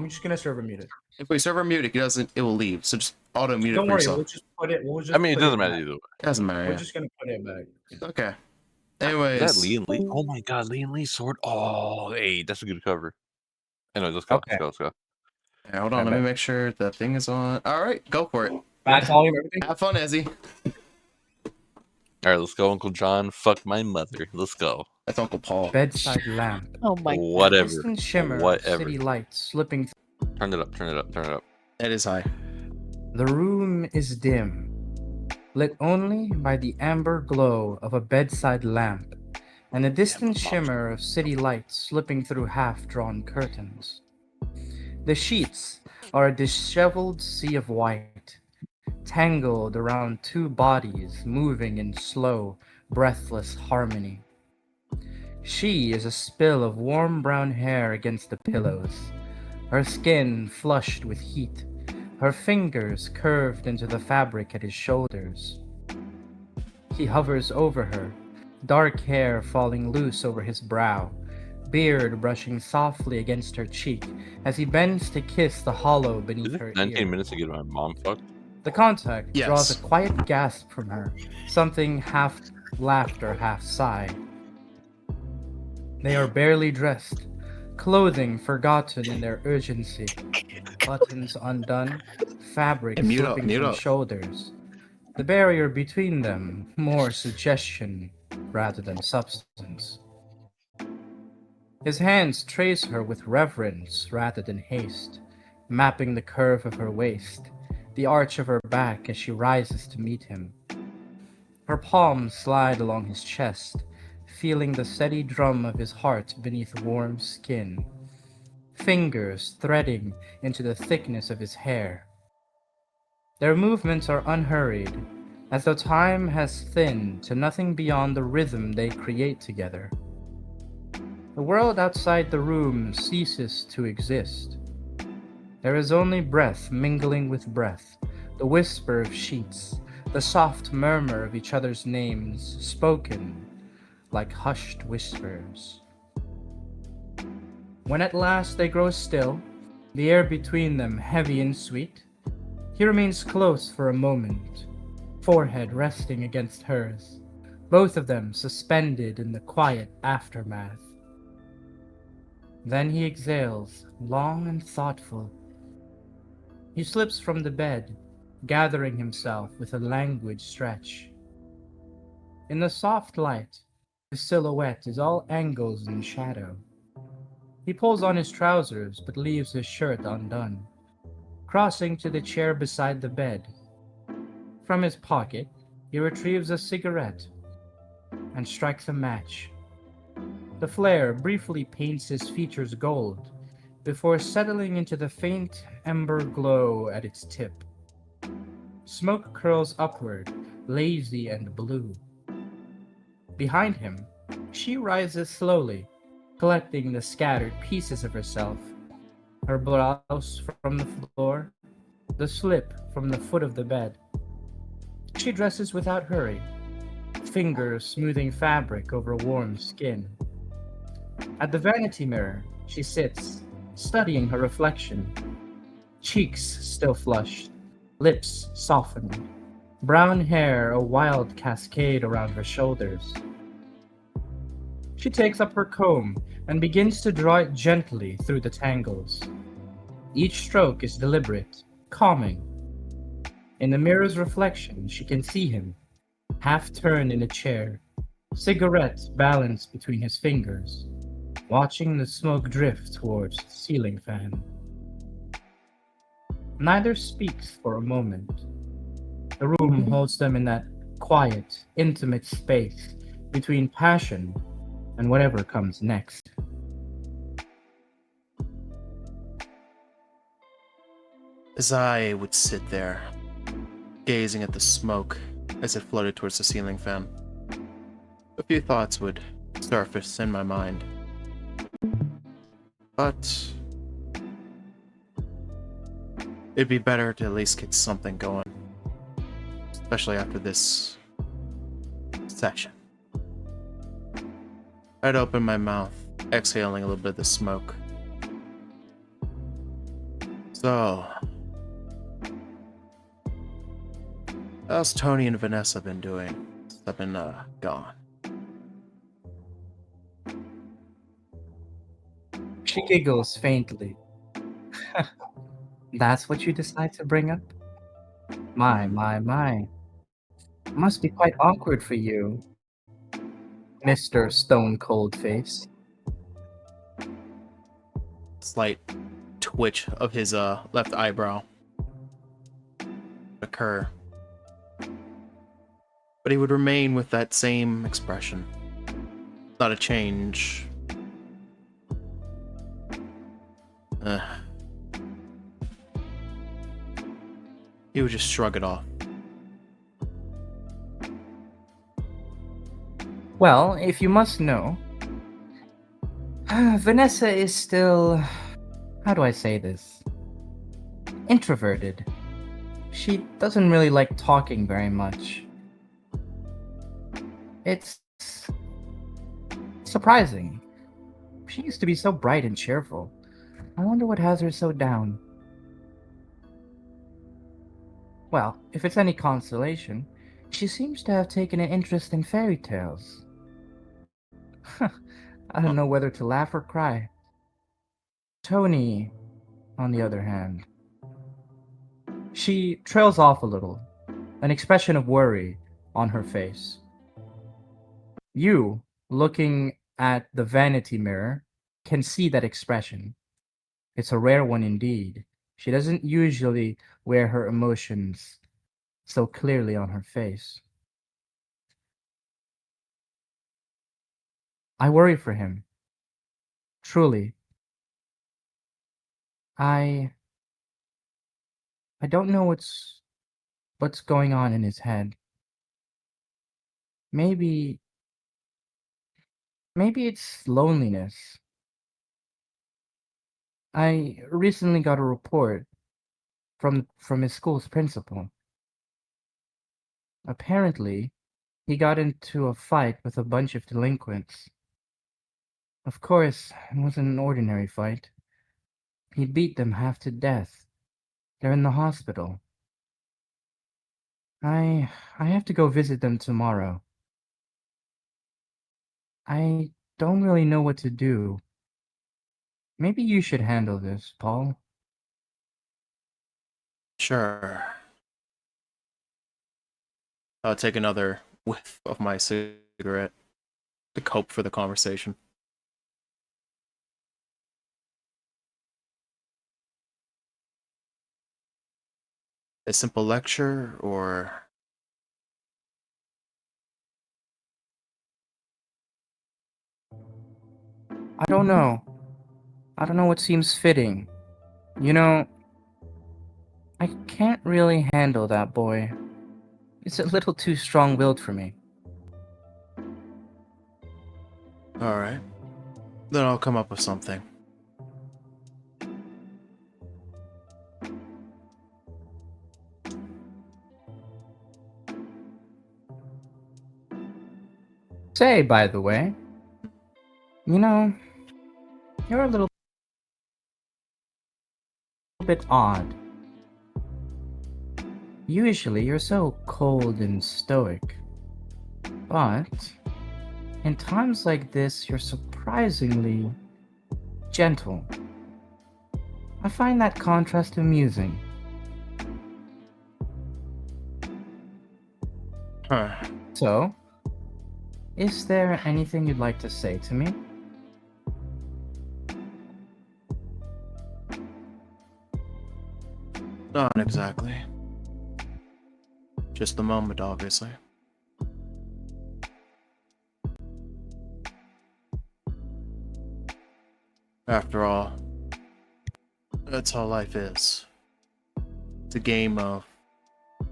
just gonna server mute it. If we server mute it, it will leave. So just auto mute Don't it for worry, yourself. we'll just put it. We'll just. I mean, it put doesn't matter back. either way. Doesn't matter. We're Yeah. just gonna put it back. Okay. Is Anyways, that Liam Lee? Oh my god, Liam Lee's sword. Oh, hey, that's a good cover. Anyway, let's go. Okay. Let's go. yeah, hold on. Let me make sure the thing is on. All right, go for it. Max volume, everything. Have fun, Ezzy. All right, let's go, Uncle John. Fuck my mother. Let's go. That's Uncle Paul. Bedside lamp. Oh my Whatever. Distant shimmer. Whatever. City lights slipping. Turn it up. That is high. The room is dim, lit only by the amber glow of a bedside lamp, and a distant shimmer of city lights slipping through half-drawn curtains. The sheets are a disheveled sea of white, tangled around two bodies moving in slow, breathless harmony. She is a spill of warm brown hair against the pillows, her skin flushed with heat, her fingers curved into the fabric at his shoulders. He hovers over her, dark hair falling loose over his brow, beard brushing softly against her cheek as he bends to kiss the hollow beneath Is it her 19 ear. minutes to get my mom fucked? The contact draws a Yes. quiet gasp from her, something half laughter, half sigh. They are barely dressed, clothing forgotten in their urgency, buttons undone, fabric Hey, mute up, slipping mute from up. shoulders. The barrier between them more suggestion rather than substance. His hands trace her with reverence rather than haste, mapping the curve of her waist, the arch of her back as she rises to meet him. Her palms slide along his chest, feeling the steady drum of his heart beneath warm skin, fingers threading into the thickness of his hair. Their movements are unhurried, as though time has thinned to nothing beyond the rhythm they create together. The world outside the room ceases to exist. There is only breath mingling with breath, the whisper of sheets, the soft murmur of each other's names, spoken like hushed whispers. When at last they grow still, the air between them heavy and sweet, he remains close for a moment, forehead resting against hers, both of them suspended in the quiet aftermath. Then he exhales, long and thoughtful. He slips from the bed, gathering himself with a languid stretch. In the soft light, his silhouette is all angles and shadow. He pulls on his trousers but leaves his shirt undone, crossing to the chair beside the bed. From his pocket, he retrieves a cigarette and strikes a match. The flare briefly paints his features gold before settling into the faint ember glow at its tip. Smoke curls upward, lazy and blue. Behind him, she rises slowly, collecting the scattered pieces of herself, her blouse from the floor, the slip from the foot of the bed. She dresses without hurry, fingers smoothing fabric over warm skin. At the vanity mirror, she sits, studying her reflection. Cheeks still flushed, lips softened, brown hair a wild cascade around her shoulders. She takes up her comb and begins to draw it gently through the tangles. Each stroke is deliberate, calming. In the mirror's reflection, she can see him, half turned in a chair, cigarette balanced between his fingers, watching the smoke drift towards the ceiling fan. Neither speaks for a moment. The room holds them in that quiet, intimate space between passion and whatever comes next. As I would sit there, gazing at the smoke as it floated towards the ceiling fan, a few thoughts would surface in my mind. But it'd be better to at least get something going, especially after this session. I'd open my mouth, exhaling a little bit of the smoke. So, how's Tony and Vanessa been doing since I've been gone? She giggles faintly. That's what you decide to bring up? My. Must be quite awkward for you, Mr. Stone Cold Face. Slight twitch of his left eyebrow occur. But he would remain with that same expression. Not a change. He would just shrug it off. Well, if you must know, Vanessa is still. How do I say this? Introverted. She doesn't really like talking very much. It's surprising. She used to be so bright and cheerful. I wonder what has her so down. Well, if it's any consolation, she seems to have taken an interest in fairy tales. I don't know whether to laugh or cry. Tony, on the other hand, she trails off a little, an expression of worry on her face. You, looking at the vanity mirror, can see that expression. It's a rare one indeed. She doesn't usually wear her emotions so clearly on her face. I worry for him. Truly. I I don't know what's going on in his head. Maybe maybe it's loneliness. I recently got a report from his school's principal. Apparently, he got into a fight with a bunch of delinquents. Of course, it wasn't an ordinary fight. He beat them half to death. They're in the hospital. I have to go visit them tomorrow. I don't really know what to do. Maybe you should handle this, Paul. Sure. I'll take another whiff of my cigarette to cope for the conversation. A simple lecture, or I don't know. I don't know what seems fitting. You know, I can't really handle that boy. It's a little too strong-willed for me. alright. Then I'll come up with something. Say, by the way, you know, you're a little bit odd. Usually you're so cold and stoic. But in times like this, you're surprisingly gentle. I find that contrast amusing. Huh. So, is there anything you'd like to say to me? Not exactly. Just the moment, obviously. After all, that's how life is. It's a game of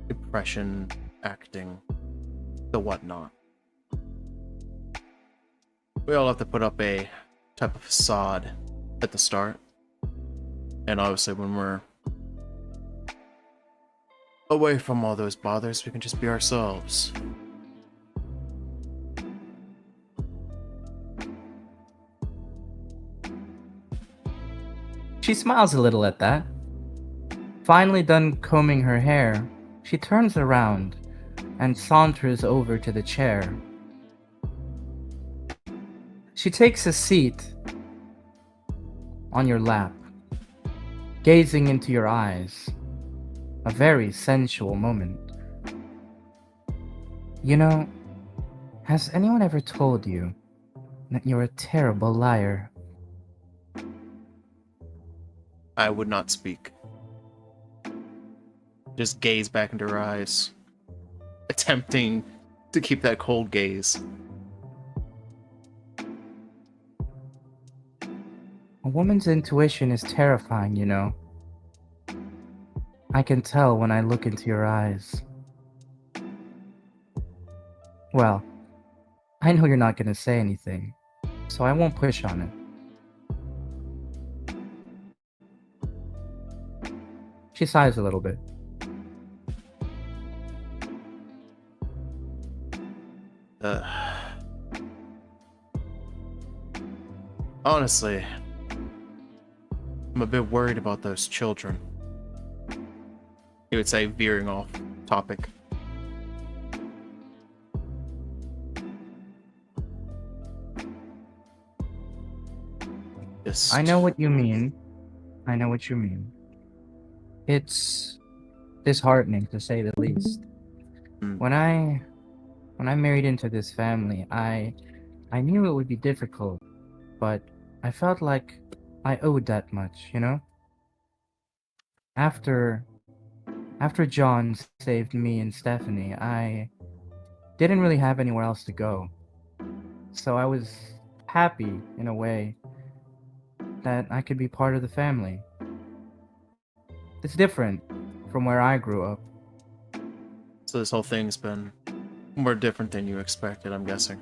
impression, acting, the whatnot. We all have to put up a type of facade at the start. And obviously when we're away from all those bothers, we can just be ourselves. She smiles a little at that. Finally done combing her hair, she turns around and saunters over to the chair. She takes a seat on your lap, gazing into your eyes. A very sensual moment. You know, has anyone ever told you that you're a terrible liar? I would not speak. Just gaze back into her eyes, attempting to keep that cold gaze. A woman's intuition is terrifying, you know. I can tell when I look into your eyes. Well, I know you're not gonna say anything, so I won't push on it. She sighs a little bit. Honestly, I'm a bit worried about those children. He would say, veering off topic. I know what you mean. I know what you mean. It's disheartening, to say the least. When I married into this family, I knew it would be difficult, but I felt like I owed that much, you know? After John saved me and Stephanie, I didn't really have anywhere else to go. So I was happy, in a way, that I could be part of the family. It's different from where I grew up. So this whole thing's been more different than you expected, I'm guessing.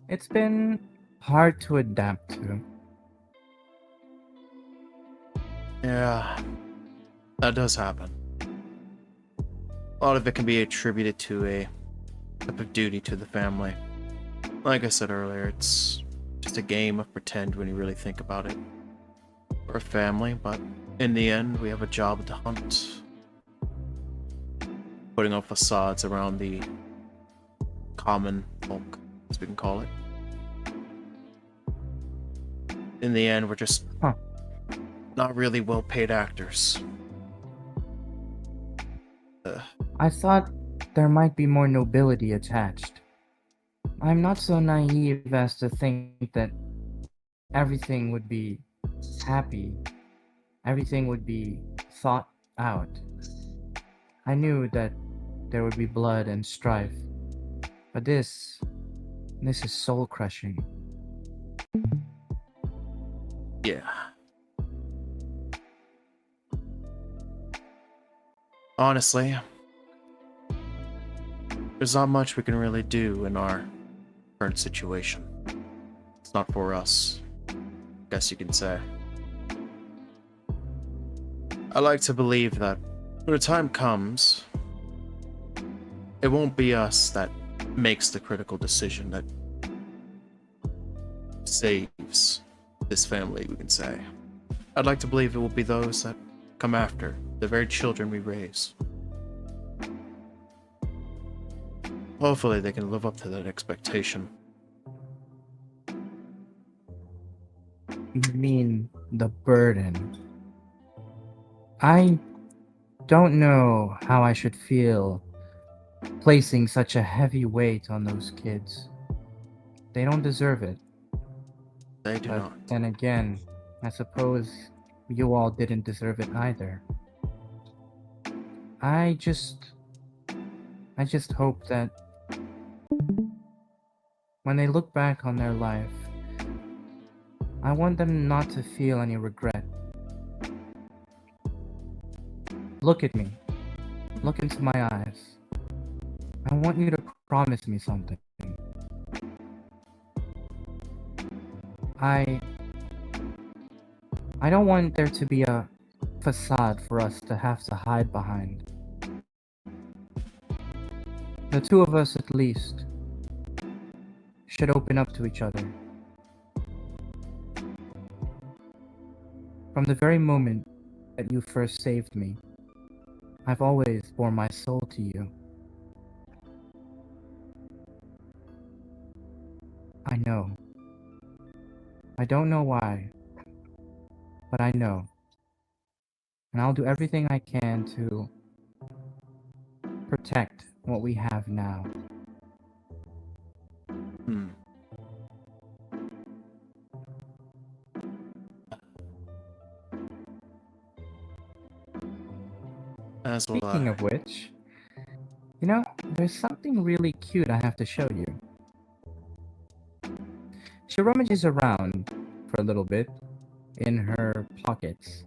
It's been hard to adapt to. Yeah, that does happen. A lot of it can be attributed to a type of duty to the family. Like I said earlier, it's just a game of pretend when you really think about it. We're a family, but in the end, we have a job to hunt. Putting up facades around the common folk, as we can call it. In the end, we're just not really well-paid actors. I thought there might be more nobility attached. I'm not so naive as to think that everything would be happy, everything would be thought out. I knew that there would be blood and strife, but this is soul-crushing. Yeah. Honestly, there's not much we can really do in our current situation. It's not for us, I guess you can say. I like to believe that when the time comes, it won't be us that makes the critical decision that saves this family, we can say. I'd like to believe it will be those that come after, the very children we raise. Hopefully they can live up to that expectation. You mean the burden? I don't know how I should feel placing such a heavy weight on those kids. They don't deserve it. They do but not. Then again, I suppose you all didn't deserve it either. I just hope that when they look back on their life, I want them not to feel any regret. Look at me. Look into my eyes. I want you to promise me something. I don't want there to be a facade for us to have to hide behind. The two of us, at least, should open up to each other. From the very moment that you first saved me, I've always borne my soul to you. I know. I don't know why, but I know. And I'll do everything I can to protect what we have now. Speaking of which, you know, there's something really cute I have to show you. She rummages around for a little bit in her pockets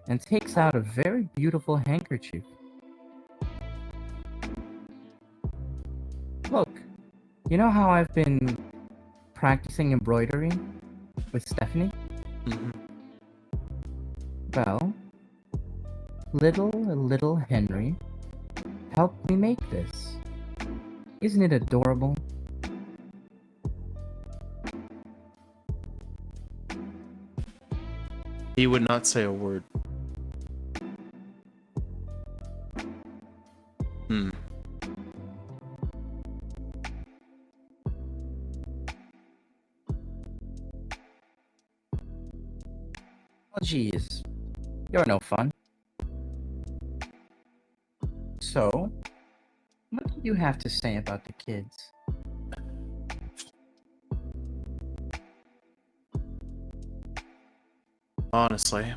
and takes out a very beautiful handkerchief. You know how I've been practicing embroidery with Stephanie? Mm-hmm. Well, little Henry helped me make this. Isn't it adorable? He would not say a word. Hmm. Oh, geez. You're no fun. So, what do you have to say about the kids? Honestly,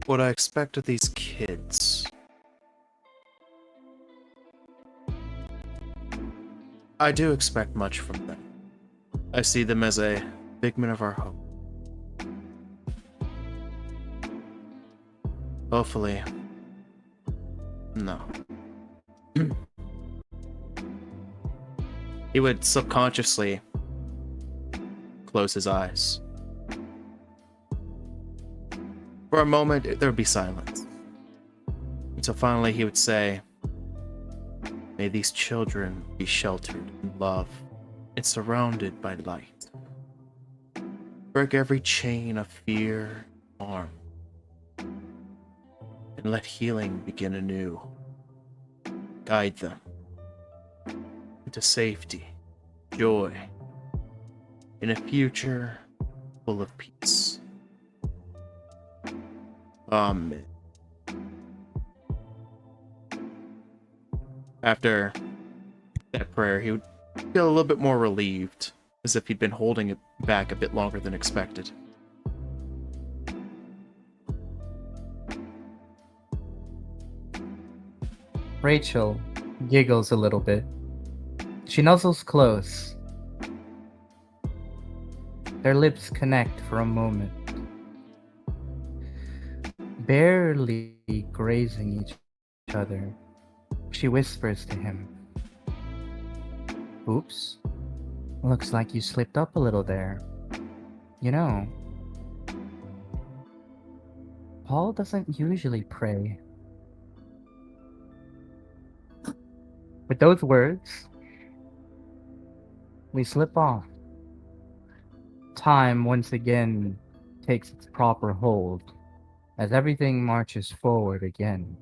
what I expect of these kids, I do expect much from them. I see them as a figment of our hope. Hopefully, no. He would subconsciously close his eyes. For a moment, there would be silence. Until finally he would say, "May these children be sheltered in love and surrounded by light. Break every chain of fear and harm, and let healing begin anew. Guide them into safety, joy, in a future full of peace. Amen." After that prayer, he would feel a little bit more relieved, as if he'd been holding it back a bit longer than expected. Rachel giggles a little bit. She nuzzles close. Their lips connect for a moment, barely grazing each other. She whispers to him, "Oops, looks like you slipped up a little there. You know, Paul doesn't usually pray." With those words, we slip off. Time once again takes its proper hold as everything marches forward again.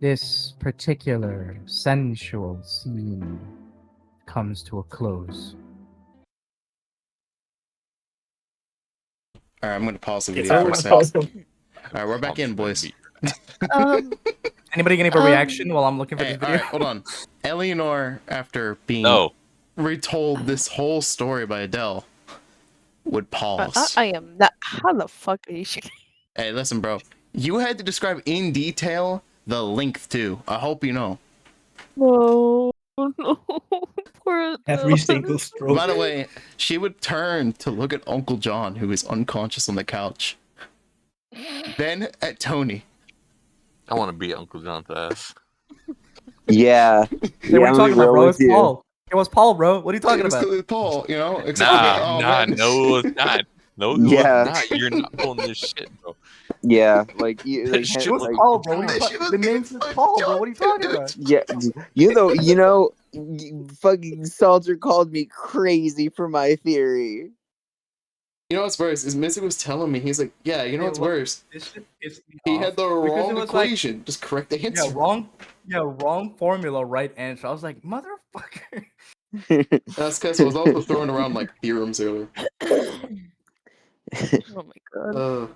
This particular sensual scene comes to a close. Alright, I'm gonna pause the It's video for a over. second. Alright, we're back in, boys. Anybody gonna give a reaction while I'm looking for Hey, this video? alright, hold on. Eleanor, after being No. retold this whole story by Adele, would pause. I am not. How the fuck are you shooting? Hey, listen, bro. You had to describe in detail the length, too. I hope you know. No, no. Poor Every Adele. single stroke. By the way, she would turn to look at Uncle John, who is unconscious on the couch. Then at Tony. I want to beat Uncle John's ass. Yeah. Hey, what are you talking about, bro? It's you. Paul. It was Paul, bro. What are you talking about? It was Paul, you know? Nah, no, it's not. No, it Yeah. was not. You're not pulling this shit, bro. Yeah, like you, That like, shit It was was Paul, bro. That shit was The good name as says fuck, Paul, bro. John. What are you talking about? yeah, fucking Salter called me crazy for my theory. You know what's worse? Is Missy was telling me, he's like, yeah, you know what's worse? This shit pissed me He off had the because it wrong was like, equation. Just correct the answer. wrong formula, right answer. I was like, motherfucker. That's because I was also throwing around like theorems earlier. Oh my god.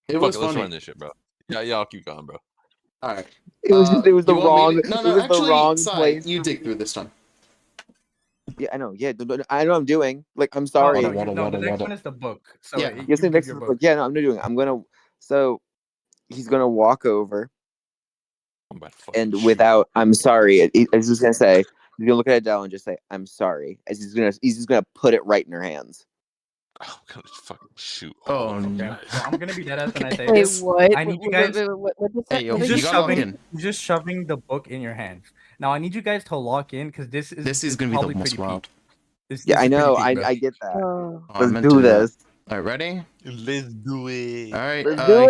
It Fuck was it, let's funny. run this shit, bro. Yeah, y'all keep going, bro. All right. It was the you want me wrong. to- No, it was actually, the wrong Sai, place. you for dig me. through this time. Yeah, I know. Yeah, I know. I'm doing. Like, I'm Oh, sorry. no, the next one is the book. So Yeah. you Yes, the give next your book. book. Yeah, no, I'm doing. I'm gonna. So he's gonna walk over, I'm about to fucking and shoot. without, I'm sorry. He's just gonna say. He's gonna look at Adele and just say, "I'm sorry." As he's just gonna put it right in her hands. I'm gonna fucking shoot Oh, all of them no. guys. So I'm gonna be dead ass when I say Wait, this. what? I need you guys. Hey, yo, what He's did you just gotta lock shoving. in. He's just shoving the book in your hand. Now I need you guys to lock in because this is gonna be the probably most pretty wild. peak. This Yeah, I is pretty know. peak, I bro. I get that. Oh. Oh, I Let's meant do to that. this. All right, ready? Let's do it. All right. Let's do it.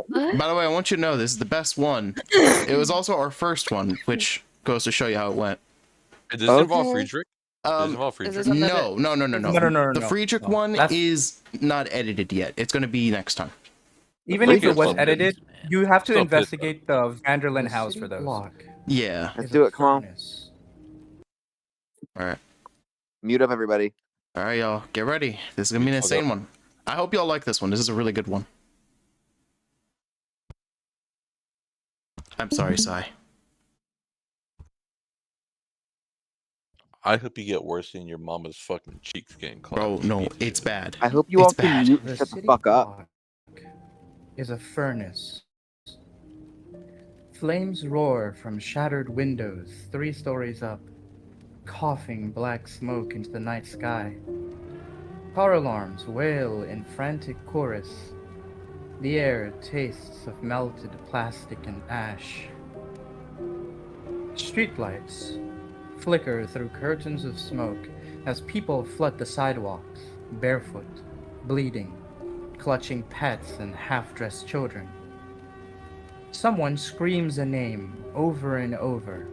What? By the way, I want you to know this is the best one. It was also our first one, which goes to show you how it went. Does this involve Okay. Friedrich? Does this involve Is Friedrich? this another? No. The Friedrich No. one That's is not edited yet. It's gonna be next time. even Look if at it was Club edited, Kids, man. you have to Still pissed, investigate the Vanderlyn The house city for those. block Yeah. Let's is do a it. Come on. furnace. All right. Mute up, everybody. All right, y'all. Get ready. This is gonna be an insane one. I hope y'all like this one. This is a really good one. I'm sorry, Sai. I hope you get worse than your mama's fucking cheeks getting clapped. Bro, no, it's bad. I hope you It's all can bad. mute The and shut the city fuck up. block is a furnace. Flames roar from shattered windows 3 stories up, coughing black smoke into the night sky. Car alarms wail in frantic chorus. The air tastes of melted plastic and ash. Streetlights flicker through curtains of smoke as people flood the sidewalks, barefoot, bleeding, clutching pets and half-dressed children. Someone screams a name over and over.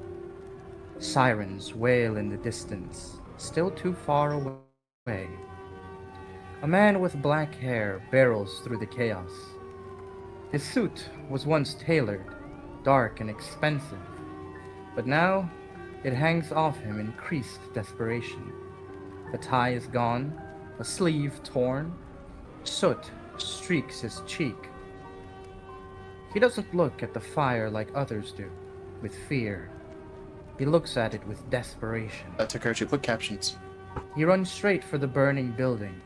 Sirens wail in the distance, still too far away. A man with black hair barrels through the chaos. His suit was once tailored, dark and expensive, but now it hangs off him in creased desperation. The tie is gone, a sleeve torn, soot streaks his cheek. He doesn't look at the fire like others do, with fear. He looks at it with desperation. Takashi, put captions. He runs straight for the burning building.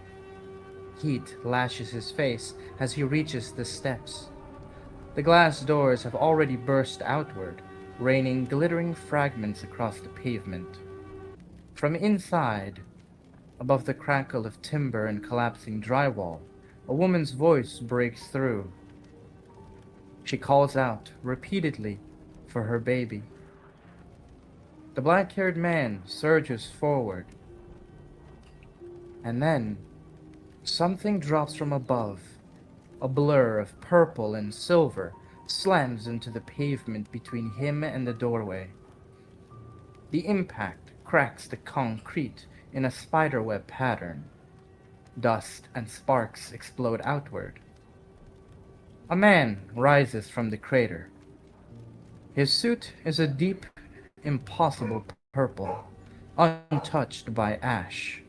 Heat lashes his face as he reaches the steps. The glass doors have already burst outward, raining glittering fragments across the pavement. From inside, above the crackle of timber and collapsing drywall, a woman's voice breaks through. She calls out repeatedly for her baby. The black-haired man surges forward, and then something drops from above. A blur of purple and silver slams into the pavement between him and the doorway. The impact cracks the concrete in a spiderweb pattern. Dust and sparks explode outward. A man rises from the crater. His suit is a deep, impossible purple, untouched by ash.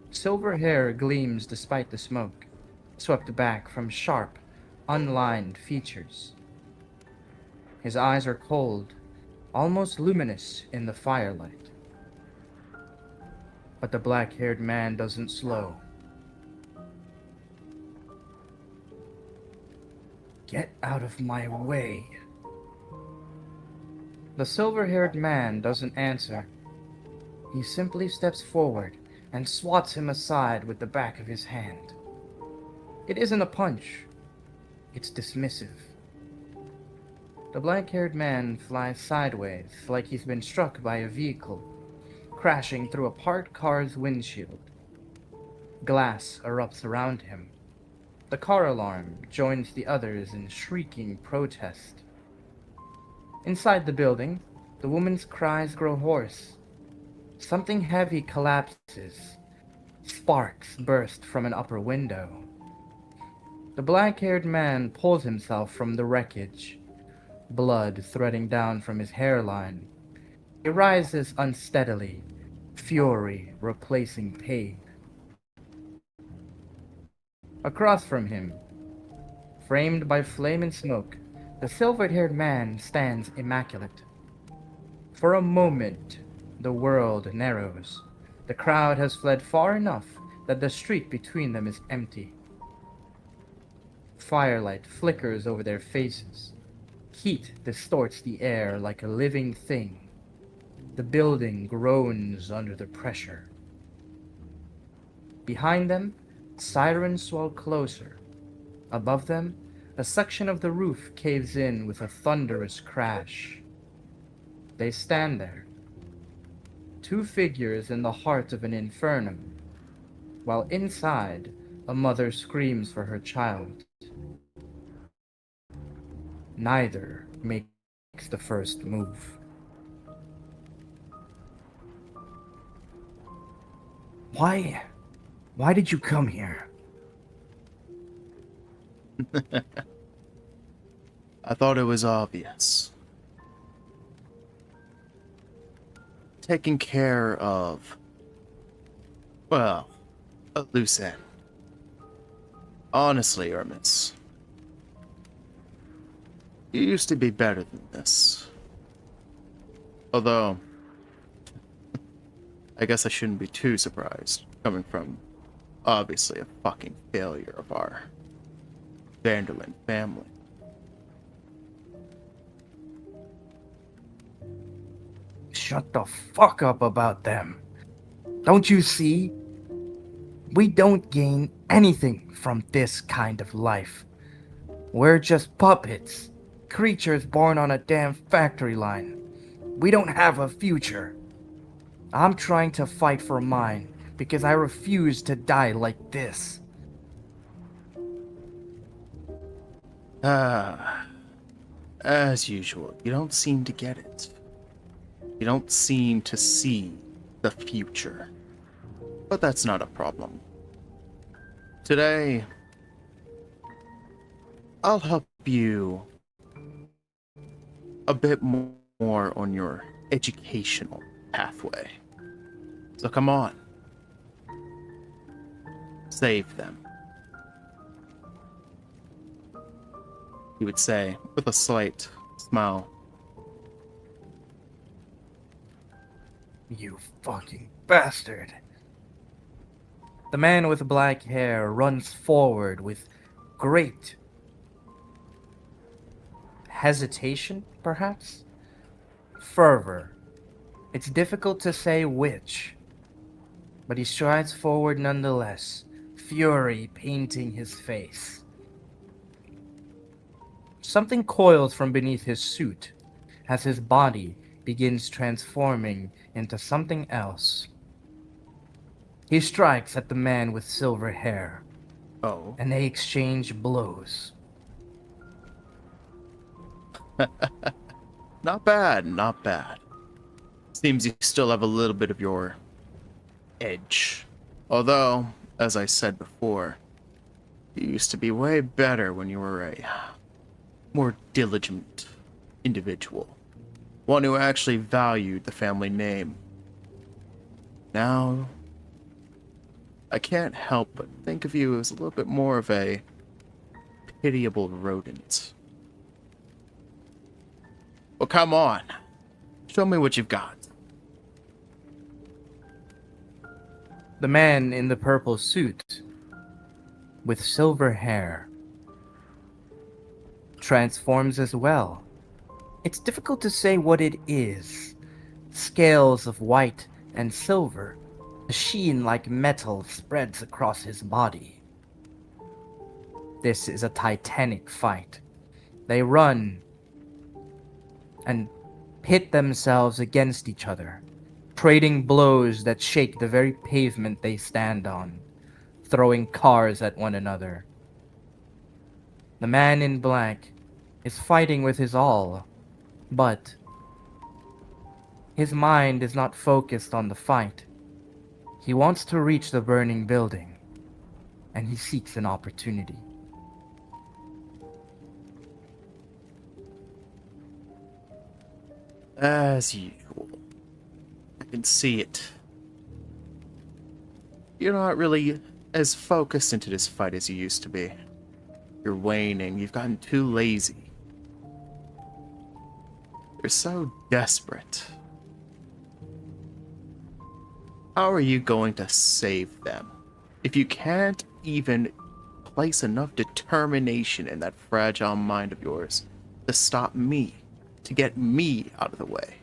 Silver hair gleams despite the smoke, swept back from sharp, unlined features. His eyes are cold, almost luminous in the firelight. But the black-haired man doesn't slow. Get out of my way. The silver-haired man doesn't answer. He simply steps forward and swats him aside with the back of his hand. It isn't a punch. It's dismissive. The black-haired man flies sideways like he's been struck by a vehicle, crashing through a parked car's windshield. Glass erupts around him. The car alarm joins the others in shrieking protest. Inside the building, the woman's cries grow hoarse. Something heavy collapses. Sparks burst from an upper window. The black-haired man pulls himself from the wreckage, blood threading down from his hairline. He rises unsteadily, fury replacing pain. Across from him, framed by flame and smoke, the silver-haired man stands immaculate. For a moment, the world narrows. The crowd has fled far enough that the street between them is empty. Firelight flickers over their faces. Heat distorts the air like a living thing. The building groans under the pressure. Behind them, Sirens swell closer. Above them, a section of the roof caves in with a thunderous crash. They stand there, two figures in the heart of an inferno, while inside, a mother screams for her child. Neither makes the first move. Why did you come here? I thought it was obvious. Taking care of, well, a loose end. Honestly, Hermes, you used to be better than this. Although, I guess I shouldn't be too surprised, coming from obviously a fucking failure of our Vanderlyn family. Shut the fuck up about them. Don't you see? We don't gain anything from this kind of life. We're just puppets, creatures born on a damn factory line. We don't have a future. I'm trying to fight for mine because I refuse to die like this. As usual, you don't seem to get it. You don't seem to see the future. But that's not a problem. Today, I'll help you a bit more on your educational pathway. So come on. Save them. He would say, with a slight smile. You fucking bastard. The man with black hair runs forward with great hesitation, perhaps? Fervor. It's difficult to say which, but he strides forward nonetheless, fury painting his face. Something coils from beneath his suit as his body begins transforming into something else. He strikes at the man with silver hair. Oh. And they exchange blows. Not bad, not bad. Seems you still have a little bit of your edge. Although, as I said before, you used to be way better when you were a more diligent individual. One who actually valued the family name. Now, I can't help but think of you as a little bit more of a pitiable rodent. Well, come on. Show me what you've got. The man in the purple suit, with silver hair, transforms as well. It's difficult to say what it is. Scales of white and silver, a sheen like metal spreads across his body. This is a titanic fight. They run and pit themselves against each other, trading blows that shake the very pavement they stand on, throwing cars at one another. The man in black is fighting with his all, but his mind is not focused on the fight. He wants to reach the burning building, and he seeks an opportunity. As usual. I can see it. You're not really as focused into this fight as you used to be. You're waning. You've gotten too lazy. You're so desperate. How are you going to save them if you can't even place enough determination in that fragile mind of yours to stop me, to get me out of the way?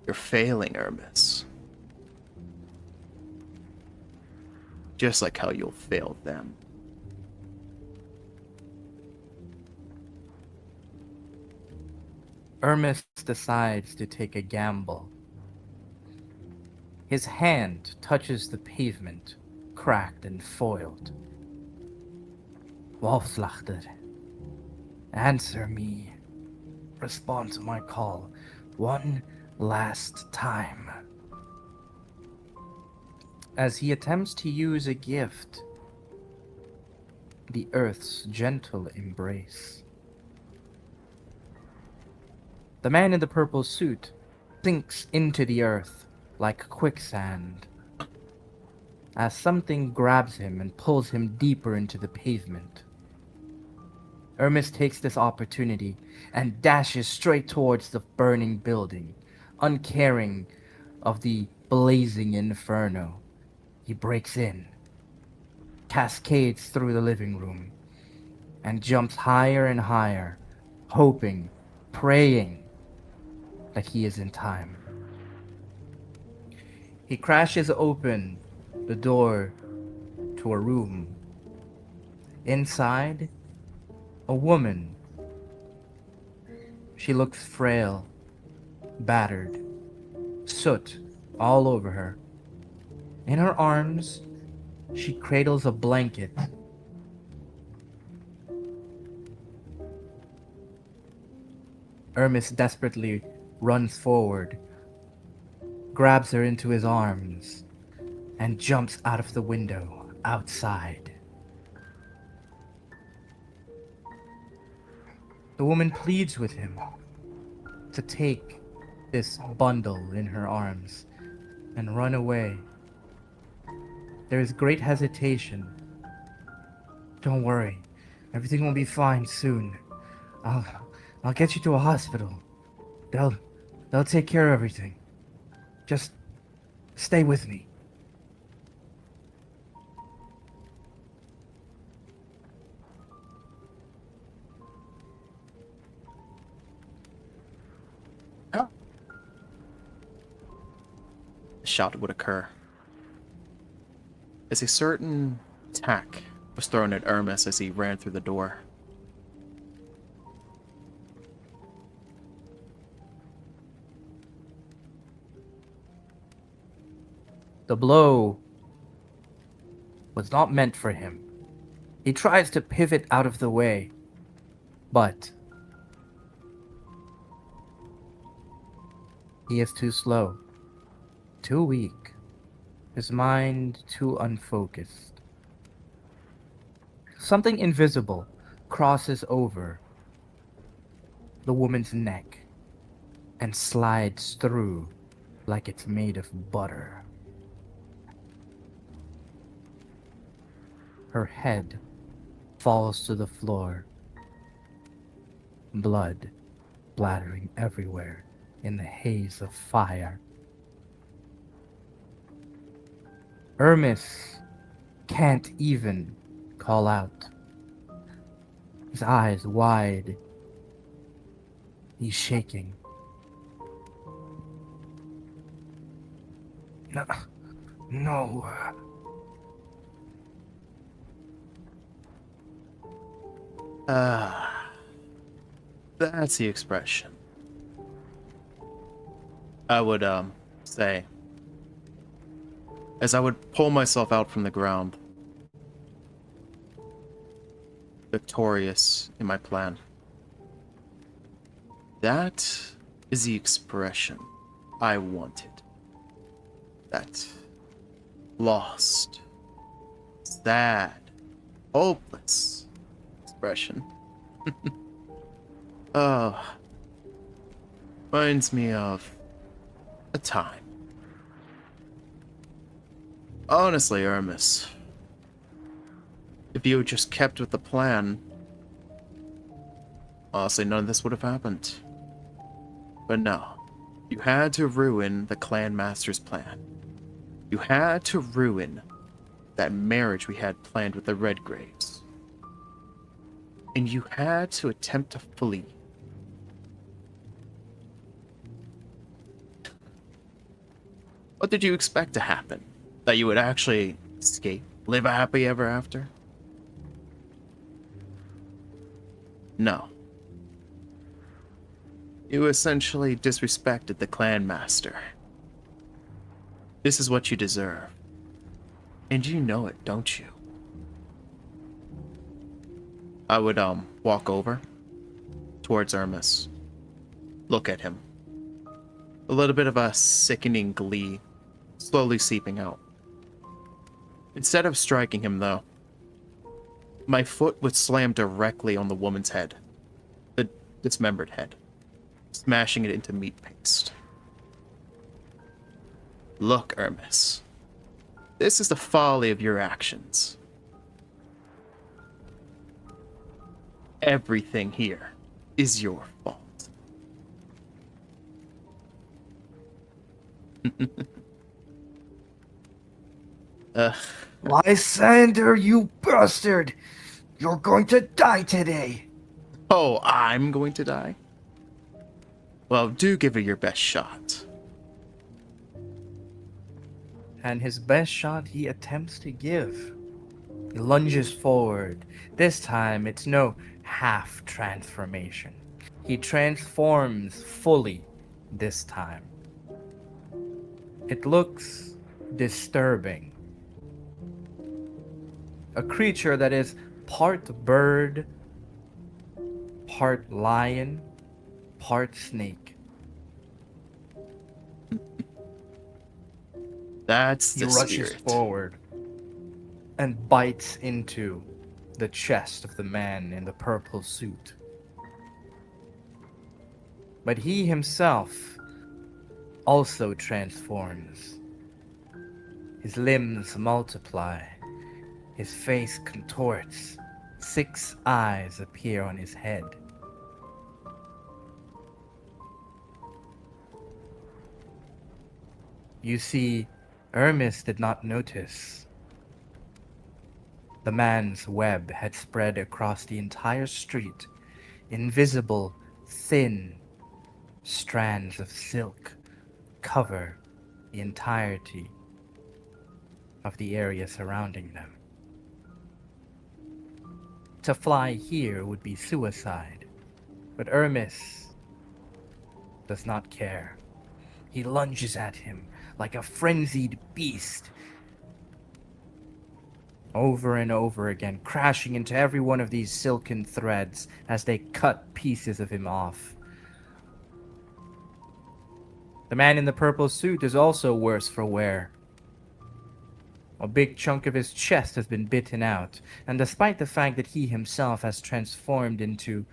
You're failing, Hermes. just like how you'll fail them. Hermes decides to take a gamble. His hand touches the pavement, cracked and foiled. Wolfslachter, answer me. Respond to my call one last time. As he attempts to use a gift, the earth's gentle embrace. The man in the purple suit sinks into the earth like quicksand as something grabs him and pulls him deeper into the pavement. Hermes takes this opportunity and dashes straight towards the burning building, uncaring of the blazing inferno. He breaks in, cascades through the living room, and jumps higher and higher, hoping, praying that he is in time. He crashes open the door to a room. Inside, a woman. She looks frail, battered, soot all over her. In her arms, she cradles a blanket. Hermes desperately runs forward, grabs her into his arms, and jumps out of the window outside. The woman pleads with him to take this bundle in her arms and run away. There is great hesitation. Don't worry, everything will be fine soon. I'll get you to a hospital. They'll take care of everything. Just stay with me. A shot would occur as a certain attack was thrown at Hermes as he ran through the door. The blow was not meant for him. He tries to pivot out of the way, but he is too slow, too weak, his mind too unfocused. Something invisible crosses over the woman's neck and slides through like it's made of butter. Her head falls to the floor, blood splattering everywhere in the haze of fire. Hermes can't even call out. His eyes wide. He's shaking. No. That's the expression. I would, say, as I would pull myself out from the ground, victorious in my plan. That is the expression I wanted. That lost, sad, hopeless expression. Oh, reminds me of a time. Honestly, Hermes, if you had just kept with the plan, honestly, none of this would have happened. But no, you had to ruin the clan master's plan. You had to ruin that marriage we had planned with the Redgraves. And you had to attempt to flee. What did you expect to happen? That you would actually escape live happy ever after? No. You essentially disrespected the clan master. This is what you deserve. And you know it, don't you? I would, walk over towards Hermes. Look at him. A little bit of a sickening glee slowly seeping out. Instead of striking him, though, my foot would slam directly on the woman's head. The dismembered head. Smashing it into meat paste. Look, Hermes. This is the folly of your actions. Everything here is your fault. Lysander, you bastard! You're going to die today! Oh, I'm going to die? Well, do give it your best shot. And his best shot he attempts to give. He lunges forward. This time it's no half transformation. He transforms fully this time. It looks disturbing. A creature that is part bird, part lion, part snake. That's He the rushes spirit. forward and bites into the chest of the man in the purple suit. But he himself also transforms. His limbs multiply. His face contorts. 6 eyes appear on his head. You see, Hermes did not notice. The man's web had spread across the entire street. Invisible, thin strands of silk cover the entirety of the area surrounding them. To fly here would be suicide, but Hermes does not care. He lunges at him like a frenzied beast, over and over again, crashing into every one of these silken threads as they cut pieces of him off. The man in the purple suit is also worse for wear. A big chunk of his chest has been bitten out, and despite the fact that he himself has transformed into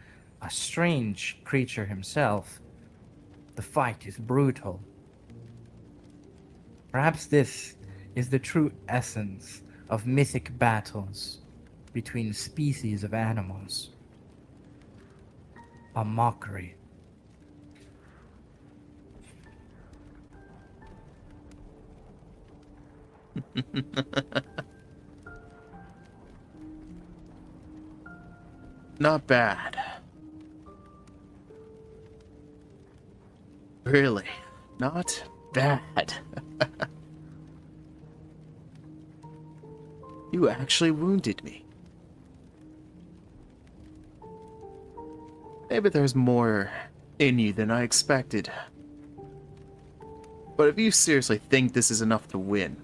a strange creature himself, the fight is brutal. Perhaps this is the true essence of mythic battles between species of animals. A mockery. Not bad. Really, not bad. You actually wounded me. Maybe there's more in you than I expected. But if you seriously think this is enough to win,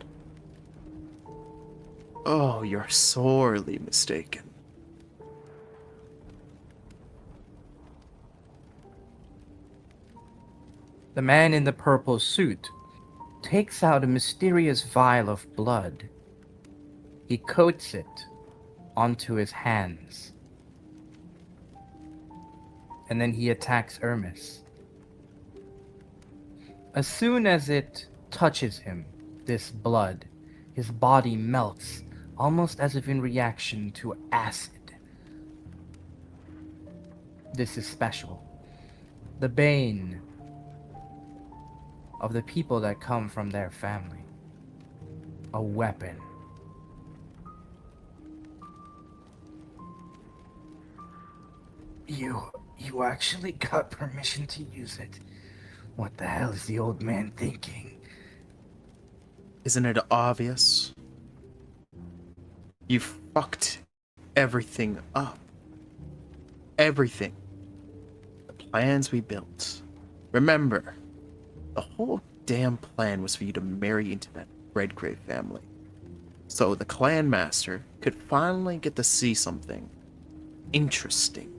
oh, you're sorely mistaken. The man in the purple suit takes out a mysterious vial of blood. He coats it onto his hands. And then he attacks Hermes. As soon as it touches him, this blood, his body melts, almost as if in reaction to acid. This is special. The bane of the people that come from their family. A weapon. You actually got permission to use it. What the hell is the old man thinking? Isn't it obvious? You fucked everything up. Everything. The plans we built. Remember, the whole damn plan was for you to marry into that Redgrave family. So the clan master could finally get to see something interesting.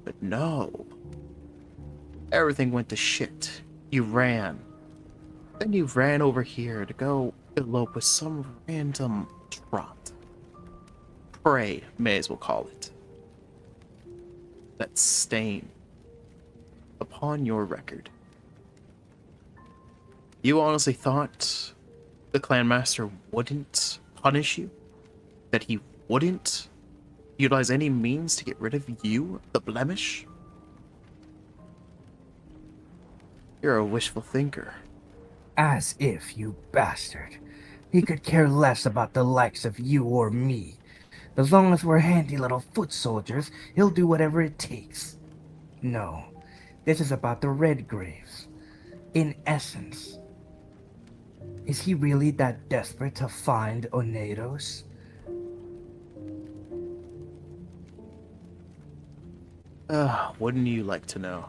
But no. Everything went to shit. You ran. Then you ran over here to go elope with some random trot. Prey, may as well call it. That stain upon your record. You honestly thought the clan master wouldn't punish you? That he wouldn't utilize any means to get rid of you, the blemish? You're a wishful thinker. As if, you bastard. He could care less about the likes of you or me. As long as we're handy little foot soldiers, he'll do whatever it takes. No, this is about the Redgraves. In essence, is he really that desperate to find Onedos? Wouldn't you like to know?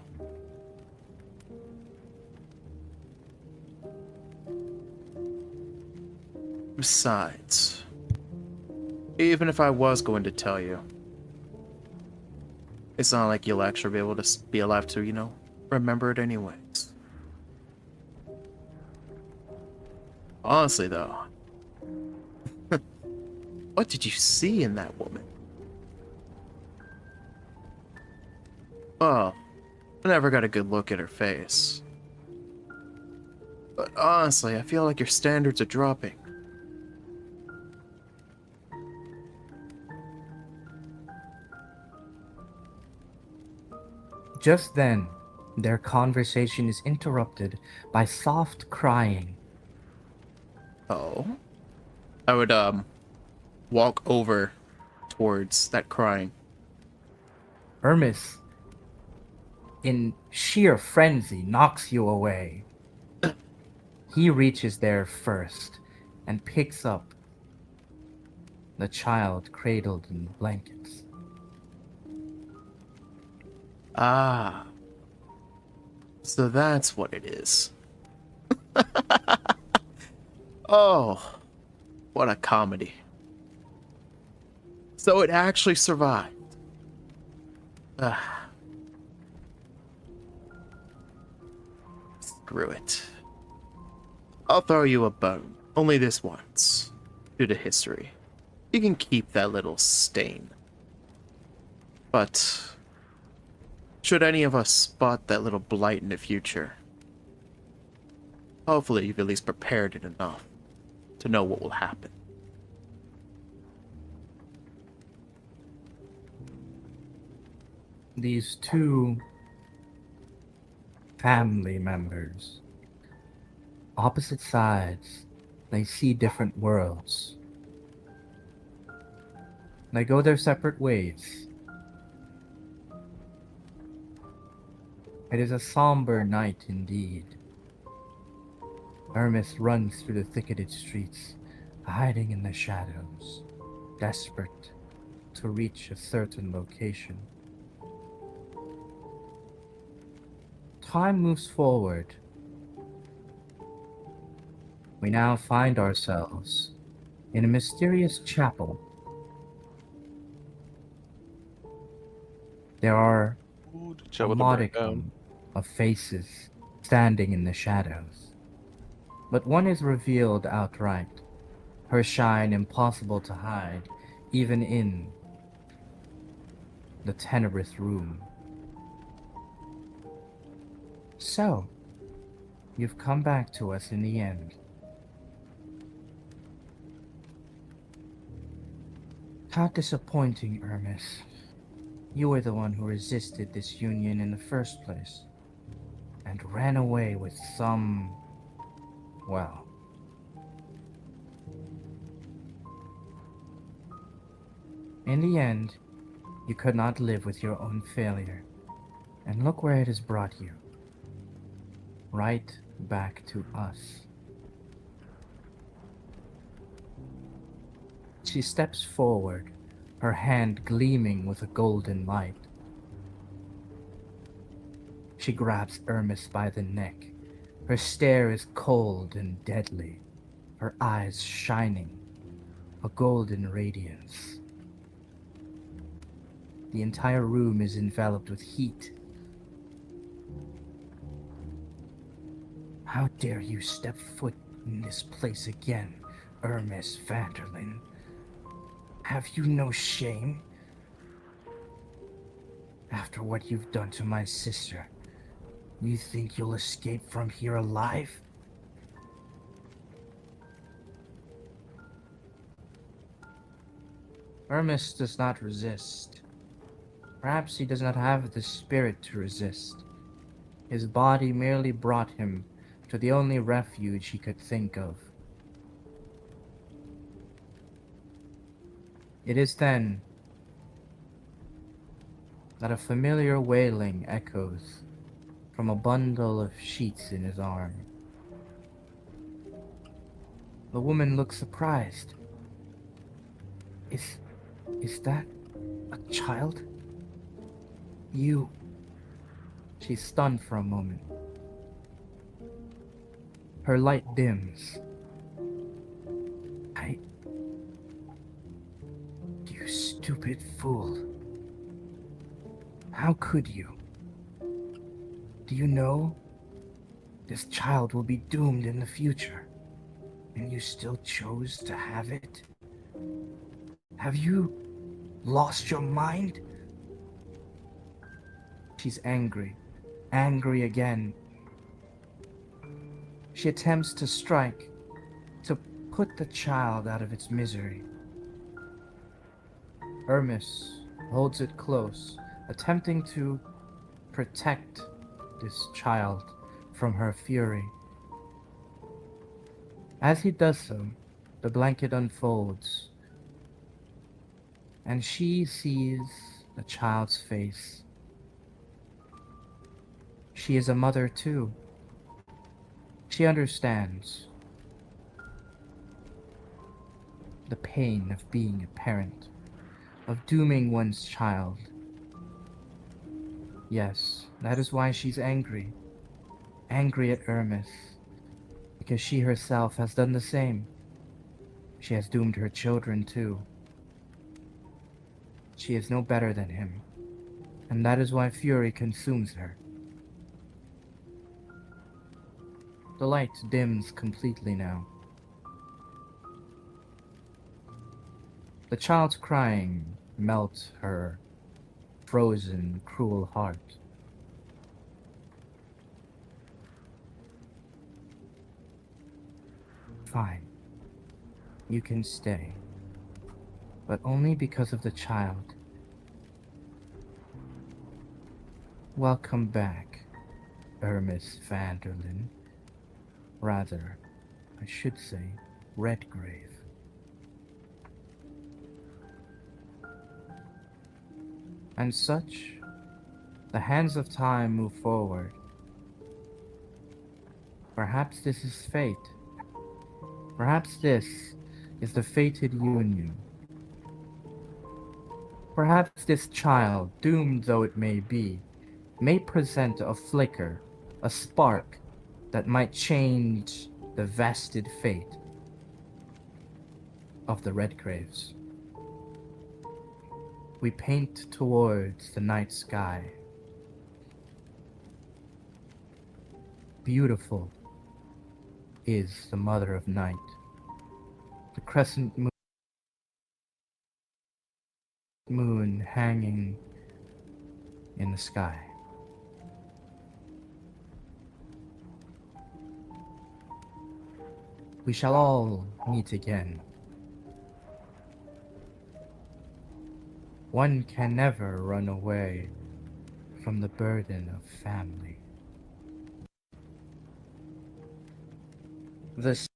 Besides, even if I was going to tell you, it's not like you'll actually be able to be alive to, remember it anyways. Honestly, though, what did you see in that woman? Well, I never got a good look at her face. But honestly, I feel like your standards are dropping. Just then, their conversation is interrupted by soft crying. Oh? I would, walk over towards that crying. Hermes, in sheer frenzy, knocks you away. He reaches there first and picks up the child cradled in blankets. Ah. So that's what it is. Oh, what a comedy. So it actually survived. Screw it. I'll throw you a bone. Only this once. Due to history. You can keep that little stain. But should any of us spot that little blight in the future, hopefully you've at least prepared it enough to know what will happen. These two family members, opposite sides, they see different worlds. They go their separate ways. It is a somber night indeed. Hermes runs through the thicketed streets, hiding in the shadows, desperate to reach a certain location. Time moves forward. We now find ourselves in a mysterious chapel. There are a modicum of faces standing in the shadows, but one is revealed outright, her shine impossible to hide even in the tenebrous room. So, you've come back to us in the end. How disappointing, Hermes. You were the one who resisted this union in the first place, and ran away with some, well, in the end, you could not live with your own failure, and look where it has brought you. Right back to us. She steps forward, her hand gleaming with a golden light. She grabs Ermis by the neck. Her stare is cold and deadly, her eyes shining, a golden radiance. The entire room is enveloped with heat. How dare you step foot in this place again, Ermis Vanderlyn? Have you no shame? After what you've done to my sister, you think you'll escape from here alive? Ermis does not resist. Perhaps he does not have the spirit to resist. His body merely brought him to the only refuge he could think of. It is then that a familiar wailing echoes from a bundle of sheets in his arm. The woman looks surprised. Is that a child? You... She's stunned for a moment. Her light dims. You stupid fool. How could you? Do you know? This child will be doomed in the future, and you still chose to have it? Have you lost your mind? She's angry. Angry again. She attempts to strike, to put the child out of its misery. Ermis holds it close, attempting to protect this child from her fury. As he does so, the blanket unfolds, and she sees the child's face. She is a mother too. She understands the pain of being a parent, of dooming one's child. Yes, that is why she's angry. Angry at Ermis, because she herself has done the same. She has doomed her children too. She is no better than him, and that is why fury consumes her. The light dims completely now. The child's crying melts her frozen, cruel heart. Fine. You can stay. But only because of the child. Welcome back, Ermis Vanderlyn. Rather, I should say, Redgrave. And such, the hands of time move forward. Perhaps this is fate. Perhaps this is the fated union. Perhaps this child, doomed though it may be, may present a flicker, a spark that might change the vested fate of the Redgraves. We paint towards the night sky. Beautiful is the mother of night. The crescent moon hanging in the sky. We shall all meet again. One can never run away from the burden of family. This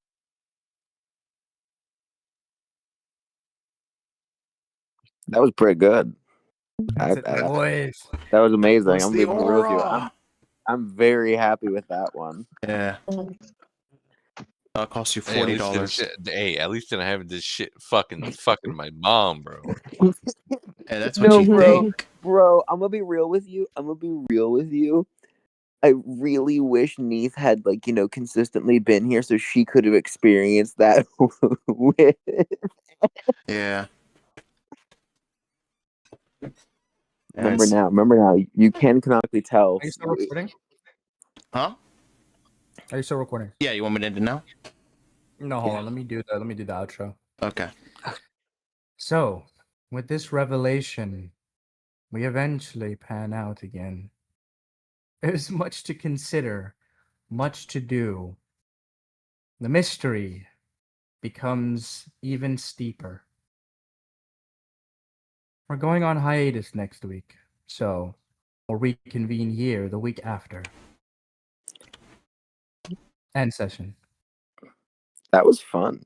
That was pretty good. That's it, boys. That was amazing. What's I'm the being real with you. aura? I'm very happy with that one. Yeah. It'll cost you Hey, $40. at least didn't have this shit fucking my mom, bro. Hey, that's what No, you bro, think. bro. I'm gonna be real with you. I really wish Neith had, like, consistently been here so she could have experienced that with. Yeah. Remember now. You can canonically tell. Are you still recording? Huh? Are you still recording? Yeah, you want me to end it now? No, hold on. Let me do the outro. Okay. So, with this revelation, we eventually pan out again. There's much to consider, much to do. The mystery becomes even steeper. We're going on hiatus next week, so we'll reconvene here the week after. End session. That was fun.